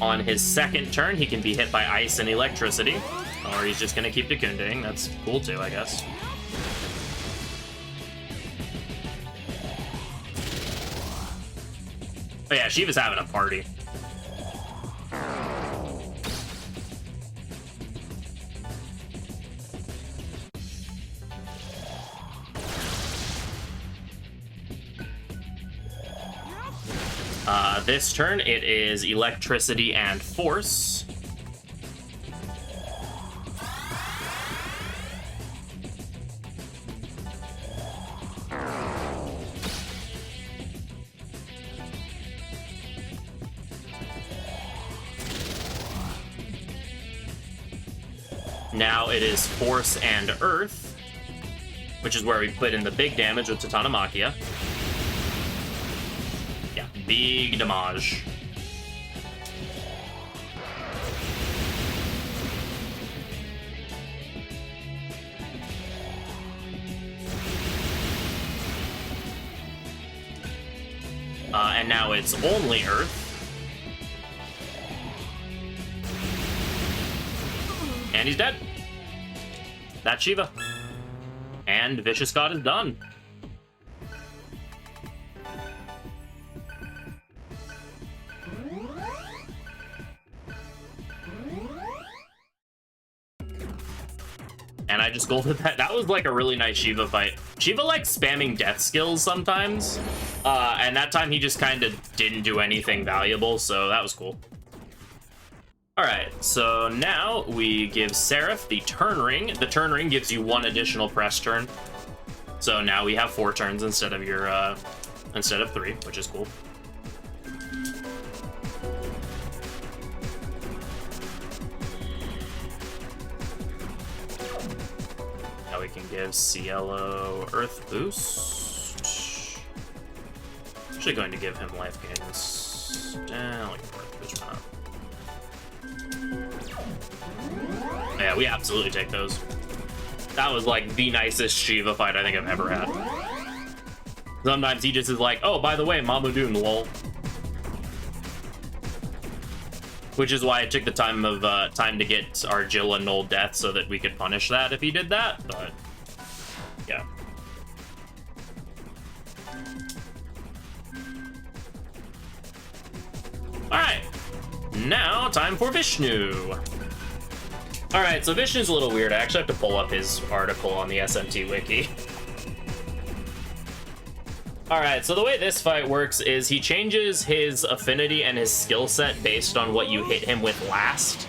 On his second turn, he can be hit by ice and electricity, or he's just gonna keep Dekunding. That's cool too, I guess. Oh yeah, Shiva's having a party. This turn, it is electricity and force. Now it is force and earth, which is where we put in the big damage with Titanomachia. Big damage. And now it's only Earth. And he's dead. That's Shiva. And Vicious God is done. I just golded that. That was like a really nice Shiva fight. Shiva likes spamming death skills sometimes, and that time he just kind of didn't do anything valuable, so that was cool. All right, so now we give Seraph the turn ring. The turn ring gives you 1 additional press turn. So now we have 4 turns instead of 3, which is cool. Now we can give Cielo Earth Boost. Actually going to give him life gains. Like Earth Boost, why not? Yeah, we absolutely take those. That was like the nicest Shiva fight I think I've ever had. Sometimes he just is like, oh, by the way, Mamudoon, lol. Which is why I took the time to get Argilla null death so that we could punish that if he did that, but yeah. Alright. Now, time for Vishnu. Alright, so Vishnu's a little weird. I actually have to pull up his article on the SMT wiki. Alright, so the way this fight works is he changes his affinity and his skill set based on what you hit him with last.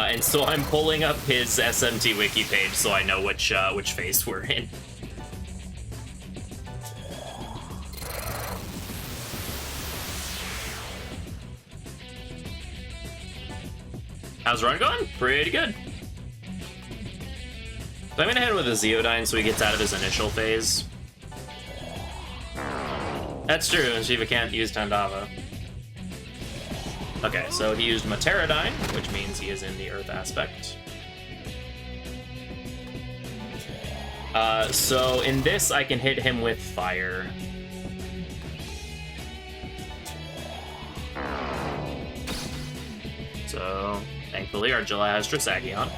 And so I'm pulling up his SMT wiki page so I know which phase we're in. How's the run going? Pretty good. So I'm gonna hit him with a Zeodyne so he gets out of his initial phase. That's true, and Shiva can't use Tandava. Okay, so he used Materadyne, which means he is in the Earth aspect. So in this, I can hit him with Fire. So, thankfully, Argilla has Trisagion.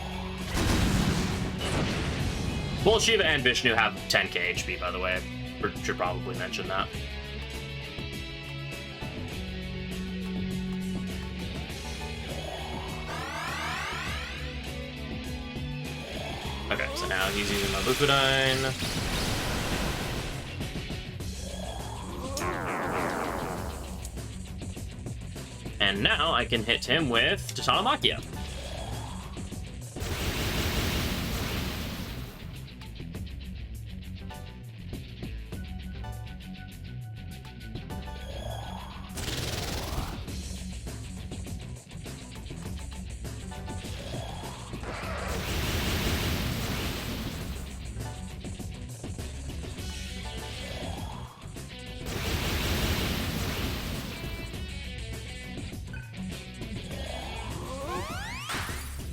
Both Shiva and Vishnu have 10k HP, by the way. Should probably mention that. Okay, so now he's using my Bufudyne. And now I can hit him with Titanomakia.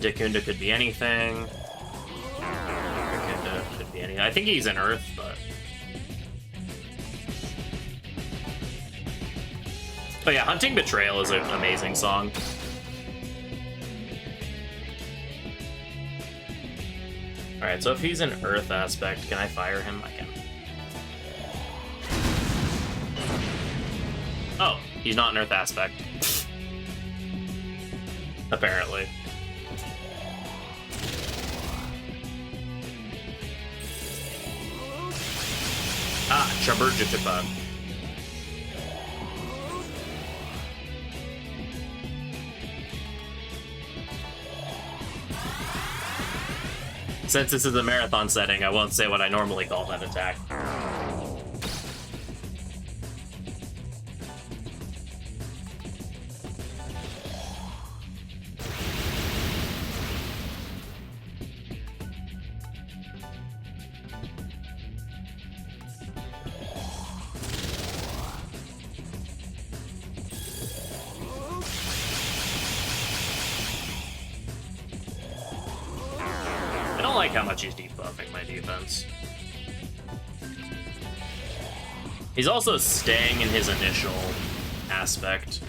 Dikunda could be anything. Dikunda could be anything. I think he's in Earth, but... But yeah, Hunting Betrayal is an amazing song. Alright, so if he's an Earth aspect, can I fire him? I can. Oh, he's not an Earth aspect. Apparently. Ah, Chaburjatipa. Since this is a marathon setting, I won't say what I normally call that attack. I like how much he's debuffing my defense. He's also staying in his initial aspect.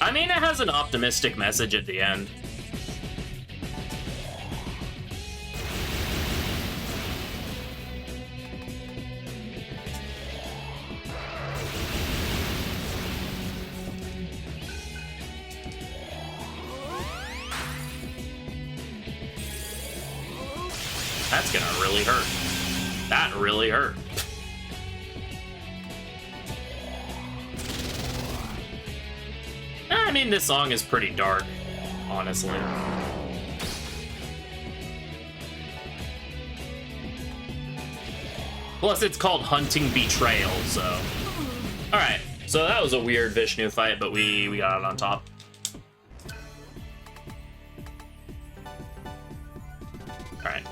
I mean, it has an optimistic message at the end. That's gonna really hurt. That really hurt. I mean, this song is pretty dark, honestly. Plus, it's called Hunting Betrayal, so... Alright, so that was a weird Vishnu fight, but we got it on top. Alright.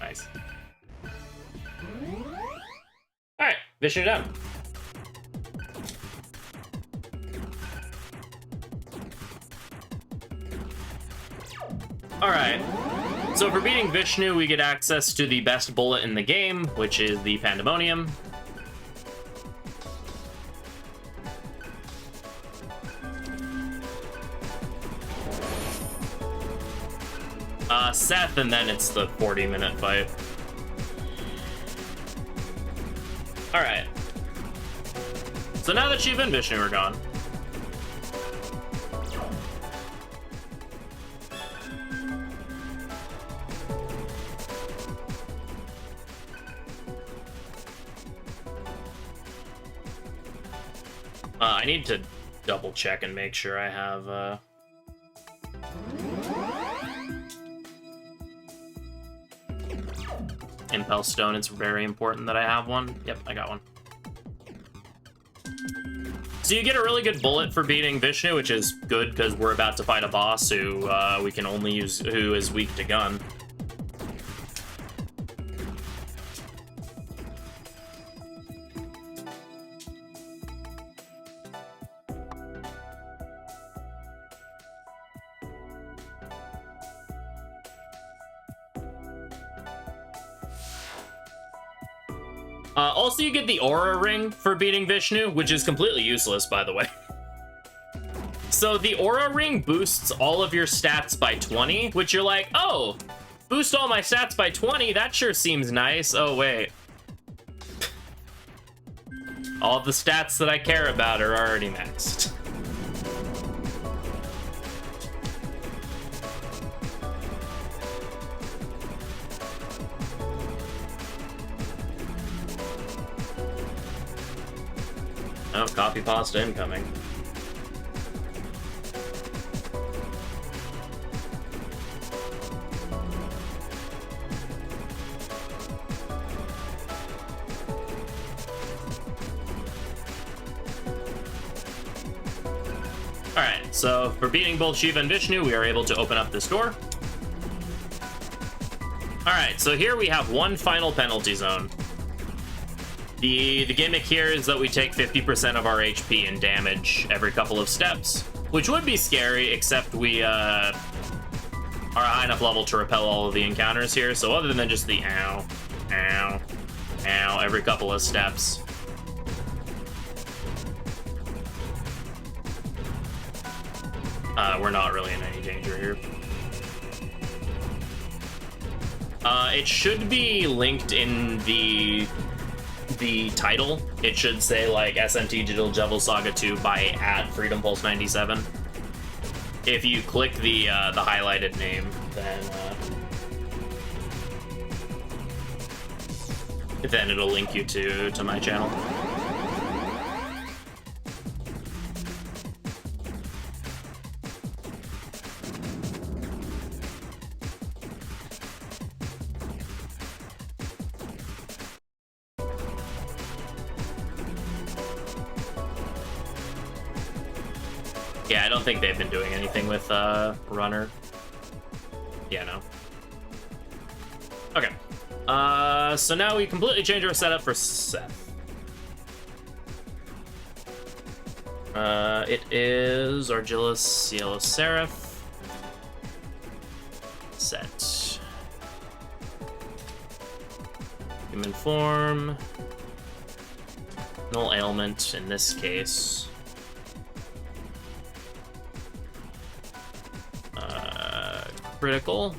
Nice. Alright, Vishnu down. Alright, so for beating Vishnu, we get access to the best bullet in the game, which is the Pandemonium. Seth, and then it's the 40-minute fight. Alright. So now that Shiva and Vishnu are gone, I need to double check and make sure I have, Impel Stone. It's very important that I have one. Yep, I got one. So you get a really good bullet for beating Vishnu, which is good because we're about to fight a boss who we can only use, who is weak to gun. Also, you get the Aura Ring for beating Vishnu, which is completely useless, by the way. So the Aura Ring boosts all of your stats by 20, which you're like, oh, boost all my stats by 20? That sure seems nice. Oh, wait. All the stats that I care about are already maxed. Oh, copy pasta incoming. Alright, so for beating both Shiva and Vishnu, we are able to open up this door. Alright, so here we have one final penalty zone. The gimmick here is that we take 50% of our HP and damage every couple of steps, which would be scary, except we are a high enough level to repel all of the encounters here, so other than just the ow, ow, ow every couple of steps, we're not really in any danger here. It should be linked in the title. It should say like SMT Devil Saga 2 by @FreedomPulse97. If you click the highlighted name, then it'll link you to my channel. Yeah, I don't think they've been doing anything with Runner. Yeah, no. Okay. So now we completely change our setup for Seth. It is Argillus Yellow Seraph. Set. Human form. Null ailment in this case. Critical.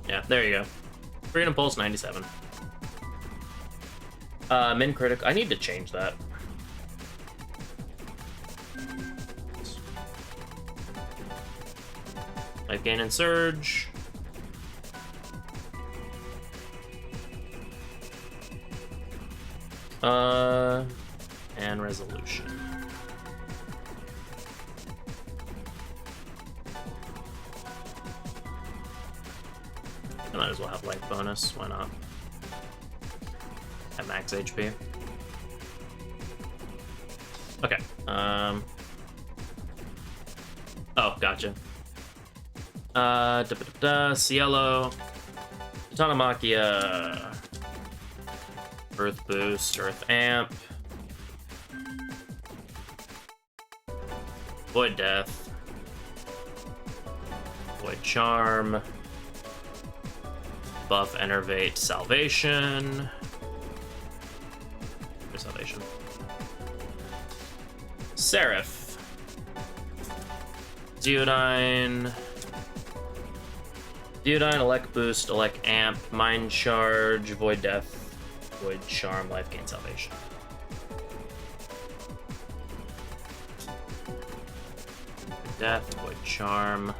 Yeah, there you go. Freedom Pulse 97. Min critical. I need to change that. Life gain and surge. And resolution. I might as well have life bonus. Why not? At max HP. Okay. Oh, gotcha. Cielo. Tatanamakia. Earth boost, Earth amp. Void death. Void charm. Buff enervate salvation. Or salvation. Seraph. Deodine. Deodine, elect boost, elect amp, mind charge, void death, void charm, life gain, salvation. Death, void charm.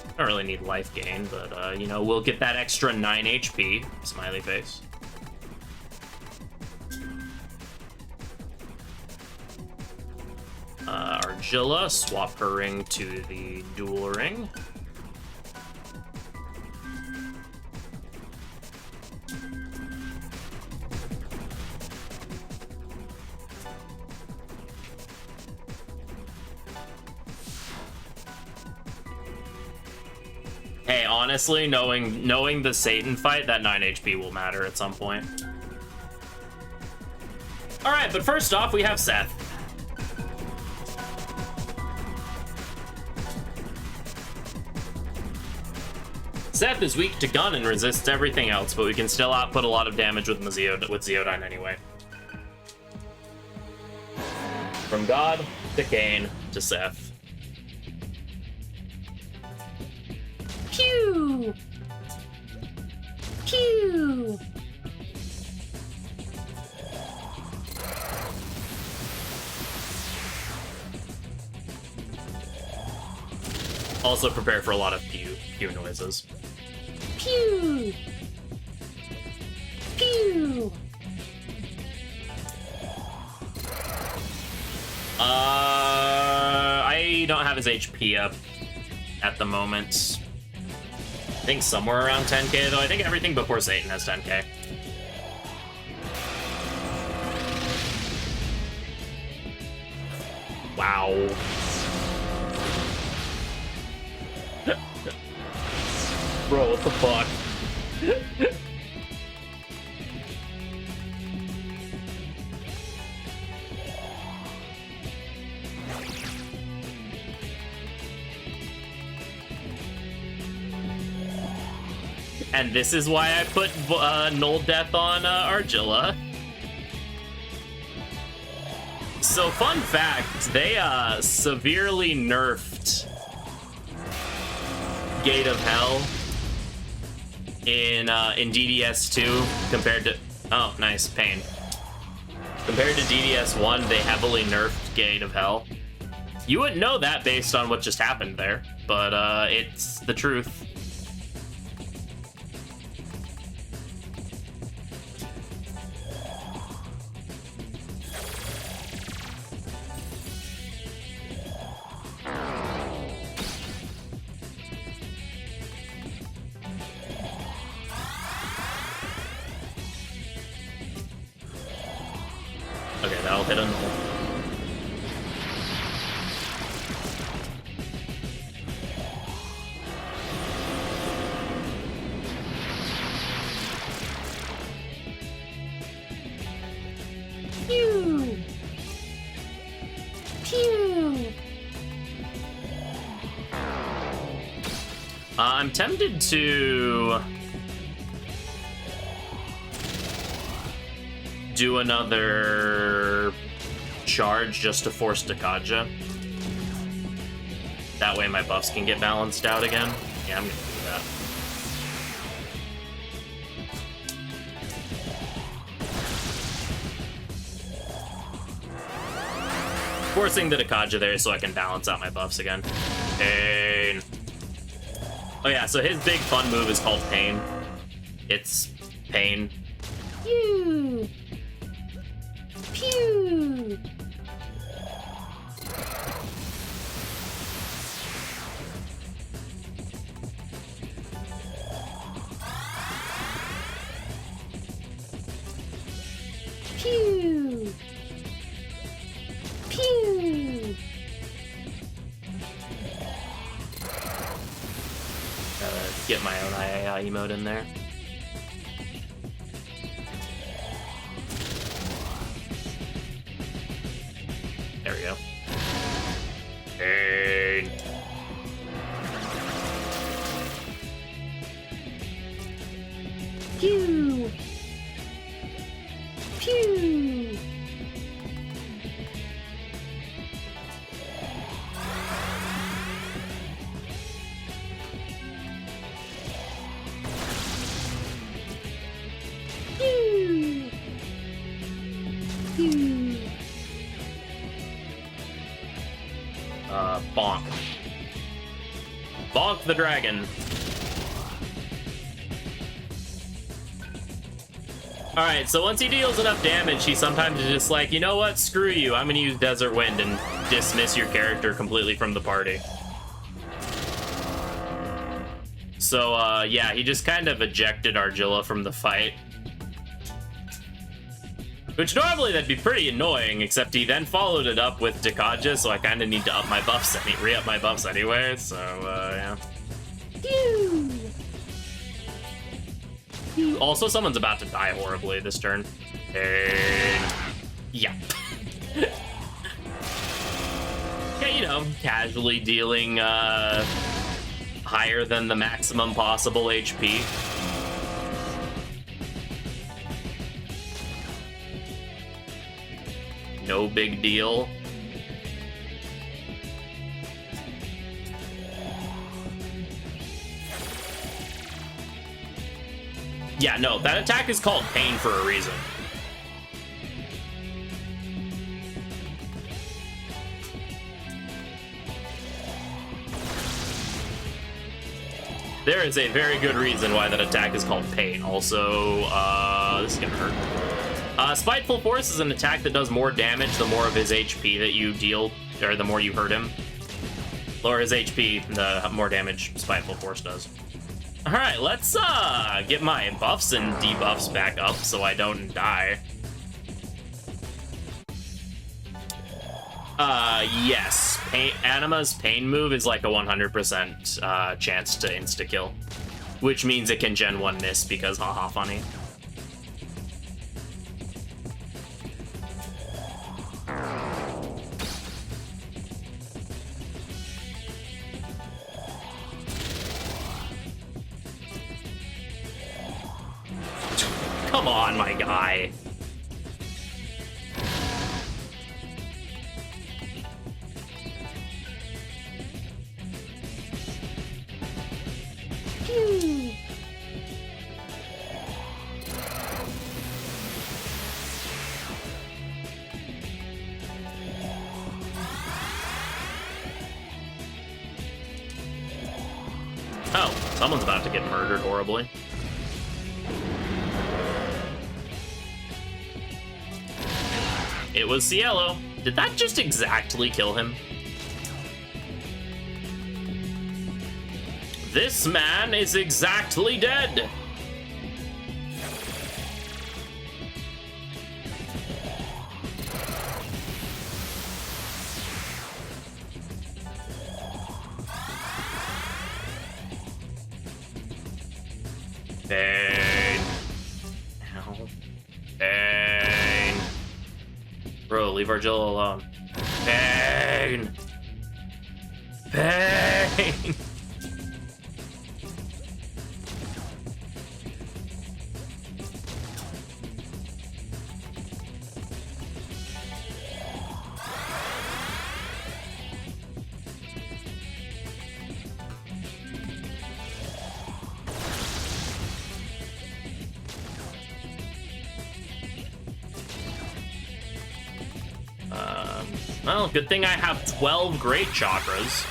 I don't really need life gain, but you know, we'll get that extra 9 HP. Smiley face. Argilla, swap her ring to the dual ring. Hey, honestly, knowing the Satan fight, that 9 HP will matter at some point. Alright, but first off, we have Seth. Seth is weak to gun and resists everything else, but we can still output a lot of damage with Zeodine anyway. From God to Cain to Seth. Pew! Pew! Also prepare for a lot of pew noises. Pew! Pew! I don't have his HP up at the moment. I think somewhere around 10k, though. I think everything before Satan has 10k. Wow. Bro, what the fuck? And this is why I put Null Death on Argilla. So, fun fact, they severely nerfed Gate of Hell in DDS2 compared to... Oh, nice, Pain. Compared to DDS1, they heavily nerfed Gate of Hell. You wouldn't know that based on what just happened there, but it's the truth. Okay, that'll hit him. Pew! Pew! I'm tempted to do another charge just to force Dakaja. That way my buffs can get balanced out again. Yeah, I'm gonna do that. Forcing the Dakaja there so I can balance out my buffs again. Pain. Oh yeah, so his big fun move is called Pain. It's Pain. Pew! Pew! Pew! Pew! Get my own AI emote in there. There we go. Hey. Pew! Pew! Pew! Pew! Bonk. Bonk the dragon. Alright, so once he deals enough damage, he sometimes is just like, you know what, screw you, I'm gonna use Desert Wind and dismiss your character completely from the party. So, yeah, he just kind of ejected Argilla from the fight. Which normally that'd be pretty annoying, except he then followed it up with Dekaja, so I kind of need to up my buffs, re-up my buffs anyway, so, yeah. Pew! Pew. Also, someone's about to die horribly this turn. And... yeah. Yeah, you know, casually dealing, higher than the maximum possible HP. No big deal. Yeah, no, that attack is called Pain for a reason. There is a very good reason why that attack is called Pain. Also, this is gonna hurt. Spiteful Force is an attack that does more damage the more of his HP that you deal, or the more you hurt him. Lower his HP, the more damage Spiteful Force does. Alright, let's get my buffs and debuffs back up so I don't die. Yes. Anima's Pain move is like a 100% chance to insta-kill. Which means it can Gen 1 miss because haha funny. Come on, my guy. Pew. Oh, someone's about to get murdered horribly. It was Cielo. Did that just exactly kill him? This man is exactly dead. Pain. Ow. Pain. Bro, leave Argilla alone. Pain. Pain. Well, good thing I have 12 great chakras.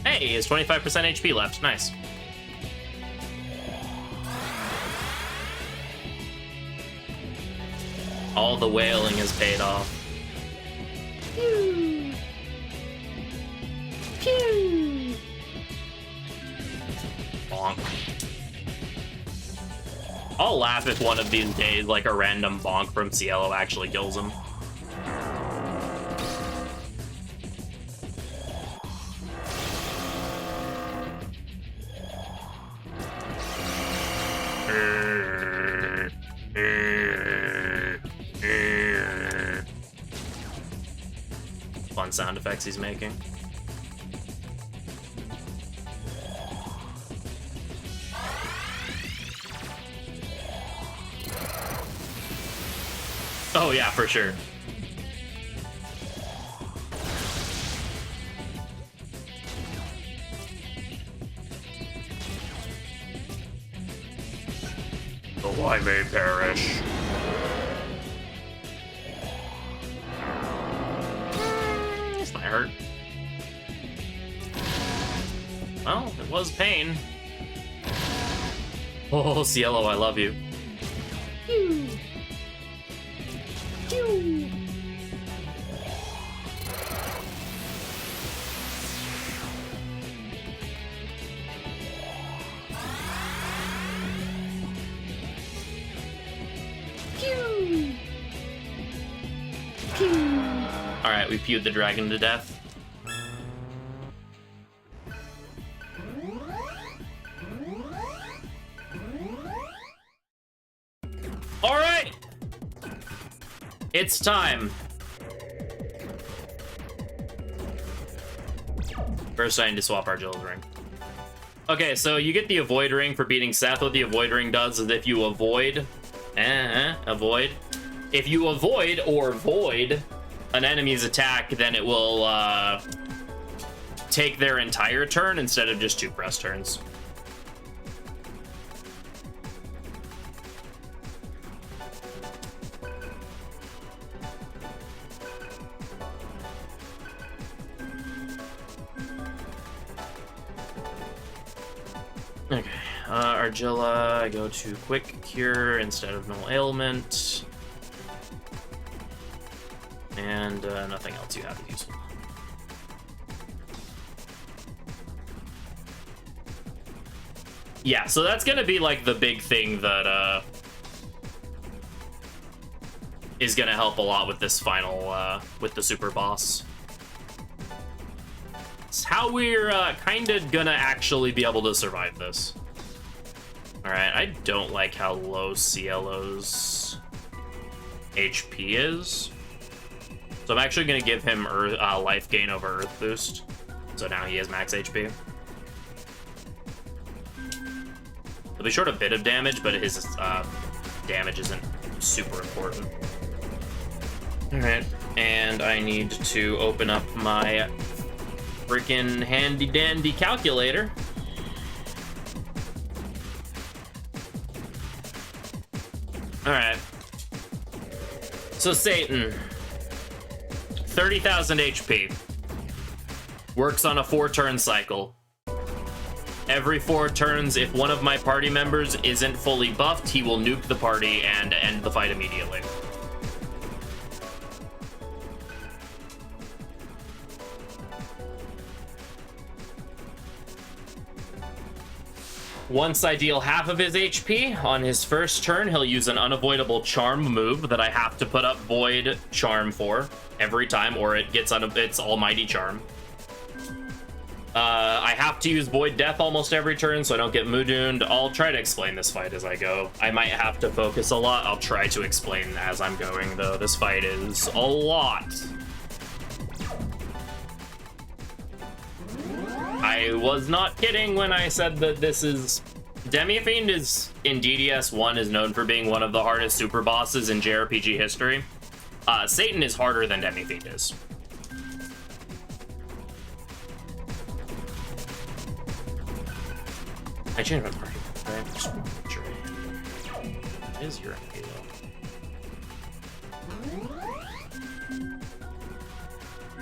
Hey, he has 25% HP left. Nice. All the wailing has paid off. Pew. Pew. Bonk. I'll laugh if one of these days, like, a random bonk from Cielo actually kills him. Fun sound effects he's making. Oh yeah, for sure. Oh, I may perish. This might hurt. Well, it was pain. Oh, Cielo, I love you. Pew. Pew. Pew. Pew. All right, we pewed the dragon to death. All right, it's time. First, I need to swap Archangel ring. Okay, so you get the avoid ring for beating Seth. What the avoid ring does is if you avoid, if you avoid or void an enemy's attack, then it will take their entire turn instead of just 2 press turns. Okay, Argilla, I go to Quick Cure instead of Null Ailment. And nothing else you have is useful. Yeah, so that's gonna be like the big thing that is gonna help a lot with this final, with the super boss. It's how we're kinda gonna actually be able to survive this. Alright, I don't like how low Cielo's HP is. So I'm actually gonna give him life gain over Earth Boost. So now he has max HP. He'll be short a bit of damage, but his damage isn't super important. Alright, and I need to open up my freaking handy dandy calculator. Alright. So Satan, 30,000 HP. Works on a 4-turn cycle. Every 4 turns, if one of my party members isn't fully buffed, he will nuke the party and end the fight immediately. Once I deal half of his HP, on his first turn, he'll use an unavoidable charm move that I have to put up Void Charm for every time, or it gets its Almighty Charm. I have to use Void Death almost every turn, so I don't get Mudooned. I'll try to explain this fight as I go. I might have to focus a lot. I'll try to explain as I'm going, though. This fight is a lot. I was not kidding when I said that this is... Demi-Fiend is, in DDS 1, is known for being one of the hardest super bosses in JRPG history. Satan is harder than Demi-Fiend is. I changed my party, right? Just sure. It is your MP,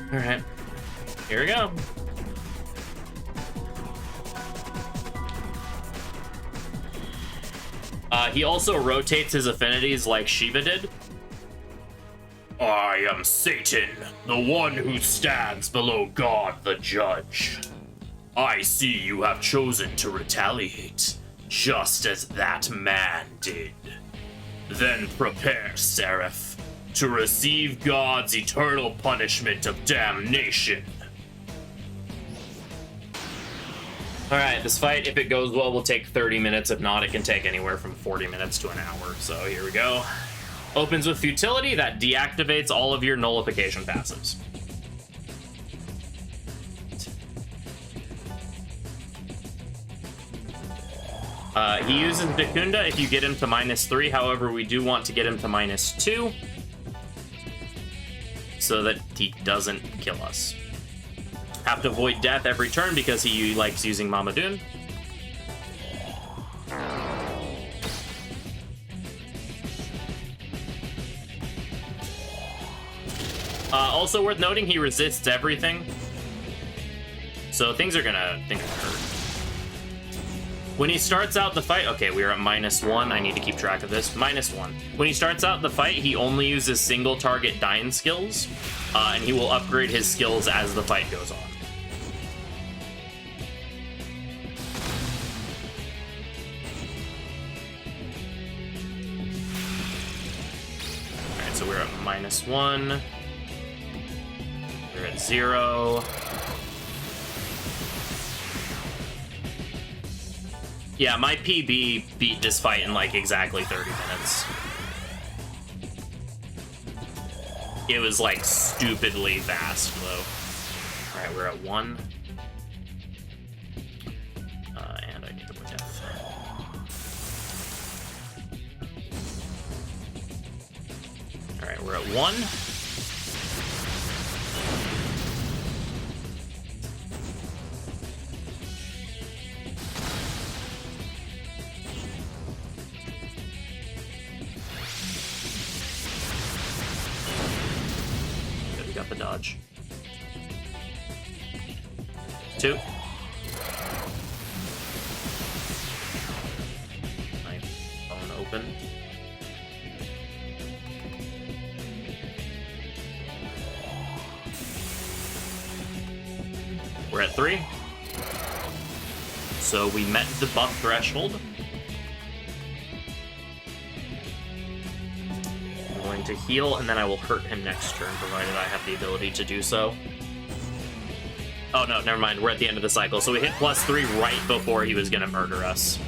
though. Alright. Here we go. He also rotates his affinities like Shiva did. I am Satan, the one who stands below God the Judge. I see you have chosen to retaliate, just as that man did. Then prepare, Seraph, to receive God's eternal punishment of damnation. Alright, this fight, if it goes well, will take 30 minutes. If not, it can take anywhere from 40 minutes to an hour. So here we go. Opens with Futility, that deactivates all of your nullification passives. He uses Dacunda if you get him to -3, however, we do want to get him to -2 so that he doesn't kill us. Have to avoid death every turn because he likes using Mamadun. Also worth noting, he resists everything. So things are gonna hurt. When he starts out the fight, okay, we are at -1. I need to keep track of this. -1. When he starts out the fight, he only uses single target Dyne skills, and he will upgrade his skills as the fight goes on. Alright, so we're at -1. We're at 0. Yeah, my PB beat this fight in like exactly 30 minutes. It was like stupidly fast though. Alright, we're at 1. And I need to put death. Alright, we're at 1. The dodge. 2. My phone open. We're at 3. So we met the buff threshold. To heal, and then I will hurt him next turn, provided I have the ability to do so. Oh no, never mind, we're at the end of the cycle, so we hit +3 right before he was gonna murder us.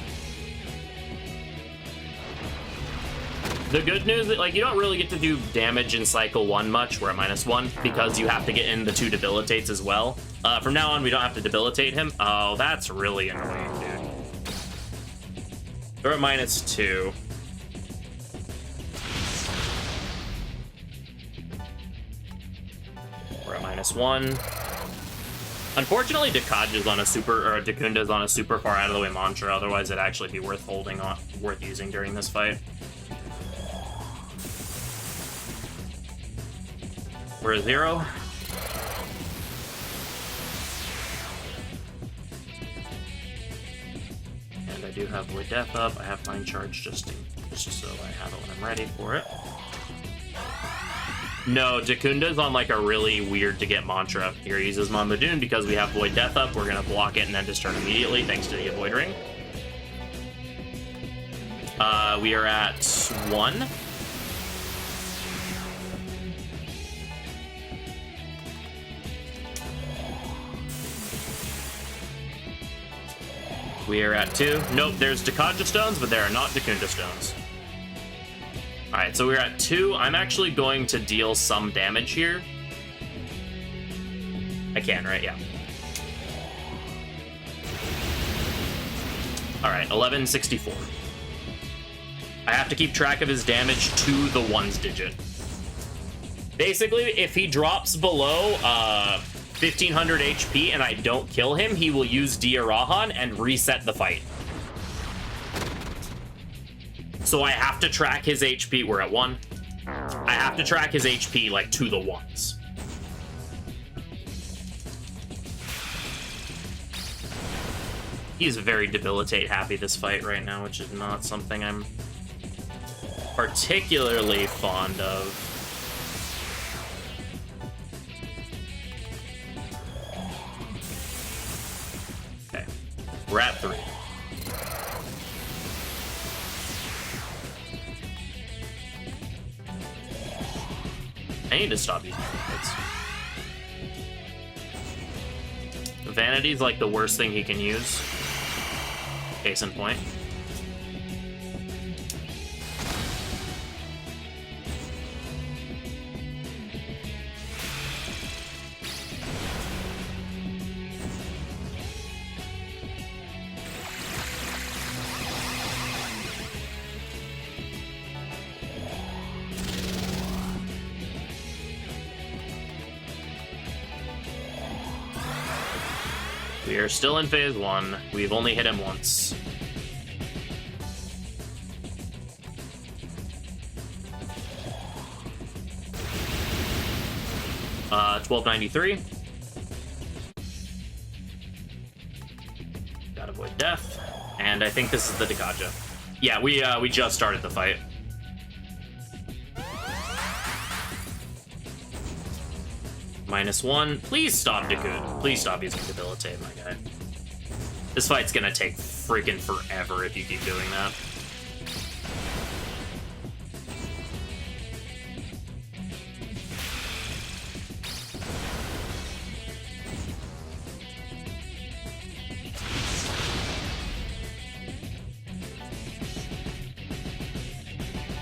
The good news is, like, you don't really get to do damage in cycle 1 much, we're at -1, because you have to get in the 2 debilitates as well. From now on, we don't have to debilitate him. Oh, that's really annoying, dude. We're at -2. -1. Unfortunately, Dacunda's on a super far out of the way mantra. Otherwise, it'd actually be worth holding on, worth using during this fight. We're at 0. And I do have Void Death up. I have Fine Charge just so I have it when I'm ready for it. No, Dacunda's on like a really weird to get mantra. Here he uses Mamadun because we have Void Death up. We're gonna block it and then just turn immediately thanks to the Avoid Ring. We are at 1. We are at 2. Nope, there's Dacunda stones, but there are not Dacunda stones. Alright, so we're at 2. I'm actually going to deal some damage here. I can, right? Yeah. Alright, 1164. I have to keep track of his damage to the 1s digit. Basically, if he drops below 1500 HP and I don't kill him, he will use Diarahan and reset the fight. So I have to track his HP. We're at 1. I have to track his HP like to the 1s. He's very debilitate happy this fight right now, which is not something I'm particularly fond of. Okay, we're at 3. I need to stop using hits. Vanity's like the worst thing he can use. Case in point. We are still in phase 1. We've only hit him once. $12.93. Gotta avoid death. And I think this is the Dagaja. Yeah, we just started the fight. -1. Please stop Dakut. Please stop using Debilitate, my guy. This fight's gonna take freaking forever if you keep doing that.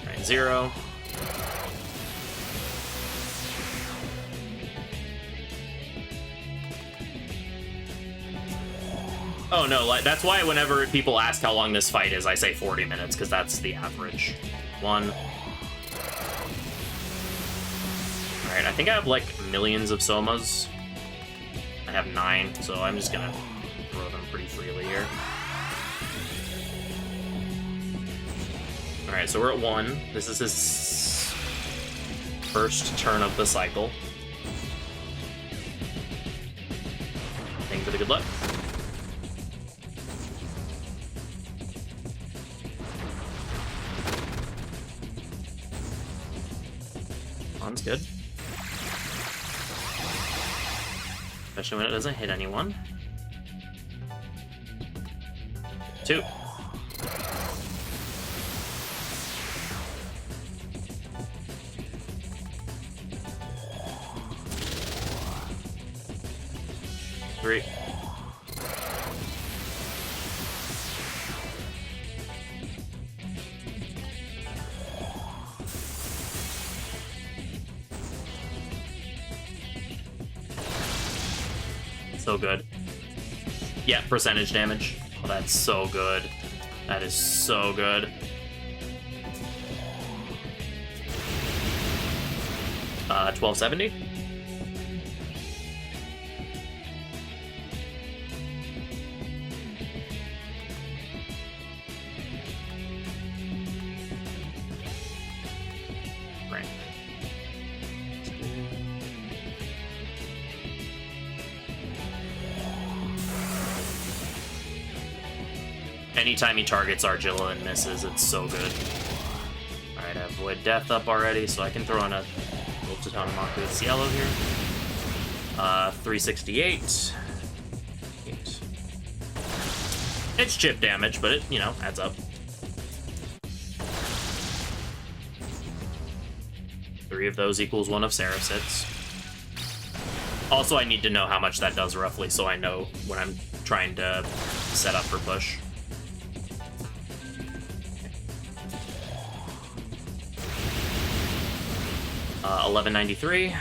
Alright, 0. Oh no, like, that's why whenever people ask how long this fight is, I say 40 minutes, because that's the average. 1. Alright, I think I have, like, millions of Somas. I have 9, so I'm just gonna throw them pretty freely here. Alright, so we're at 1. This is his first turn of the cycle. Thank you for the good luck. Sounds good. Especially when it doesn't hit anyone. 2. Three. So good. Yeah, percentage damage. Oh, that's so good. That is so good. $12.70. Right. Anytime he targets Argilla and misses, it's so good. Alright, I have Void Death up already, so I can throw in a Ultitanamaku with Cielo here. 368. 8. It's chip damage, but it, you know, adds up. 3 of those equals 1 of Seraph's hits. Also, I need to know how much that does roughly, so I know when I'm trying to set up for push. $11.93.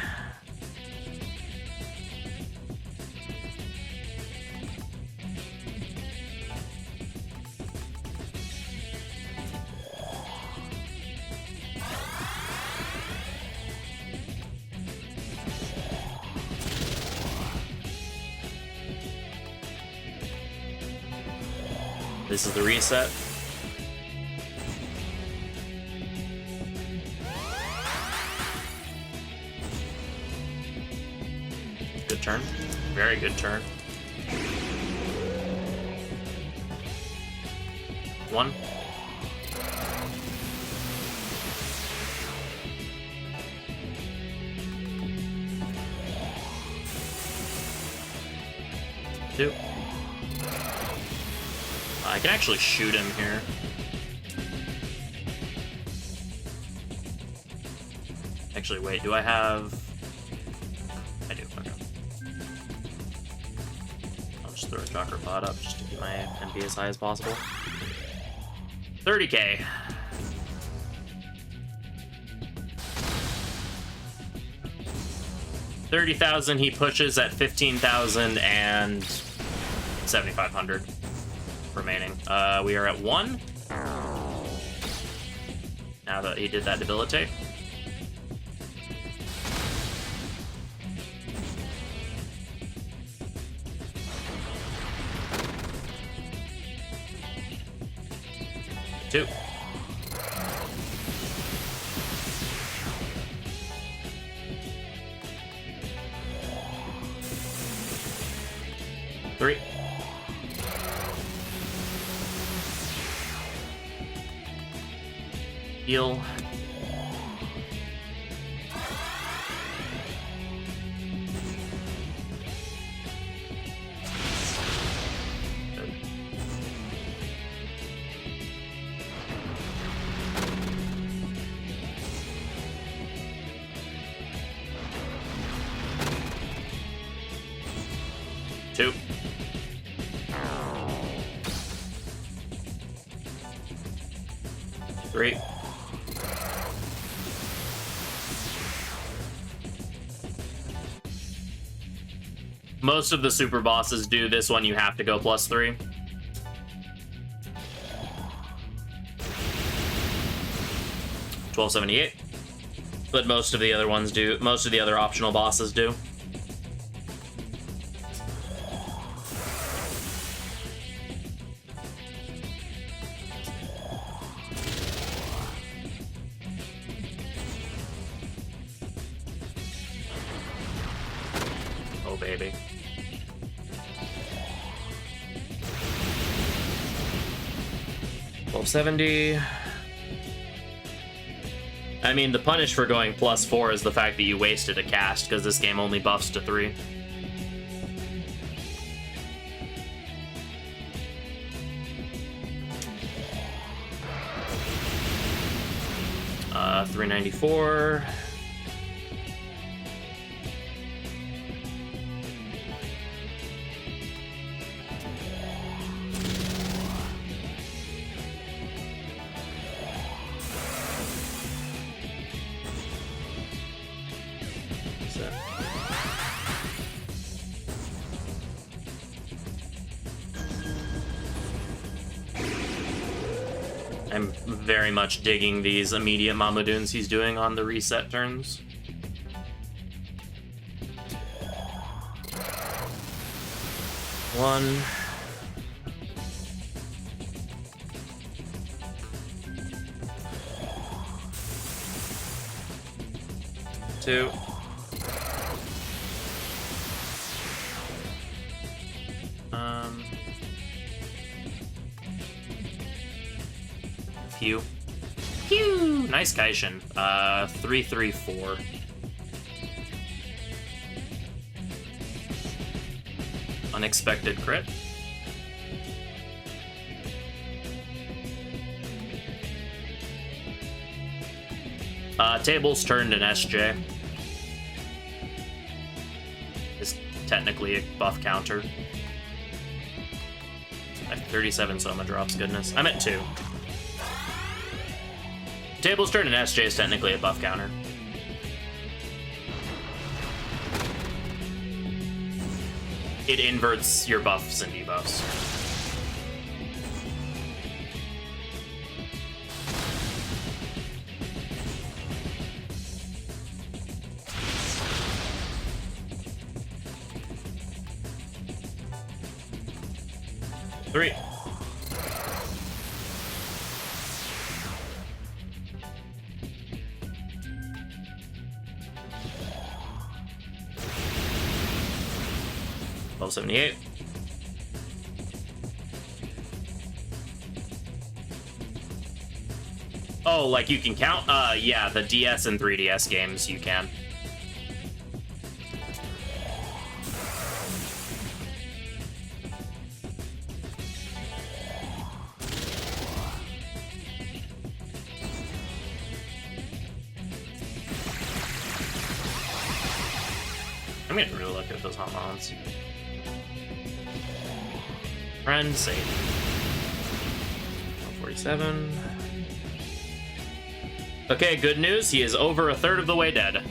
This is the reset. Good turn. Very good turn. 1. 2. I can actually shoot him here. Actually, wait, do I have... I do, okay. I'll just throw a Chakra Pod up just to keep my MP as high as possible. 30k. $30,000, he pushes at 15,000 and 7,500 remaining. We are at 1. Now that he did that debilitate. Two. 3. Heal. Good. Two. 3. Most of the super bosses do. This one you have to go +3. $12.78. But most of the other ones do. Most of the other optional bosses do. Oh, baby. $12.70. I mean, the punish for going +4 is the fact that you wasted a cast, because this game only buffs to 3. $394. I'm very much digging these immediate Mamadoons he's doing on the reset turns. One. Two. Pew. Pew! Nice Kaishin. 334. Unexpected crit. Tables turned an SJ. Is technically a buff counter. I have 37 Soma drops, goodness. I'm at 2. Tables turn and SJ is technically a buff counter. It inverts your buffs and debuffs. Three. $12.78. Oh, like you can count? Yeah, the DS and 3DS games you can. getting really lucky with those hot mods. Friend safe. 147. Okay, good news. He is over a third of the way dead.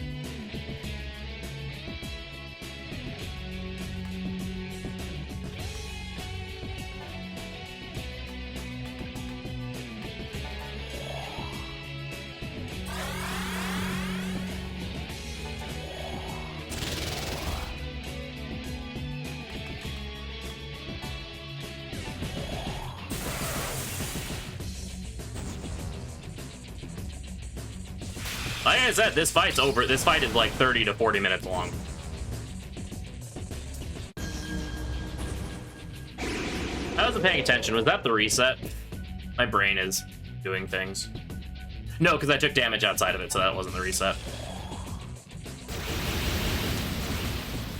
Like I said, this fight's over. This fight is like 30 to 40 minutes long. I wasn't paying attention. Was that the reset? My brain is doing things. No, because I took damage outside of it, so that wasn't the reset.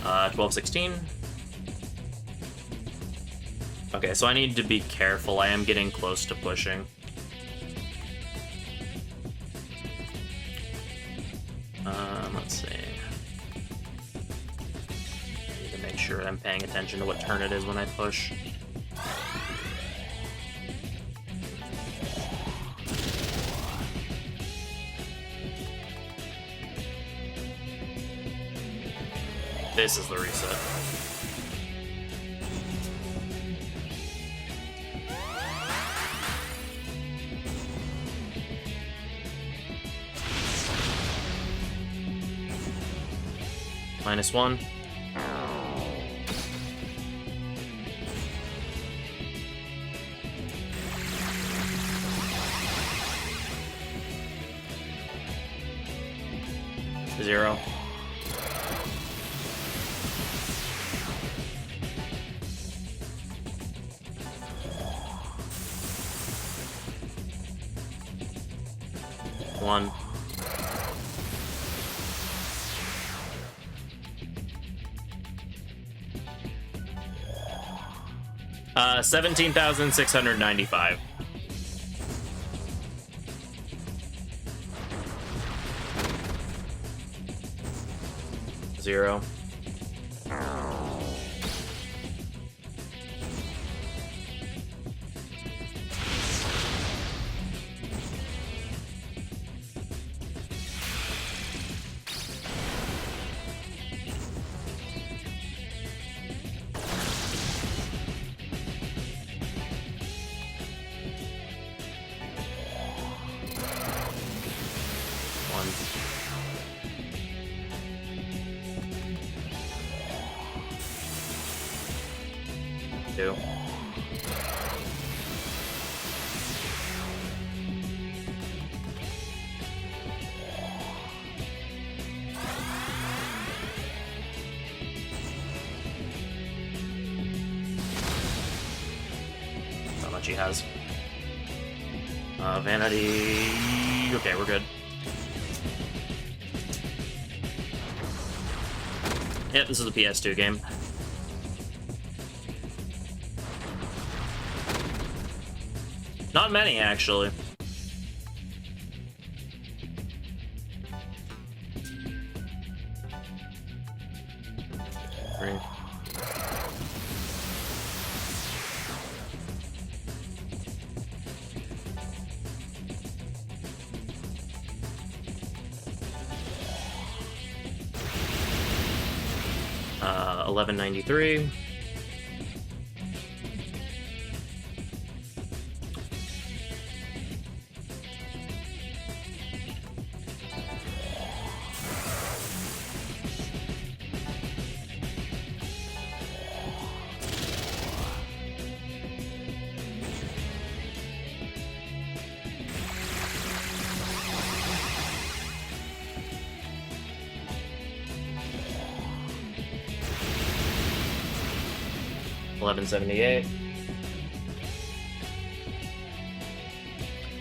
1216. Okay, so I need to be careful. I am getting close to pushing. Let's see. I need to make sure I'm paying attention to what turn it is when I push. This is the reset. -1. Zero. One. Uh, 17,695. Zero. Two. How much he has. Vanity. Okay, we're good. Yep, this is a PS2 game. Not many, actually. Three. $11.93. $11.78.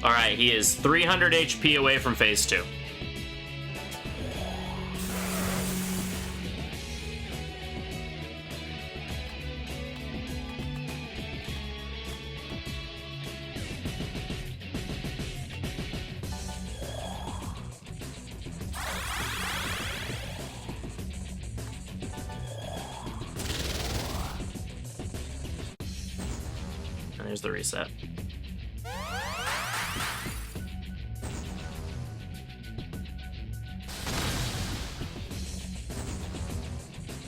All right, he is 300 HP away from phase 2. there's the reset.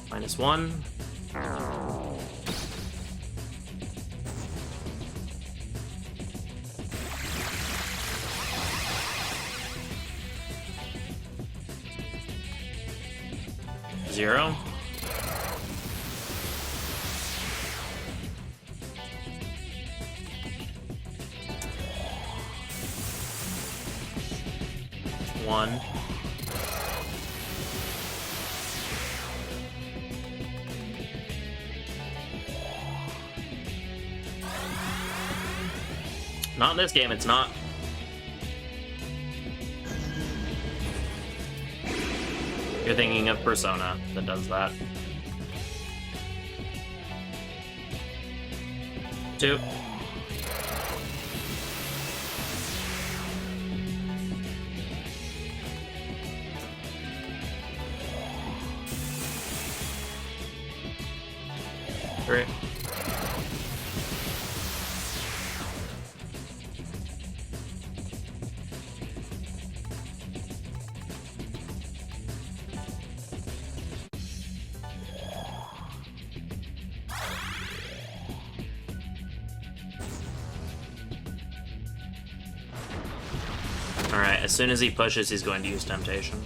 -1. Zero. One. Not in this game, it's not. You're thinking of Persona that does that. 2. Three. Alright, as soon as he pushes, he's going to use Temptation.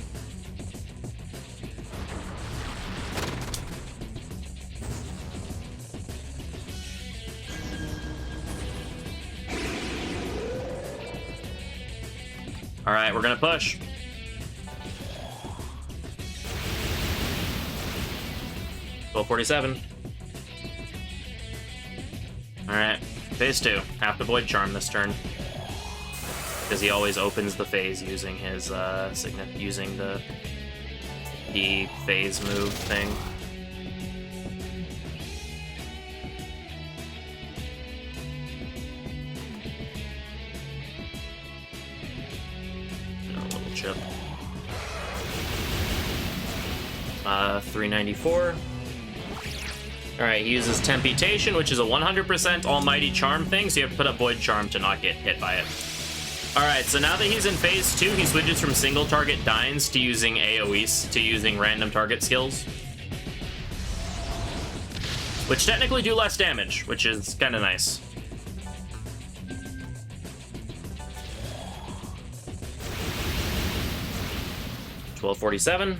Alright, we're gonna push. $12.47. Alright, phase 2. Have to Void Charm this turn. Because he always opens the phase using his using the phase move thing. And a little chip. 394. Alright, he uses Temputation, which is a 100% Almighty Charm thing, so you have to put up Void Charm to not get hit by it. Alright, so now that he's in phase 2, he switches from single target Dines to using AoEs, to using random target skills. Which technically do less damage, which is kind of nice. $12.47.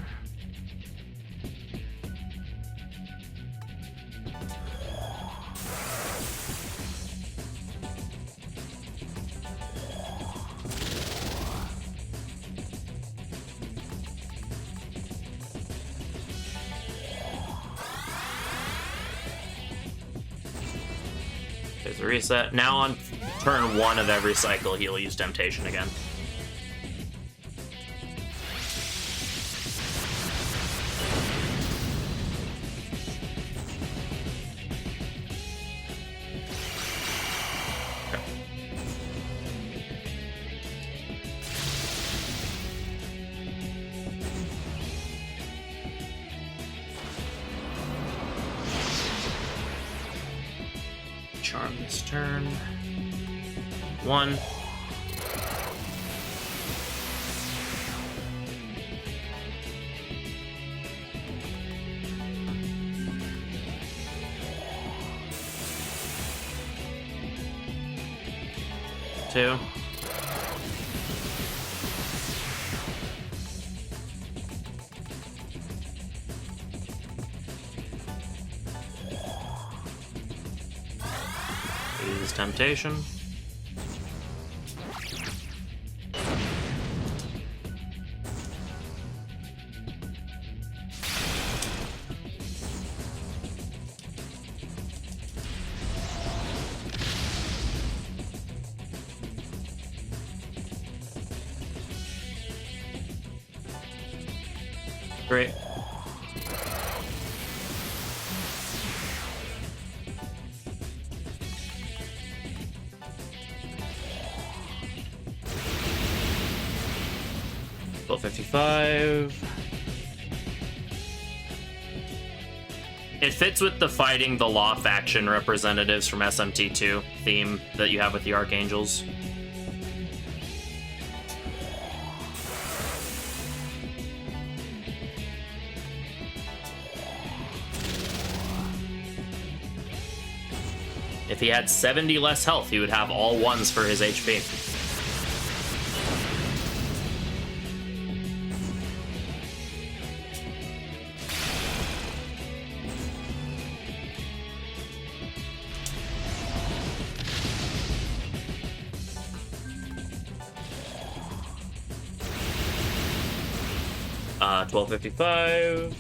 There's a reset. Now on turn 1 of every cycle, he'll use Temptation again. Charm this turn. 1. Two. Use Temptation. Great. $12.55. It fits with the fighting the law faction representatives from SMT2 theme that you have with the Archangels. If he had 70 less health, he would have all ones for his HP. $12.55.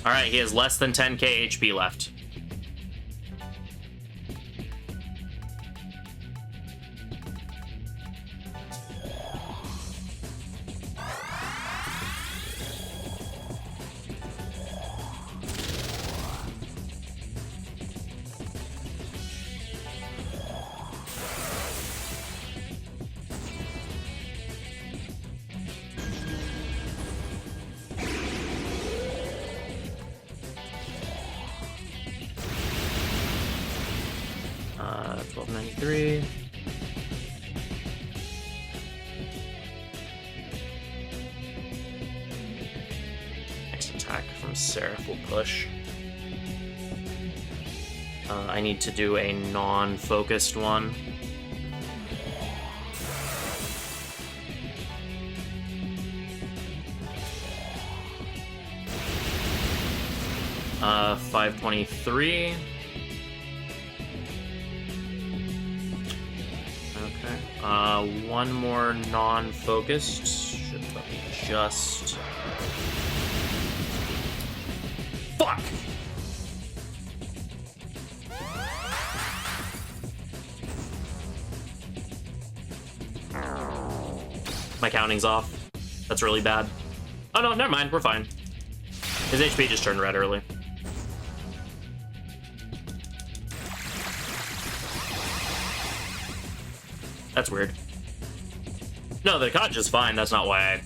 All right, he has less than 10k HP left. $12.93. Next attack from Seraph will push. I need to do a non-focused one. $5.23. One more non-focused. Should let me just... Fuck! My counting's off. That's really bad. Oh no, never mind, we're fine. His HP just turned red early. That's weird. No, the Koch is fine. That's not why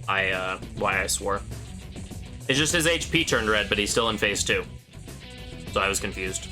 I swore. It's just his HP turned red, but he's still in phase 2. So I was confused.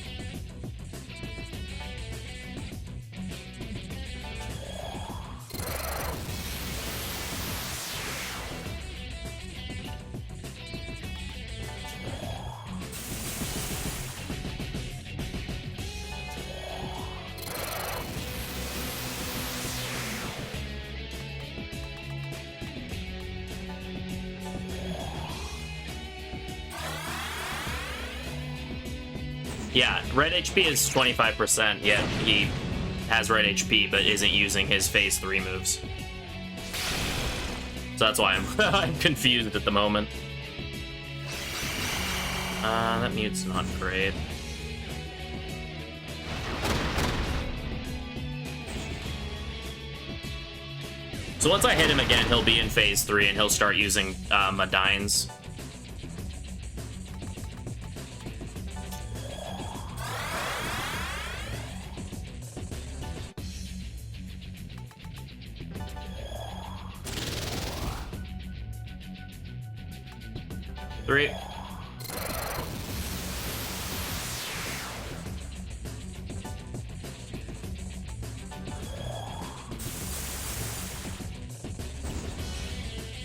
Yeah, red HP is 25%, yet he has red HP but isn't using his phase 3 moves. So that's why I'm confused at the moment. That mute's not great. So once I hit him again, he'll be in phase 3 and he'll start using Medines. Three.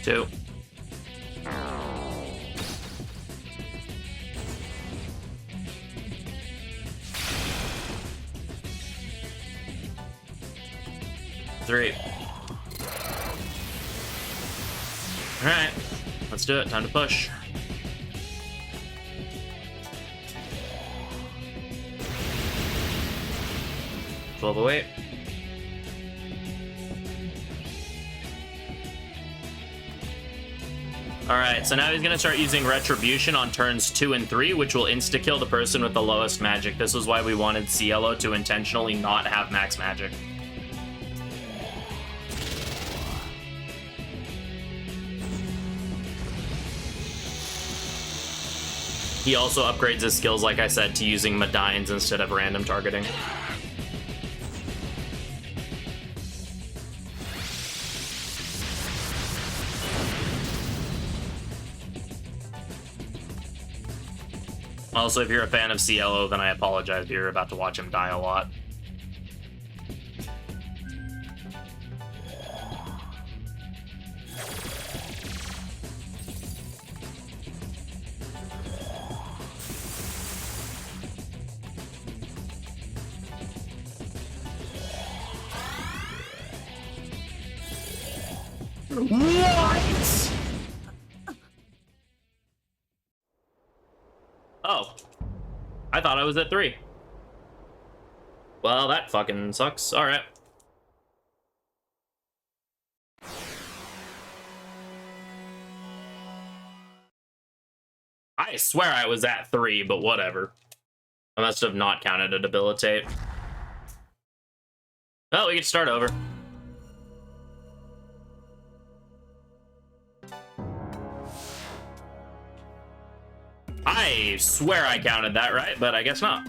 Two. Three. All right, let's do it. Time to push. $12.08. Alright, so now he's going to start using Retribution on turns 2 and 3, which will insta-kill the person with the lowest magic. This was why we wanted Cielo to intentionally not have max magic. He also upgrades his skills, like I said, to using Medines instead of random targeting. Also, if you're a fan of Cielo, then I apologize. You're about to watch him die a lot. What? Oh. I thought I was at 3. Well, that fucking sucks. Alright. I swear I was at 3, but whatever. I must have not counted a debilitate. Well, we can start over. I swear I counted that right, but I guess not.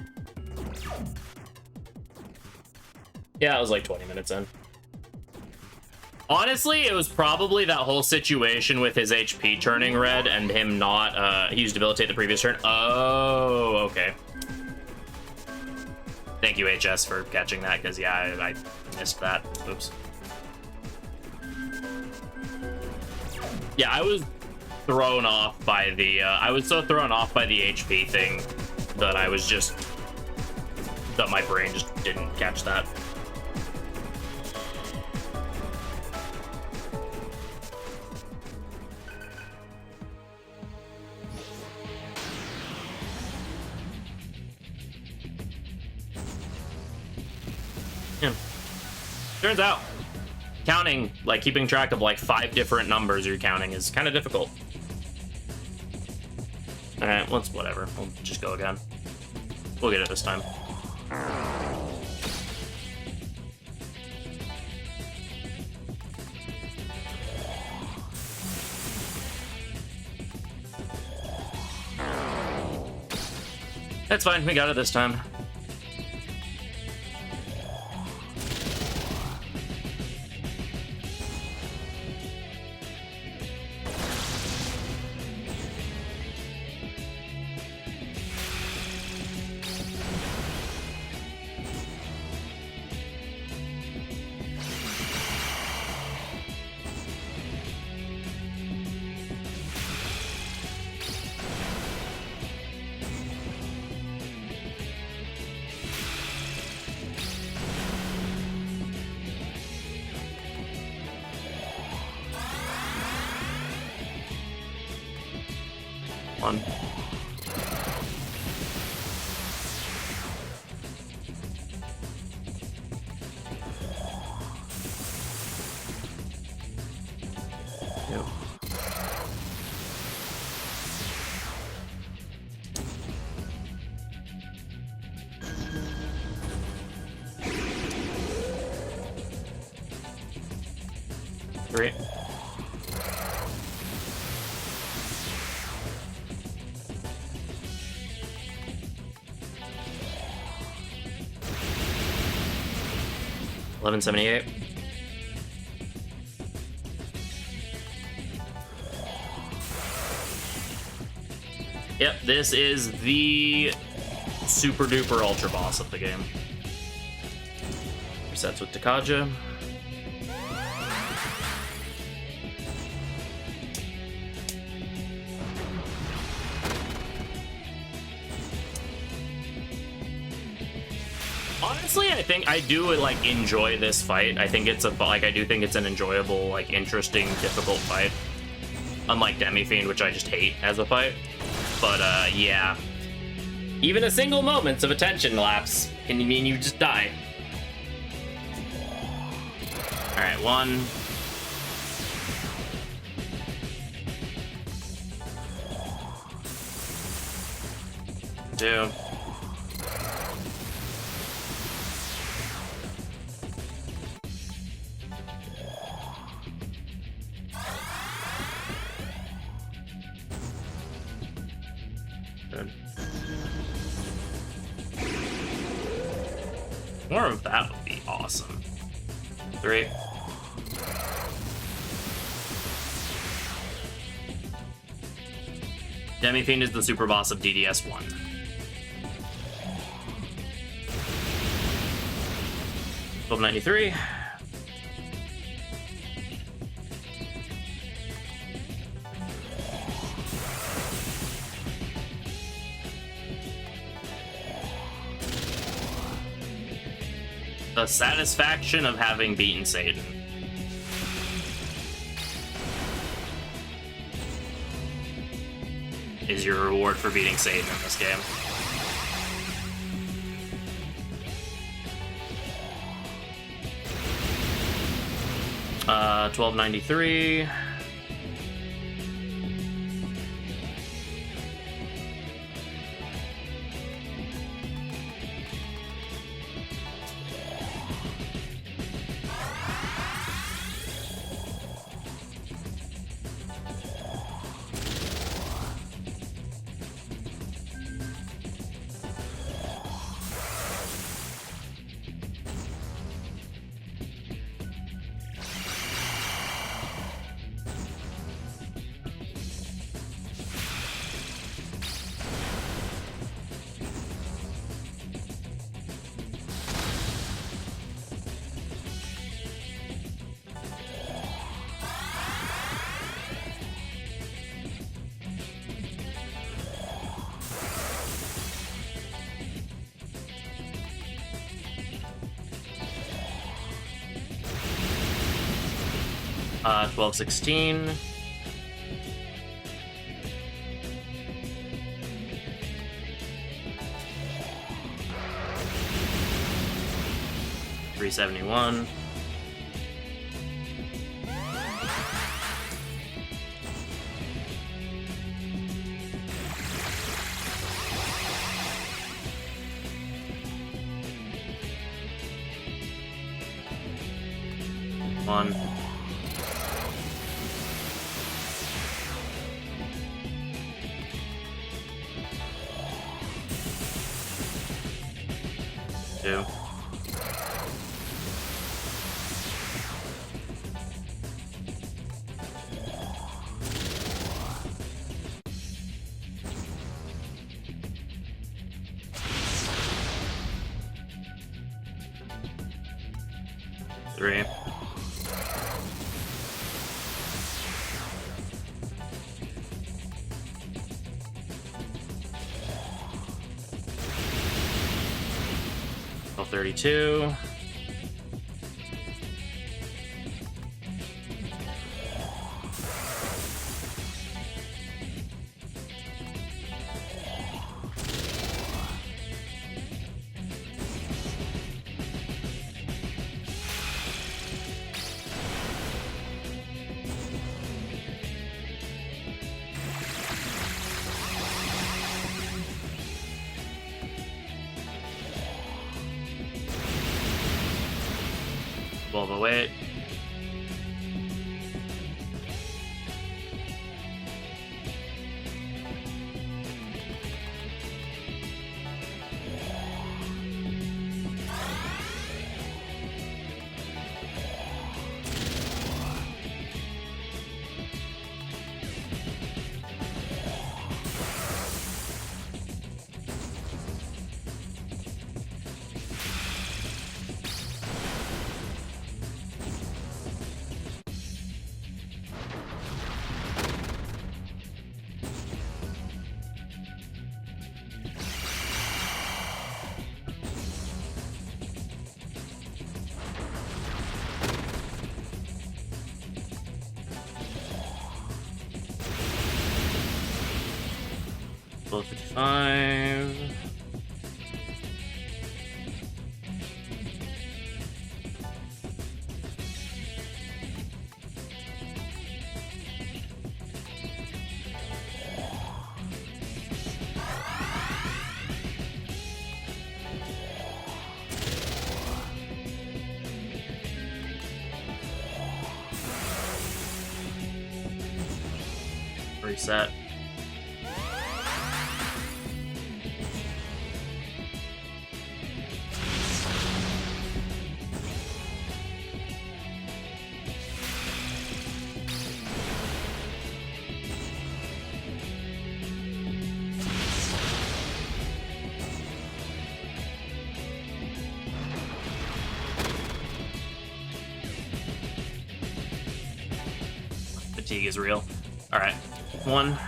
Yeah, it was like 20 minutes in. Honestly, it was probably that whole situation with his HP turning red and him not, he used debilitate the previous turn. Oh, okay. Thank you, HS, for catching that, because, yeah, I missed that. Oops. Yeah, I was thrown off by the, I was so thrown off by the HP thing that I was just, that my brain just didn't catch that. Yeah. Turns out, counting, like keeping track of like 5 different numbers you're counting is kind of difficult. Alright, let's whatever. We'll just go again. We'll get it this time. That's fine, we got it this time. One. Two. Three. $11.78. Yep, this is the super duper ultra boss of the game. Resets with Takaja. Honestly, I think I do like enjoy this fight. I think it's I do think it's an enjoyable, like interesting, difficult fight. Unlike Demi-Fiend, which I just hate as a fight. But yeah. Even a single moment of attention lapse can mean you just die. Alright, 1. Two. Good. More of that would be awesome. 3. Demi-Fiend is the super boss of DDS 1. 1293. The satisfaction of having beaten Satan. Is your reward for beating Satan in this game. $12.93. $12.16. $3.71. $1. $2. $3. $32. $12.08. $12.55. Reset. fatigue is real. All right, 1.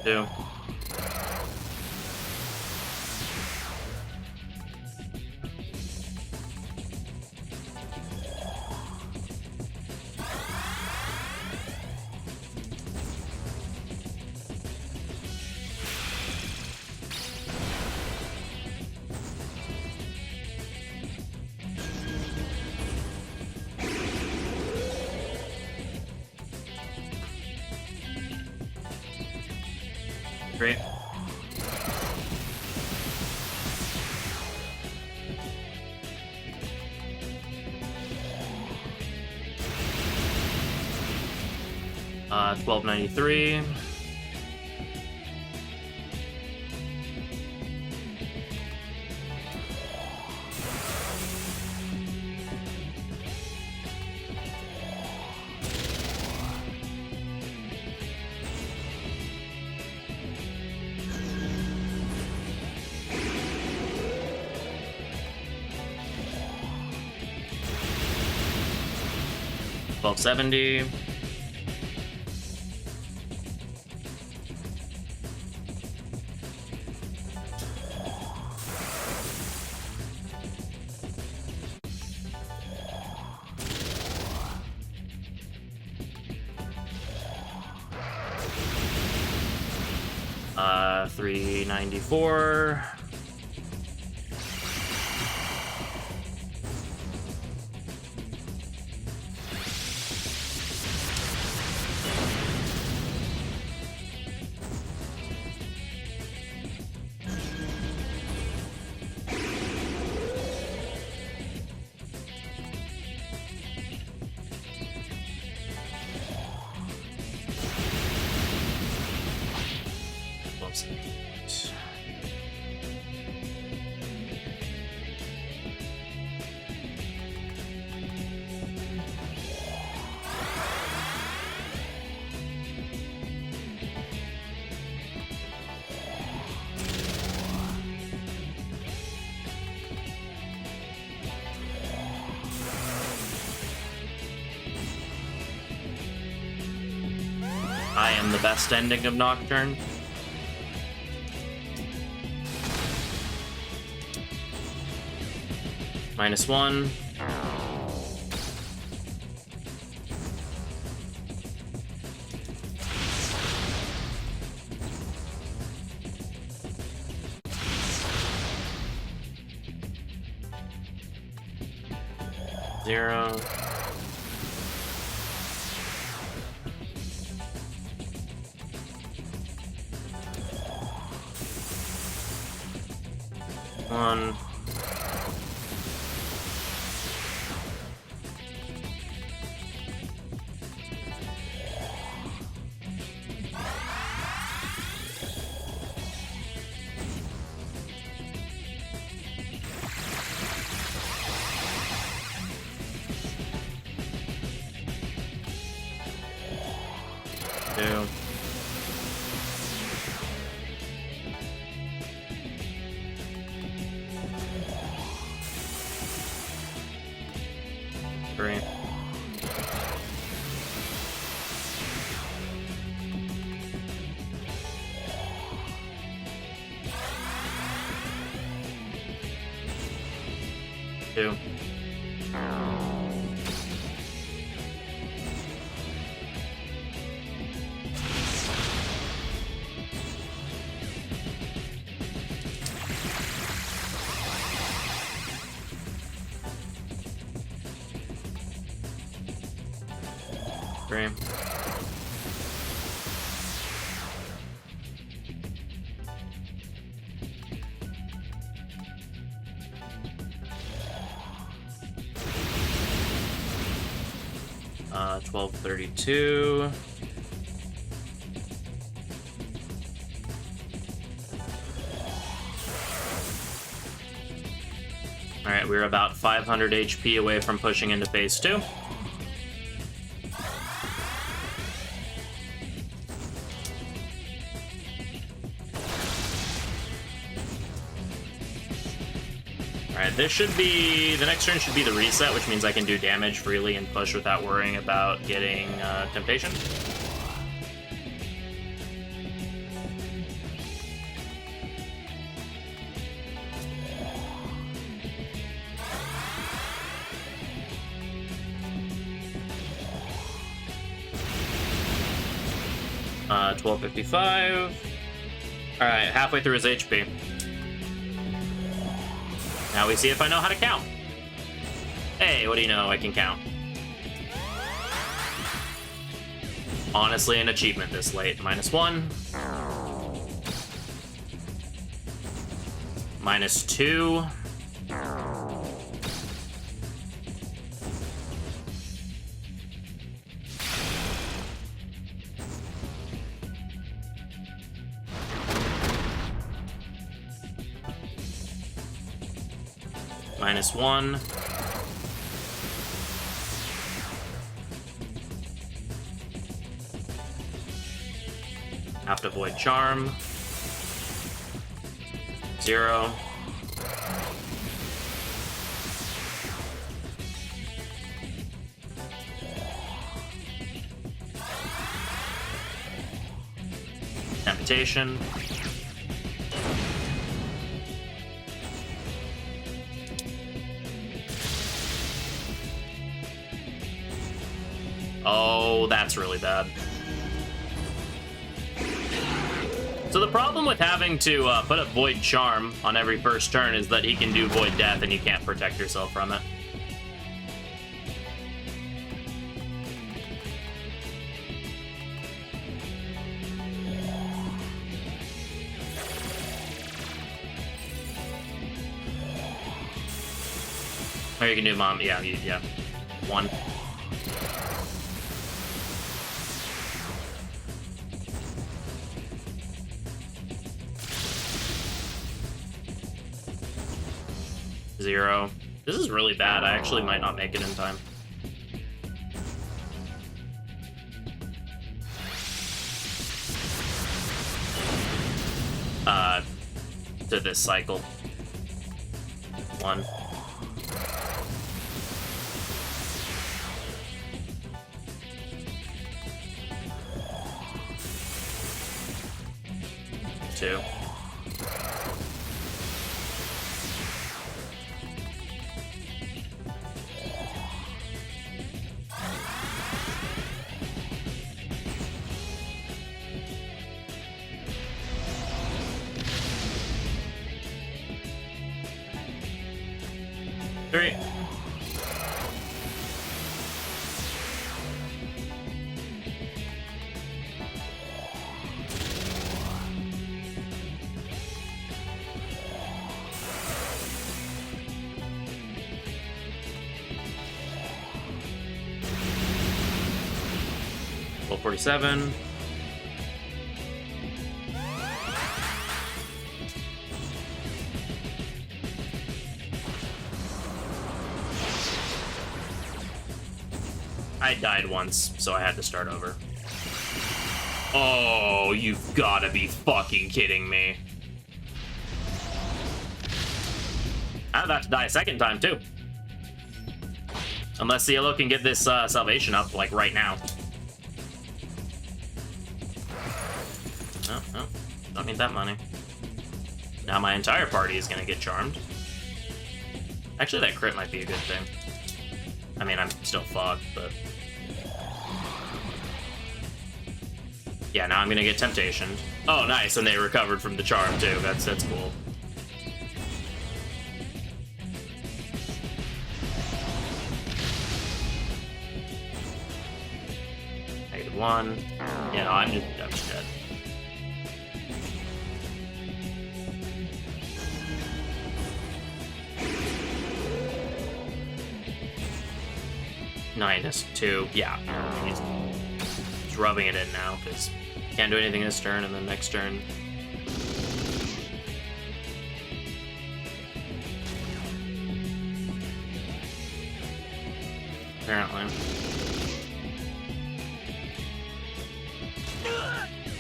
Two. Great. $12.93. $12.70. $3.94. I am the best ending of Nocturne. -1. Zero. One. Two. Three. Two. Three. $12.32. All right, we're about 500 HP away from pushing into phase 2. This should be... The next turn should be the reset, which means I can do damage freely and push without worrying about getting Temptation. $12.55. Alright, halfway through his HP. Now we see if I know how to count. Hey, what do you know? I can count. Honestly, an achievement this late. -1. -2. -1. Have to void charm. 0. Amputation. Oh, that's really bad. So the problem with having to put up Void Charm on every first turn is that he can do Void Death and you can't protect yourself from it. Or you can do Mom, yeah. 1. Zero. This is really bad. I actually might not make it in time. To this cycle. 1. Two. Three. Level 47. I died once, so I had to start over. Oh, you've gotta be fucking kidding me. I'm about to die a second time, too. Unless Cielo can get this salvation up, like, right now. Oh, don't need that money. Now my entire party is gonna get charmed. Actually, that crit might be a good thing. I mean, I'm still fucked, but... Yeah, now I'm gonna get Temptation. Oh, nice, and they recovered from the charm, too. That's cool. -1. Yeah, no, I'm just dead. -2. Yeah, he's rubbing it in now because can't do anything this turn, and then next turn. Apparently.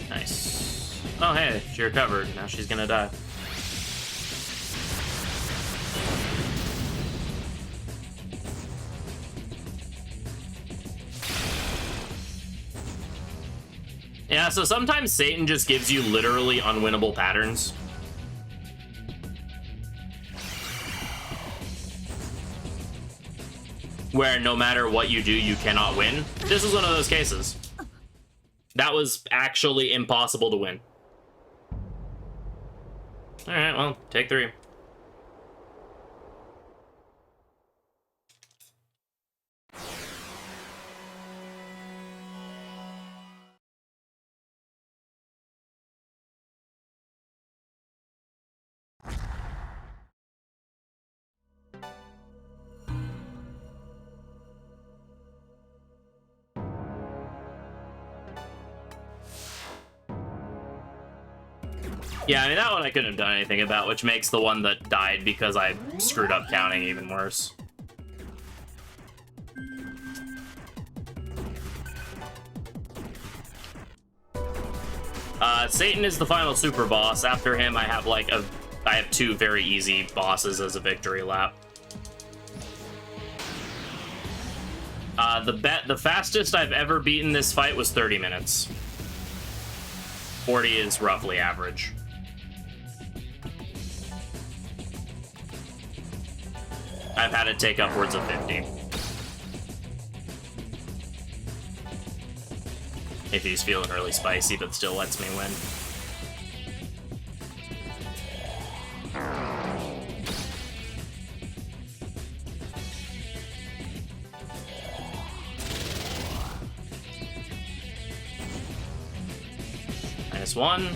Nice. Oh, hey, she recovered. Now she's gonna die. Yeah, so sometimes Satan just gives you literally unwinnable patterns. Where no matter what you do, you cannot win. This is one of those cases. That was actually impossible to win. Alright, well, take 3. Yeah, I mean, that one I couldn't have done anything about, which makes the one that died because I screwed up counting even worse. Satan is the final super boss. After him, I have like I have 2 very easy bosses as a victory lap. The fastest I've ever beaten this fight was 30 minutes. 40 is roughly average. I've had it take upwards of 50. If he's feeling really spicy, but still lets me win. -1.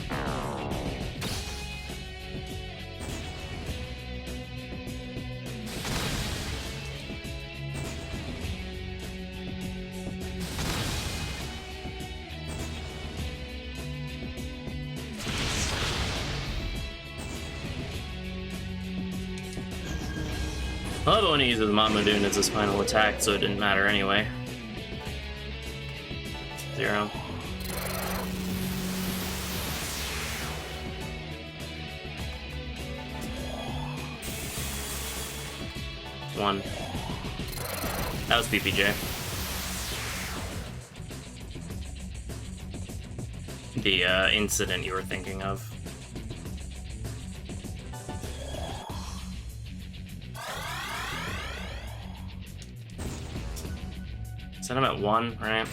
I love it when he uses Mamadune as his final attack, so it didn't matter anyway. 0. One. That was PPJ. The incident you were thinking of. Set him at 1, right?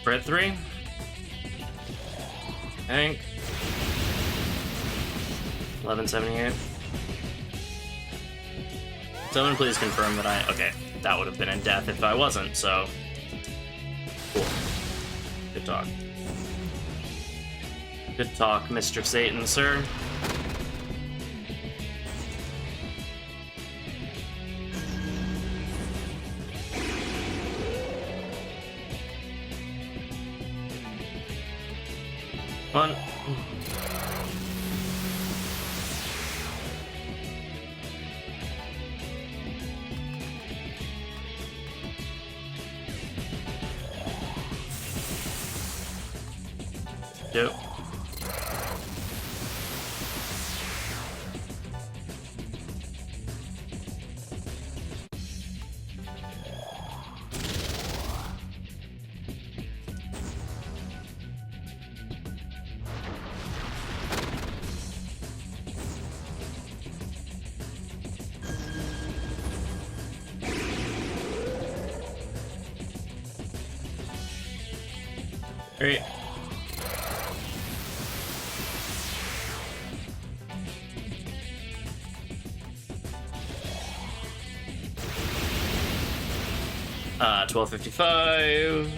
We're at 3. I think. 1178. Someone please confirm that I... Okay, that would have been in death if I wasn't, so... Cool. Good talk. Good talk, Mr. Satan, sir. One. Two. Three. Uh, 1255.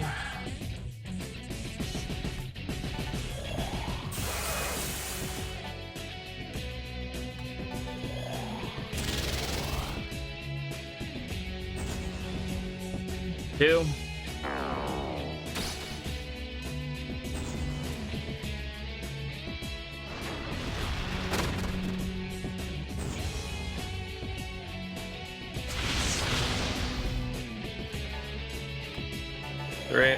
Two. 3.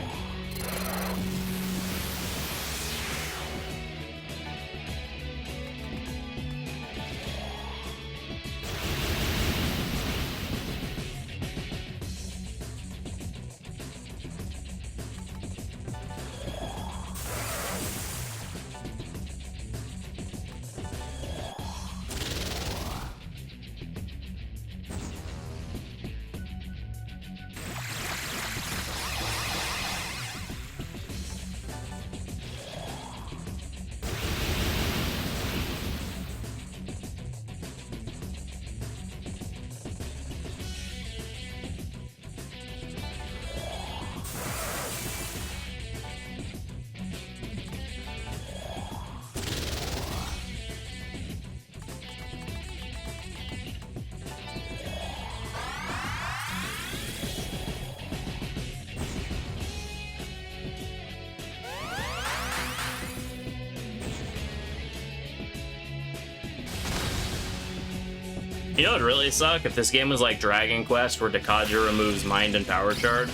You know what would really suck? If this game was like Dragon Quest, where Dekaja removes Mind and Power Charge.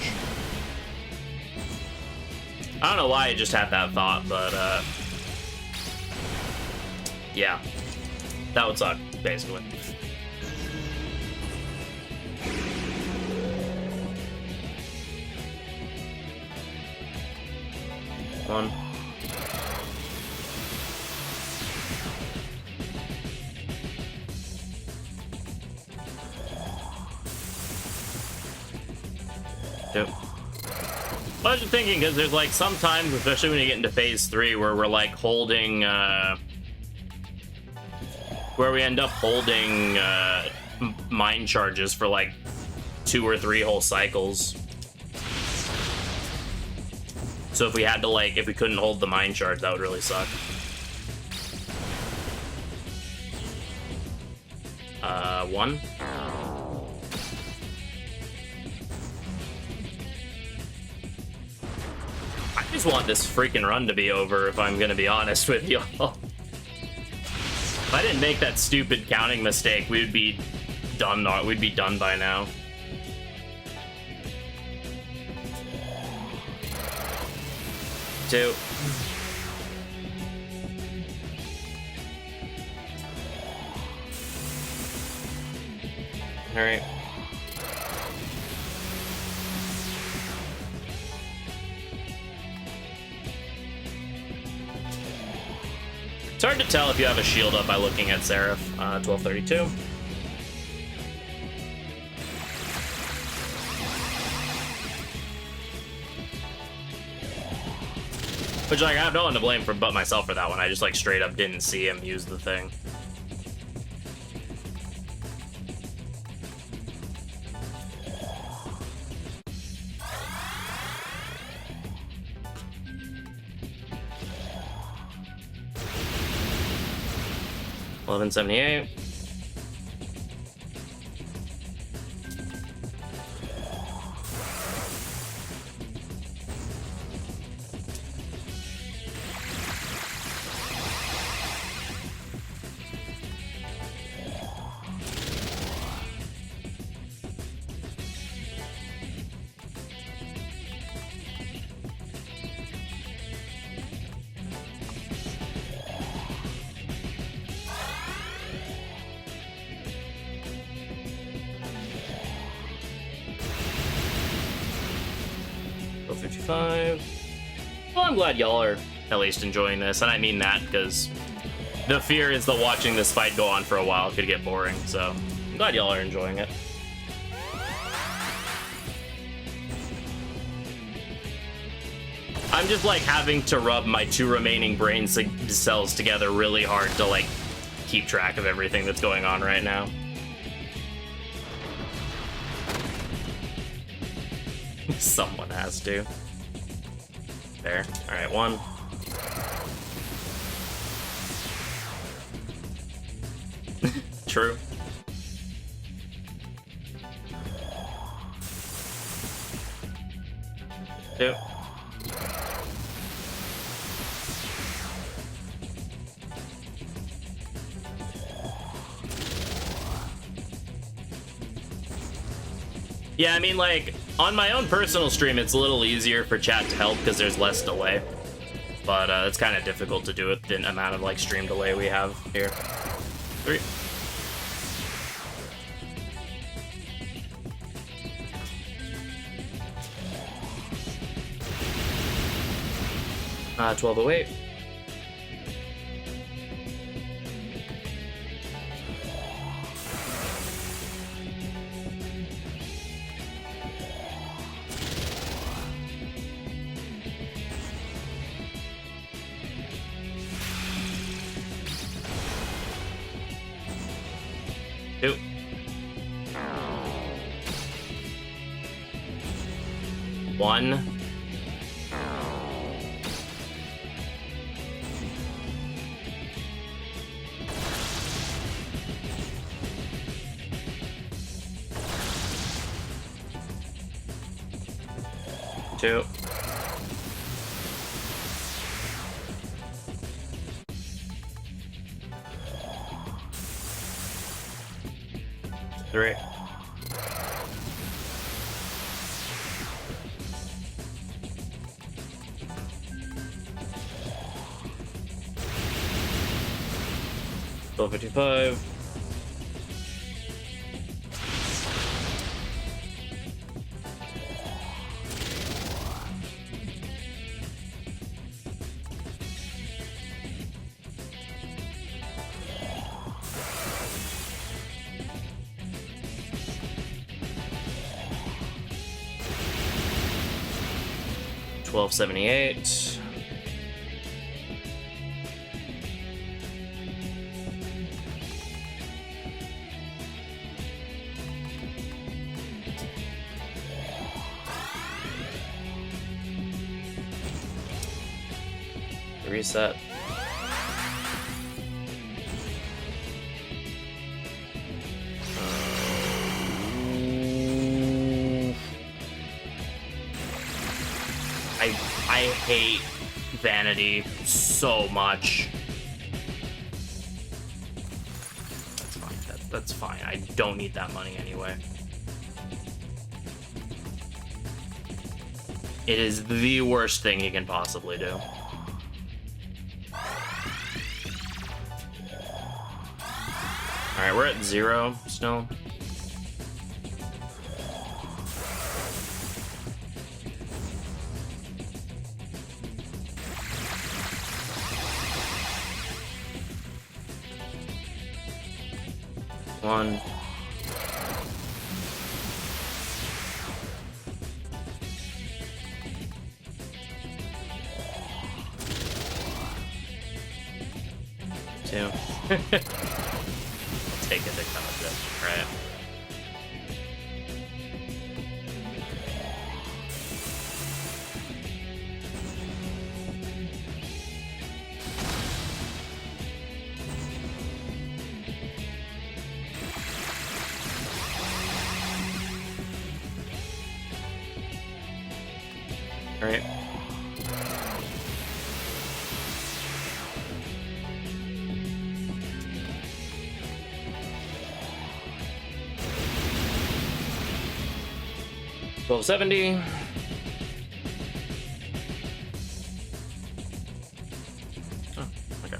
I don't know why I just had that thought, but yeah. That would suck, basically. One. Yep. I was just thinking, because there's like sometimes, especially when you get into phase 3, where we're like holding, where we end up holding mind charges for like 2 or 3 whole cycles. So if we had to like, if we couldn't hold the mind charge, that would really suck. 1. I just want this freaking run to be over, if I'm gonna be honest with y'all. If I didn't make that stupid counting mistake, we would be done. We'd be done by now. Two. All right. It's hard to tell if you have a shield up by looking at Seraph. 1232. Which, like, I have no one to blame for but myself for that one. I just, like, straight up didn't see him use the thing. $11.78. $55. Well, I'm glad y'all are at least enjoying this, and I mean that because the fear is that watching this fight go on for a while could get boring, so I'm glad y'all are enjoying it. I'm just like having to rub my 2 remaining brain cells together really hard to like keep track of everything that's going on right now. Someone has to. There. Alright, 1. True. Two. Yeah, I mean, like, On my own personal stream, it's a little easier for chat to help because there's less delay. But it's kind of difficult to do with the amount of like stream delay we have here. 3. 1208. Two. 1. 2. 3. 1255. 1278. 'Reset. I hate vanity so much. That's fine. That's fine. I don't need that money anyway. It is the worst thing you can possibly do. Alright, we're at 0 still. One. Two. Take it to concept, right? All right. $12.70. Oh, okay.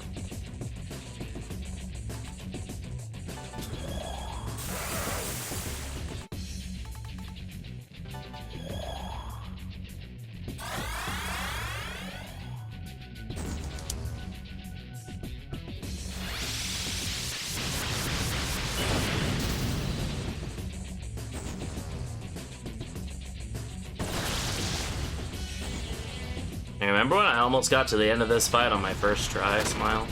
Hey, remember when I almost got to the end of this fight on my first try, Smile?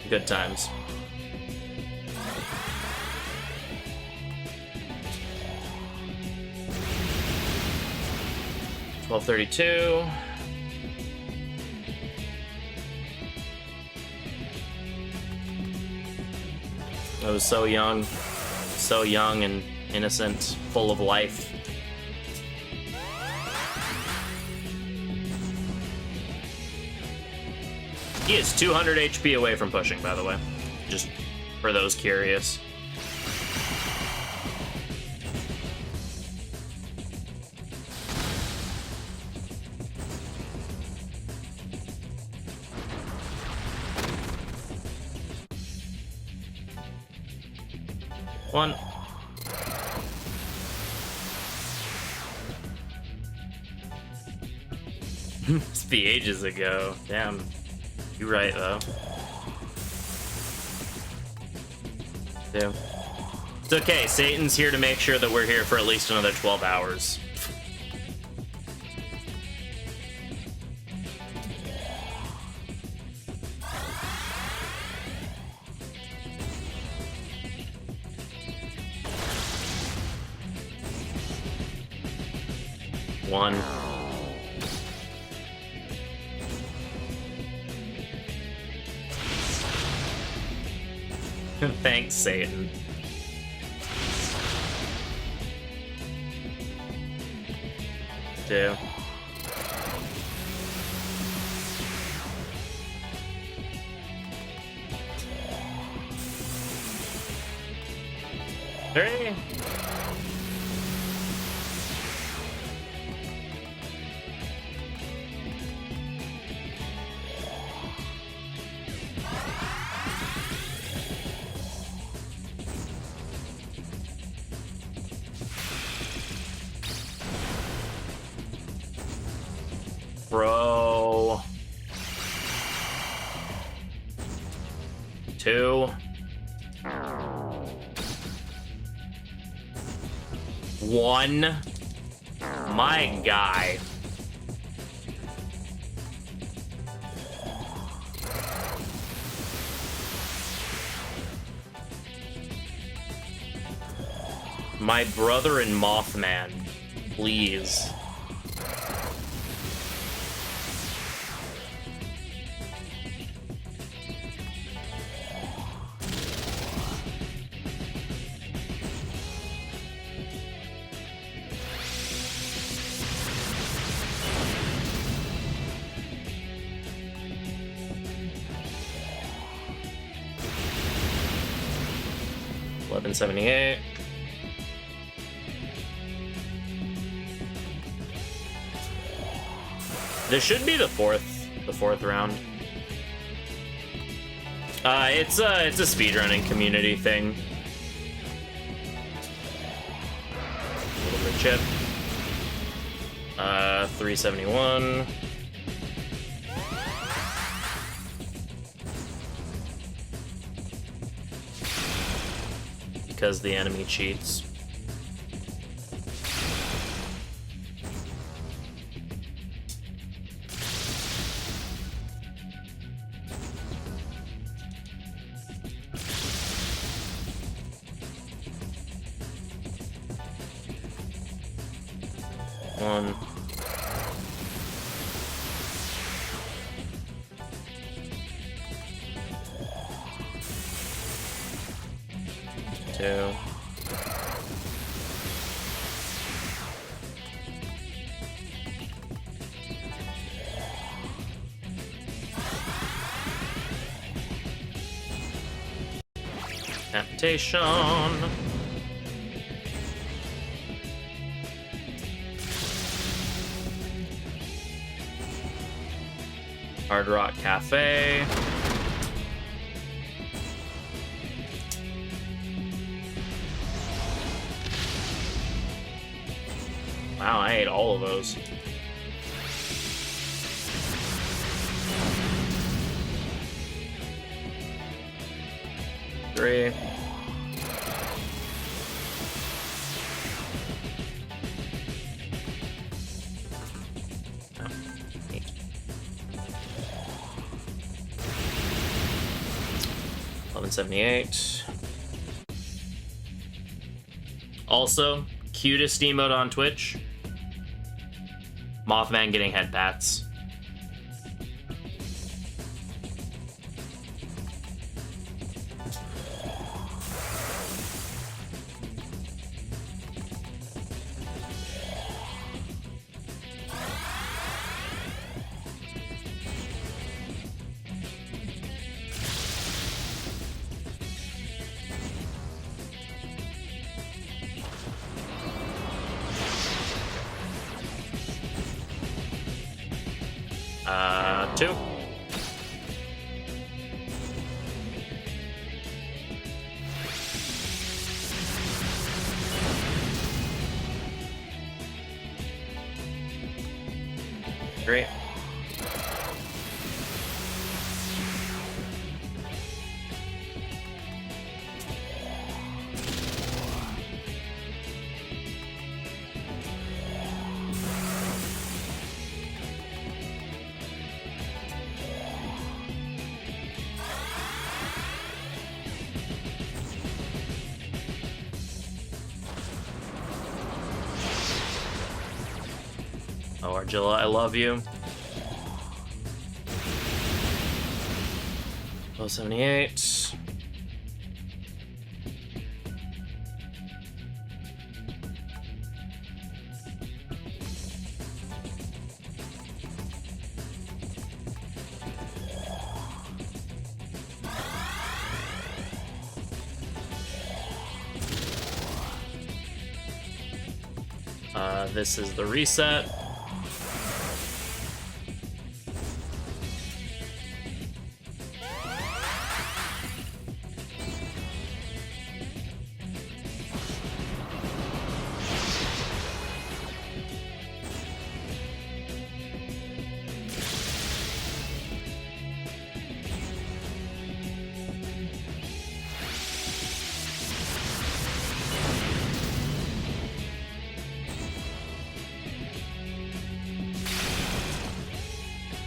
Good times. $12.32. I was so young and innocent, full of life. He is 200 HP away from pushing, by the way. Just for those curious. One. Must be ages ago. Damn. You're right, though. Yeah. It's okay. Satan's here to make sure that we're here for at least another 12 hours. One. Thanks, Satan. Two. Three. Bro. Two. One. My guy. My brother and Mothman, please. $11.78. This should be the fourth round. It's a speedrunning community thing. A little bit chip. 371. Because the enemy cheats. One. Two. Temptation. Hard Rock Cafe. Wow, I ate all of those. Three. $11.78. Also, cutest emote on Twitch. Mothman getting head pats. 2. Great. Oh, Argilla, I love you. 78. This is the reset.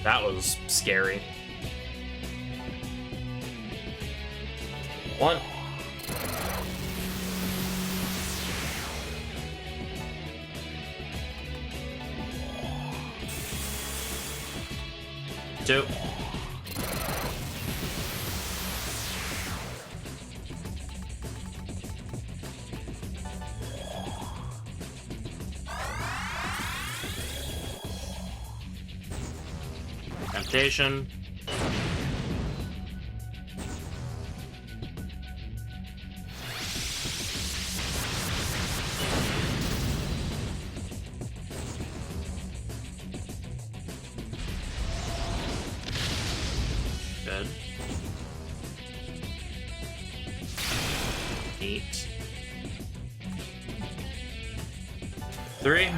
That was scary. 1. Two. Temptation. Good. 8. 3.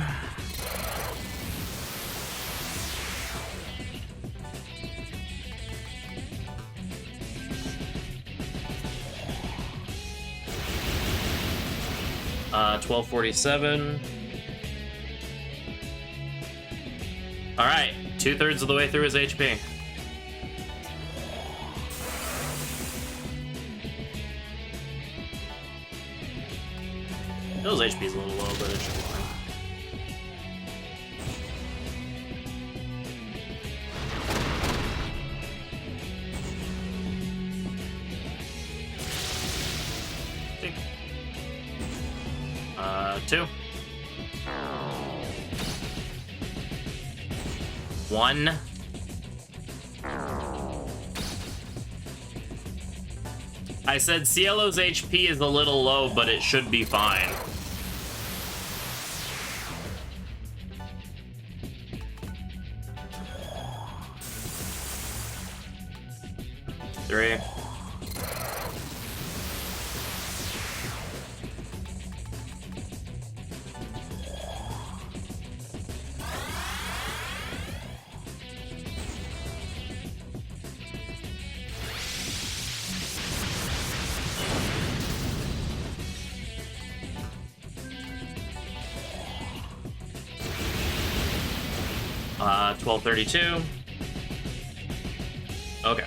Uh, 1247. All right, 2/3 of the way through his HP. Those HP's a little low, but it should be fine. Two. 1. I said Cielo's HP is a little low, but it should be fine. Three. Uh, 1232. Okay.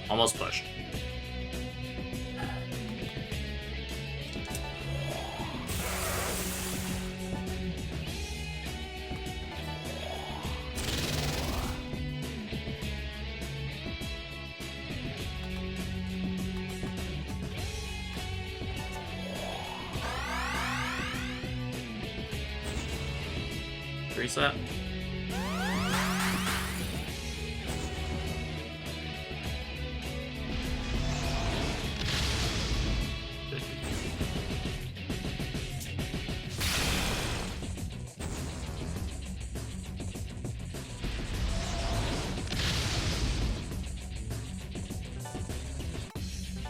Almost pushed. Reset.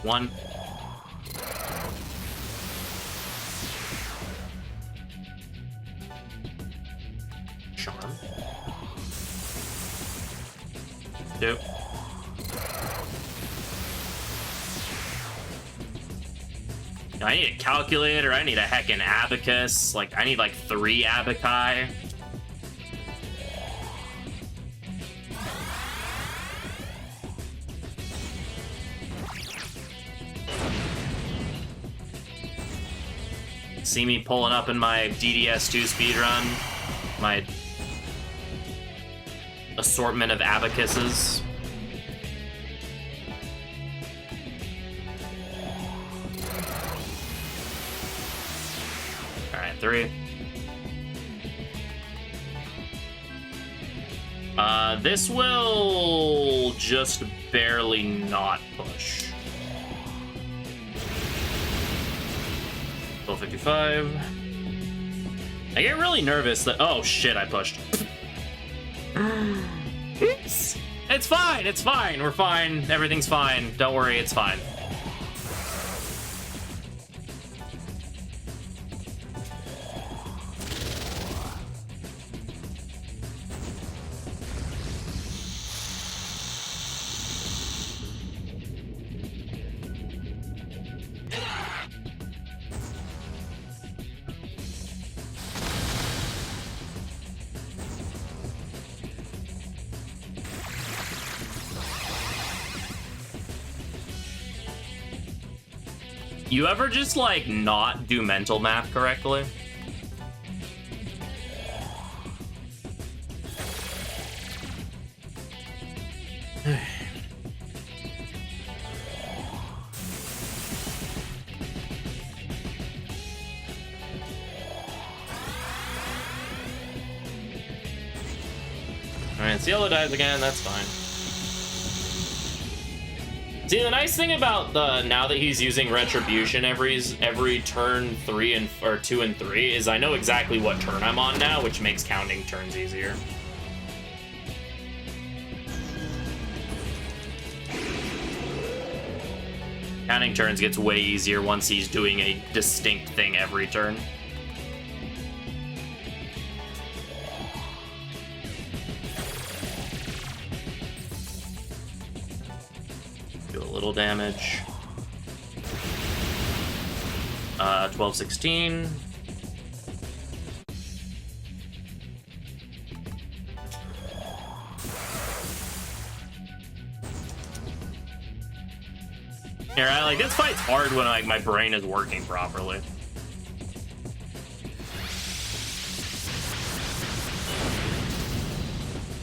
1. Charm. 2. I need a calculator, I need a heckin' abacus, like, I need like 3 abaci. See me pulling up in my DDS2 speedrun, my assortment of abacuses. Alright, 3. This will just barely not push. 1255. I get really nervous that... Oh, shit, I pushed. Oops. It's fine, it's fine. We're fine. Everything's fine. Don't worry, it's fine. You ever just, like, not do mental math correctly? Alright, Cielo dies again, that's fine. See, the nice thing about now that he's using Retribution every turn 2 and 3 is I know exactly what turn I'm on now, which makes counting turns easier. Counting turns gets way easier once he's doing a distinct thing every turn. Little damage. 1216. Yeah, like this fight's hard when like my brain is working properly.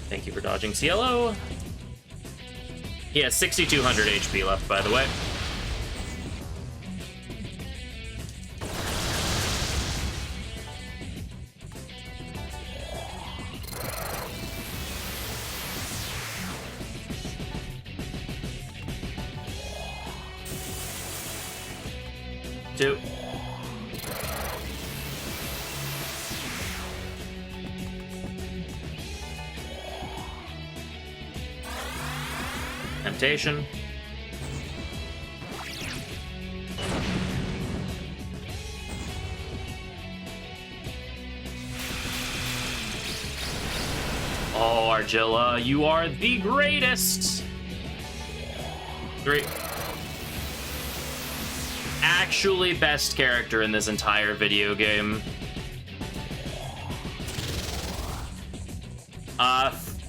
Thank you for dodging Cielo. He has 6,200 HP left, by the way. Two. Temptation. Oh, Argilla, you are the greatest. 3. Actually best character in this entire video game.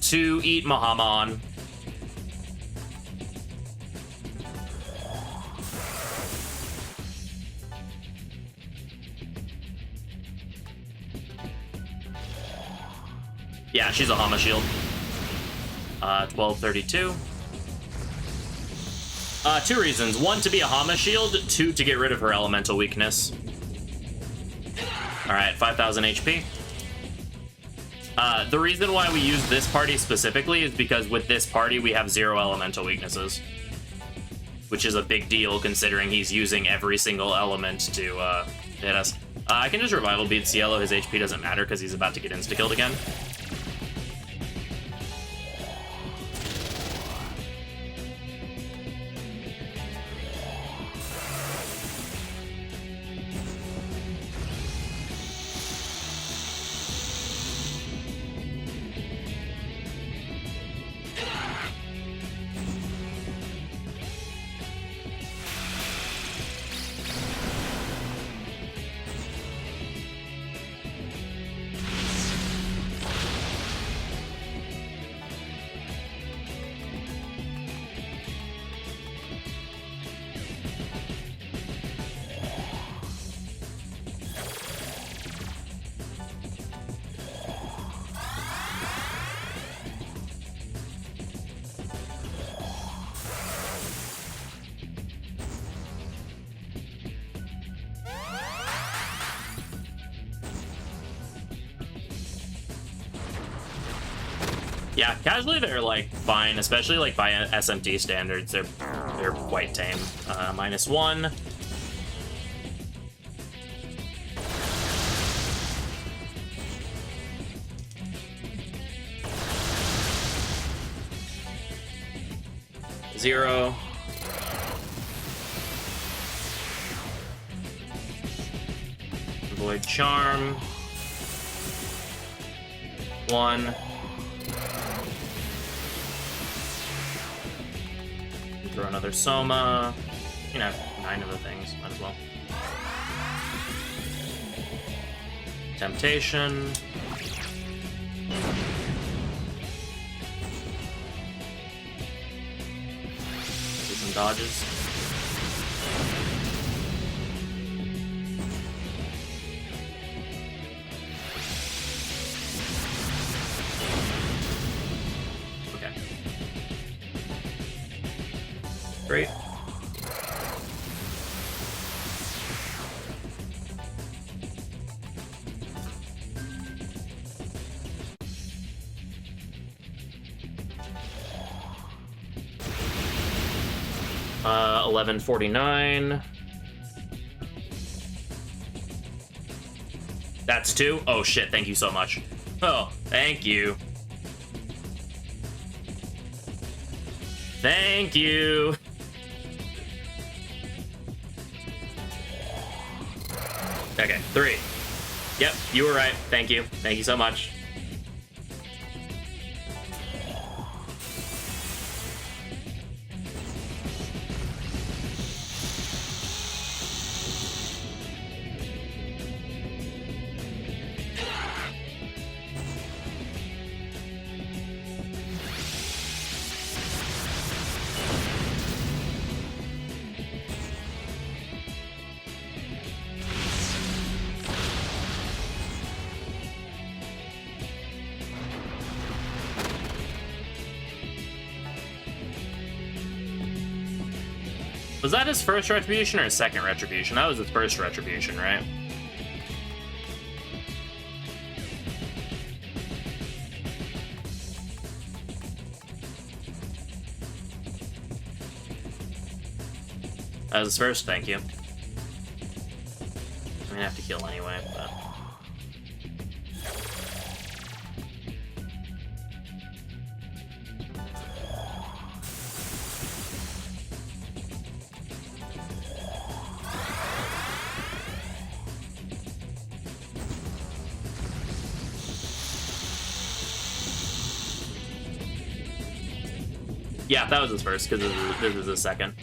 2, eat Mahamon. Yeah, she's a Hama shield. 1232. 2 reasons. 1, to be a Hama shield. 2, to get rid of her elemental weakness. Alright, 5,000 HP. The reason why we use this party specifically is because with this party we have 0 elemental weaknesses. Which is a big deal considering he's using every single element to hit us. I can just revival beat Cielo. His HP doesn't matter because he's about to get insta-killed again. Yeah, casually they're like fine, especially like by SMT standards. They're quite tame. -1. Zero. Void Charm. 1. Throw another Soma. You know, 9 of the things. Might as well. Temptation. Do some dodges. Okay. Great. Uh, 1149. That's 2? Oh shit, thank you so much. Oh, thank you. Thank you. Okay, 3. Yep, you were right. Thank you. Thank you so much. Was that his first retribution or his second retribution? That was his first retribution, right? That was his first, thank you. I'm gonna have to heal anyway, but... Yeah, that was his first, because this is his second.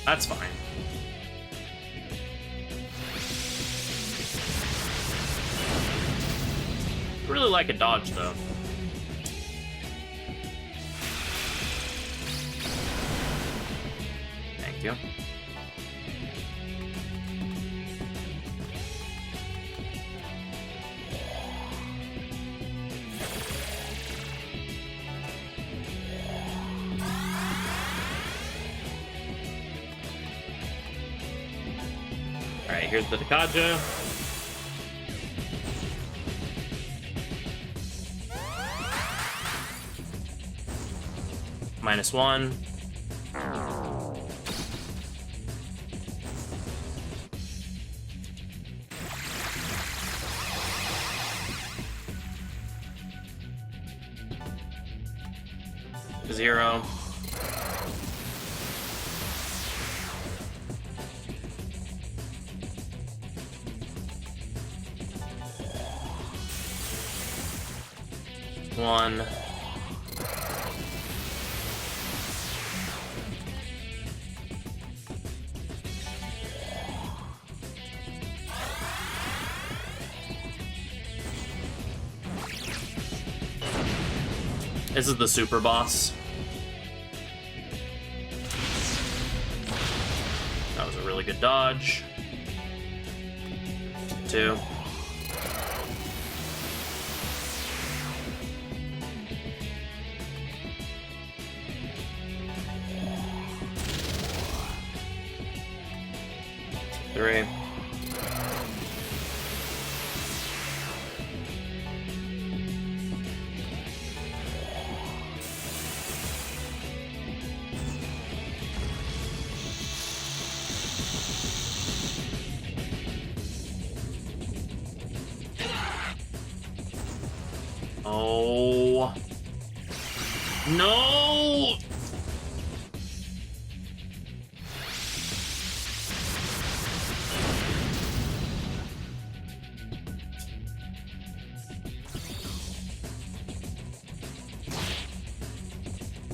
That's fine. I really like a dodge, though. Thank you. Alright, here's the Dakaja. -1. Zero. One. This is the super boss. That was a really good dodge. 2. 3. Oh. No!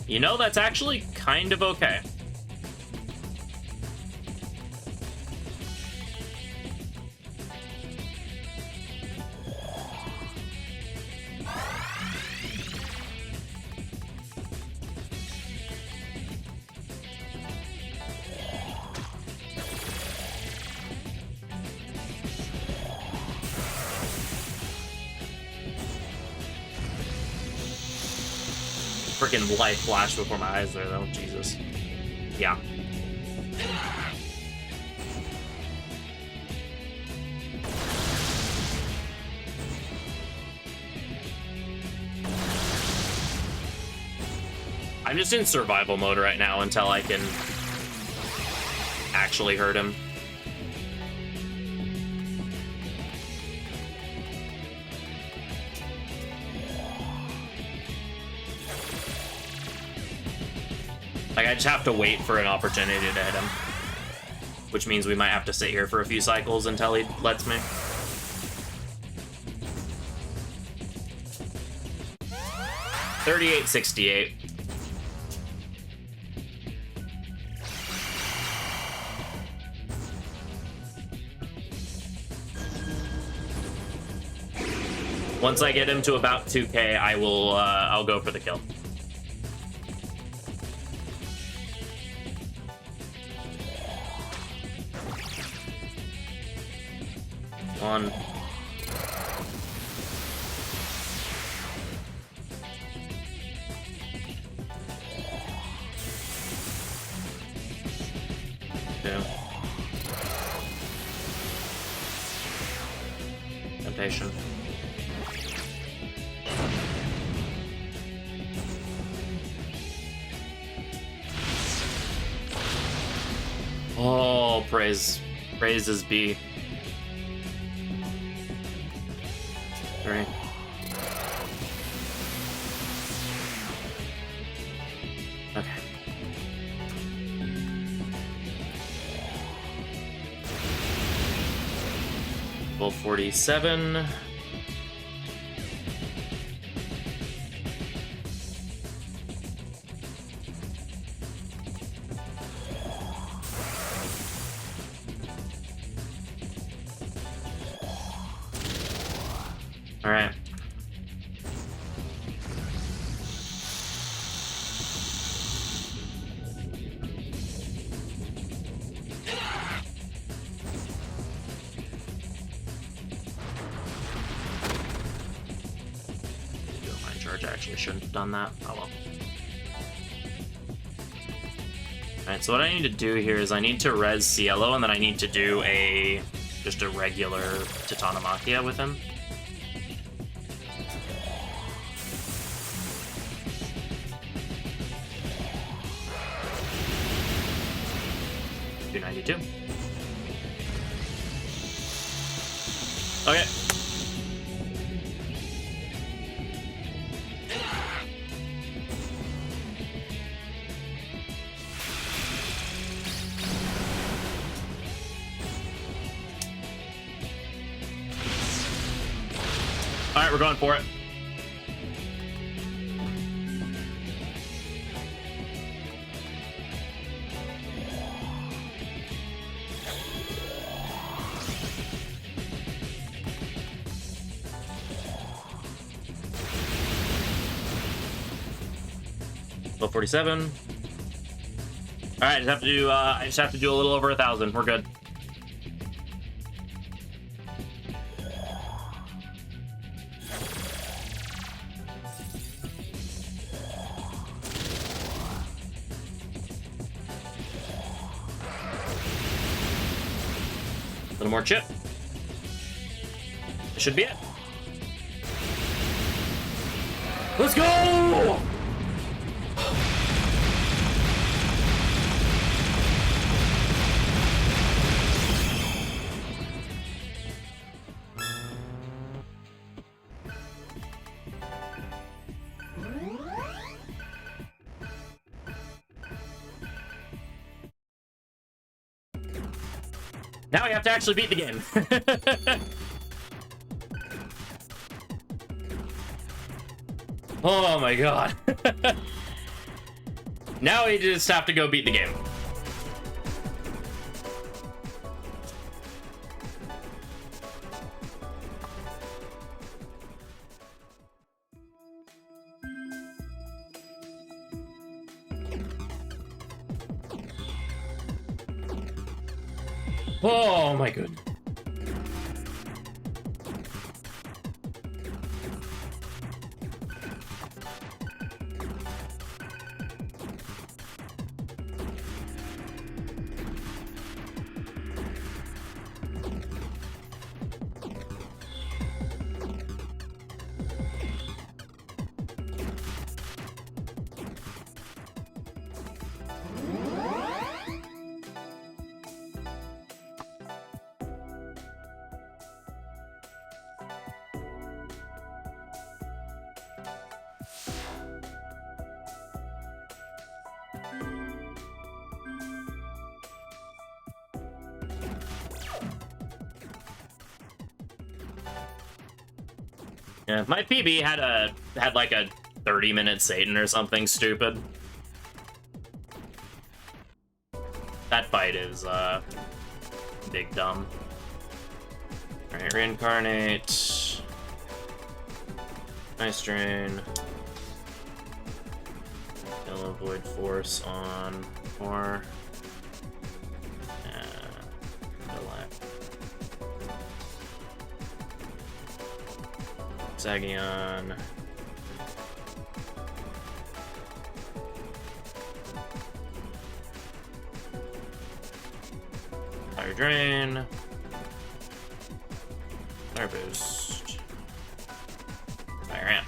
You know, that's actually kind of okay. Freaking light flashed before my eyes there, though. Jesus. Yeah. I'm just in survival mode right now until I can actually hurt him. Like, I just have to wait for an opportunity to hit him. Which means we might have to sit here for a few cycles until he lets me. $38.68. Once I get him to about 2K, I will, I'll go for the kill. One. Two. Temptation. Oh, praise. Praise is B. 3. Okay. Level 47. All right. Mind charge actually shouldn't have done that. Oh well. Alright, so what I need to do here is I need to res Cielo, and then I need to do just a regular Titanomachia with him. 292. Okay. All right, we're going for it. Level 47. All right, I just have to do a little over 1,000. We're good. little more chip. This should be it. Let's go! Now we have to actually beat the game. Oh my god. Now we just have to go beat the game. Oh my goodness. Yeah, my PB had like a 30-minute Satan or something stupid. That fight is big dumb. Alright, reincarnate. Nice drain. Yellow void force on 4. Zagion. Fire drain. Fire boost. Fire amp.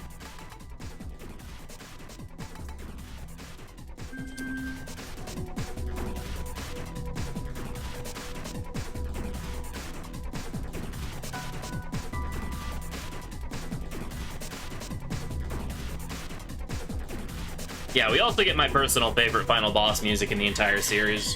Yeah, we also get my personal favorite final boss music in the entire series.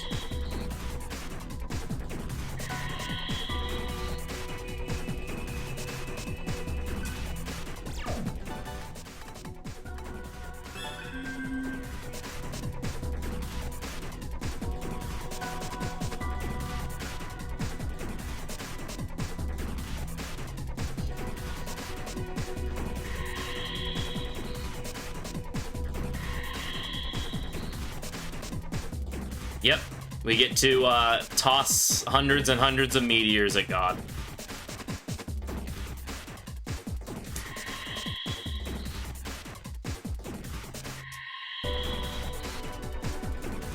Yep, we get to toss hundreds and hundreds of meteors at God.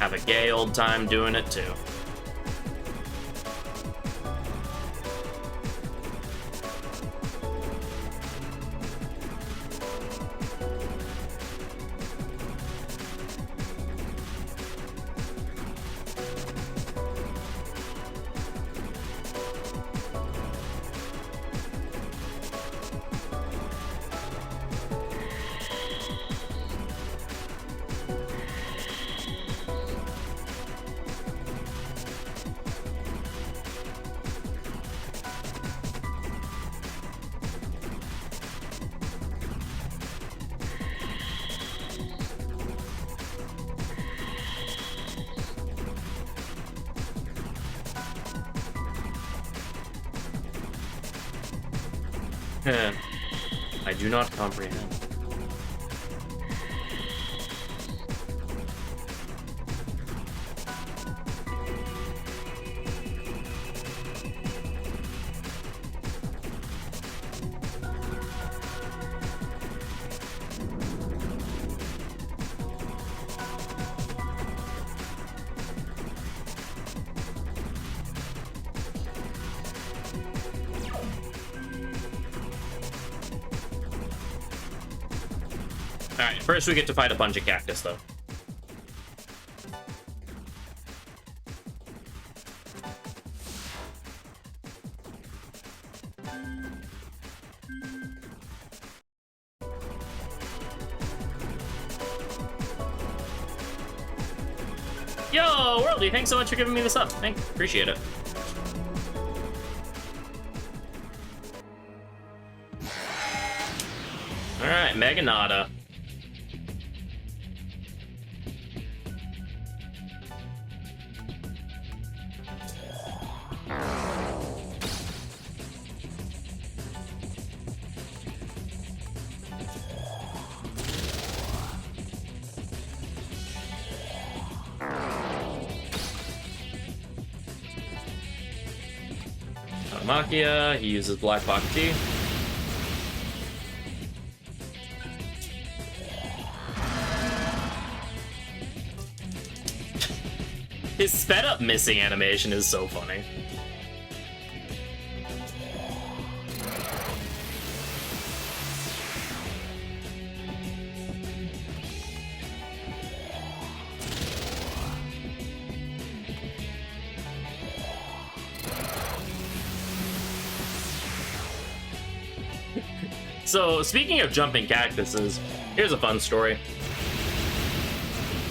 Have a gay old time doing it too. I do not comprehend. Alright, first we get to fight a bunch of cactus, though. Yo, Worldy, thanks so much for giving me this up. Appreciate it. Alright, Meganada. Makia, he uses Black Bhakti. His sped up missing animation is so funny. So, speaking of jumping cactuses, here's a fun story.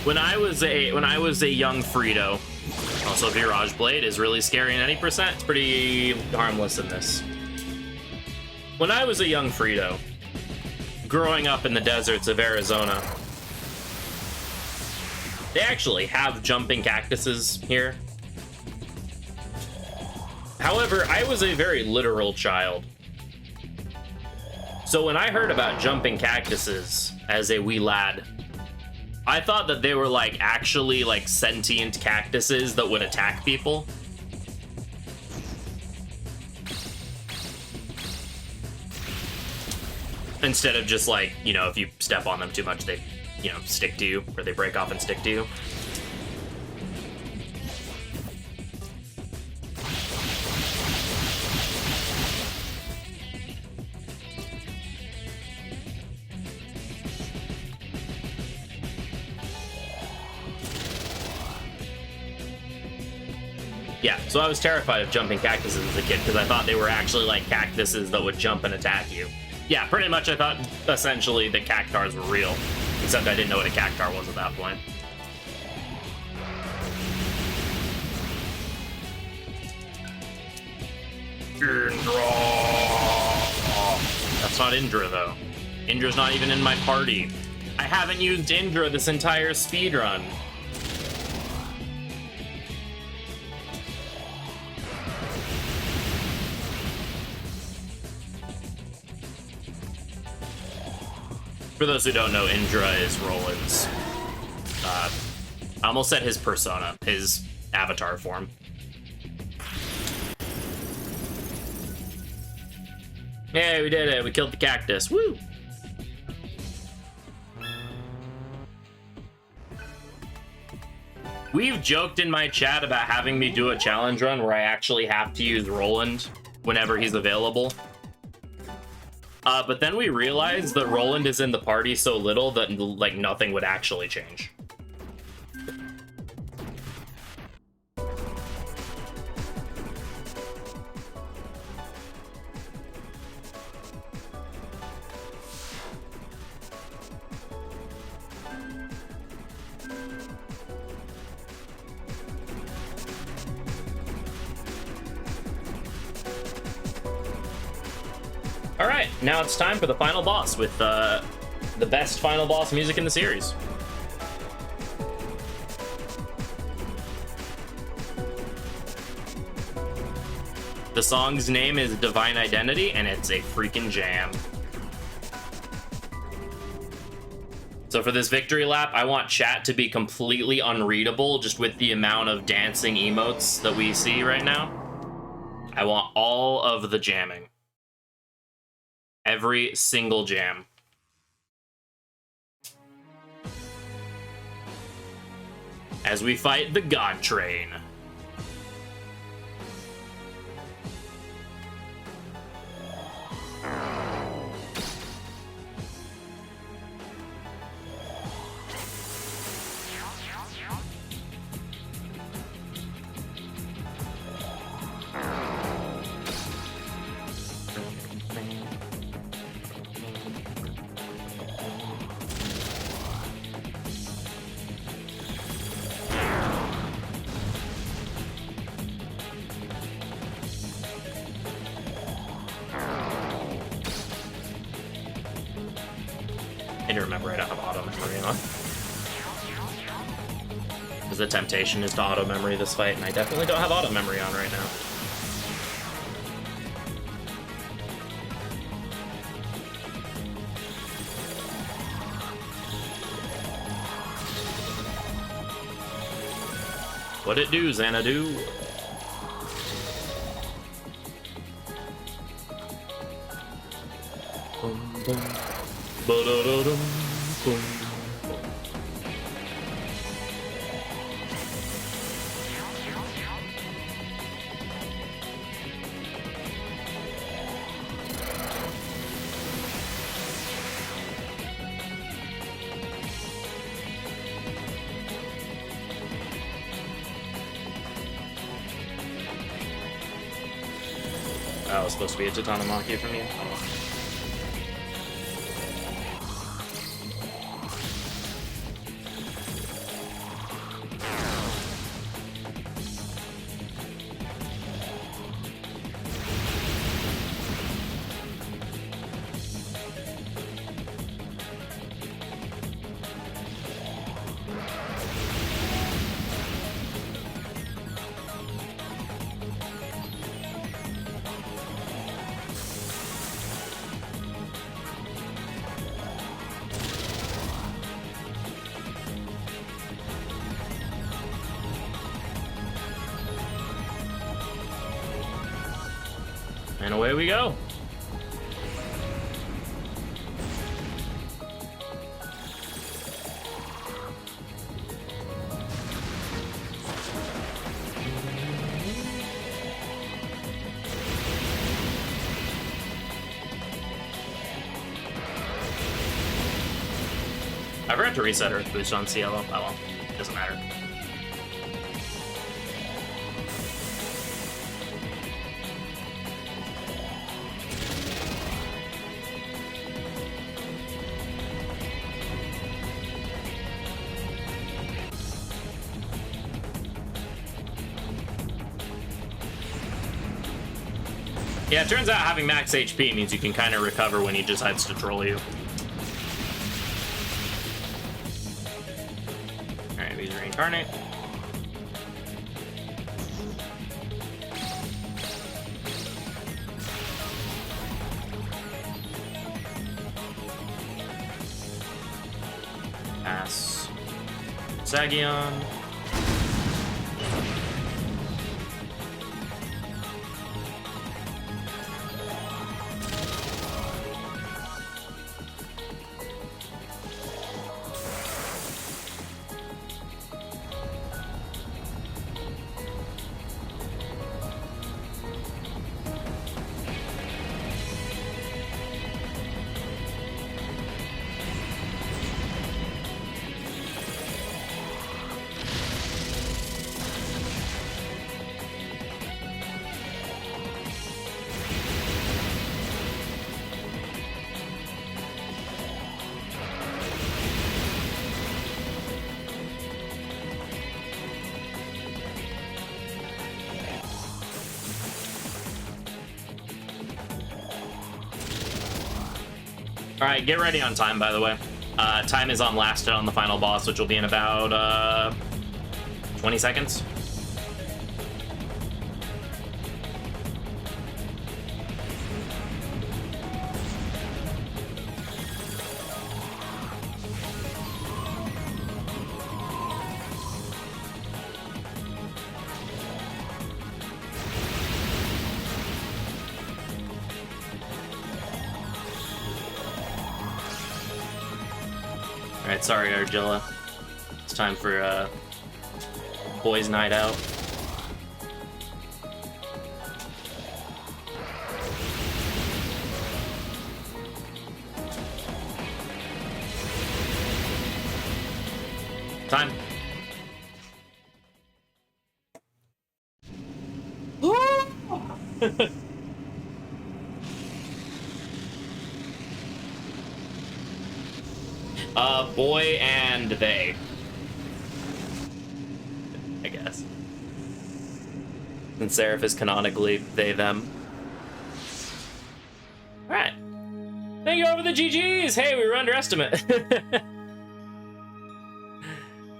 When I was a young Frito, also Virage Blade is really scary in any percent. It's pretty harmless in this. When I was a young Frito, growing up in the deserts of Arizona, they actually have jumping cactuses here. However, I was a very literal child. So when I heard about jumping cactuses as a wee lad, I thought that they were like actually like sentient cactuses that would attack people. Instead of just like, you know, if you step on them too much, they, you know, stick to you, or they break off and stick to you. Yeah, so I was terrified of jumping cactuses as a kid because I thought they were actually like cactuses that would jump and attack you. Yeah, pretty much I thought essentially that cactars were real, except I didn't know what a cactar was at that point. Indra! That's not Indra though. Indra's not even in my party. I haven't used Indra this entire speedrun. For those who don't know, Indra is Roland's, I almost said his persona, his avatar form. Hey, we did it. We killed the cactus. Woo! We've joked in my chat about having me do a challenge run where I actually have to use Roland whenever he's available. But then we realized that Roland is in the party so little that, like, nothing would actually change. Alright, now it's time for the final boss with the best final boss music in the series. The song's name is Divine Identity, and it's a freaking jam. So for this victory lap, I want chat to be completely unreadable just with the amount of dancing emotes that we see right now. I want all of the jamming. Every single jam. As we fight the God Train. need to remember I don't have auto memory on. Because the temptation is to auto memory this fight, and I definitely don't have auto memory on right now. What it do, Xanadu? Boom, boom. Ba-da-da-dum, boom. That was supposed to be a Titanomachy from you. And away we go. I forgot to reset Earth Boost on CLO. Oh well, doesn't matter. Yeah, it turns out having max HP means you can kind of recover when he decides to troll you. Alright, he's reincarnate. Pass. Sagion. Alright, get ready on time, by the way. Time is on last hit on the final boss, which will be in about 20 seconds. Alright, sorry, Argilla. It's time for boys' night out. Time. Boy and they. I guess. And Seraph is canonically they, them. Alright. Thank thank you all for the GGs. Hey, we were underestimate.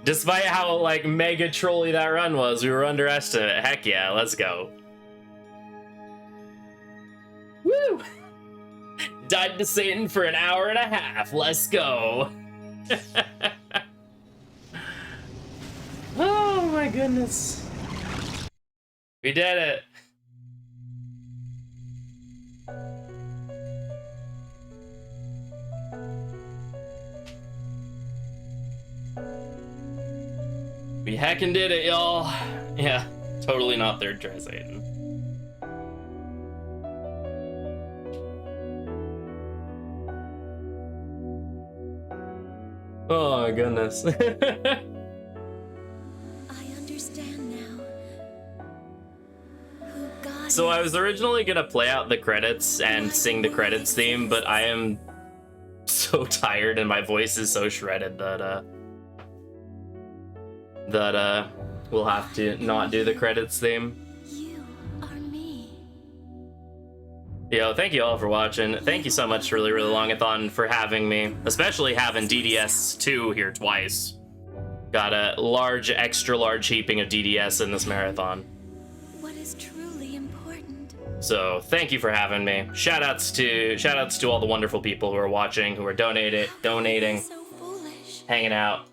Despite how like mega trolly that run was, we were underestimate. Heck yeah, let's go. Woo! Died to Satan for an hour and a half. Let's go. Oh my goodness. We did it. We heckin' did it, y'all. Yeah, totally not third try Satan. Oh my goodness. I understand now. Who God So I is. was originally gonna play out the credits and sing the credits theme, but I am so tired and my voice is so shredded that we'll have to not do the credits theme. You are me. Yo, thank you all for watching. Thank you so much, Really Longathon, for having me, especially having DDS2 here twice. Got a large, extra large heaping of DDS in this marathon. What is truly important? So thank you for having me. Shoutouts to all the wonderful people who are watching, who are donating, So foolish. hanging out,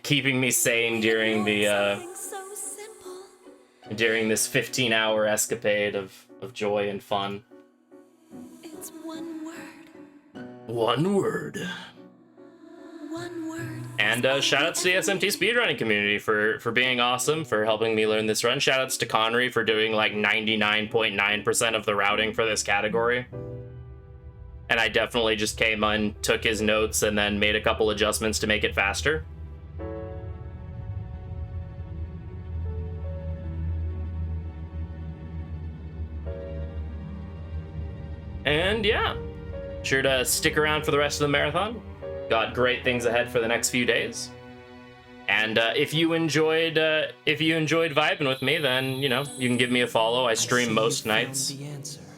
keeping me sane during the Something so simple. during this 15-hour escapade of joy and fun. It's one word. One word. One word. And shoutouts to the SMT speedrunning community for being awesome, for helping me learn this run. Shoutouts to Connery for doing like 99.9% of the routing for this category. And I definitely just came on, took his notes, and then made a couple adjustments to make it faster. And yeah, sure to stick around for the rest of the marathon. Got great things ahead for the next few days. And if you enjoyed vibing with me, then you know you can give me a follow. I stream most nights.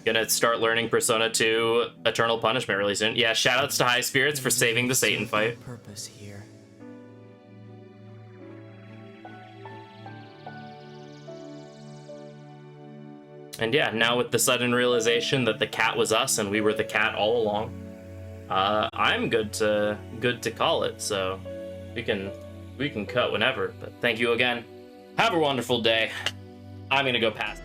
Gonna start learning Persona 2 Eternal Punishment really soon. Yeah, shoutouts to High Spirits for saving the Satan fight. Purpose here. And yeah, now with the sudden realization that the cat was us and we were the cat all along, I'm good to call it. So we can cut whenever. But thank you again. Have a wonderful day. I'm gonna go pass.